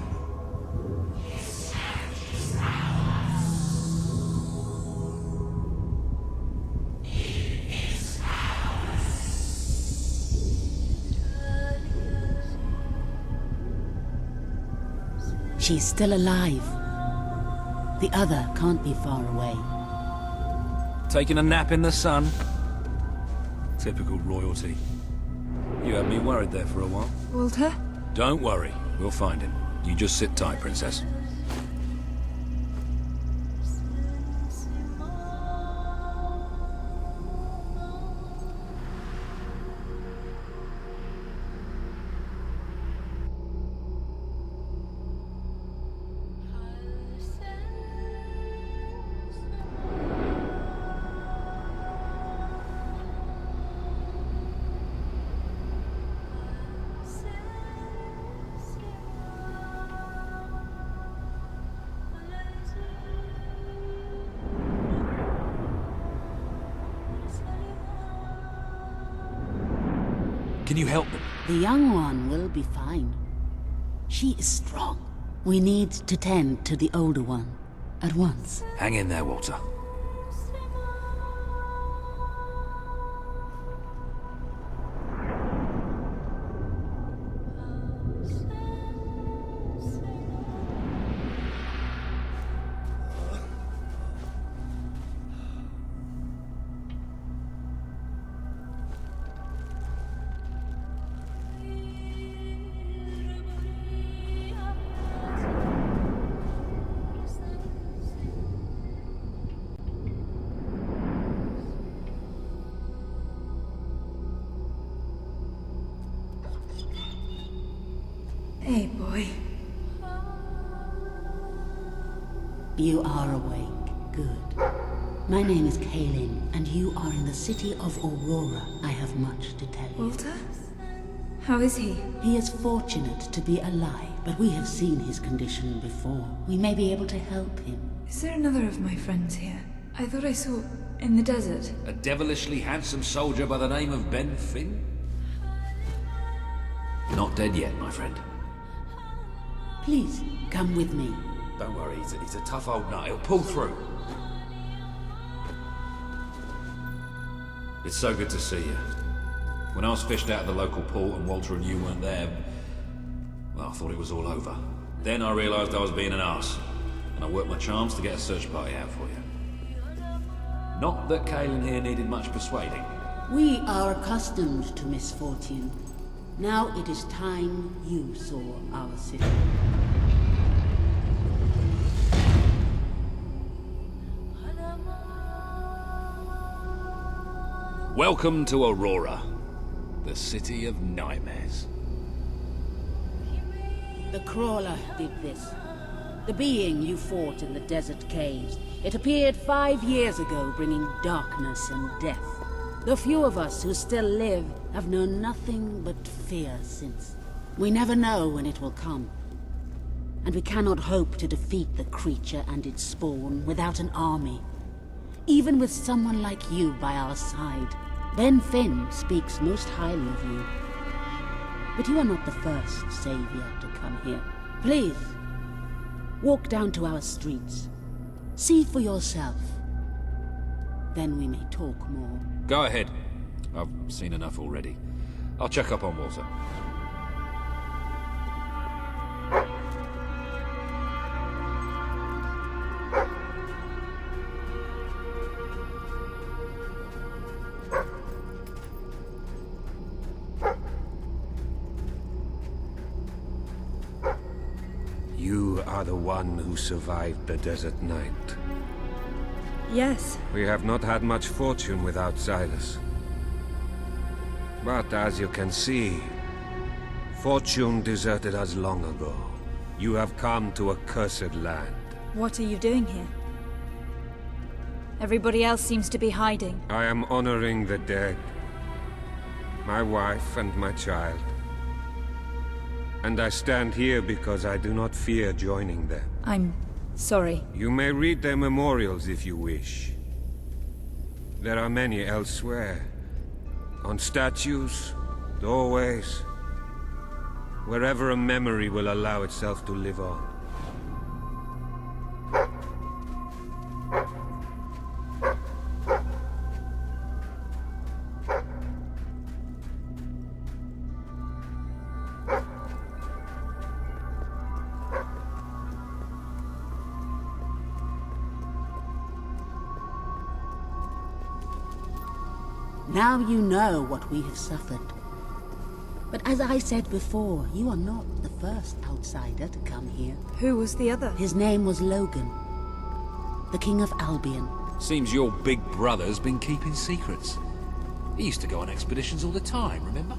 Speaker 1: She's still alive. The other can't be far away.
Speaker 18: Taking a nap in the sun? Typical royalty. You had me worried there for a while.
Speaker 3: Walter?
Speaker 18: Don't worry, we'll find him. You just sit tight, Princess. Can you help them?
Speaker 1: The young one will be fine. She is strong. We need to tend to the older one at once.
Speaker 18: Hang in there, Walter.
Speaker 3: Hey, boy.
Speaker 1: You are awake. Good. My name is Kaelin, and you are in the city of Aurora. I have much to tell you.
Speaker 3: Walter? How is he?
Speaker 1: He is fortunate to be alive, but we have seen his condition before. We may be able to help him.
Speaker 3: Is there another of my friends here? I thought I saw in the desert.
Speaker 18: A devilishly handsome soldier by the name of Ben Finn? Not dead yet, my friend.
Speaker 1: Please, come with me.
Speaker 18: Don't worry, he's a tough old nut. He'll pull through. It's so good to see you. When I was fished out of the local port and Walter and you weren't there, well, I thought it was all over. Then I realised I was being an arse, and I worked my charms to get a search party out for you. Not that Kaelin here needed much persuading.
Speaker 1: We are accustomed to misfortune. Now it is time you saw our city.
Speaker 18: Welcome to Aurora, the city of nightmares.
Speaker 1: The Crawler did this. The being you fought in the desert caves. It appeared 5 years ago, bringing darkness and death. The few of us who still live have known nothing but fear since. We never know when it will come. And we cannot hope to defeat the creature and its spawn without an army. Even with someone like you by our side. Ben Finn speaks most highly of you. But you are not the first savior to come here. Please, walk down to our streets. See for yourself. Then we may talk more.
Speaker 8: Go ahead. I've seen enough already. I'll check up on Walter.
Speaker 16: You are the one who survived the desert night.
Speaker 3: Yes.
Speaker 16: We have not had much fortune with outsiders. But as you can see, fortune deserted us long ago. You have come to a cursed land.
Speaker 3: What are you doing here? Everybody else seems to be hiding.
Speaker 16: I am honoring the dead. My wife and my child. And I stand here because I do not fear joining them.
Speaker 3: I'm sorry.
Speaker 16: You may read their memorials if you wish. There are many elsewhere. On statues, doorways, wherever a memory will allow itself to live on.
Speaker 1: Now you know what we have suffered. But as I said before, you are not the first outsider to come here.
Speaker 3: Who was the other?
Speaker 1: His name was Logan, the King of Albion.
Speaker 8: Seems your big brother's been keeping secrets. He used to go on expeditions all the time, remember?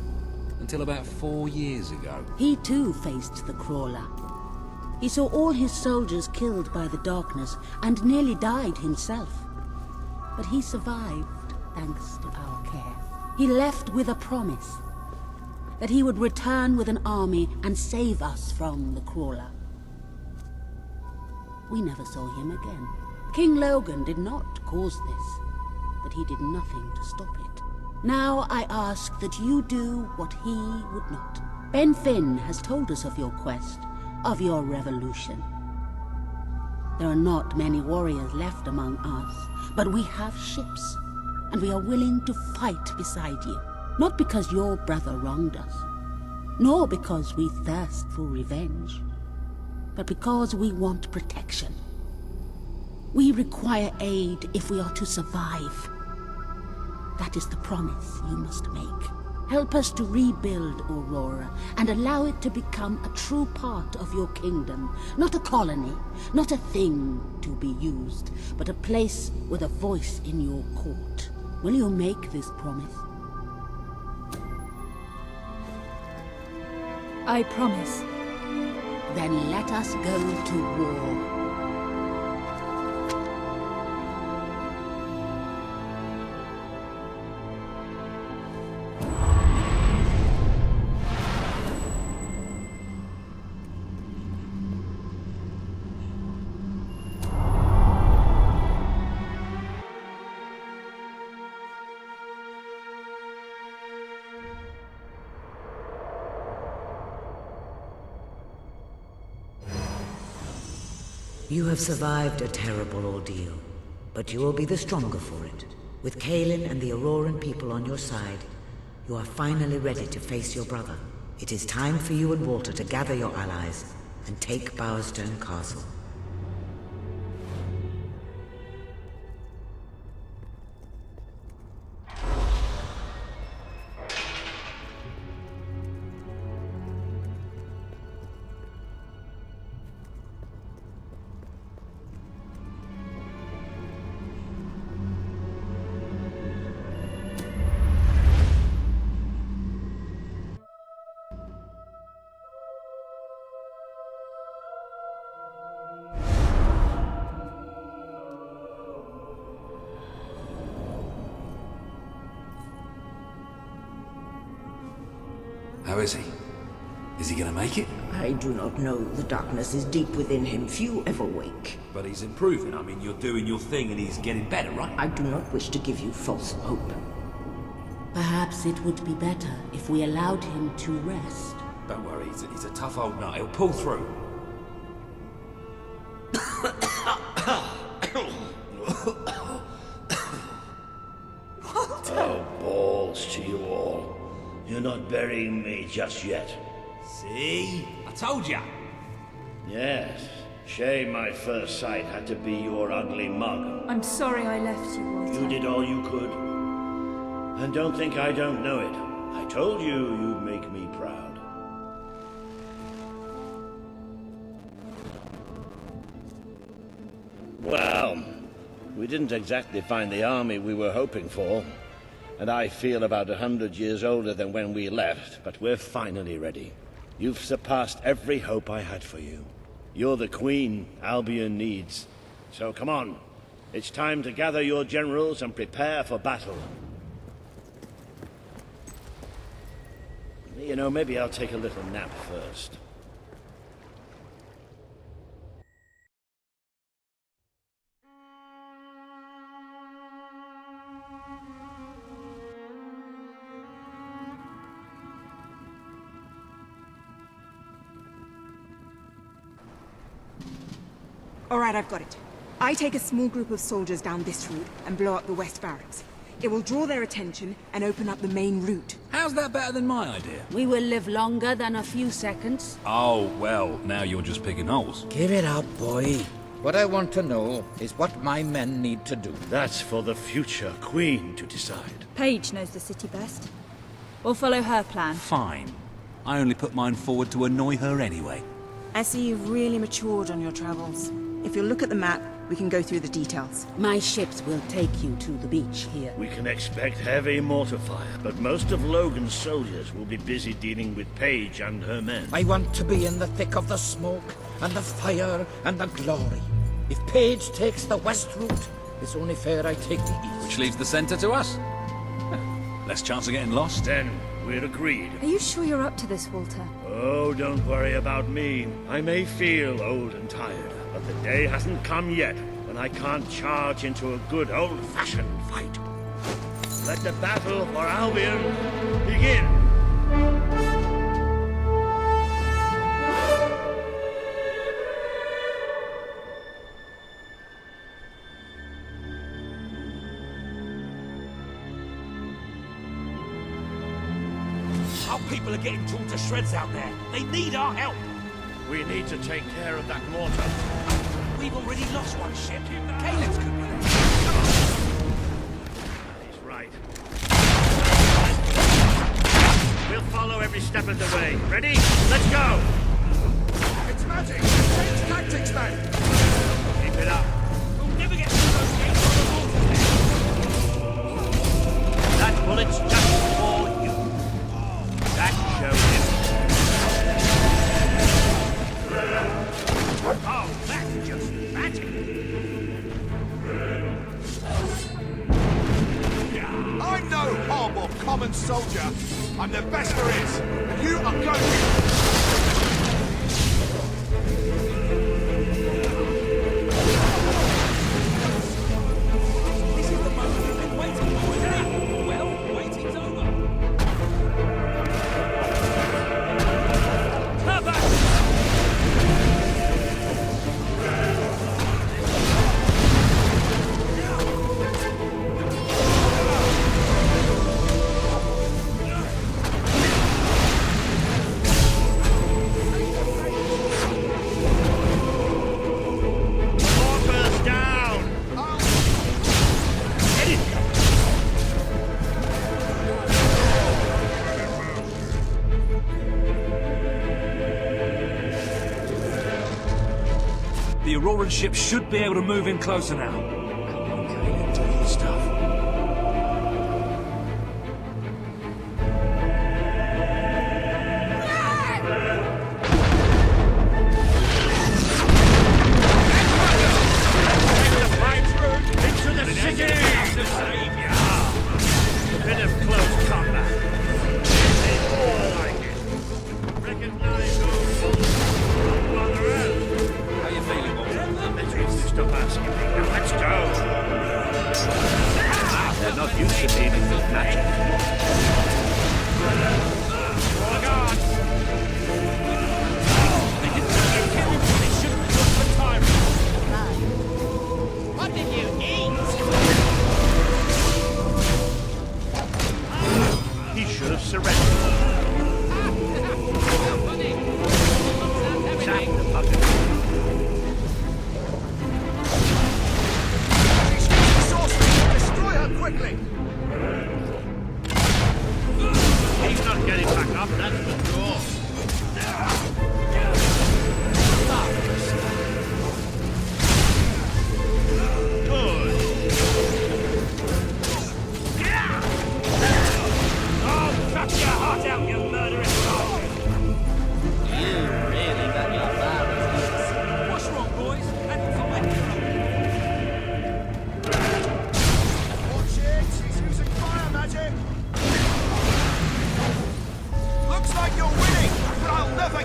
Speaker 8: Until about 4 years ago.
Speaker 1: He too faced the Crawler. He saw all his soldiers killed by the darkness and nearly died himself. But he survived thanks to our care. He left with a promise that he would return with an army and save us from the Crawler. We never saw him again. King Logan did not cause this, but he did nothing to stop it. Now I ask that you do what he would not. Ben Finn has told us of your quest, of your revolution. There are not many warriors left among us, but we have ships, and we are willing to fight beside you. Not because your brother wronged us, nor because we thirst for revenge, but because we want protection. We require aid if we are to survive. That is the promise you must make. Help us to rebuild Aurora and allow it to become a true part of your kingdom. Not a colony, not a thing to be used, but a place with a voice in your court. Will you make this promise?
Speaker 3: I promise.
Speaker 1: Then let us go to war.
Speaker 5: You have survived a terrible ordeal, but you will be the stronger for it. With Kaelin and the Auroran people on your side, you are finally ready to face your brother. It is time for you and Walter to gather your allies and take Bowerstone Castle.
Speaker 8: How is he? Is he gonna make it?
Speaker 5: I do not know. The darkness is deep within him. Few ever wake.
Speaker 8: But he's improving. I mean, you're doing your thing and he's getting better, right?
Speaker 5: I do not wish to give you false hope.
Speaker 1: Perhaps it would be better if we allowed him to rest.
Speaker 8: Don't worry, he's a tough old nut. He'll pull through.
Speaker 23: Oh, balls to you all. You're not burying me just yet.
Speaker 8: See? I told ya.
Speaker 23: Yes. Shame my first sight had to be your ugly mug.
Speaker 3: I'm sorry I left you, Walter.
Speaker 23: You did all you could. And don't think I don't know it. I told you you'd make me proud. Well, we didn't exactly find the army we were hoping for. And I feel about 100 years older than when we left, but we're finally ready. You've surpassed every hope I had for you. You're the queen Albion needs. So come on. It's time to gather your generals and prepare for battle. You know, maybe I'll take a little nap first.
Speaker 11: All right, I've got it. I take a small group of soldiers down this route and blow up the west barracks. It will draw their attention and open up the main route.
Speaker 8: How's that better than my idea?
Speaker 1: We will live longer than a few seconds.
Speaker 8: Oh, well, now you're just picking holes.
Speaker 17: Give it up, boy. What I want to know is what my men need to do.
Speaker 23: That's for the future queen to decide.
Speaker 3: Paige knows the city best. We'll follow her plan.
Speaker 8: Fine. I only put mine forward to annoy her anyway.
Speaker 19: I see you've really matured on your travels. If you'll look at the map, we can go through the details.
Speaker 1: My ships will take you to the beach here.
Speaker 23: We can expect heavy mortar fire, but most of Logan's soldiers will be busy dealing with Paige and her men.
Speaker 17: I want to be in the thick of the smoke, and the fire, and the glory. If Paige takes the west route, it's only fair I take the east.
Speaker 8: Which leaves the center to us. Less chance of getting lost.
Speaker 23: Then we're agreed.
Speaker 3: Are you sure you're up to this, Walter?
Speaker 23: Oh, don't worry about me. I may feel old and tired, but the day hasn't come yet when I can't charge into a good old-fashioned fight. Let the battle for Albion begin!
Speaker 18: Our people are getting torn to shreds out there. They need our help.
Speaker 23: We need to take care of that mortar.
Speaker 18: We've already lost one ship. Caleb's could be there.
Speaker 23: He's right. We'll follow every step of the way. Ready? Let's go!
Speaker 18: It's magic! Change tactics, man!
Speaker 23: Keep it up.
Speaker 18: We'll never get through those gates on the water.
Speaker 23: That bullet's just for you. That showed him.
Speaker 18: Oh, that's just magic!
Speaker 13: I'm no horrible common soldier. I'm the best there is. And you are going to...
Speaker 18: This is the moment we've been waiting for, isn't it? Well, waiting's over. Cover!
Speaker 23: Mortar's down! Get it!
Speaker 8: The Auroran ship should be able to move in closer now. Caleb doing his stuff.
Speaker 23: Into the city! A bit of close combat. They all like it. Recognize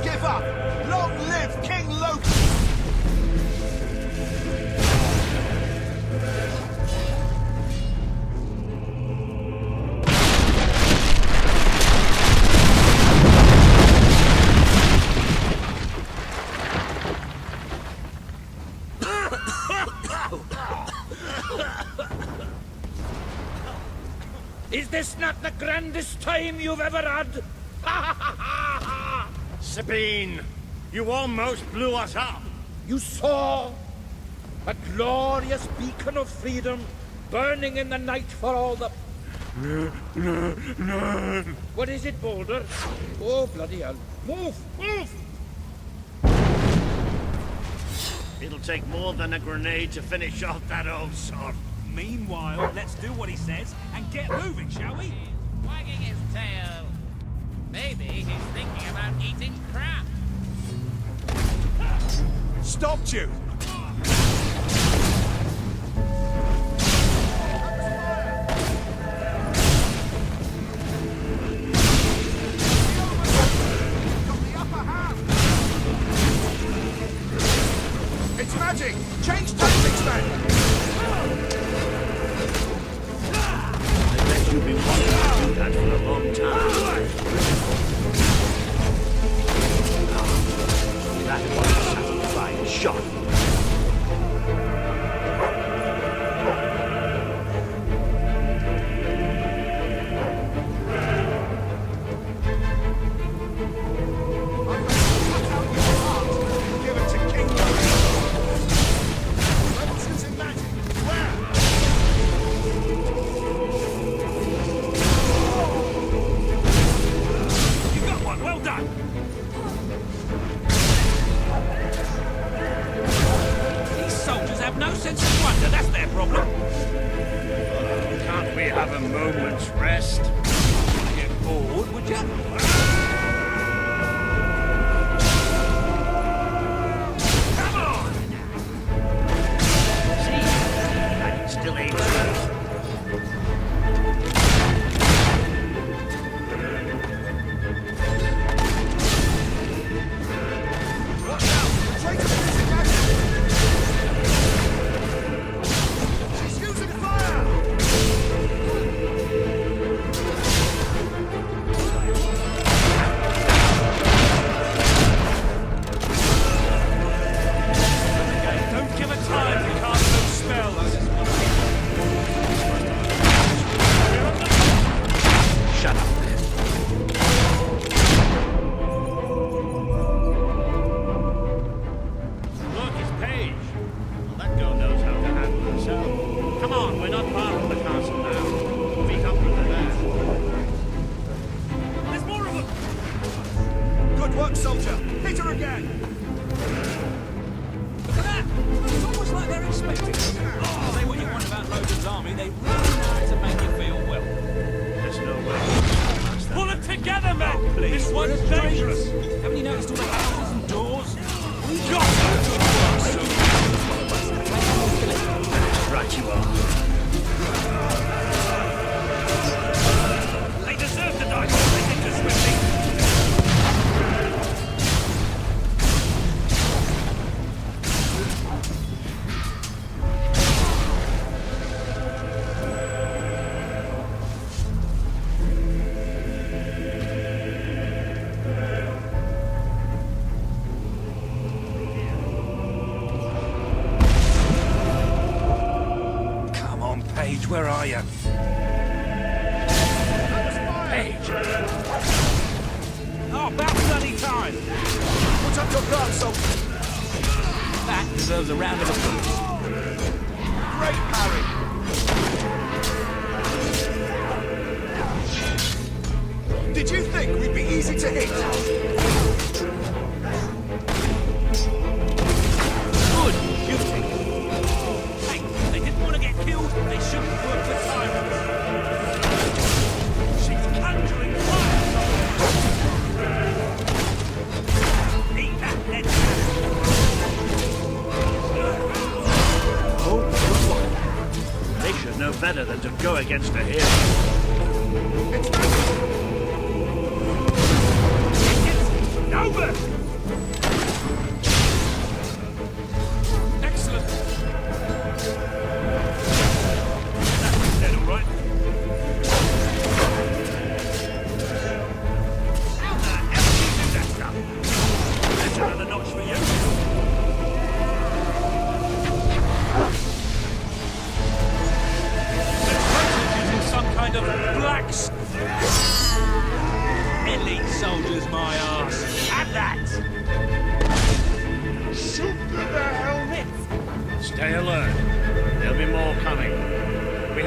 Speaker 13: give up! Long live King Loki!
Speaker 17: Is this not the grandest time you've ever had?
Speaker 12: Sabine, you almost blew us up.
Speaker 17: You saw a glorious beacon of freedom burning in the night for all the...
Speaker 12: No.
Speaker 17: What is it, Boulder? Oh, bloody hell. Move! Move!
Speaker 12: It'll take more than a grenade to finish off that old sod.
Speaker 14: Meanwhile, let's do what he says and get moving, shall we?
Speaker 15: Wagging his tail. Maybe he's thinking about eating crap.
Speaker 13: Stopped you! It's magic! Change tactics, man!
Speaker 12: I bet you've been wanting to do that for a long time. That was a satisfying shot.
Speaker 13: Give it to King Loki! Rebels using magic! Where?
Speaker 14: You got one, well done! These soldiers have no sense of wonder, that's their problem.
Speaker 12: Can't we have a moment's rest?
Speaker 14: Get bored, would you? Come on!
Speaker 12: See? I can still aim straight.
Speaker 13: Watch out! Traitors using magic! She's using fire!
Speaker 14: Don't give her time to cast those spells.
Speaker 12: Shut up. Look, it's Paige. Well, that girl knows how to handle herself. Come on, we're not far from the castle now. Meet up with her there.
Speaker 14: There's more of them!
Speaker 13: Good work, soldier! Hit her again!
Speaker 14: Look at that! It's almost like they're expecting us. Oh, say what you want about Logan's army, they really know how to make you feel well.
Speaker 12: There's no way.
Speaker 14: Pull it together, men! This one's dangerous! Haven't you noticed all the houses and doors? We got them!
Speaker 12: Right you are.
Speaker 14: They deserve to die, they did this with me! Come on, Paige, where are you? Paige! Oh, about bloody time!
Speaker 13: Put up your guard, soldier!
Speaker 14: That deserves a round of applause.
Speaker 13: Great parry! Did you think we'd be easy to hit?
Speaker 14: Good shooting! Hey, they didn't want to get killed, they shouldn't work for tyrants! She's conjuring fire! Eat that, lead cannon!
Speaker 12: Oh, good one. They should know better than to go against a hero.
Speaker 13: It's
Speaker 14: Over!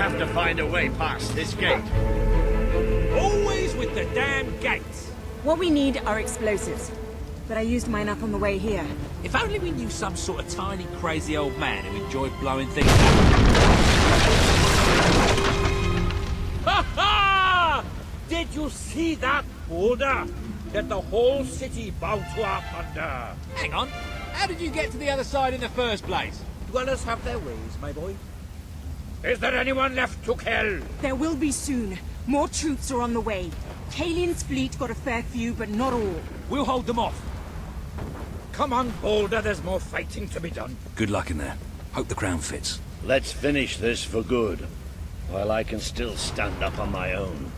Speaker 13: have to find a way past this gate.
Speaker 14: Always with the damn gates.
Speaker 11: What we need are explosives. But I used mine up on the way here.
Speaker 14: If only we knew some sort of tiny, crazy old man who enjoyed blowing things up.
Speaker 17: Ha ha! Did you see that boulder that the whole city bowed to up under?
Speaker 8: Hang on. How did you get to the other side in the first place?
Speaker 17: Dwellers have their ways, my boy. Is there anyone left to kill?
Speaker 11: There will be soon. More troops are on the way. Kalian's fleet got a fair few, but not all.
Speaker 14: We'll hold them off.
Speaker 17: Come on, Boulder, there's more fighting to be done.
Speaker 8: Good luck in there. Hope the crown fits.
Speaker 23: Let's finish this for good, while I can still stand up on my own.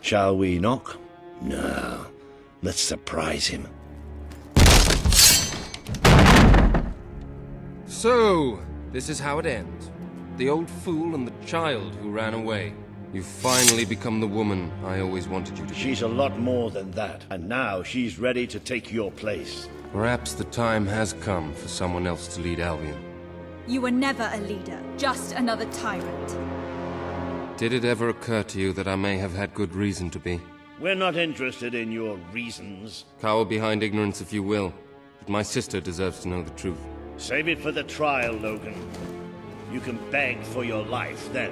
Speaker 23: Shall we knock? No. Let's surprise him.
Speaker 20: So, this is how it ends. The old fool and the child who ran away. You've finally become the woman I always wanted you to be.
Speaker 23: She's a lot more than that, and now she's ready to take your place.
Speaker 20: Perhaps the time has come for someone else to lead Albion.
Speaker 3: You were never a leader, just another tyrant.
Speaker 20: Did it ever occur to you that I may have had good reason to be?
Speaker 23: We're not interested in your reasons.
Speaker 20: Cower behind ignorance if you will, but my sister deserves to know the truth.
Speaker 23: Save it for the trial, Logan. You can beg for your life then.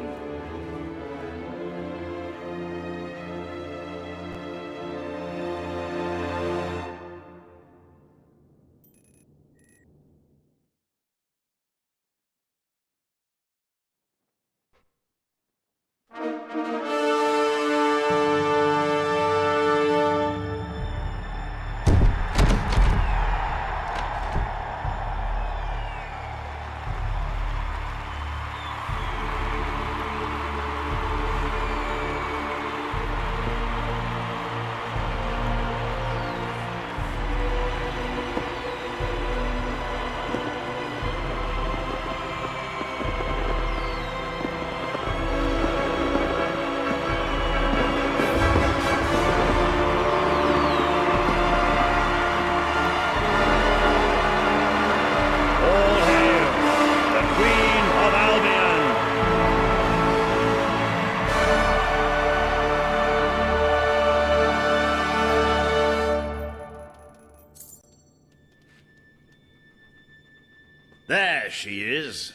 Speaker 23: There she is.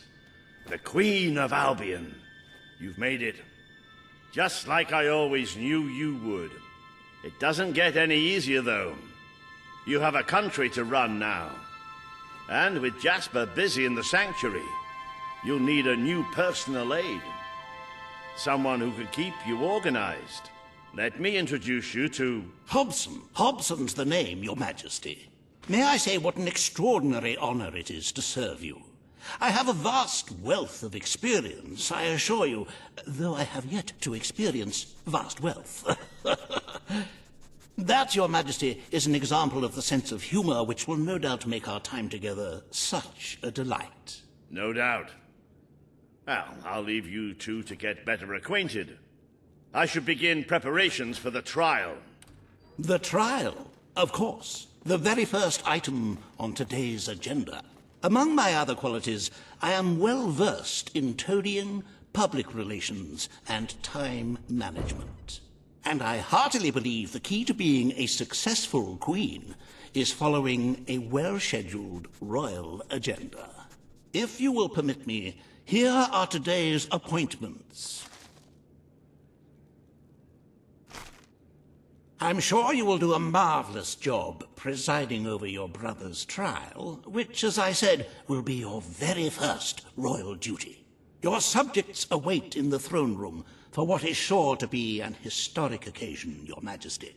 Speaker 23: The Queen of Albion. You've made it. Just like I always knew you would. It doesn't get any easier, though. You have a country to run now. And with Jasper busy in the sanctuary, you'll need a new personal aide. Someone who could keep you organized. Let me introduce you to...
Speaker 7: Hobson. Hobson's the name, Your Majesty. May I say what an extraordinary honor it is to serve you? I have a vast wealth of experience, I assure you, though I have yet to experience vast wealth. That, Your Majesty, is an example of the sense of humor which will no doubt make our time together such a delight.
Speaker 23: No doubt. Well, I'll leave you two to get better acquainted. I should begin preparations for the trial.
Speaker 7: The trial? Of course. The very first item on today's agenda. Among my other qualities, I am well versed in toadying, public relations, and time management. And I heartily believe the key to being a successful queen is following a well-scheduled royal agenda. If you will permit me, here are today's appointments. I'm sure you will do a marvelous job presiding over your brother's trial, which, as I said, will be your very first royal duty. Your subjects await in the throne room for what is sure to be an historic occasion, Your Majesty.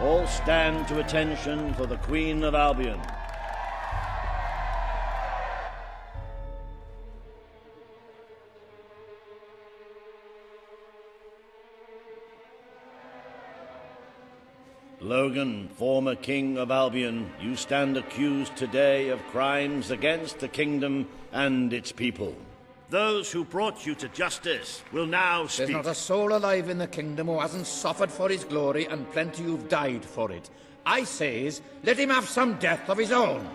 Speaker 23: All stand to attention for the Queen of Albion. Logan, former King of Albion, you stand accused today of crimes against the kingdom and its people. Those who brought you to justice will now speak.
Speaker 17: There's not a soul alive in the kingdom who hasn't suffered for his glory, and plenty who've died for it. I says, let him have some death of his own.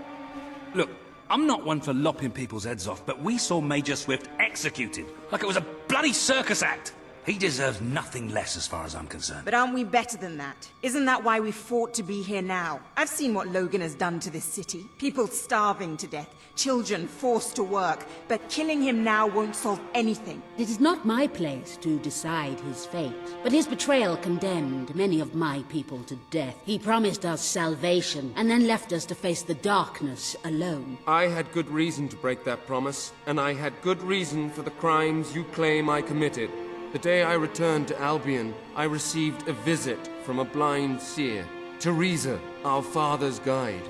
Speaker 14: Look, I'm not one for lopping people's heads off, but we saw Major Swift executed like it was a bloody circus act. He deserves nothing less as far as I'm concerned.
Speaker 19: But aren't we better than that? Isn't that why we fought to be here now? I've seen what Logan has done to this city. People starving to death, children forced to work. But killing him now won't solve anything.
Speaker 1: It is not my place to decide his fate, but his betrayal condemned many of my people to death. He promised us salvation, and then left us to face the darkness alone.
Speaker 20: I had good reason to break that promise, and I had good reason for the crimes you claim I committed. The day I returned to Albion, I received a visit from a blind seer, Teresa, our father's guide.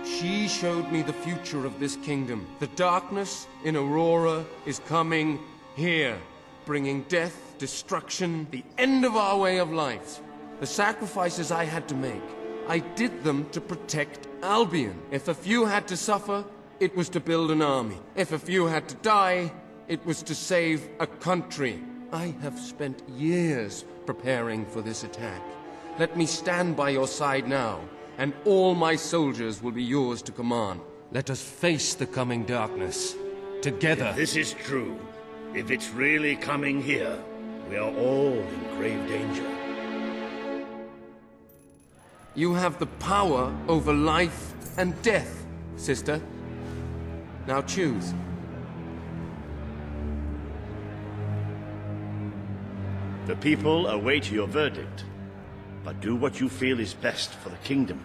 Speaker 20: She showed me the future of this kingdom. The darkness in Aurora is coming here, bringing death, destruction, the end of our way of life. The sacrifices I had to make, I did them to protect Albion. If a few had to suffer, it was to build an army. If a few had to die, it was to save a country. I have spent years preparing for this attack. Let me stand by your side now, and all my soldiers will be yours to command. Let us face the coming darkness, together.
Speaker 23: If this is true, if it's really coming here, we are all in grave danger.
Speaker 20: You have the power over life and death, sister. Now choose.
Speaker 23: The people await your verdict, but do what you feel is best for the kingdom.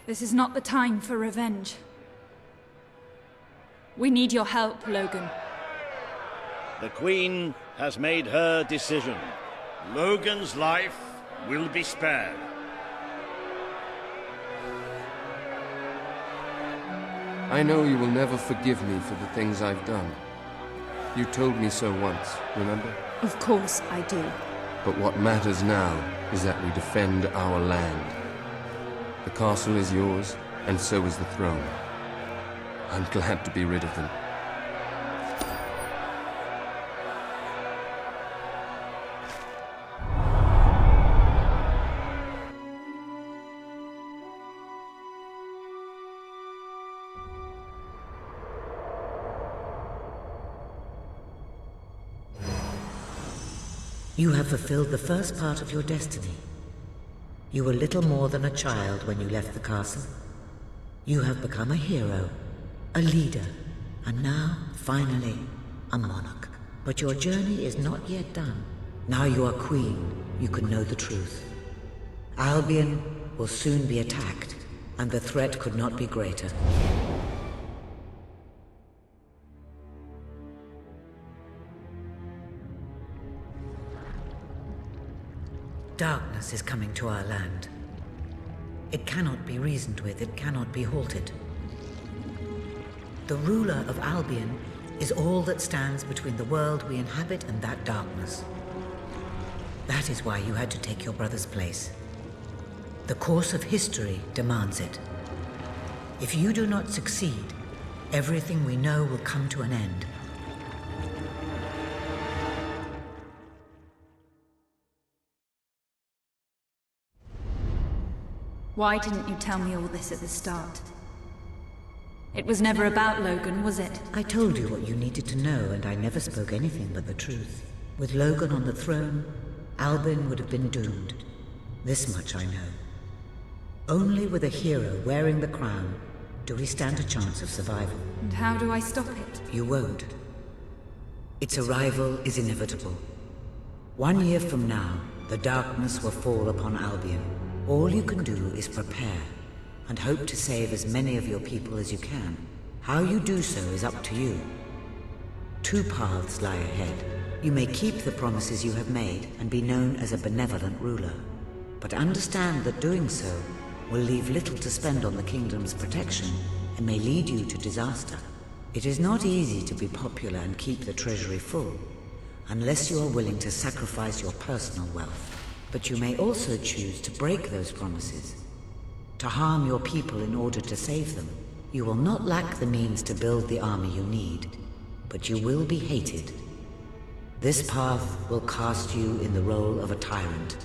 Speaker 3: This is not the time for revenge. We need your help, Logan.
Speaker 23: The Queen has made her decision. Logan's life will be spared.
Speaker 20: I know you will never forgive me for the things I've done. You told me so once, remember?
Speaker 3: Of course I do.
Speaker 20: But what matters now is that we defend our land. The castle is yours, and so is the throne. I'm glad to be rid of them.
Speaker 5: You have fulfilled the first part of your destiny. You were little more than a child when you left the castle. You have become a hero, a leader, and now, finally, a monarch. But your journey is not yet done. Now you are queen, you can know the truth. Albion will soon be attacked, and the threat could not be greater. Darkness is coming to our land. It cannot be reasoned with, it cannot be halted. The ruler of Albion is all that stands between the world we inhabit and that darkness. That is why you had to take your brother's place. The course of history demands it. If you do not succeed, everything we know will come to an end.
Speaker 3: Why didn't you tell me all this at the start? It was never about Logan, was it?
Speaker 5: I told you what you needed to know, and I never spoke anything but the truth. With Logan on the throne, Albion would have been doomed. This much I know. Only with a hero wearing the crown do we stand a chance of survival.
Speaker 3: And how do I stop it?
Speaker 5: You won't. Its arrival is inevitable. 1 year from now, the darkness will fall upon Albion. All you can do is prepare, and hope to save as many of your people as you can. How you do so is up to you. 2 paths lie ahead. You may keep the promises you have made and be known as a benevolent ruler. But understand that doing so will leave little to spend on the kingdom's protection and may lead you to disaster. It is not easy to be popular and keep the treasury full, unless you are willing to sacrifice your personal wealth. But you may also choose to break those promises, to harm your people in order to save them. You will not lack the means to build the army you need, but you will be hated. This path will cast you in the role of a tyrant,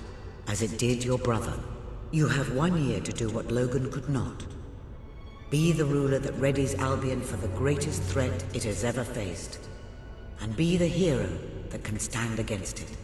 Speaker 5: as it did your brother. You have 1 year to do what Logan could not. Be the ruler that readies Albion for the greatest threat it has ever faced, and be the hero that can stand against it.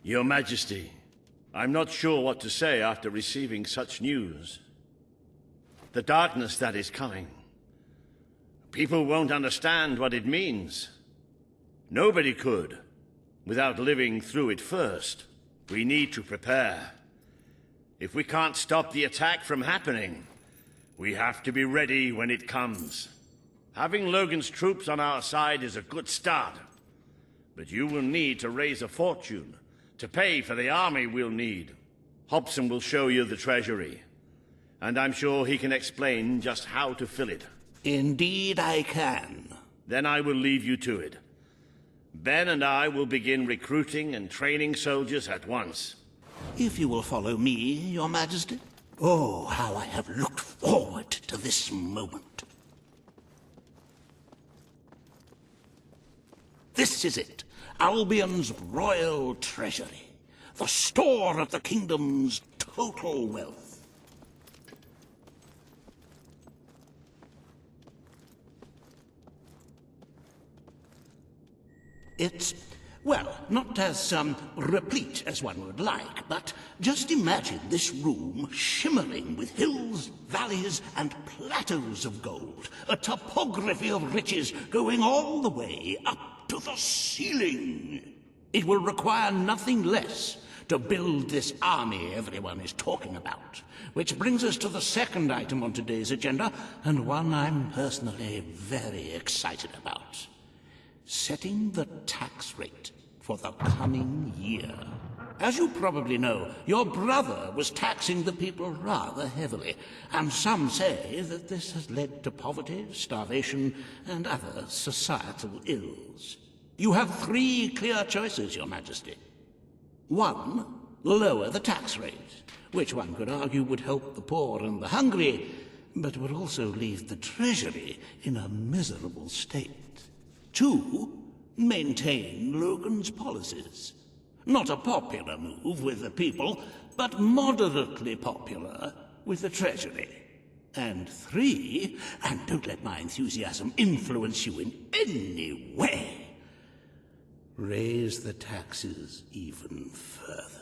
Speaker 23: Your Majesty, I'm not sure what to say after receiving such news. The darkness that is coming. People won't understand what it means. Nobody could, without living through it first. We need to prepare. If we can't stop the attack from happening, we have to be ready when it comes. Having Logan's troops on our side is a good start, but you will need to raise a fortune to pay for the army we'll need. Hobson will show you the treasury, and I'm sure he can explain just how to fill it.
Speaker 7: Indeed I can.
Speaker 23: Then I will leave you to it. Ben and I will begin recruiting and training soldiers at once.
Speaker 7: If you will follow me, Your Majesty. Oh, how I have looked forward to this moment. This is it. Albion's royal treasury, the store of the kingdom's total wealth. It's, well, not as replete as one would like, but just imagine this room shimmering with hills, valleys, and plateaus of gold, a topography of riches going all the way up to the ceiling. It will require nothing less to build this army everyone is talking about. Which brings us to the second item on today's agenda, and one I'm personally very excited about. Setting the tax rate for the coming year. As you probably know, your brother was taxing the people rather heavily, and some say that this has led to poverty, starvation, and other societal ills. You have 3 clear choices, Your Majesty. 1, lower the tax rate, which one could argue would help the poor and the hungry, but would also leave the treasury in a miserable state. 2, maintain Logan's policies. Not a popular move with the people, but moderately popular with the treasury. And 3, and don't let my enthusiasm influence you in any way, raise the taxes even further.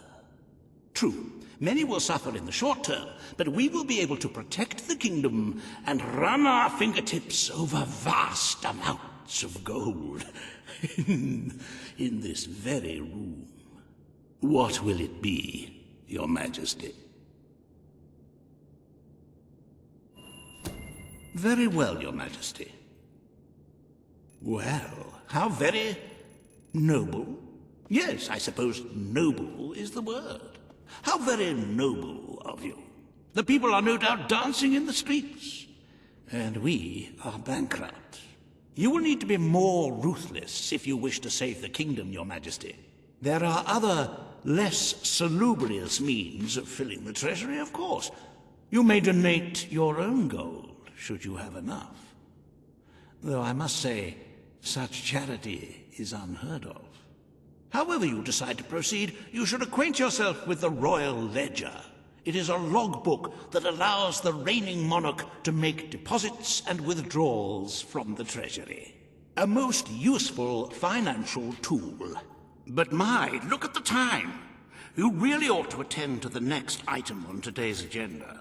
Speaker 7: True, many will suffer in the short term, but we will be able to protect the kingdom and run our fingertips over vast amounts of gold in this very room. What will it be, Your Majesty? Very well, Your Majesty. Well, how very noble. Yes, I suppose noble is the word. How very noble of you. The people are no doubt dancing in the streets, and we are bankrupt. You will need to be more ruthless if you wish to save the kingdom, Your Majesty. There are other, less salubrious means of filling the treasury, of course. You may donate your own gold, should you have enough. Though I must say, such charity is unheard of. However you decide to proceed, you should acquaint yourself with the royal ledger. It is a logbook that allows the reigning monarch to make deposits and withdrawals from the treasury. A most useful financial tool. But my, look at the time. You really ought to attend to the next item on today's agenda.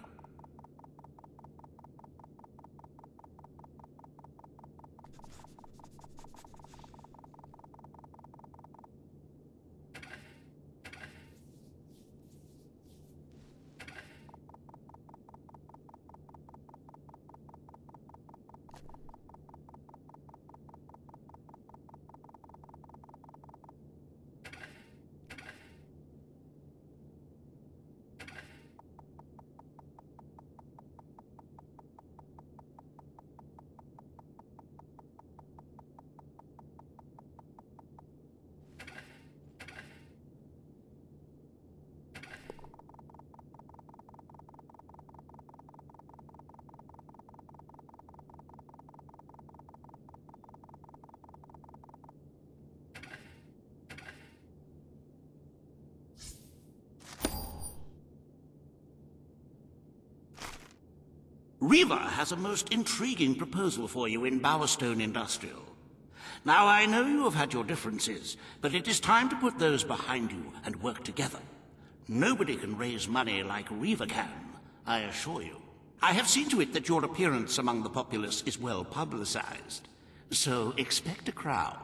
Speaker 7: Riva has a most intriguing proposal for you in Bowerstone Industrial. Now, I know you have had your differences, but it is time to put those behind you and work together. Nobody can raise money like Riva can, I assure you. I have seen to it that your appearance among the populace is well publicized, so expect a crowd.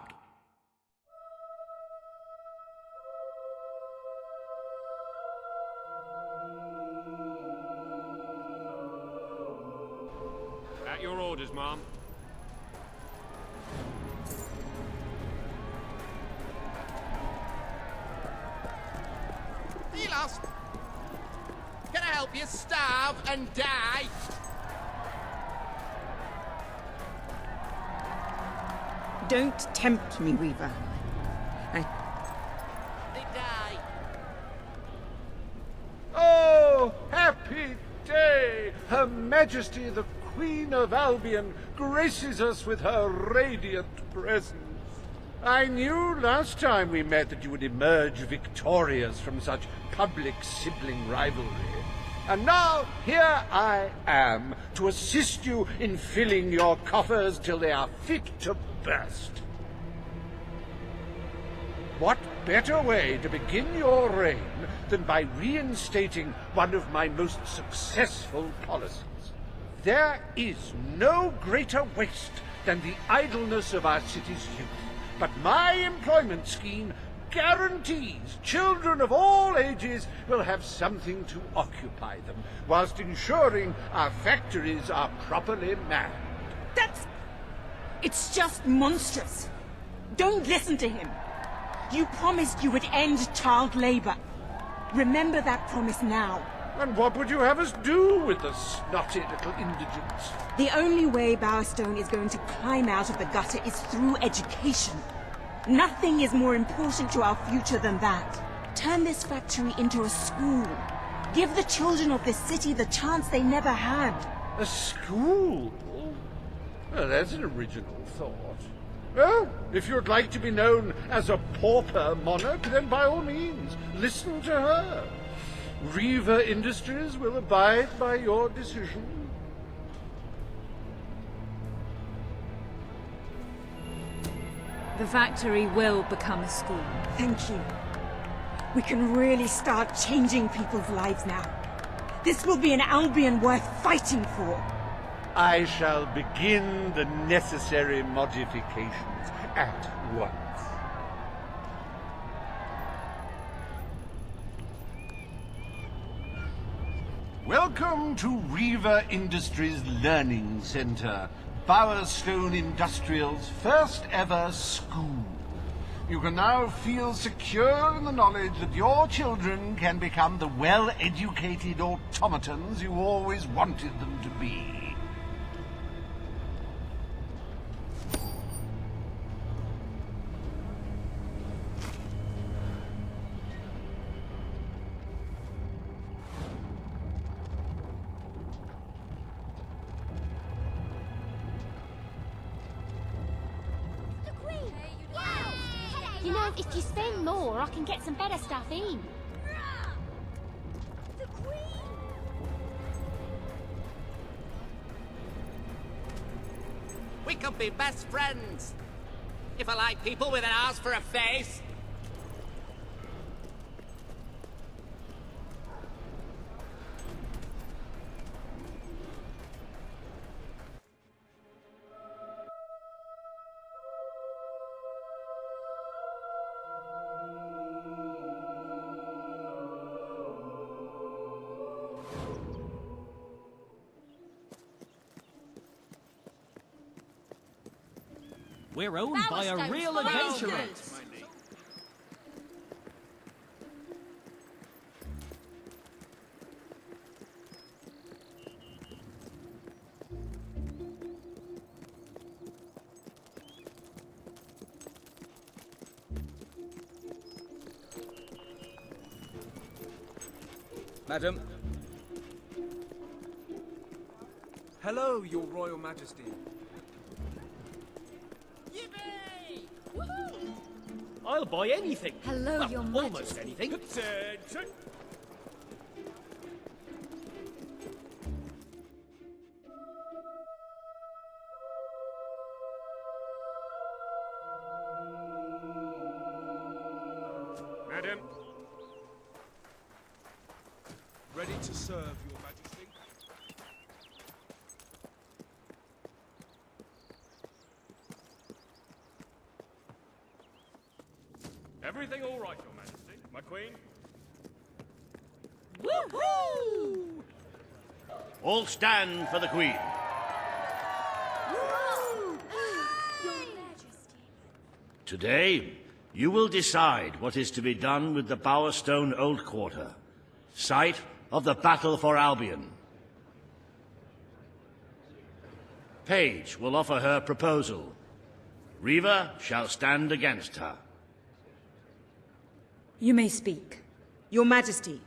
Speaker 18: At your orders, Mom.
Speaker 13: Are you lost? Can I help you starve and die?
Speaker 11: Don't tempt me, Weaver.
Speaker 13: They die.
Speaker 2: Oh, happy day! Her Majesty the Queen of Albion graces us with her radiant presence. I knew last time we met that you would emerge victorious from such public sibling rivalry. And now, here I am, to assist you in filling your coffers till they are fit to burst. What better way to begin your reign than by reinstating one of my most successful policies? There is no greater waste than the idleness of our city's youth. But my employment scheme guarantees children of all ages will have something to occupy them, whilst ensuring our factories are properly manned.
Speaker 11: It's just monstrous. Don't listen to him. You promised you would end child labor. Remember that promise now.
Speaker 2: And what would you have us do with the snotty little indigents?
Speaker 11: The only way Bowerstone is going to climb out of the gutter is through education. Nothing is more important to our future than that. Turn this factory into a school. Give the children of this city the chance they never had.
Speaker 2: A school? Well, that's an original thought. Well, if you'd like to be known as a pauper monarch, then by all means, listen to her. Riva Industries will abide by your decision.
Speaker 3: The factory will become a school.
Speaker 11: Thank you. We can really start changing people's lives now. This will be an Albion worth fighting for.
Speaker 2: I shall begin the necessary modifications at once. Welcome to Riva Industries Learning Center, Bowerstone Industrial's first ever school. You can now feel secure in the knowledge that your children can become the well-educated automatons you always wanted them to be.
Speaker 9: You know, if you spend more, I can get some better stuff in.
Speaker 10: The Queen!
Speaker 15: We could be best friends. If I like people with an ass for a face.
Speaker 10: We're owned by a real adventurer.
Speaker 18: Madam. Hello, Your Royal Majesty.
Speaker 10: I'll buy anything.
Speaker 3: Hello,
Speaker 10: well,
Speaker 3: Your
Speaker 10: almost
Speaker 3: Majesty.
Speaker 10: anything.
Speaker 18: Attention! Madam. Ready to serve, Your Majesty. Everything all right, Your Majesty? My Queen?
Speaker 15: Woohoo!
Speaker 23: All stand for the Queen. Today, you will decide what is to be done with the Bowerstone Old Quarter, site of the Battle for Albion. Paige will offer her proposal. Riva shall stand against her.
Speaker 3: You may speak.
Speaker 11: Your Majesty,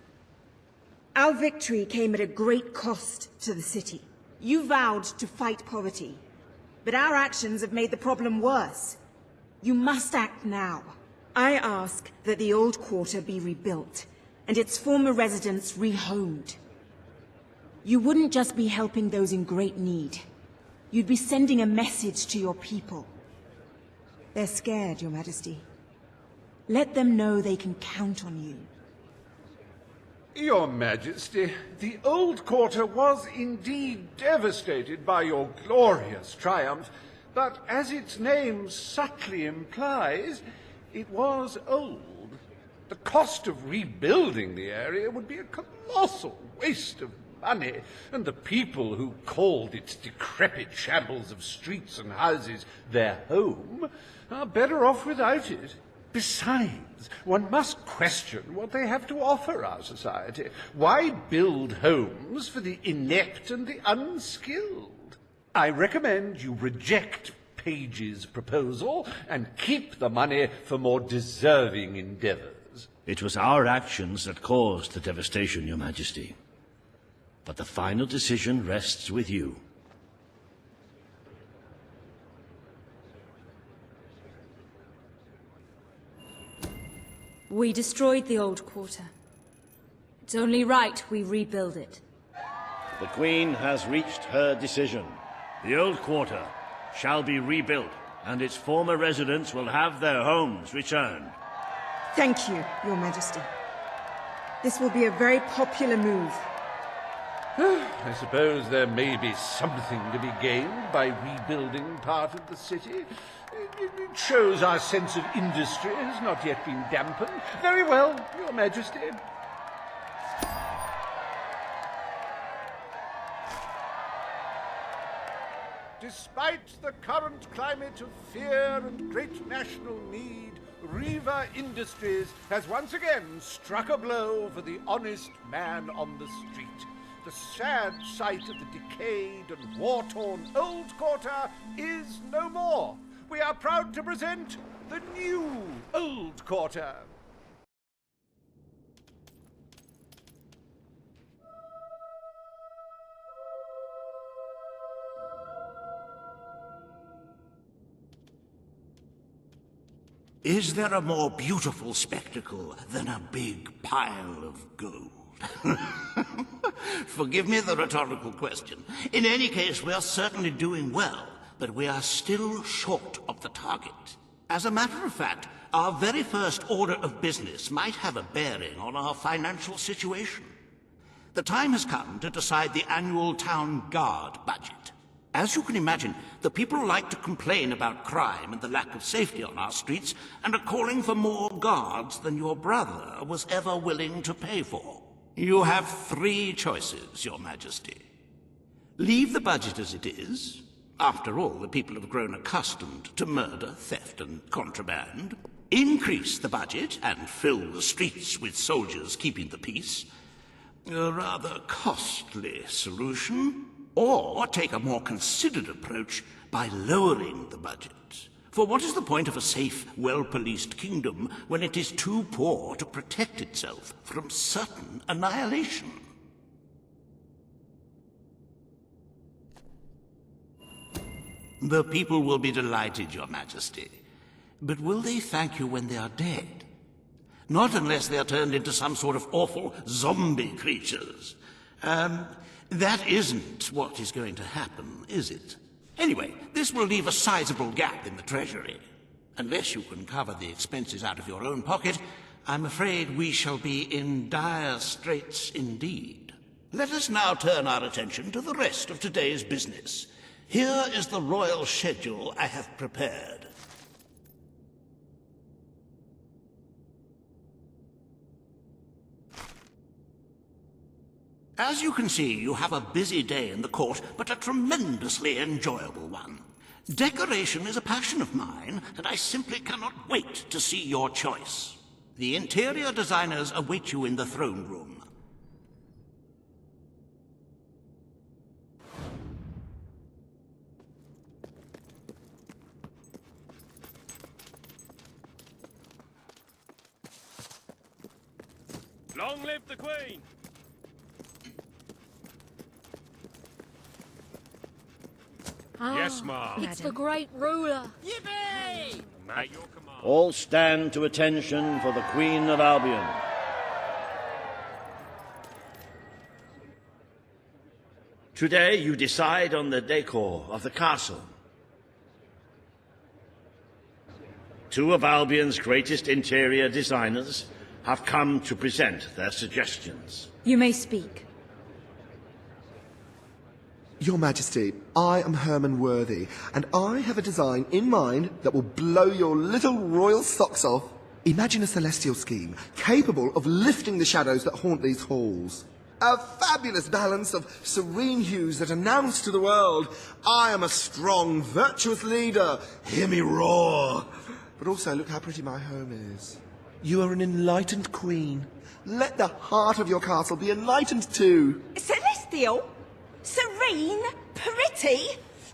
Speaker 11: our victory came at a great cost to the city. You vowed to fight poverty, but our actions have made the problem worse. You must act now. I ask that the old quarter be rebuilt, and its former residents rehomed. You wouldn't just be helping those in great need. You'd be sending a message to your people. They're scared, Your Majesty. Let them know they can count on you.
Speaker 2: Your Majesty, the old quarter was indeed devastated by your glorious triumph, but as its name subtly implies, it was old. The cost of rebuilding the area would be a colossal waste of money, and the people who called its decrepit shambles of streets and houses their home are better off without it. Besides, one must question what they have to offer our society. Why build homes for the inept and the unskilled? I recommend you reject Paige's proposal and keep the money for more deserving endeavors.
Speaker 23: It was our actions that caused the devastation, Your Majesty. But the final decision rests with you.
Speaker 3: We destroyed the old quarter. It's only right we rebuild it.
Speaker 23: The Queen has reached her decision. The old quarter shall be rebuilt, and its former residents will have their homes returned.
Speaker 11: Thank you, Your Majesty. This will be a very popular move.
Speaker 2: I suppose there may be something to be gained by rebuilding part of the city. It shows our sense of industry has not yet been dampened. Very well, Your Majesty. Despite the current climate of fear and great national need, Riva Industries has once again struck a blow for the honest man on the street. The sad sight of the decayed and war-torn old quarter is no more. We are proud to present the new old quarter.
Speaker 7: Is there a more beautiful spectacle than a big pile of gold? Forgive me the rhetorical question. In any case, we are certainly doing well. but we are still short of the target. As a matter of fact, our very first order of business might have a bearing on our financial situation. The time has come to decide the annual town guard budget. As you can imagine, the people like to complain about crime and the lack of safety on our streets, and are calling for more guards than your brother was ever willing to pay for. You have 3 choices, Your Majesty. Leave the budget as it is. After all, the people have grown accustomed to murder, theft, and contraband. Increase the budget and fill the streets with soldiers keeping the peace. A rather costly solution. Or take a more considered approach by lowering the budget. For what is the point of a safe, well-policed kingdom when it is too poor to protect itself from certain annihilation? The people will be delighted, Your Majesty. But will they thank you when they are dead? Not unless they are turned into some sort of awful zombie creatures. That isn't what is going to happen, is it? Anyway, this will leave a sizable gap in the treasury. Unless you can cover the expenses out of your own pocket, I'm afraid we shall be in dire straits indeed. Let us now turn our attention to the rest of today's business. Here is the royal schedule I have prepared. As you can see, you have a busy day in the court, but a tremendously enjoyable one. Decoration is a passion of mine, and I simply cannot wait to see your choice. The interior designers await you in the throne room.
Speaker 12: Long live the Queen!
Speaker 18: Yes, Ma.
Speaker 9: It's the great ruler.
Speaker 12: Yippee! At your command.
Speaker 23: All stand to attention for the Queen of Albion. Today you decide on the decor of the castle. 2 of Albion's greatest interior designers have come to present their suggestions.
Speaker 3: You may speak.
Speaker 4: Your Majesty, I am Herman Worthy, and I have a design in mind that will blow your little royal socks off. Imagine a celestial scheme capable of lifting the shadows that haunt these halls. A fabulous balance of serene hues that announce to the world, I am a strong, virtuous leader. Hear me roar. But also, look how pretty my home is. You are an enlightened queen. Let the heart of your castle be enlightened too.
Speaker 11: Celestial? Serene? Pretty?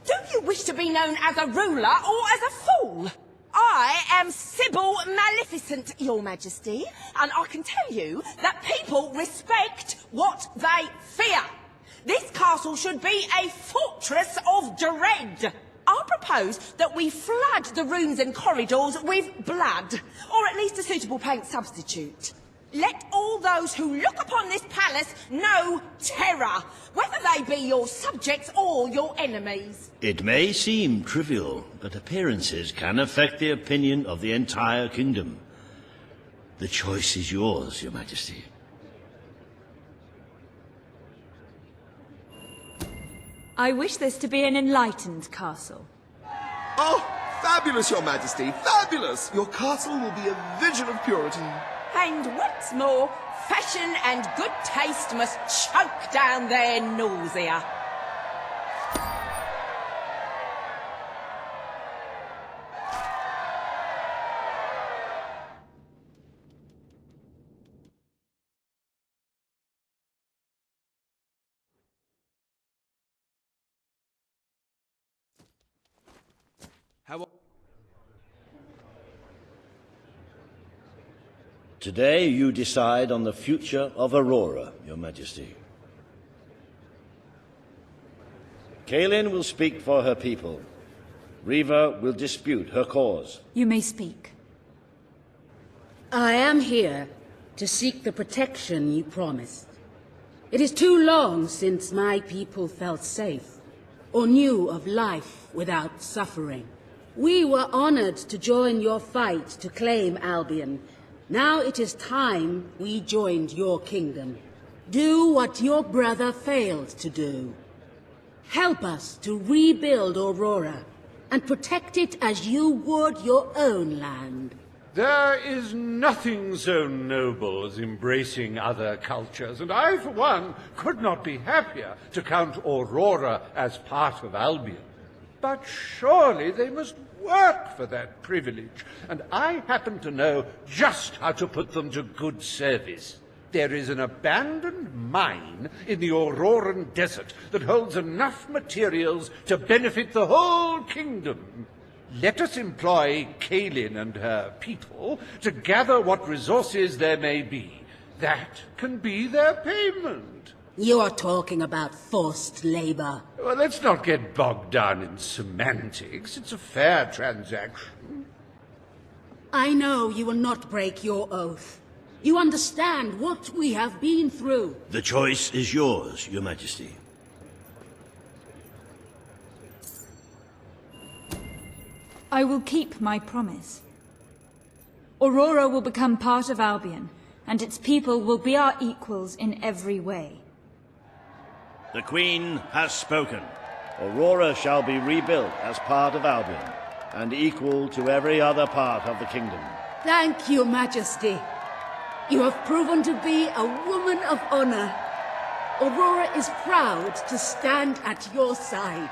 Speaker 11: Do you wish to be known as a ruler or as a fool? I am Sybil Maleficent, Your Majesty, and I can tell you that people respect what they fear. This castle should be a fortress of dread. I propose that we flood the rooms and corridors with blood, or at least a suitable paint substitute. Let all those who look upon this palace know terror, whether they be your subjects or your enemies.
Speaker 23: It may seem trivial, but appearances can affect the opinion of the entire kingdom. The choice is yours, Your Majesty.
Speaker 3: I wish this to be an enlightened castle.
Speaker 4: Oh, fabulous, Your Majesty, fabulous! Your castle will be a vision of purity.
Speaker 11: And what's more, fashion and good taste must choke down their nausea.
Speaker 23: Today you decide on the future of Aurora, Your Majesty. Kaelin will speak for her people. Riva will dispute her cause.
Speaker 3: You may speak.
Speaker 1: I am here to seek the protection you promised. It is too long since my people felt safe. or knew of life without suffering. We were honored to join your fight to claim Albion. Now it is time we joined your kingdom. Do what your brother failed to do. Help us to rebuild Aurora and protect it as you would your own land.
Speaker 2: There is nothing so noble as embracing other cultures, and I, for one, could not be happier to count Aurora as part of Albion. But surely they must work for that privilege, and I happen to know just how to put them to good service. There is an abandoned mine in the Auroran desert that holds enough materials to benefit the whole kingdom. Let us employ Kaelin and her people to gather what resources there may be. That can be their payment.
Speaker 1: You are talking about forced labor.
Speaker 2: Well, let's not get bogged down in semantics. It's a fair transaction.
Speaker 1: I know you will not break your oath. You understand what we have been through.
Speaker 23: The choice is yours, Your Majesty.
Speaker 3: I will keep my promise. Aurora will become part of Albion, and its people will be our equals in every way.
Speaker 23: The Queen has spoken. Aurora shall be rebuilt as part of Albion, and equal to every other part of the kingdom.
Speaker 1: Thank you, Majesty. You have proven to be a woman of honor. Aurora is proud to stand at your side.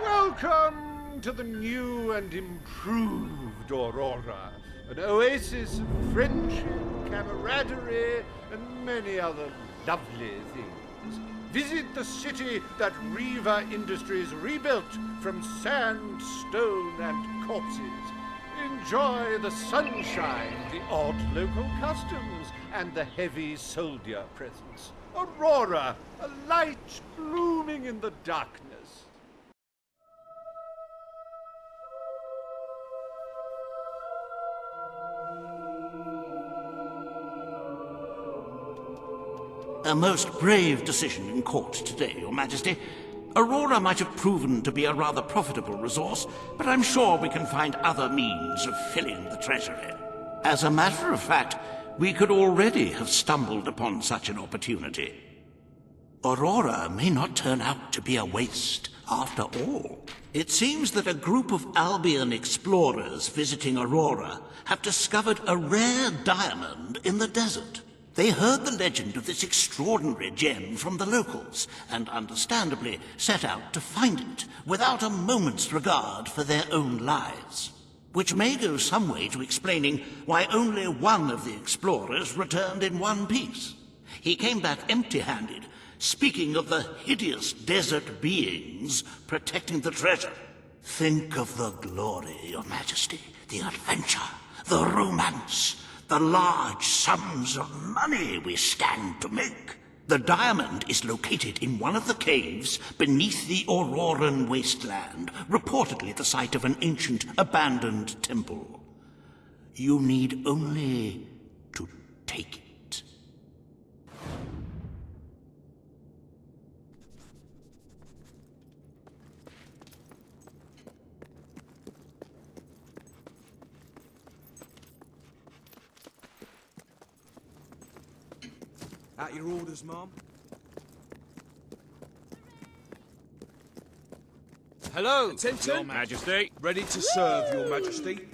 Speaker 2: Welcome to the new and improved Aurora, an oasis of friendship, camaraderie, and many other lovely things. Visit the city that Riva Industries rebuilt from sand, stone, and corpses. Enjoy the sunshine, the odd local customs, and the heavy soldier presence. Aurora, a light blooming in the darkness.
Speaker 7: A most brave decision in court today, Your Majesty. Aurora might have proven to be a rather profitable resource, but I'm sure we can find other means of filling the treasury. As a matter of fact, we could already have stumbled upon such an opportunity. Aurora may not turn out to be a waste after all. It seems that a group of Albion explorers visiting Aurora have discovered a rare diamond in the desert. They heard the legend of this extraordinary gem from the locals, and understandably set out to find it, without a moment's regard for their own lives. Which may go some way to explaining why only one of the explorers returned in one piece. He came back empty-handed, speaking of the hideous desert beings protecting the treasure. Think of the glory, Your Majesty, the adventure, the romance, the large sums of money we stand to make. The diamond is located in one of the caves beneath the Auroran wasteland, reportedly the site of an ancient, abandoned temple. You need only to take it.
Speaker 18: At your orders, Mom. Hello, attention.
Speaker 12: Your Majesty.
Speaker 18: Ready to serve, Your Majesty.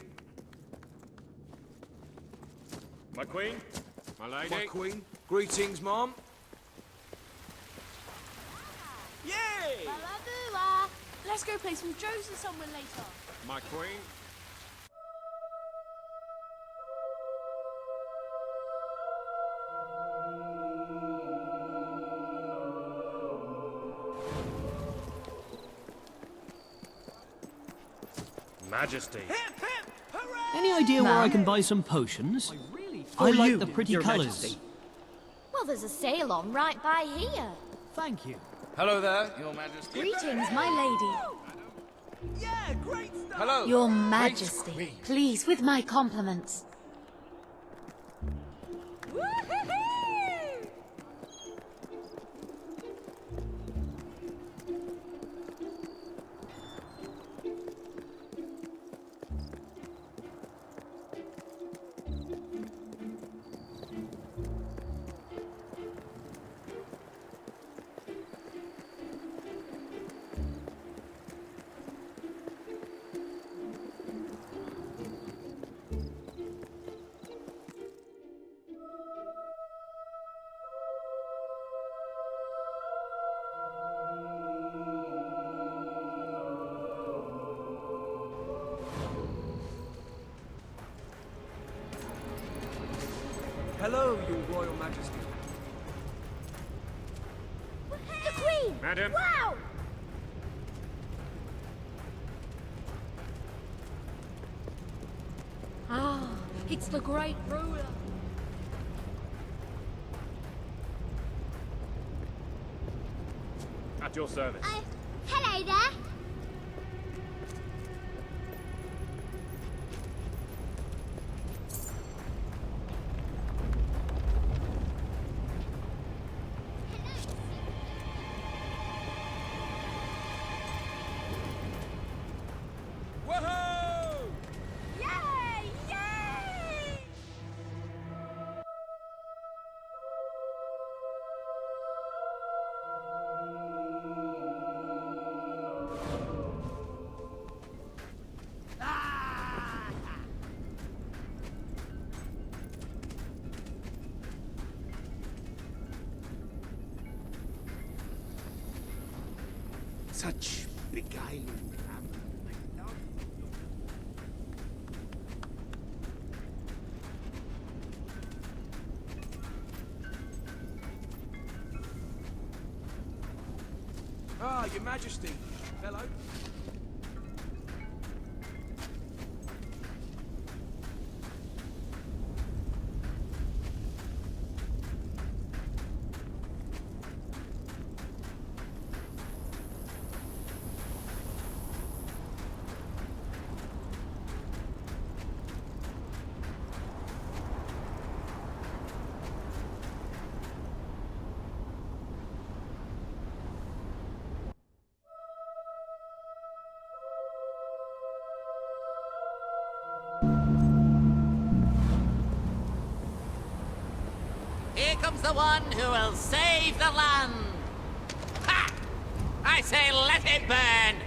Speaker 12: My Queen. My lady.
Speaker 18: My Queen. Greetings, Mom.
Speaker 12: Yay!
Speaker 9: Bella-boola. Let's go play some jokes with someone later.
Speaker 12: My Queen. Majesty.
Speaker 10: Any idea where I can buy some potions? I like the pretty colours.
Speaker 9: Well, there's a sale on right by here.
Speaker 10: Thank you.
Speaker 18: Hello there, Your Majesty.
Speaker 3: Greetings, my lady.
Speaker 20: Yeah, great stuff!
Speaker 2: Hello.
Speaker 6: Your
Speaker 2: Great
Speaker 6: Majesty,
Speaker 2: squeeze.
Speaker 6: please, with my compliments.
Speaker 18: Hello, Your Royal Majesty.
Speaker 9: The Queen!
Speaker 16: Madam.
Speaker 9: Wow! Ah, it's the great ruler.
Speaker 12: At your service.
Speaker 9: Hello there.
Speaker 20: Woohoo!
Speaker 9: Yay! Yay!
Speaker 7: Such beguiling glamour.
Speaker 18: Ah, Your Majesty. Hello.
Speaker 15: Here comes the one who will save the land. Ha! I say let it burn.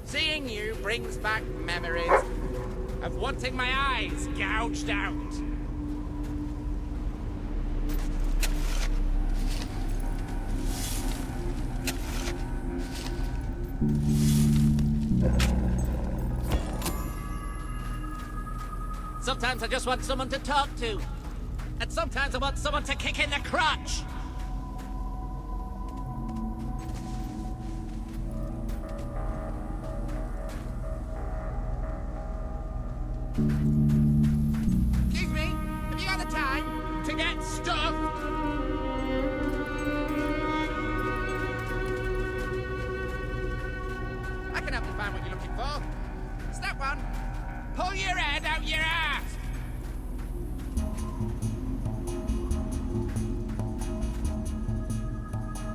Speaker 15: Seeing you brings back memories of wanting my eyes gouged out. Sometimes I just want someone to talk to. And sometimes I want someone to kick in the crotch. Excuse me, have you got the time to get stuffed? I can help you find what you're looking for. It's that one. Pull your head out your ass.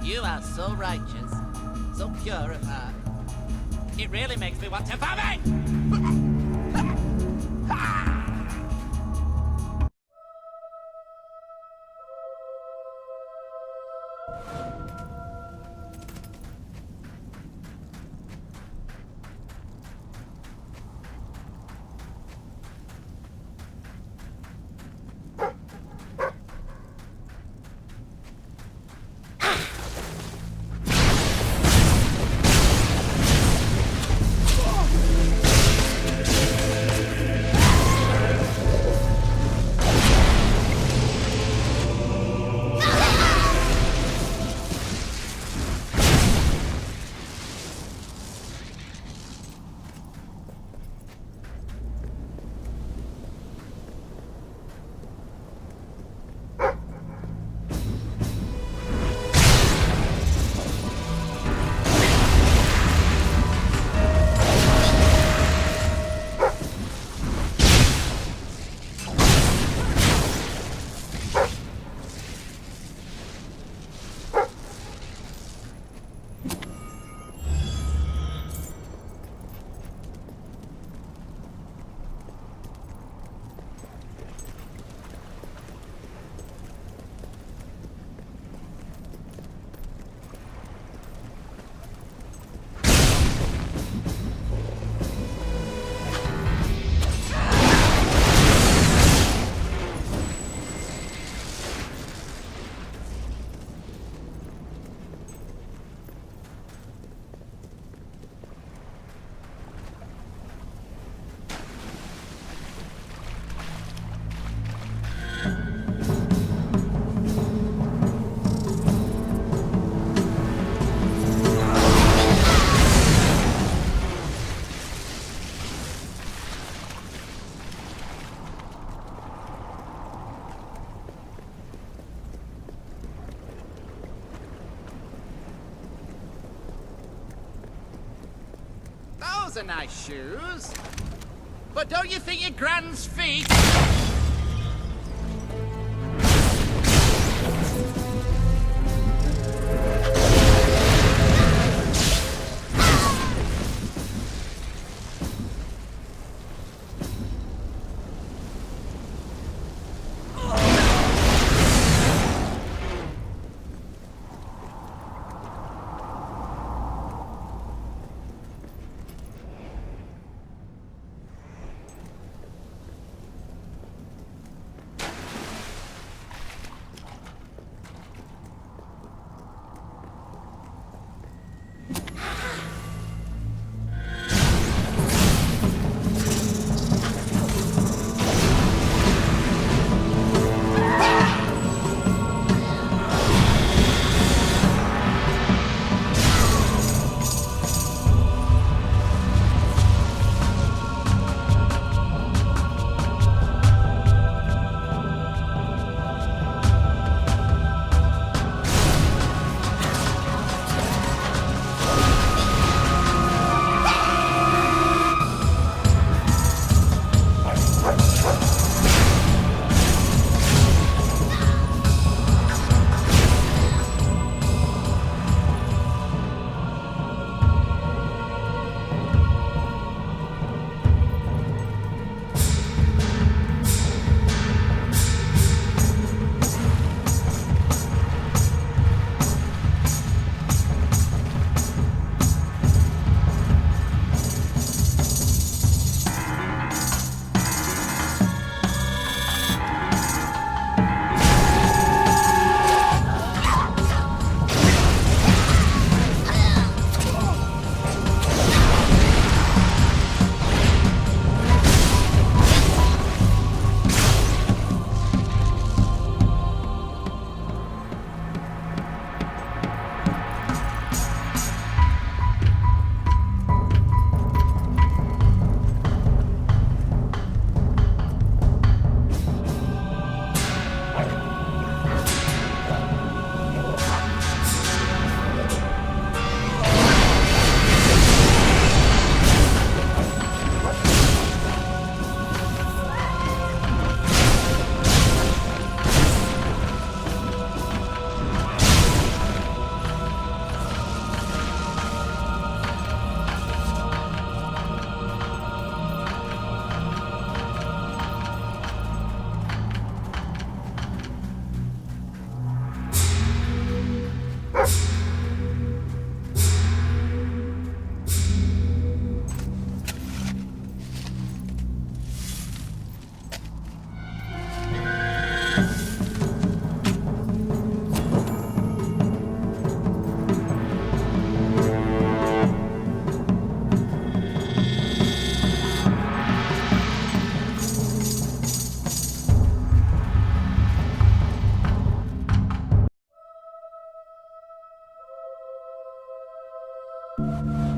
Speaker 15: You are so righteous, so pure of heart. It really makes me want to vomit! Those are nice shoes. But don't you think your grand's feet...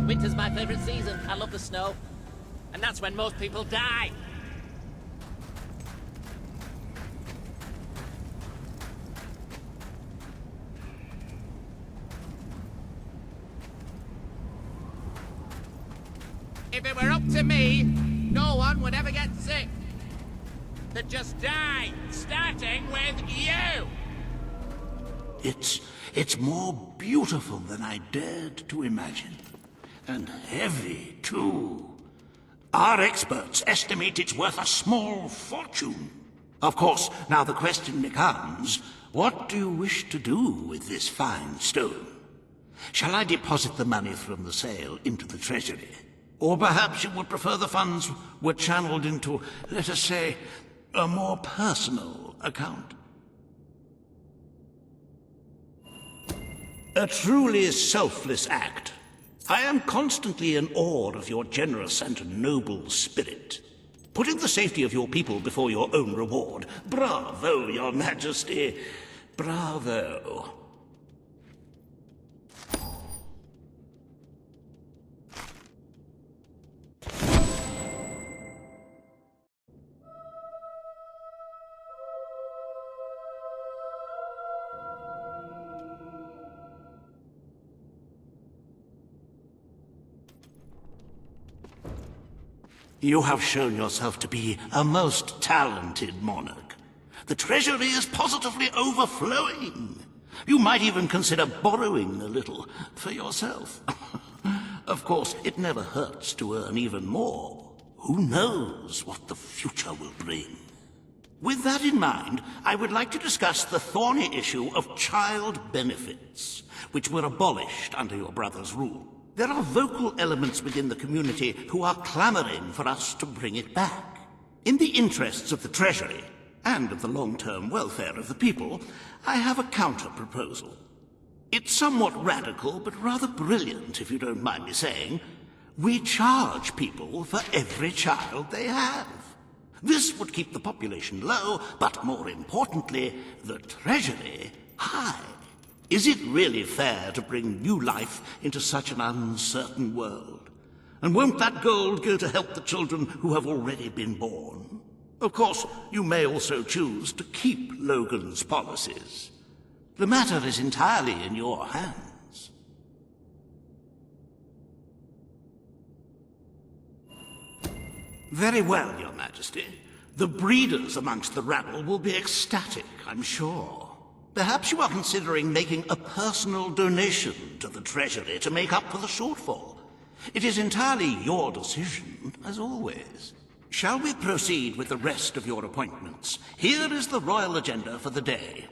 Speaker 15: Winter's my favorite season. I love the snow. And that's when most people die. If it were up to me, no one would ever get sick. They'd just die, starting with you.
Speaker 7: It's more beautiful than I dared to imagine. And heavy, too. Our experts estimate it's worth a small fortune. Of course, now the question becomes, what do you wish to do with this fine stone? Shall I deposit the money from the sale into the treasury? Or perhaps you would prefer the funds were channeled into, let us say, a more personal account? A truly selfless act. I am constantly in awe of your generous and noble spirit. Putting the safety of your people before your own reward. Bravo, Your Majesty. Bravo. You have shown yourself to be a most talented monarch. The treasury is positively overflowing. You might even consider borrowing a little for yourself. Of course, it never hurts to earn even more. Who knows what the future will bring? With that in mind, I would like to discuss the thorny issue of child benefits, which were abolished under your brother's rule. There are vocal elements within the community who are clamoring for us to bring it back. In the interests of the Treasury, and of the long-term welfare of the people, I have a counter-proposal. It's somewhat radical, but rather brilliant, if you don't mind me saying. We charge people for every child they have. This would keep the population low, but more importantly, the Treasury high. Is it really fair to bring new life into such an uncertain world? And won't that gold go to help the children who have already been born? Of course, you may also choose to keep Logan's policies. The matter is entirely in your hands. Very well, Your Majesty. The breeders amongst the rabble will be ecstatic, I'm sure. Perhaps you are considering making a personal donation to the Treasury to make up for the shortfall. It is entirely your decision, as always. Shall we proceed with the rest of your appointments? Here is the royal agenda for the day.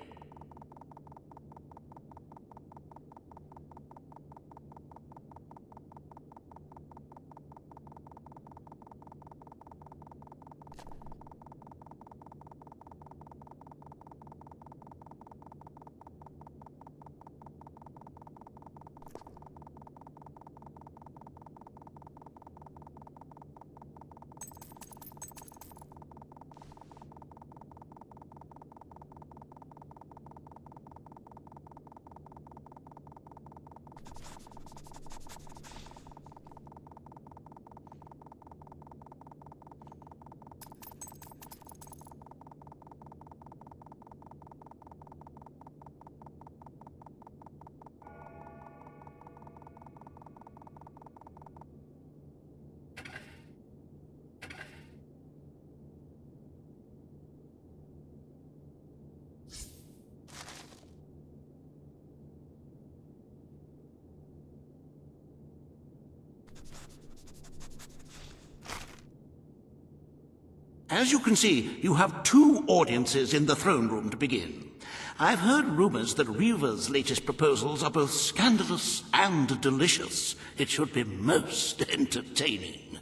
Speaker 7: As you can see, you have 2 audiences in the throne room to begin. I've heard rumors that Reaver's latest proposals are both scandalous and delicious. It should be most entertaining.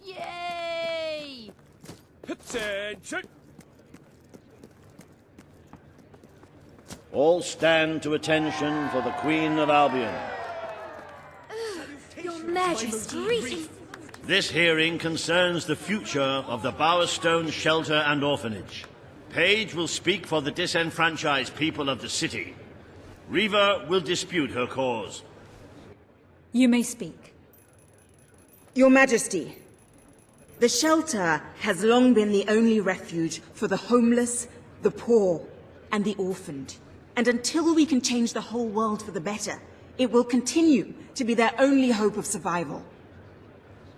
Speaker 9: Yay!
Speaker 12: Attention!
Speaker 23: All stand to attention for the Queen of Albion.
Speaker 9: Your Majesty. Greetings.
Speaker 23: This hearing concerns the future of the Bowerstone Shelter and Orphanage. Paige will speak for the disenfranchised people of the city. Reva will dispute her cause.
Speaker 3: You may speak.
Speaker 11: Your Majesty, the shelter has long been the only refuge for the homeless, the poor, and the orphaned. And until we can change the whole world for the better, it will continue to be their only hope of survival.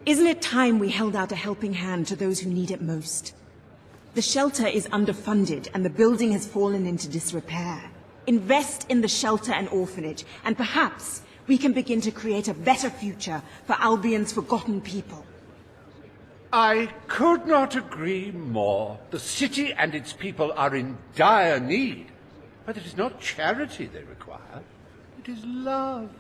Speaker 11: Isn't it time we held out a helping hand to those who need it most? The shelter is underfunded and the building has fallen into disrepair. Invest in the shelter and orphanage, and perhaps we can begin to create a better future for Albion's forgotten people.
Speaker 8: I could not agree more. The city and its people are in dire need. But it is not charity they require. It is love.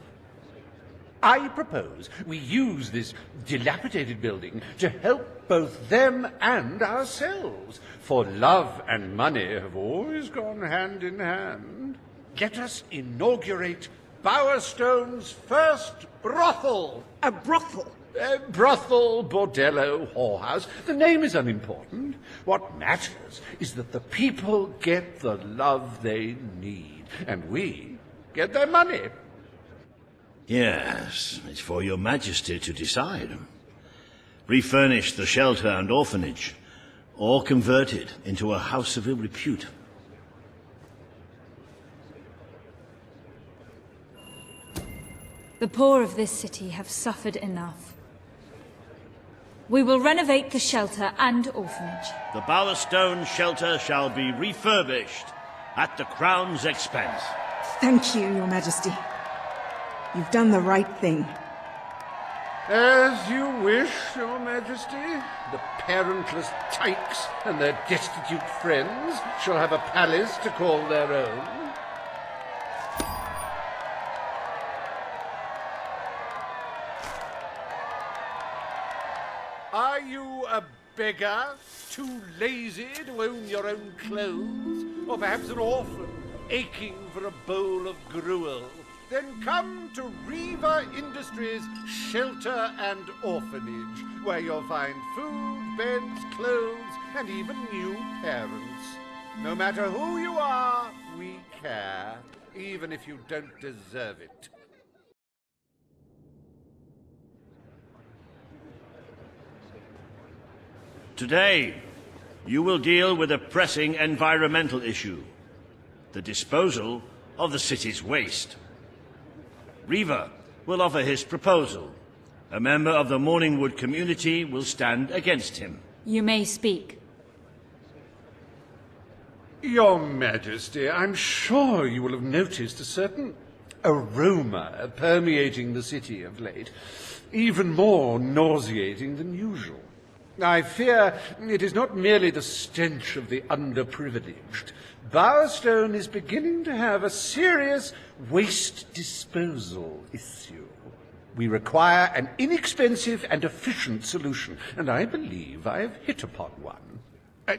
Speaker 8: I propose we use this dilapidated building to help both them and ourselves. For love and money have always gone hand in hand. Let us inaugurate Bowerstone's first brothel.
Speaker 11: A brothel?
Speaker 8: Brothel, bordello, whorehouse. The name is unimportant. What matters is that the people get the love they need, and we get their money.
Speaker 23: Yes, it's for your majesty to decide. Refurnish the shelter and orphanage, or convert it into a house of ill repute.
Speaker 3: The poor of this city have suffered enough. We will renovate the shelter and orphanage.
Speaker 23: The Bowerstone shelter shall be refurbished at the Crown's expense.
Speaker 11: Thank you, Your Majesty. You've done the right thing.
Speaker 8: As you wish, Your Majesty. The parentless tykes and their destitute friends shall have a palace to call their own. Are you a beggar, too lazy to own your own clothes? Or perhaps an orphan, aching for a bowl of gruel? Then come to Reva Industries Shelter and Orphanage, where you'll find food, beds, clothes, and even new parents. No matter who you are, we care, even if you don't deserve it.
Speaker 23: Today, you will deal with a pressing environmental issue, the disposal of the city's waste. Reva will offer his proposal. A member of the Morningwood community will stand against him.
Speaker 3: You may speak.
Speaker 8: Your Majesty, I'm sure you will have noticed a certain aroma permeating the city of late, even more nauseating than usual. I fear it is not merely the stench of the underprivileged. Bowerstone is beginning to have a serious waste disposal issue. We require an inexpensive and efficient solution, and I believe I have hit upon one.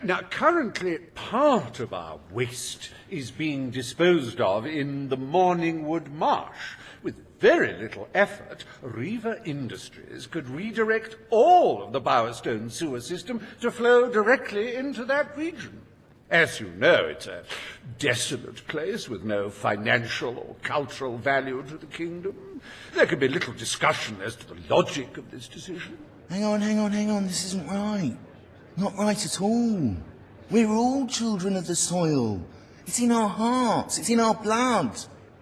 Speaker 8: Now, currently, part of our waste is being disposed of in the Morningwood Marsh. With very little effort, Reva Industries could redirect all of the Bowerstone sewer system to flow directly into that region. As you know, it's a desolate place with no financial or cultural value to the kingdom. There can be little discussion as to the logic of this decision.
Speaker 21: Hang on, this isn't right. Not right at all. We're all children of the soil. It's in our hearts, it's in our blood.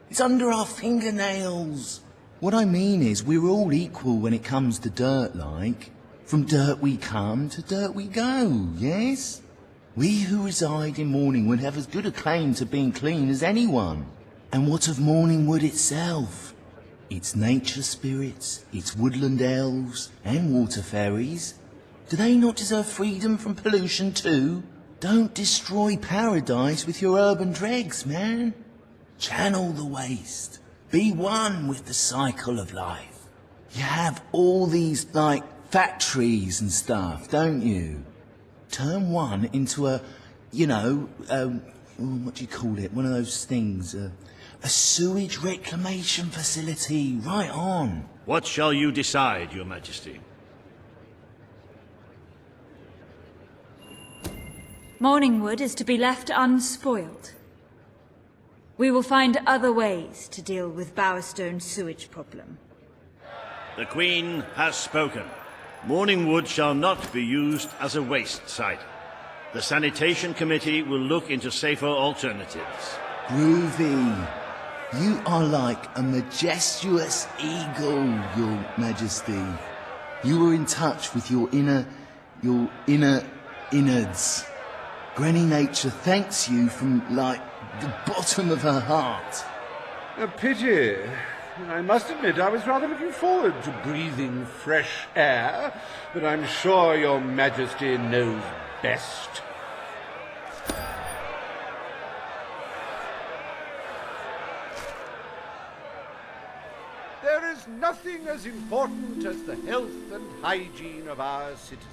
Speaker 21: It's under our fingernails. What I mean is, we're all equal when it comes to dirt, like. From dirt we come to dirt we go, yes? We who reside in Morningwood have as good a claim to being clean as anyone. And what of Morningwood itself? Its nature spirits, its woodland elves, and water fairies. Do they not deserve freedom from pollution too? Don't destroy paradise with your urban dregs, man. Channel the waste. Be one with the cycle of life. You have all these, like, factories and stuff, don't you? Turn one into a, what do you call it? One of those things, a sewage reclamation facility. Right on.
Speaker 23: What shall you decide, Your Majesty?
Speaker 3: Morningwood is to be left unspoiled. We will find other ways to deal with Bowerstone's sewage problem.
Speaker 12: The Queen has spoken. Morningwood shall not be used as a waste site. The Sanitation Committee will look into safer alternatives.
Speaker 21: Groovy. You are like a majestuous eagle, Your Majesty. You were in touch with your inner innards. Granny Nature thanks you from, like, the bottom of her heart.
Speaker 8: A pity. I must admit I was rather looking forward to breathing fresh air, but I'm sure Your Majesty knows best. There is nothing as important as the health and hygiene of our citizens.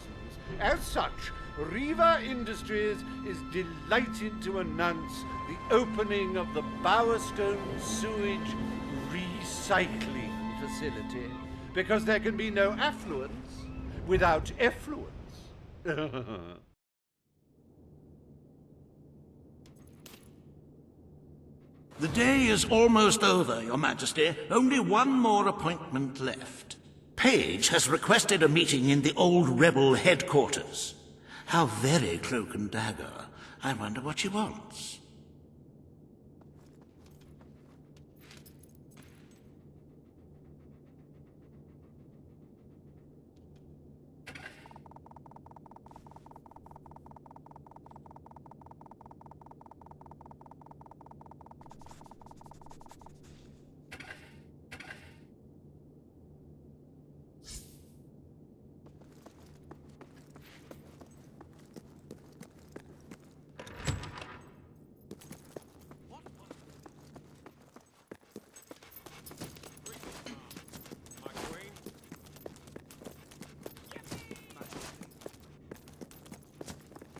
Speaker 8: As such, Riva Industries is delighted to announce the opening of the Bowerstone Sewage Recycling Facility, because there can be no affluence without effluence.
Speaker 7: The day is almost over, Your Majesty. Only one more appointment left. Page has requested a meeting in the old rebel headquarters. How very cloak and dagger. I wonder what she wants.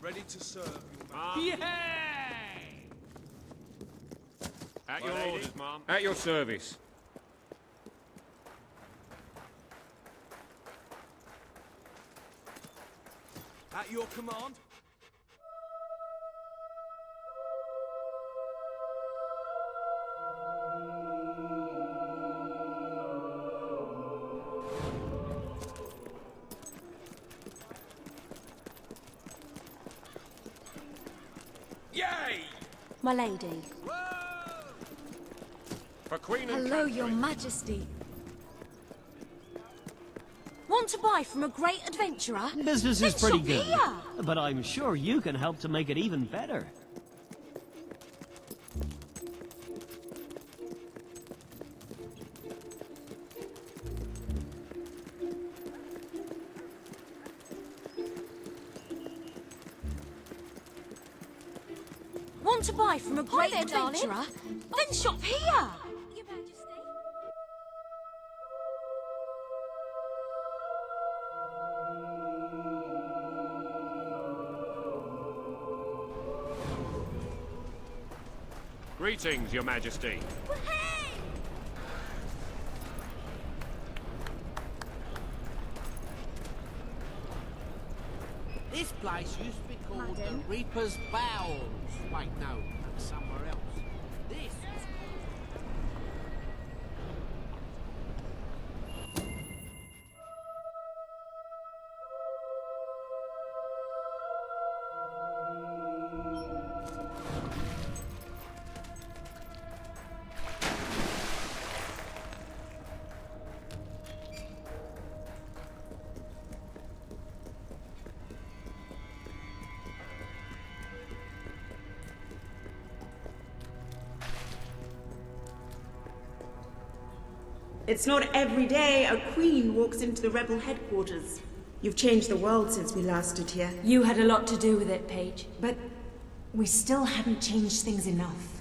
Speaker 18: Ready to serve,
Speaker 10: Yay!
Speaker 16: At your orders, Mom. At your service.
Speaker 18: At your command. Yay!
Speaker 9: My lady.
Speaker 16: For Queen and
Speaker 9: Hello,
Speaker 16: Country.
Speaker 9: Your Majesty. Want to buy from a great adventurer?
Speaker 10: Business
Speaker 9: Then
Speaker 10: is pretty
Speaker 9: shop
Speaker 10: good,
Speaker 9: here.
Speaker 10: but I'm sure you can help to make it even better.
Speaker 9: Want to buy from a great adventurer? Then shop here. Your Majesty.
Speaker 16: Greetings, Your Majesty.
Speaker 15: This place used to be called the Reaper's Bowels. Wait, no, that's somewhere else. This is
Speaker 19: It's not every day a queen walks into the rebel headquarters. You've changed the world since we last stood here.
Speaker 3: You had a lot to do with it, Paige.
Speaker 19: But we still haven't changed things enough.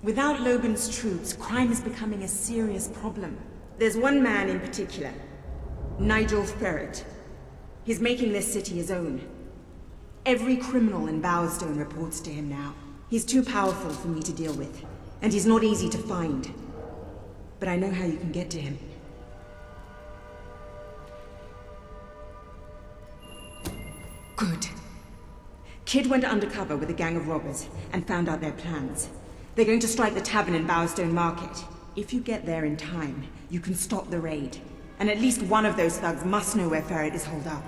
Speaker 19: Without Loban's troops, crime is becoming a serious problem. There's one man in particular, Nigel Ferret. He's making this city his own. Every criminal in Bowerstone reports to him now. He's too powerful for me to deal with, and he's not easy to find. But I know how you can get to him. Good. Kid went undercover with a gang of robbers and found out their plans. They're going to strike the tavern in Bowerstone Market. If you get there in time, you can stop the raid. And at least one of those thugs must know where Ferret is holed up.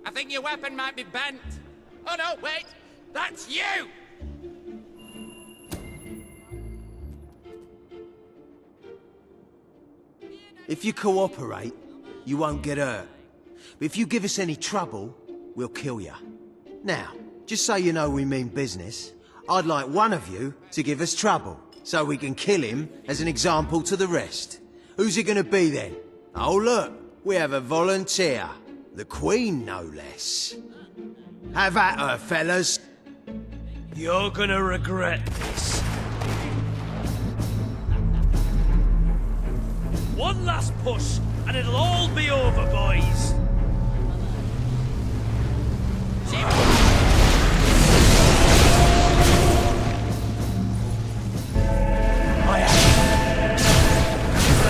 Speaker 15: I think your weapon might be bent. Oh no, wait! That's you!
Speaker 14: If you cooperate, you won't get hurt. But if you give us any trouble, we'll kill you. Now, just so you know we mean business, I'd like one of you to give us trouble, so we can kill him as an example to the rest. Who's it gonna be then? Oh look, we have a volunteer. The Queen, no less. Have at her, fellas.
Speaker 17: You're gonna regret this. One last push, and it'll all be over, boys.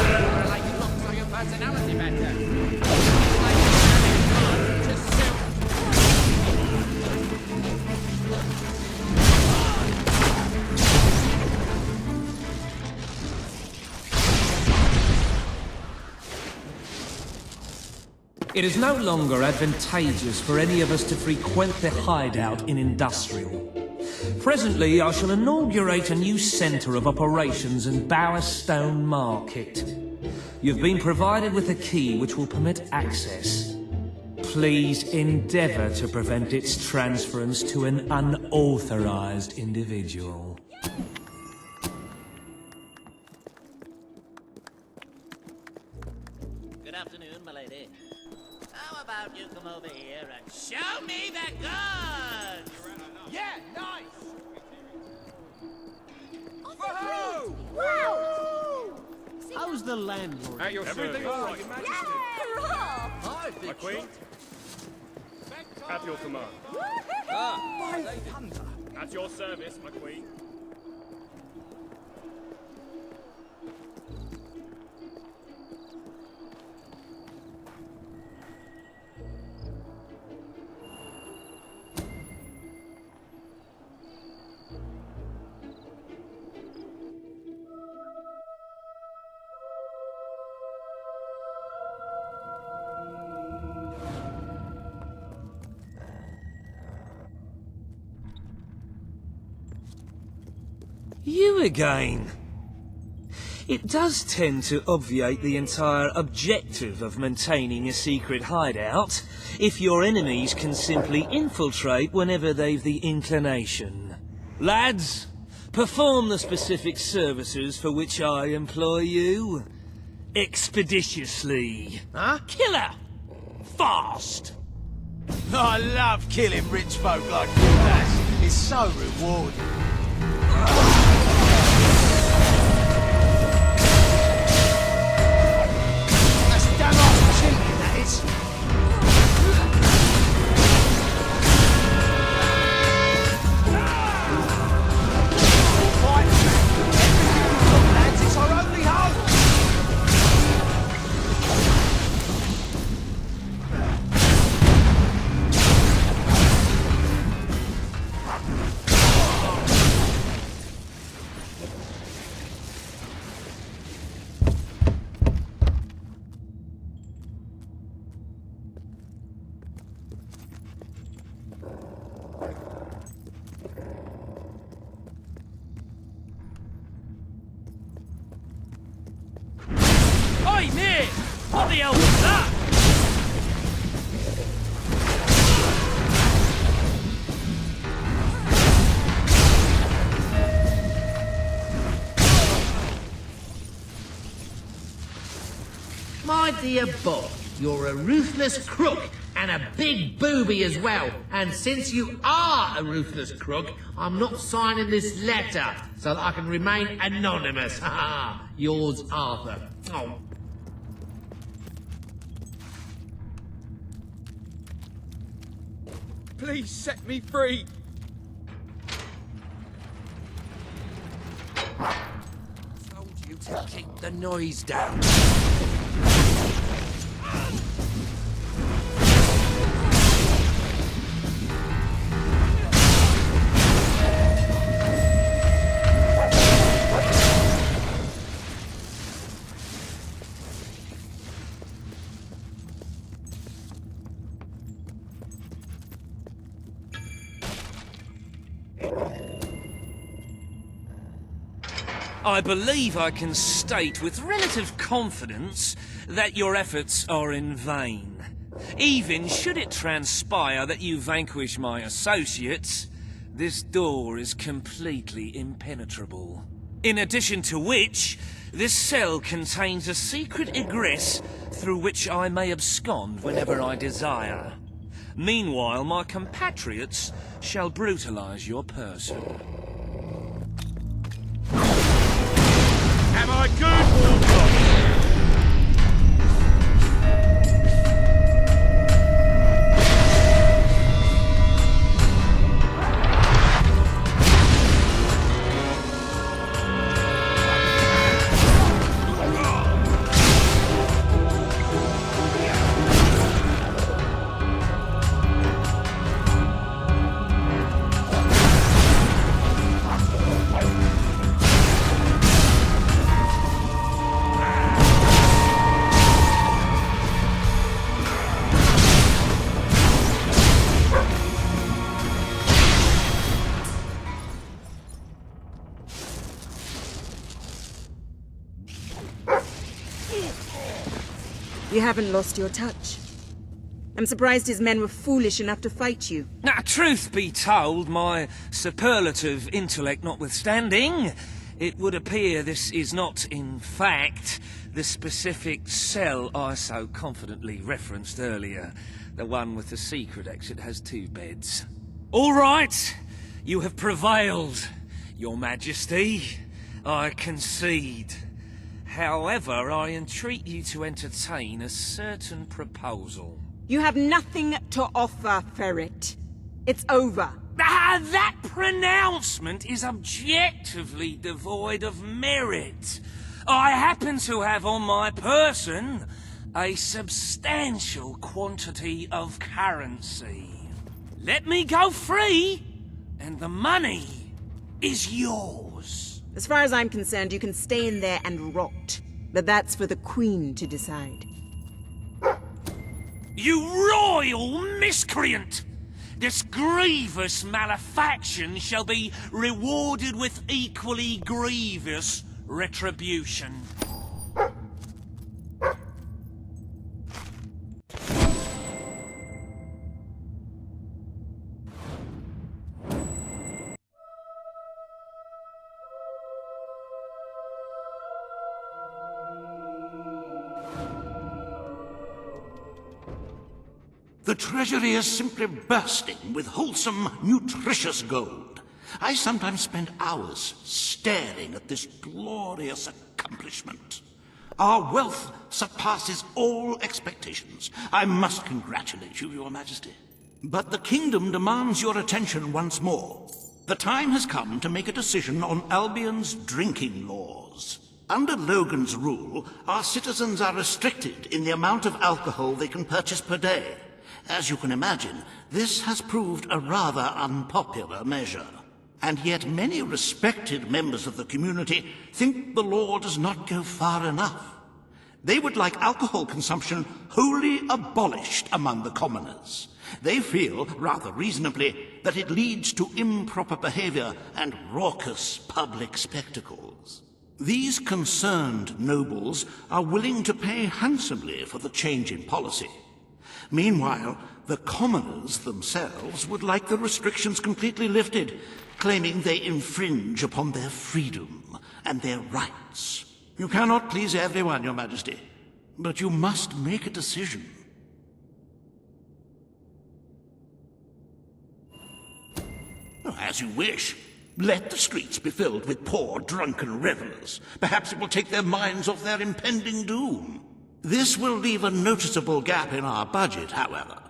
Speaker 15: I like your looks or your personality better.
Speaker 22: It is no longer advantageous for any of us to frequent the hideout in Industrial. Presently, I shall inaugurate a new centre of operations in Bowerstone Market. You've been provided with a key which will permit access. Please endeavour to prevent its transference to an unauthorised individual.
Speaker 15: Good afternoon, my lady. How about you come over here and show me the goods? Yeah, nice!
Speaker 9: Woohoo! Wow!
Speaker 10: How's the landlord?
Speaker 20: At your
Speaker 8: Everything
Speaker 20: service.
Speaker 8: all right, Your Majesty?
Speaker 9: Hurrah!
Speaker 15: Hi,
Speaker 8: My Queen? At your command. At your service, my Queen.
Speaker 22: You again. It does tend to obviate the entire objective of maintaining a secret hideout, if your enemies can simply infiltrate whenever they've the inclination. Lads, perform the specific services for which I employ you. Expeditiously.
Speaker 14: Huh?
Speaker 22: Killer! Fast!
Speaker 14: I love killing rich folk like you, lads. It's so rewarding. That's damn right cheating, that is. Right, everything you've got, lads, it's our only hope.
Speaker 17: Oi, mate! What the hell was that?
Speaker 15: My dear boy, you're a ruthless crook and a big booby as well. And since you are a ruthless crook, I'm not signing this letter so that I can remain anonymous. Yours, Arthur. Oh.
Speaker 18: Please set me free.
Speaker 15: Told you to keep the noise down.
Speaker 22: I believe I can state with relative confidence that your efforts are in vain. Even should it transpire that you vanquish my associates, this door is completely impenetrable. In addition to which, this cell contains a secret egress through which I may abscond whenever I desire. Meanwhile, my compatriots shall brutalize your person.
Speaker 17: Am I good or not?
Speaker 11: You haven't lost your touch. I'm surprised his men were foolish enough to fight you.
Speaker 22: Now, truth be told, my superlative intellect notwithstanding, it would appear this is not, in fact, the specific cell I so confidently referenced earlier. The one with the secret exit has 2 beds. All right, you have prevailed, Your Majesty. I concede. However, I entreat you to entertain a certain proposal.
Speaker 11: You have nothing to offer, Ferret. It's over.
Speaker 22: That pronouncement is objectively devoid of merit. I happen to have on my person a substantial quantity of currency. Let me go free, and the money is yours.
Speaker 11: As far as I'm concerned, you can stay in there and rot. But that's for the Queen to decide.
Speaker 22: You royal miscreant! This grievous malefaction shall be rewarded with equally grievous retribution.
Speaker 7: The treasury is simply bursting with wholesome, nutritious gold. I sometimes spend hours staring at this glorious accomplishment. Our wealth surpasses all expectations. I must congratulate you, Your Majesty. But the kingdom demands your attention once more. The time has come to make a decision on Albion's drinking laws. Under Logan's rule, our citizens are restricted in the amount of alcohol they can purchase per day. As you can imagine, this has proved a rather unpopular measure. And yet many respected members of the community think the law does not go far enough. They would like alcohol consumption wholly abolished among the commoners. They feel, rather reasonably, that it leads to improper behavior and raucous public spectacles. These concerned nobles are willing to pay handsomely for the change in policy. Meanwhile, the commoners themselves would like the restrictions completely lifted, claiming they infringe upon their freedom and their rights. You cannot please everyone, Your Majesty, but you must make a decision. As you wish. Let the streets be filled with poor, drunken revelers. Perhaps it will take their minds off their impending doom. This will leave a noticeable gap in our budget, however.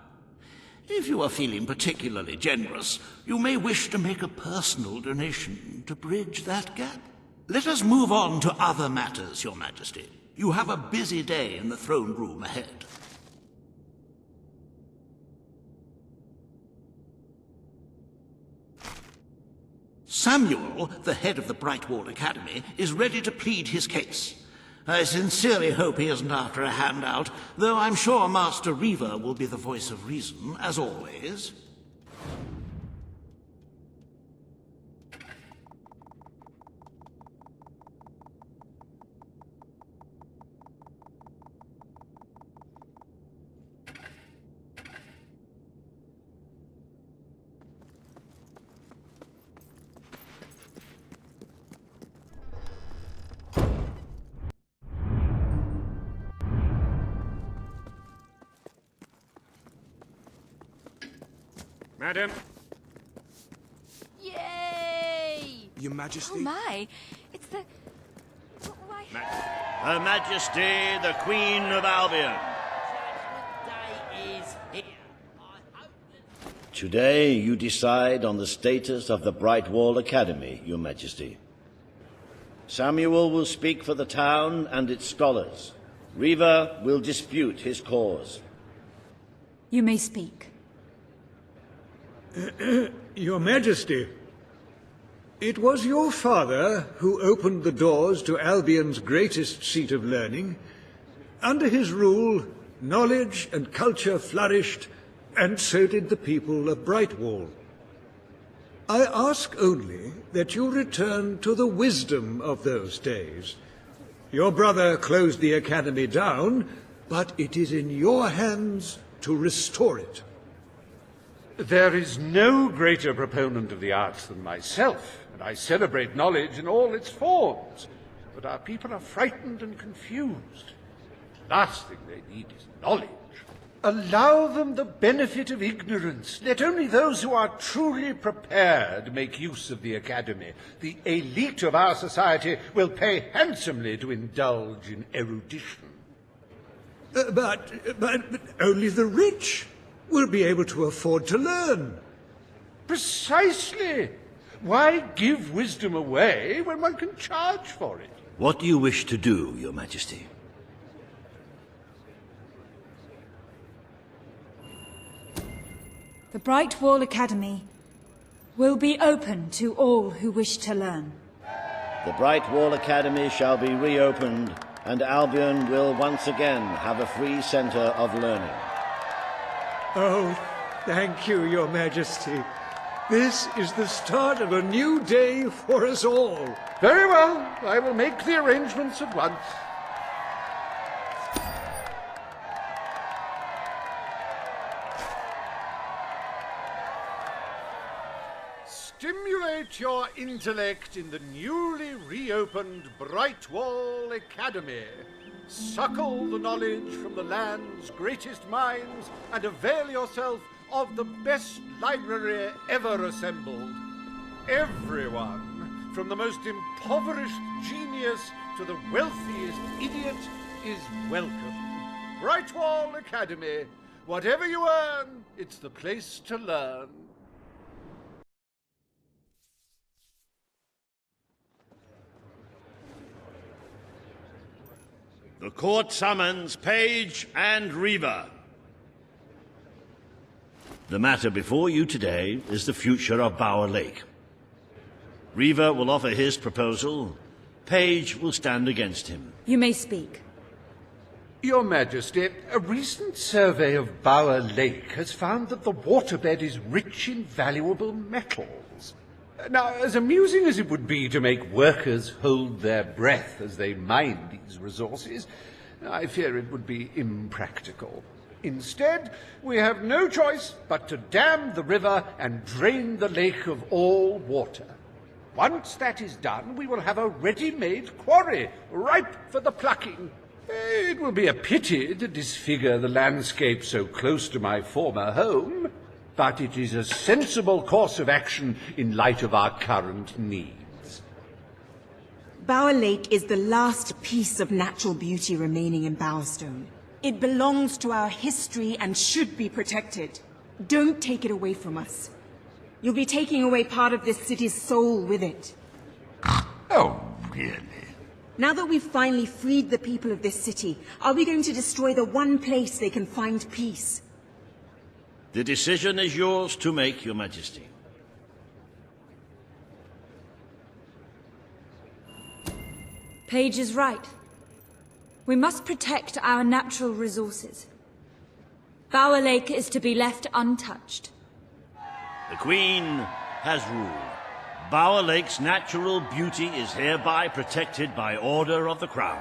Speaker 7: If you are feeling particularly generous, you may wish to make a personal donation to bridge that gap. Let us move on to other matters, Your Majesty. You have a busy day in the throne room ahead. Samuel, the head of the Brightwall Academy, is ready to plead his case. I sincerely hope he isn't after a handout, though I'm sure Master Reaver will be the voice of reason, as always.
Speaker 16: Madam.
Speaker 9: Yay!
Speaker 4: Your Majesty?
Speaker 9: Oh my, it's the... Why...
Speaker 12: Her Majesty, the Queen of Albion. Today you decide on the status of the Brightwall Academy, Your Majesty. Samuel will speak for the town and its scholars. Reaver will dispute his cause.
Speaker 3: You may speak.
Speaker 5: Your Majesty, it was your father who opened the doors to Albion's greatest seat of learning. Under his rule, knowledge and culture flourished, and so did the people of Brightwall. I ask only that you return to the wisdom of those days. Your brother closed the academy down, but it is in your hands to restore it.
Speaker 8: There is no greater proponent of the arts than myself, and I celebrate knowledge in all its forms. But our people are frightened and confused. The last thing they need is knowledge. Allow them the benefit of ignorance. Let only those who are truly prepared make use of the academy. The elite of our society will pay handsomely to indulge in erudition.
Speaker 5: But only the rich will be able to afford to learn.
Speaker 8: Precisely. Why give wisdom away when one can charge for it?
Speaker 12: What do you wish to do, Your Majesty?
Speaker 3: The Brightwall Academy will be open to all who wish to learn.
Speaker 12: The Brightwall Academy shall be reopened, and Albion will once again have a free centre of learning.
Speaker 5: Oh, thank you, Your Majesty. This is the start of a new day for us all.
Speaker 8: Very well. I will make the arrangements at once. Stimulate your intellect in the newly reopened Brightwall Academy. Suckle the knowledge from the land's greatest minds and avail yourself of the best library ever assembled. Everyone, from the most impoverished genius to the wealthiest idiot, is welcome. Brightwall Academy. Whatever you earn, it's the place to learn.
Speaker 12: The court summons Page and Reaver. The matter before you today is the future of Bower Lake. Reaver will offer his proposal. Page will stand against him.
Speaker 3: You may speak.
Speaker 8: Your Majesty, a recent survey of Bower Lake has found that the waterbed is rich in valuable metals. Now, as amusing as it would be to make workers hold their breath as they mine these resources, I fear it would be impractical. Instead, we have no choice but to dam the river and drain the lake of all water. Once that is done, we will have a ready-made quarry, ripe for the plucking. It will be a pity to disfigure the landscape so close to my former home, but it is a sensible course of action in light of our current needs.
Speaker 11: Bower Lake is the last piece of natural beauty remaining in Bowerstone. It belongs to our history and should be protected. Don't take it away from us. You'll be taking away part of this city's soul with it.
Speaker 23: Oh, really?
Speaker 11: Now that we've finally freed the people of this city, are we going to destroy the one place they can find peace?
Speaker 12: The decision is yours to make, Your Majesty.
Speaker 3: Page is right. We must protect our natural resources. Bower Lake is to be left untouched.
Speaker 12: The Queen has ruled. Bower Lake's natural beauty is hereby protected by order of the Crown.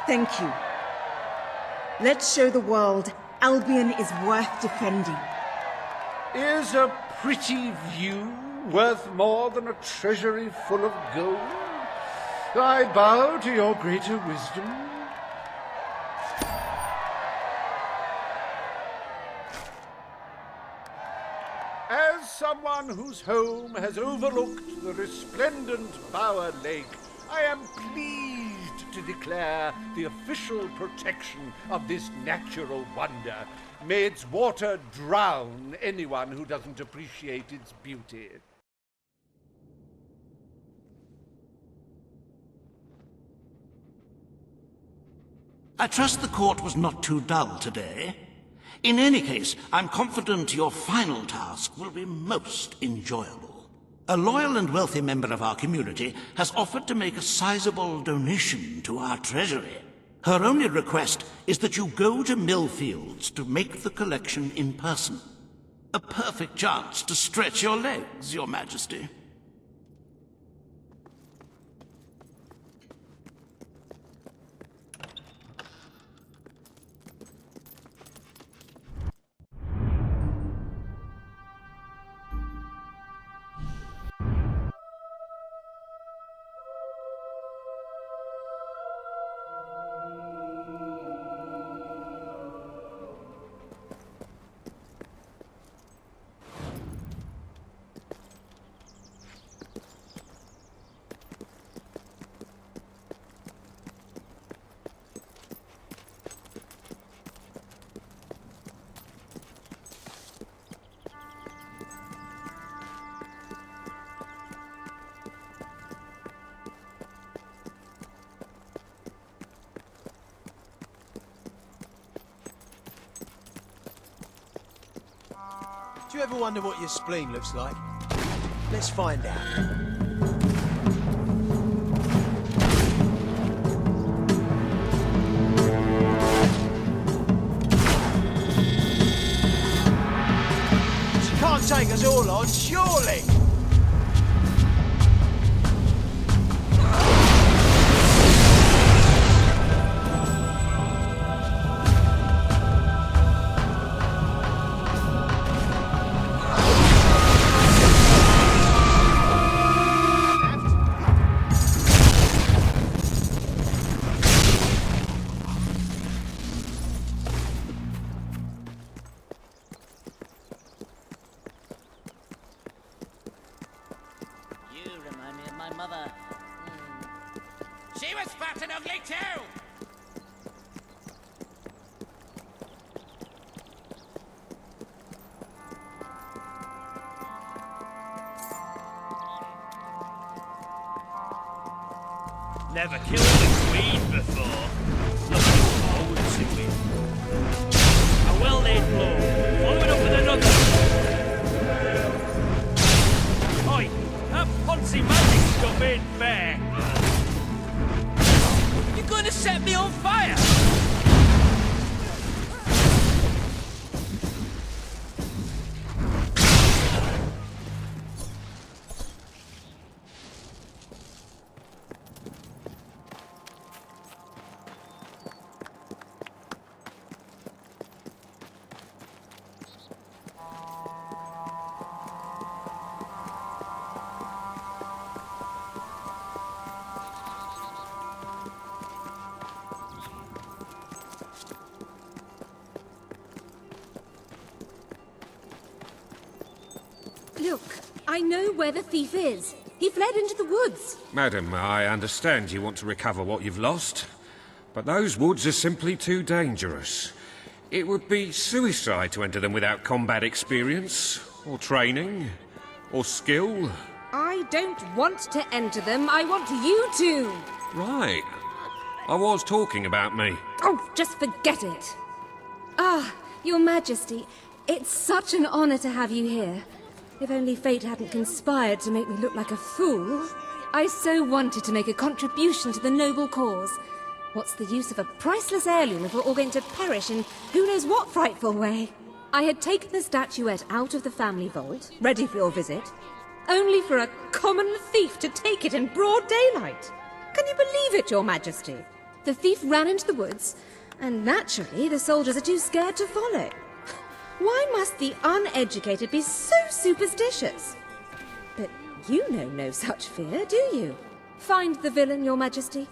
Speaker 11: Thank you. Let's show the world Albion is worth defending.
Speaker 8: Is a pretty view worth more than a treasury full of gold? I bow to your greater wisdom. As someone whose home has overlooked the resplendent Bower Lake, I am pleased to declare the official protection of this natural wonder. May its water drown anyone who doesn't appreciate its beauty.
Speaker 7: I trust the court was not too dull today. In any case, I'm confident your final task will be most enjoyable. A loyal and wealthy member of our community has offered to make a sizable donation to our treasury. Her only request is that you go to Millfields to make the collection in person. A perfect chance to stretch your legs, Your Majesty.
Speaker 14: Do you ever wonder what your spleen looks like? Let's find out. She can't take us all on, surely!
Speaker 17: lovely too! Never killed a queen before. Looking forward to it. A well-laid blow, followed up with another. Oi, that Ponzi magic stuff ain't fair. You're gonna set me on fire?
Speaker 1: Look, I know where the thief is. He fled into the woods.
Speaker 16: Madam, I understand you want to recover what you've lost, but those woods are simply too dangerous. It would be suicide to enter them without combat experience, or training, or skill.
Speaker 1: I don't want to enter them. I want you to.
Speaker 16: Right. I was talking about me.
Speaker 1: Oh, just forget it. Ah, Your Majesty, it's such an honor to have you here. If only fate hadn't conspired to make me look like a fool. I so wanted to make a contribution to the noble cause. What's the use of a priceless heirloom if we're all going to perish in who knows what frightful way? I had taken the statuette out of the family vault, ready for your visit, only for a common thief to take it in broad daylight. Can you believe it, Your Majesty? The thief ran into the woods, and naturally the soldiers are too scared to follow. Why must the uneducated be so superstitious? But you know no such fear, do you? Find the villain, Your Majesty.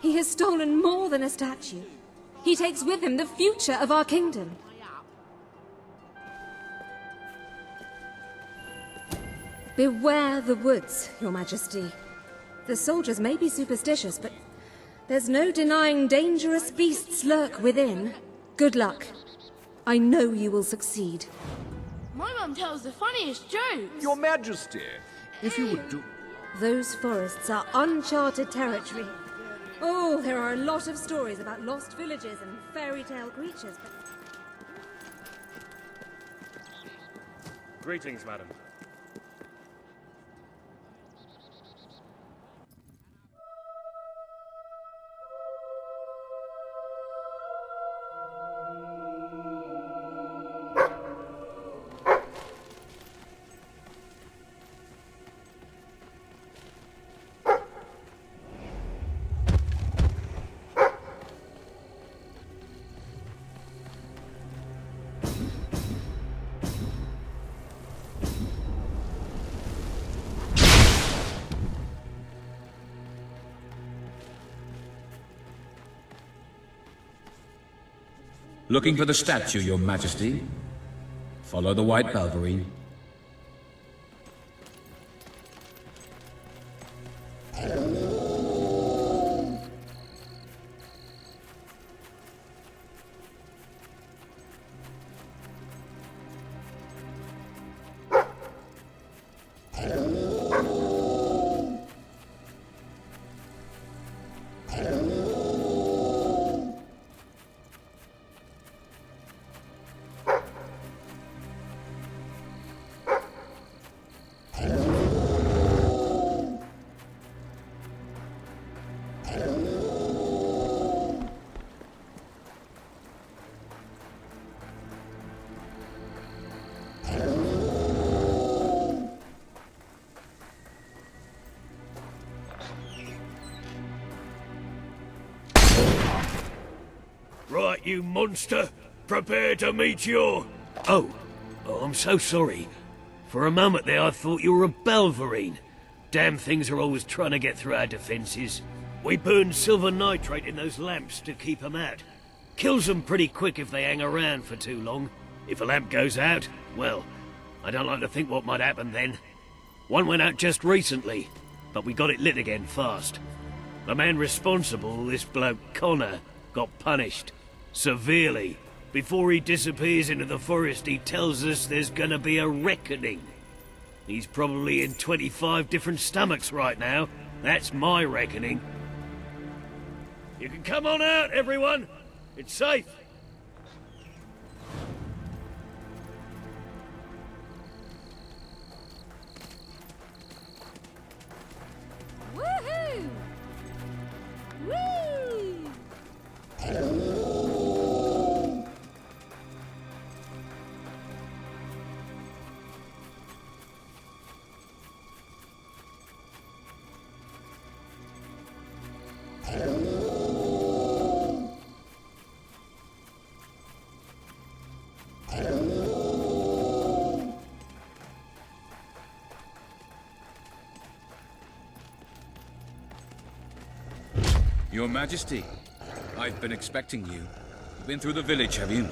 Speaker 1: He has stolen more than a statue. He takes with him the future of our kingdom. Beware the woods, Your Majesty. The soldiers may be superstitious, but there's no denying dangerous beasts lurk within. Good luck. I know you will succeed.
Speaker 9: My mum tells the funniest jokes.
Speaker 2: Your Majesty, if you would do...
Speaker 1: Those forests are uncharted territory. Oh, there are a lot of stories about lost villages and fairy tale creatures, but...
Speaker 4: Greetings, madam.
Speaker 13: Looking for the statue, Your Majesty? Follow the white Belverine.
Speaker 17: Right, you monster. Prepare to meet your... Oh, I'm so sorry. For a moment there I thought you were a Belverine. Damn things are always trying to get through our defences. We burn silver nitrate in those lamps to keep them out. Kills them pretty quick if they hang around for too long. If a lamp goes out, well, I don't like to think what might happen then. One went out just recently, but we got it lit again fast. The man responsible, this bloke Connor, got punished. Severely. Before he disappears into the forest, he tells us there's gonna be a reckoning. He's probably in 25 different stomachs right now. That's my reckoning. You can come on out, everyone. It's safe.
Speaker 9: Woohoo! Whee!
Speaker 13: Your Majesty, I've been expecting you. Been through the village, have you?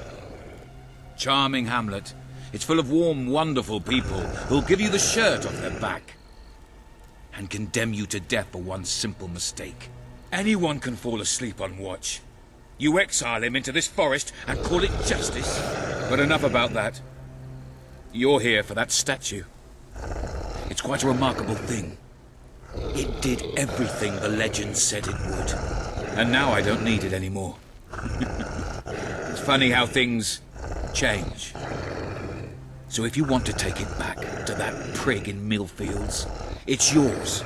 Speaker 13: Charming hamlet. It's full of warm, wonderful people who'll give you the shirt off their back and condemn you to death for one simple mistake. Anyone can fall asleep on watch. You exile him into this forest and call it justice. But enough about that. You're here for that statue. It's quite a remarkable thing. It did everything the legend said it would. And now I don't need it anymore. It's funny how things change. So if you want to take it back to that prig in Millfields, it's yours.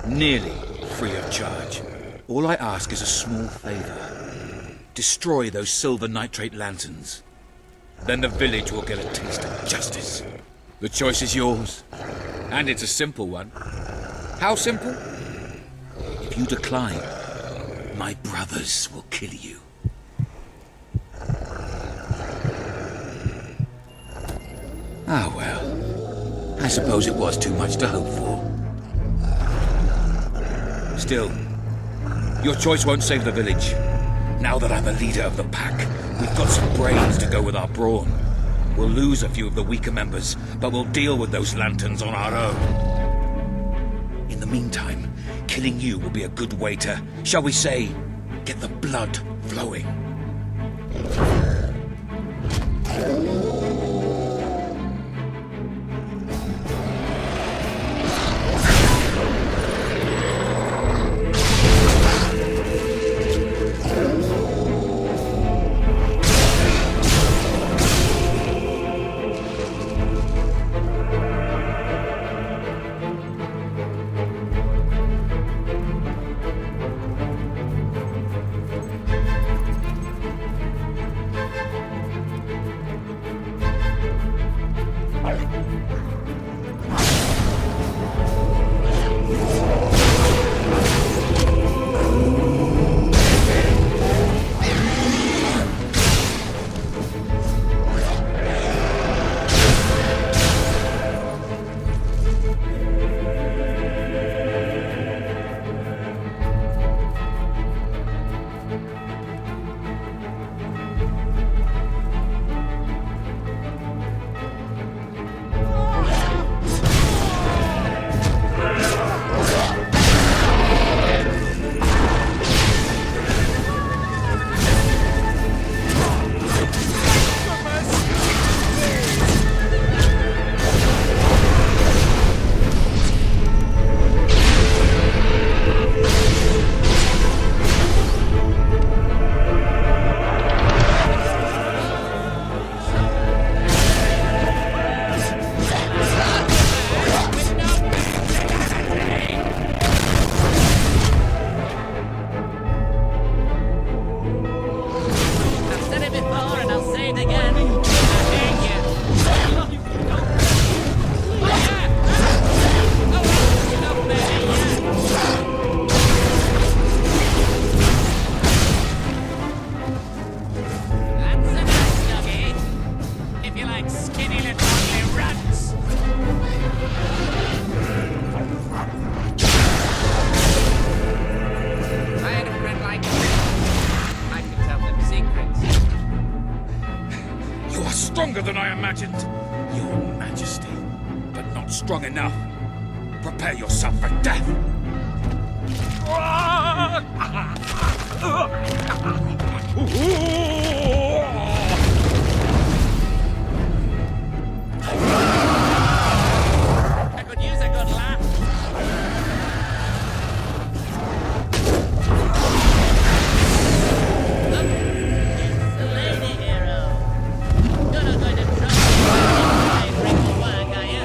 Speaker 13: Nearly free of charge. All I ask is a small favor. Destroy those silver nitrate lanterns. Then the village will get a taste of justice. The choice is yours. And it's a simple one. How simple? If you decline, my brothers will kill you. Ah, well. I suppose it was too much to hope for. Still, your choice won't save the village. Now that I'm the leader of the pack, we've got some brains to go with our brawn. We'll lose a few of the weaker members, but we'll deal with those lanterns on our own. In the meantime, killing you will be a good way to, shall we say, get the blood flowing. Stronger than I imagined. Your Majesty, but not strong enough. Prepare yourself for death.
Speaker 15: I could use a good laugh. Look, it's the lady hero. You're not going to trust me to bring your work, are you?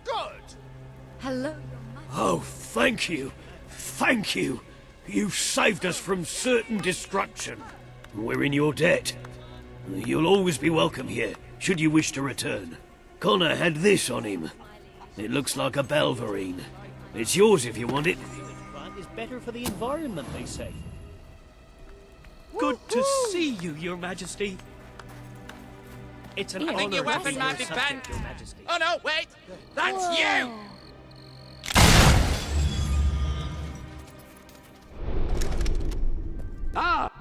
Speaker 17: Good!
Speaker 1: Hello.
Speaker 17: Oh, thank you. Thank you. You saved us from certain destruction. We're in your debt. You'll always be welcome here, should you wish to return. Connor had this on him. It looks like a Belverine. It's yours if you want it.
Speaker 10: It's better for the environment, they say. Good to see you, Your Majesty. It's an
Speaker 15: I think
Speaker 10: honor
Speaker 15: your
Speaker 10: to
Speaker 15: weapon
Speaker 10: be
Speaker 15: might
Speaker 10: your
Speaker 15: be
Speaker 10: subject,
Speaker 15: bent.
Speaker 10: Your Majesty.
Speaker 15: Oh no, wait! That's you!
Speaker 2: Ah!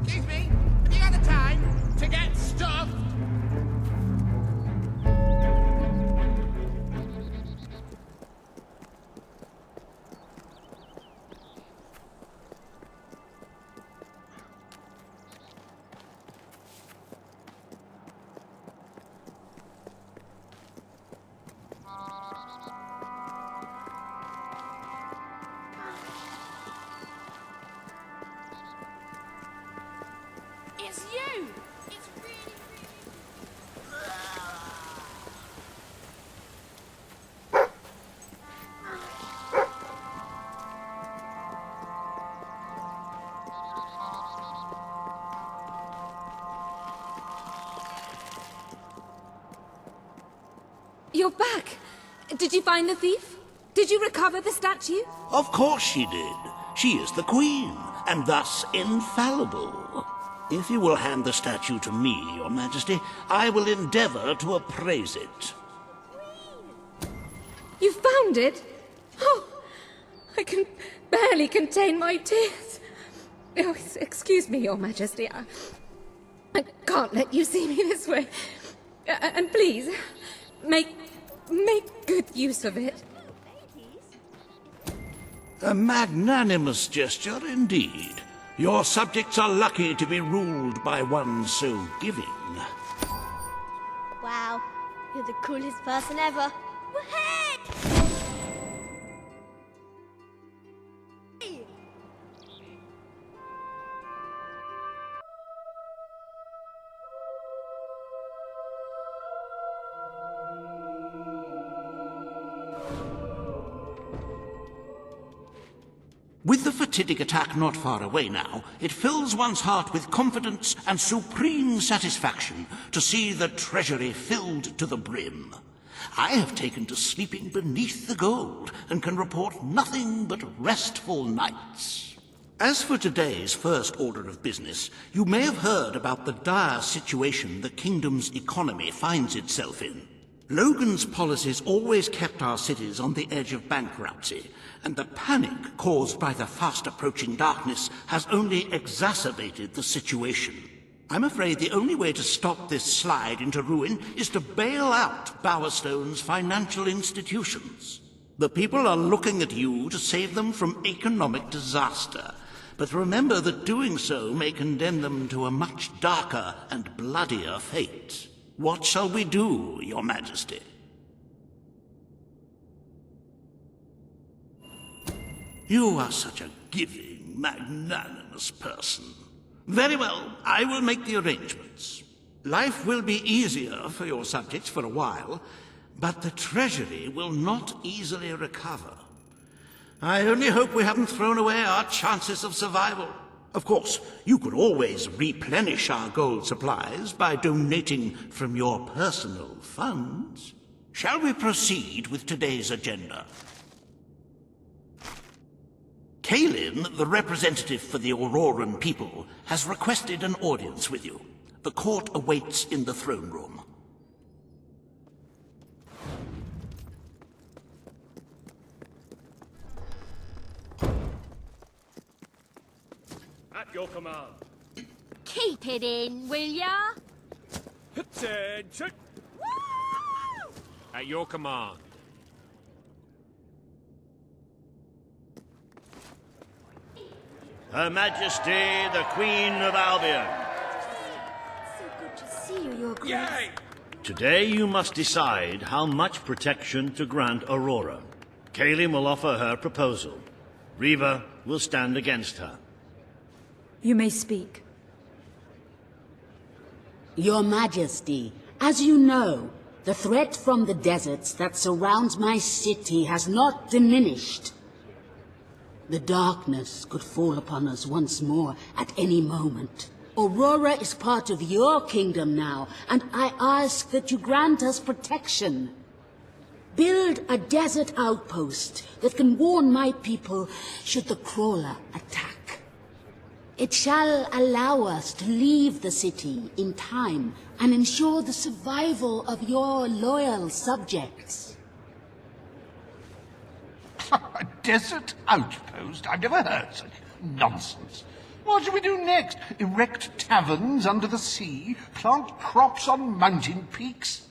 Speaker 15: Excuse me, have you got the time to get stuffed?
Speaker 9: It's you! It's really,
Speaker 1: You're back. Did you find the thief? Did you recover the statue?
Speaker 7: Of course she did. She is the queen, and thus infallible. If you will hand the statue to me, Your Majesty, I will endeavor to appraise it.
Speaker 1: You found it? Oh, I can barely contain my tears. Oh, excuse me, Your Majesty. I can't let you see me this way. And please, make good use of it.
Speaker 7: A magnanimous gesture indeed. Your subjects are lucky to be ruled by one so giving.
Speaker 9: wow, you're the coolest person ever.
Speaker 7: With the fatidic attack not far away now, it fills one's heart with confidence and supreme satisfaction to see the treasury filled to the brim. I have taken to sleeping beneath the gold and can report nothing but restful nights. As for today's first order of business, you may have heard about the dire situation the kingdom's economy finds itself in. Logan's policies always kept our cities on the edge of bankruptcy, and the panic caused by the fast-approaching darkness has only exacerbated the situation. I'm afraid the only way to stop this slide into ruin is to bail out Bowerstone's financial institutions. The people are looking at you to save them from economic disaster, but remember that doing so may condemn them to a much darker and bloodier fate. What shall we do, Your Majesty? You are such a giving, magnanimous person. Very well, I will make the arrangements. Life will be easier for your subjects for a while, but the treasury will not easily recover. I only hope we haven't thrown away our chances of survival. Of course, you could always replenish our gold supplies by donating from your personal funds. Shall we proceed with today's agenda? Kalin, the representative for the Auroran people, has requested an audience with you. The court awaits in the throne room.
Speaker 17: At your command.
Speaker 9: Keep it in, will ya?
Speaker 17: Attention! At your command.
Speaker 12: Her Majesty, the Queen of Albion.
Speaker 1: So good to see you, Your Grace.
Speaker 12: Today you must decide how much protection to grant Aurora. Kalin will offer her proposal. Riva will stand against her.
Speaker 3: You may speak.
Speaker 4: Your Majesty, as you know, the threat from the deserts that surrounds my city has not diminished. The darkness could fall upon us once more at any moment. Aurora is part of your kingdom now, and I ask that you grant us protection. Build a desert outpost that can warn my people should the crawler attack. It shall allow us to leave the city in time and ensure the survival of your loyal subjects.
Speaker 2: A desert outpost? I've never heard such nonsense. What shall we do next? Erect taverns under the sea? Plant crops on mountain peaks?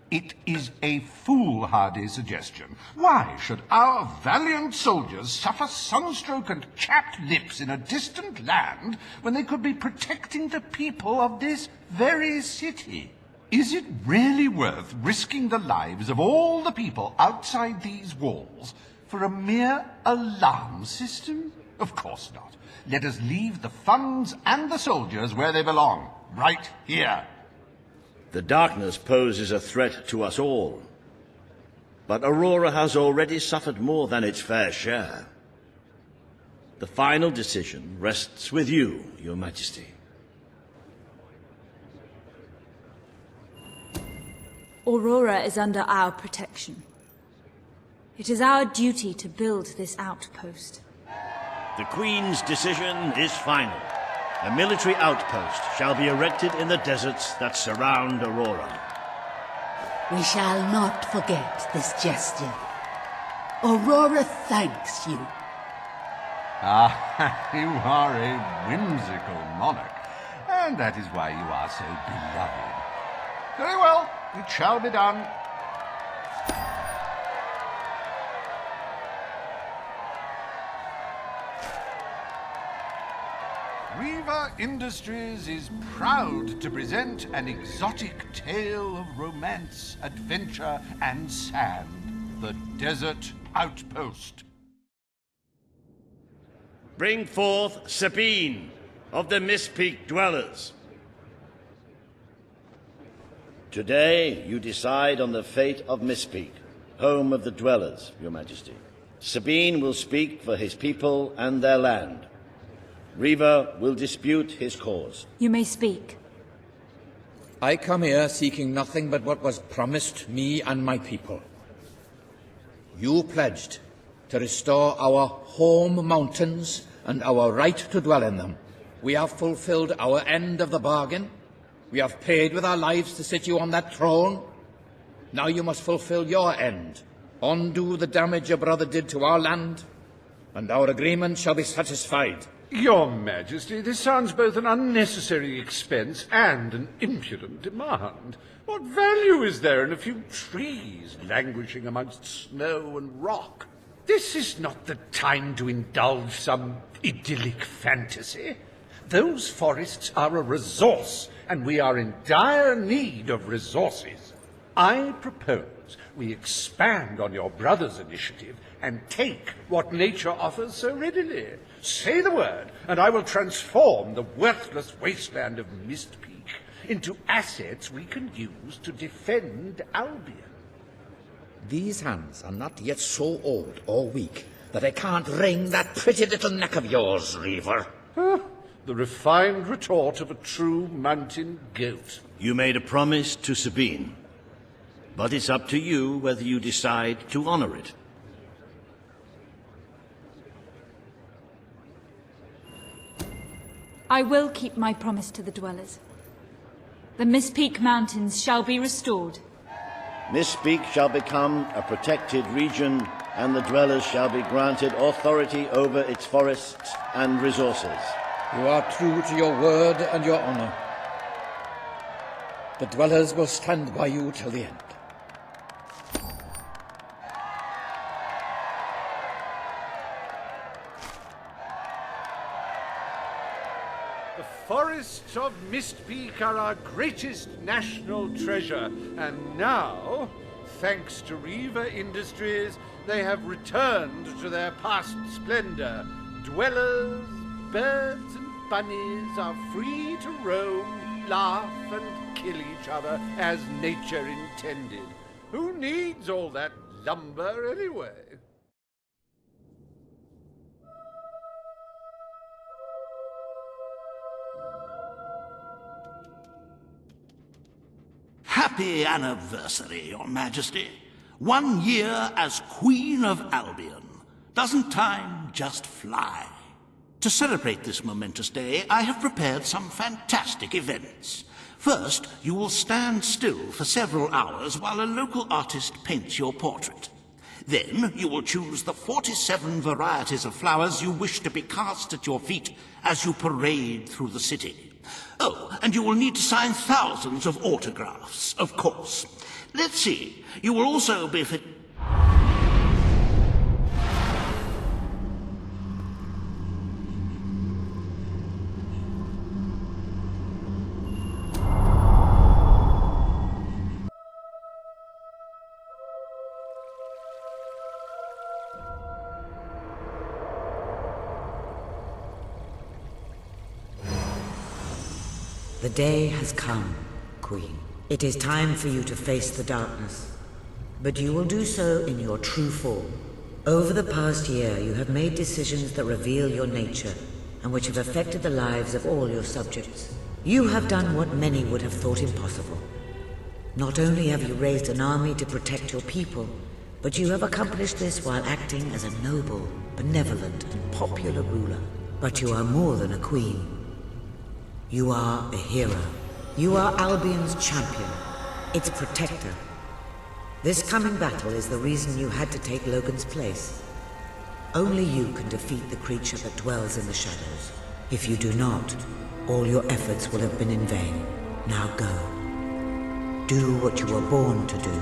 Speaker 2: It is a foolhardy suggestion. Why should our valiant soldiers suffer sunstroke and chapped lips in a distant land when they could be protecting the people of this very city? Is it really worth risking the lives of all the people outside these walls for a mere alarm system? Of course not. Let us leave the funds and the soldiers where they belong, right here.
Speaker 12: The darkness poses a threat to us all. But Aurora has already suffered more than its fair share. The final decision rests with you, Your Majesty.
Speaker 3: Aurora is under our protection. It is our duty to build this outpost.
Speaker 12: The Queen's decision is final. A military outpost shall be erected in the deserts that surround Aurora.
Speaker 4: We shall not forget this gesture. Aurora thanks you.
Speaker 2: Ah, you are a whimsical monarch, and that is why you are so beloved. Very well, it shall be done. Riva Industries is proud to present an exotic tale of romance, adventure, and sand. The Desert Outpost.
Speaker 12: Bring forth Sabine of the Mist Peak Dwellers. Today you decide on the fate of Mist Peak, home of the Dwellers, Your Majesty. Sabine will speak for his people and their land. Riva will dispute his cause.
Speaker 3: You may speak.
Speaker 18: I come here seeking nothing but what was promised me and my people. You pledged to restore our home mountains and our right to dwell in them. We have fulfilled our end of the bargain. We have paid with our lives to sit you on that throne. Now you must fulfill your end. Undo the damage your brother did to our land, and our agreement shall be satisfied.
Speaker 8: Your Majesty, this sounds both an unnecessary expense and an impudent demand. What value is there in a few trees languishing amongst snow and rock? This is not the time to indulge some idyllic fantasy. Those forests are a resource, and we are in dire need of resources. I propose we expand on your brother's initiative and take what nature offers so readily. Say the word, and I will transform the worthless wasteland of Mistpeak into assets we can use to defend Albion.
Speaker 6: These hands are not yet so old or weak that I can't wring that pretty little neck of yours, Reaver.
Speaker 8: The refined retort of a true mountain goat.
Speaker 12: You made a promise to Sabine, but it's up to you whether you decide to honor it.
Speaker 3: I will keep my promise to the dwellers. The Mistpeak Mountains shall be restored.
Speaker 12: Mistpeak shall become a protected region, and the dwellers shall be granted authority over its forests and resources.
Speaker 6: You are true to your word and your honor. The dwellers will stand by you till the end.
Speaker 8: The forests of Mistpeak are our greatest national treasure, and now, thanks to Reaver Industries, they have returned to their past splendor. Dwellers, birds, and bunnies are free to roam, laugh, and kill each other as nature intended. Who needs all that lumber anyway?
Speaker 7: Happy anniversary, Your Majesty. 1 year as Queen of Albion. Doesn't time just fly? To celebrate this momentous day, I have prepared some fantastic events. First, you will stand still for several hours while a local artist paints your portrait. Then, you will choose the 47 varieties of flowers you wish to be cast at your feet as you parade through the city. Oh, and you will need to sign thousands of autographs, of course. Let's see, you will also be fit...
Speaker 19: The day has come, Queen. It is time for you to face the darkness. But you will do so in your true form. Over the past year, you have made decisions that reveal your nature, and which have affected the lives of all your subjects. You have done what many would have thought impossible. Not only have you raised an army to protect your people, but you have accomplished this while acting as a noble, benevolent, and popular ruler. But you are more than a queen. You are a hero. You are Albion's champion, its protector. This coming battle is the reason you had to take Logan's place. Only you can defeat the creature that dwells in the shadows. If you do not, all your efforts will have been in vain. Now go. Do what you were born to do.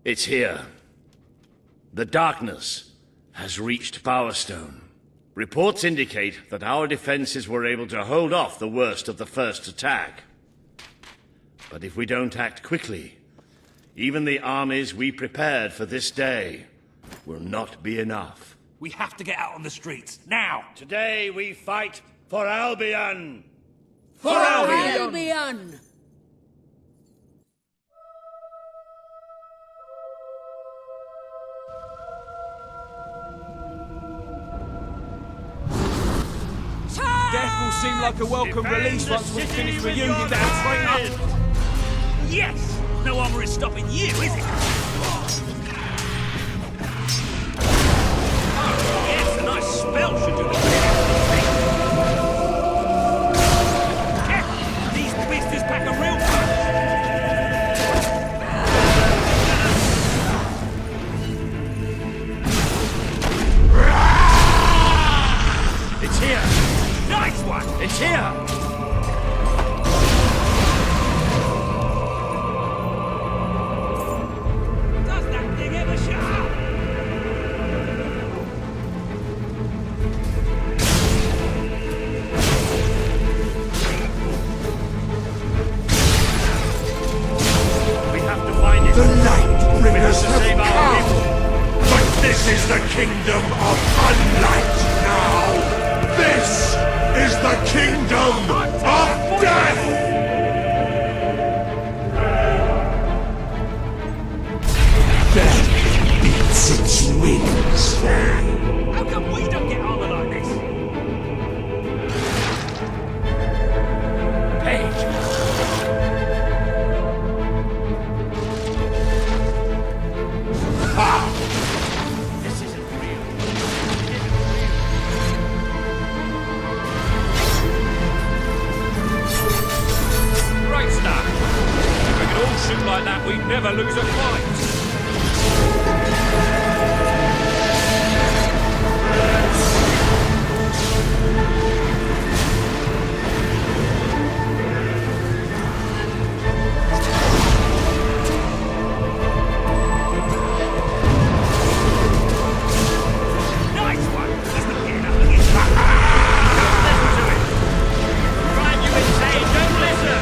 Speaker 12: It's here. The darkness has reached Bowerstone. Reports indicate that our defenses were able to hold off the worst of the first attack. But if we don't act quickly, even the armies we prepared for this day will not be enough.
Speaker 17: We have to get out on the streets, now!
Speaker 12: Today we fight for Albion!
Speaker 4: For Albion!
Speaker 22: Death will seem like a welcome release once we finish reunion that traitor.
Speaker 17: Yes! No armor is stopping you, is it? Yes, a nice spell should do it. Nice one! It's here! Does that thing ever shut up? We have to find it.
Speaker 5: The Light Bringers have
Speaker 17: save our
Speaker 5: come!
Speaker 17: people.
Speaker 5: But this is the kingdom of Unlight now! This is the kingdom of death! Death beats its wings.
Speaker 17: How come we don't get armor like this? Page!
Speaker 5: Ha!
Speaker 17: This isn't real. Great stuff. If we could all shoot like that, we'd never lose a fight. Nice one! He's not getting up again. Don't listen to him. Drive you insane. Don't listen.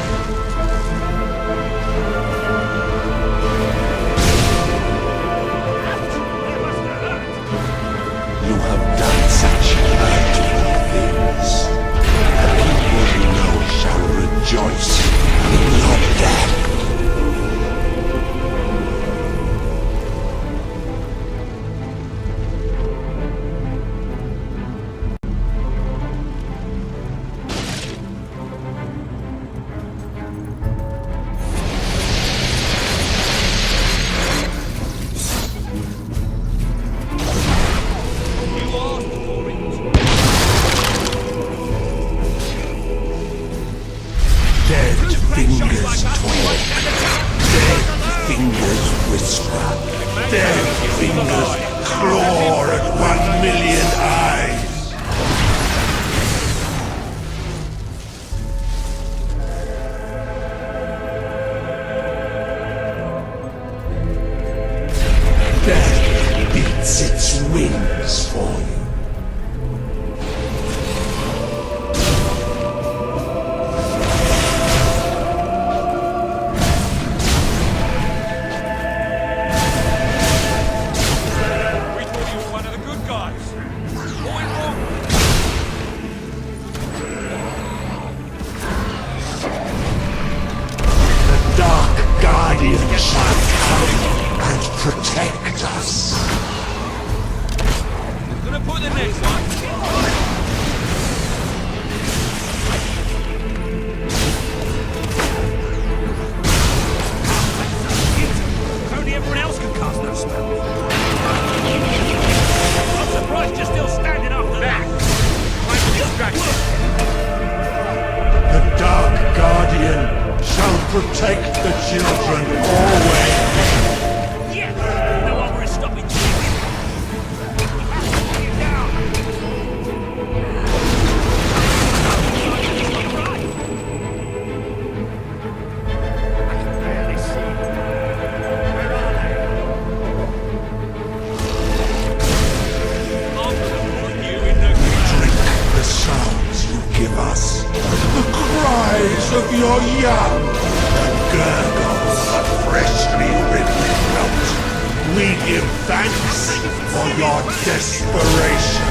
Speaker 17: That must have hurt.
Speaker 5: You have done such hurtful things. The people you know shall rejoice in your death.
Speaker 17: You asked for it.
Speaker 5: Dead fingers talk. Dead fingers whisper. Dead fingers claw at 1,000,000 eyes. Death beats its wings for you.
Speaker 17: We thought you were one of the good guys. What went wrong?
Speaker 5: The Dark Guardian shall come and protect us.
Speaker 17: Gonna put the next one. Only everyone else can cast those spells. I'm surprised you're still standing after that. I'm distracted.
Speaker 5: The Dark Guardian shall protect the children always.
Speaker 17: Yes! No other is stopping you. We have to pull you down. Right. I can barely see. Where are they? I'm gonna put you in the
Speaker 5: Drink the sounds you give us, the cries of your young, the gurgles of freshly written notes. We give thanks for your desperation.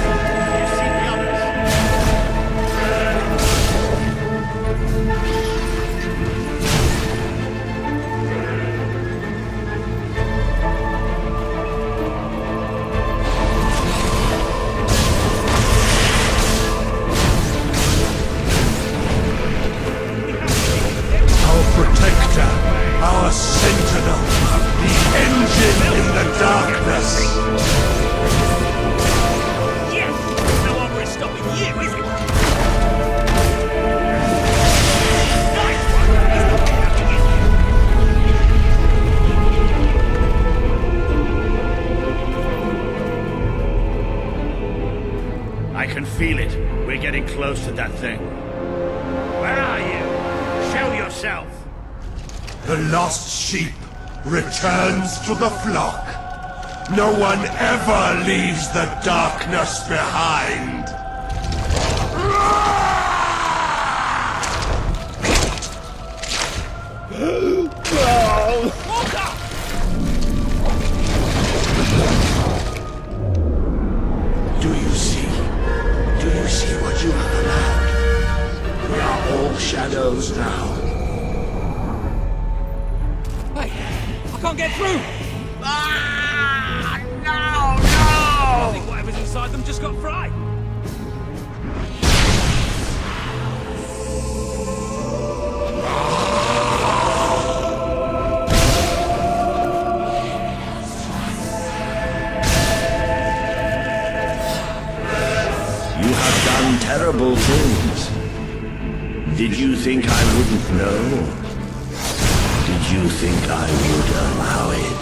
Speaker 5: Our protector, our sentinel, the engine in the darkness.
Speaker 17: Yes! with that thing. Where are you? Show yourself!
Speaker 5: The lost sheep returns to the flock. No one ever leaves the darkness behind. Do you see? Do you see what you have allowed? We are all shadows now.
Speaker 10: Hey, I can't get through!
Speaker 5: No!
Speaker 10: I think whatever's inside them just got fried.
Speaker 12: You have done terrible things. Did you think I wouldn't know? Did you think I would allow it?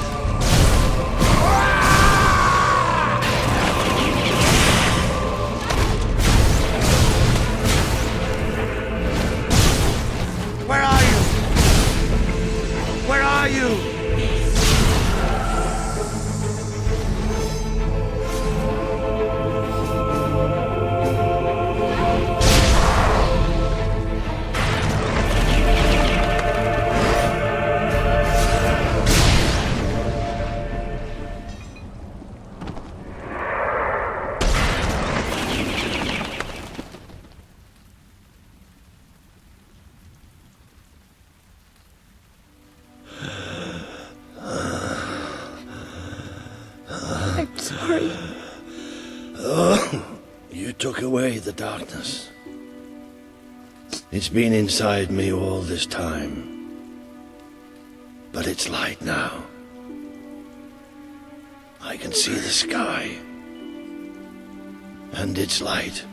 Speaker 14: Where are you? Where are you?
Speaker 1: I'm sorry.
Speaker 12: Oh, you took away the darkness. It's been inside me all this time. But it's light now. I can see the sky. And it's light.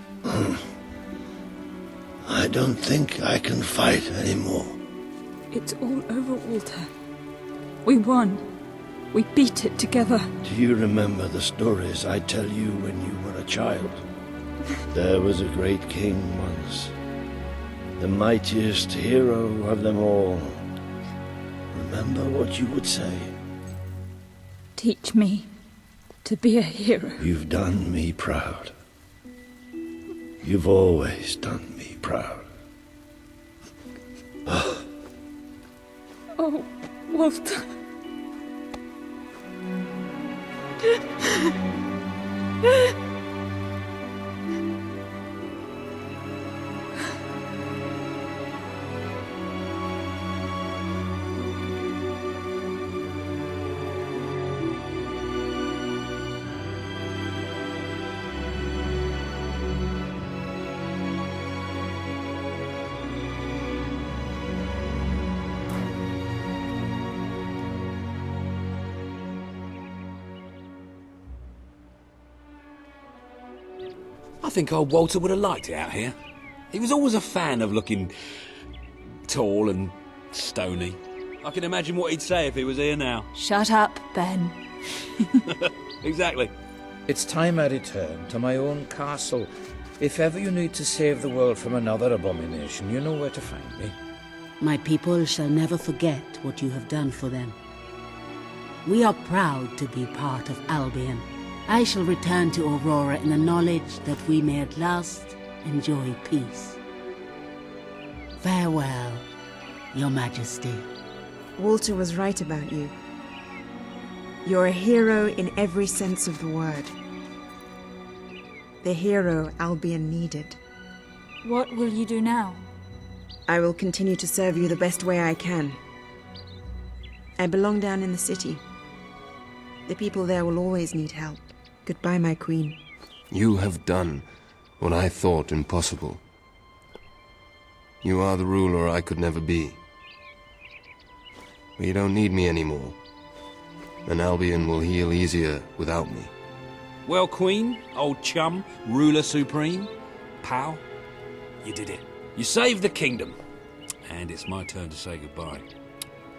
Speaker 12: I don't think I can fight anymore.
Speaker 3: It's all over, Walter. We won. We beat it together.
Speaker 12: Do you remember the stories I tell you when you were a child? There was a great king once, the mightiest hero of them all. Remember what you would say?
Speaker 3: Teach me to be a hero.
Speaker 12: You've done me proud. You've always done me proud.
Speaker 3: Oh, Walter.
Speaker 20: I think old Walter would have liked it out here. He was always a fan of looking tall and stony. I can imagine what he'd say if he was here now.
Speaker 3: Shut up, Ben.
Speaker 20: Exactly.
Speaker 6: It's time I return to my own castle. If ever you need to save the world from another abomination, you know where to find me.
Speaker 4: My people shall never forget what you have done for them. We are proud to be part of Albion. I shall return to Aurora in the knowledge that we may at last enjoy peace. Farewell, Your Majesty.
Speaker 11: Walter was right about you. You're a hero in every sense of the word. The hero Albion needed.
Speaker 3: What will you do now?
Speaker 11: I will continue to serve you the best way I can. I belong down in the city. The people there will always need help. Goodbye, my queen.
Speaker 16: You have done what I thought impossible. You are the ruler I could never be. But you don't need me anymore. And Albion will heal easier without me.
Speaker 20: Well, Queen, old chum, ruler supreme, pal, you did it. You saved the kingdom. And it's my turn to say goodbye.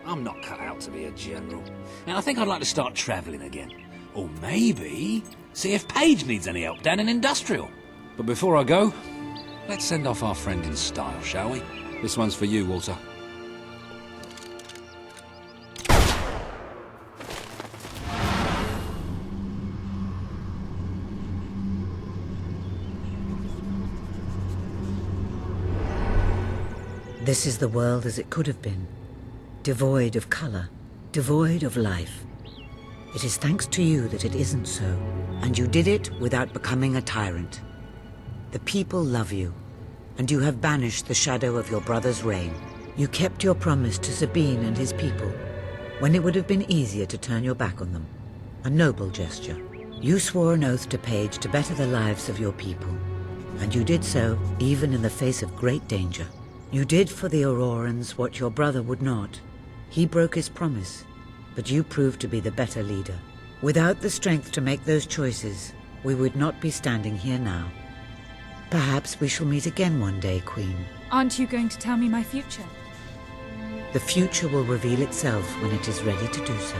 Speaker 20: I'm not cut out to be a general. And I think I'd like to start travelling again. Or maybe see if Paige needs any help down in Industrial. But before I go, Let's send off our friend in style, shall we? This one's for you, Walter.
Speaker 19: This is the world as it could have been, devoid of color, devoid of life. It is thanks to you that it isn't so, and you did it without becoming a tyrant. The people love you, and you have banished the shadow of your brother's reign. You kept your promise to Sabine and his people, when it would have been easier to turn your back on them. A noble gesture. You swore an oath to Paige to better the lives of your people, and you did so even in the face of great danger. You did for the Aurorans what your brother would not. He broke his promise, but you proved to be the better leader. Without the strength to make those choices, we would not be standing here now. Perhaps we shall meet again one day, Queen.
Speaker 3: Aren't you going to tell me my future?
Speaker 19: The future will reveal itself when it is ready to do so.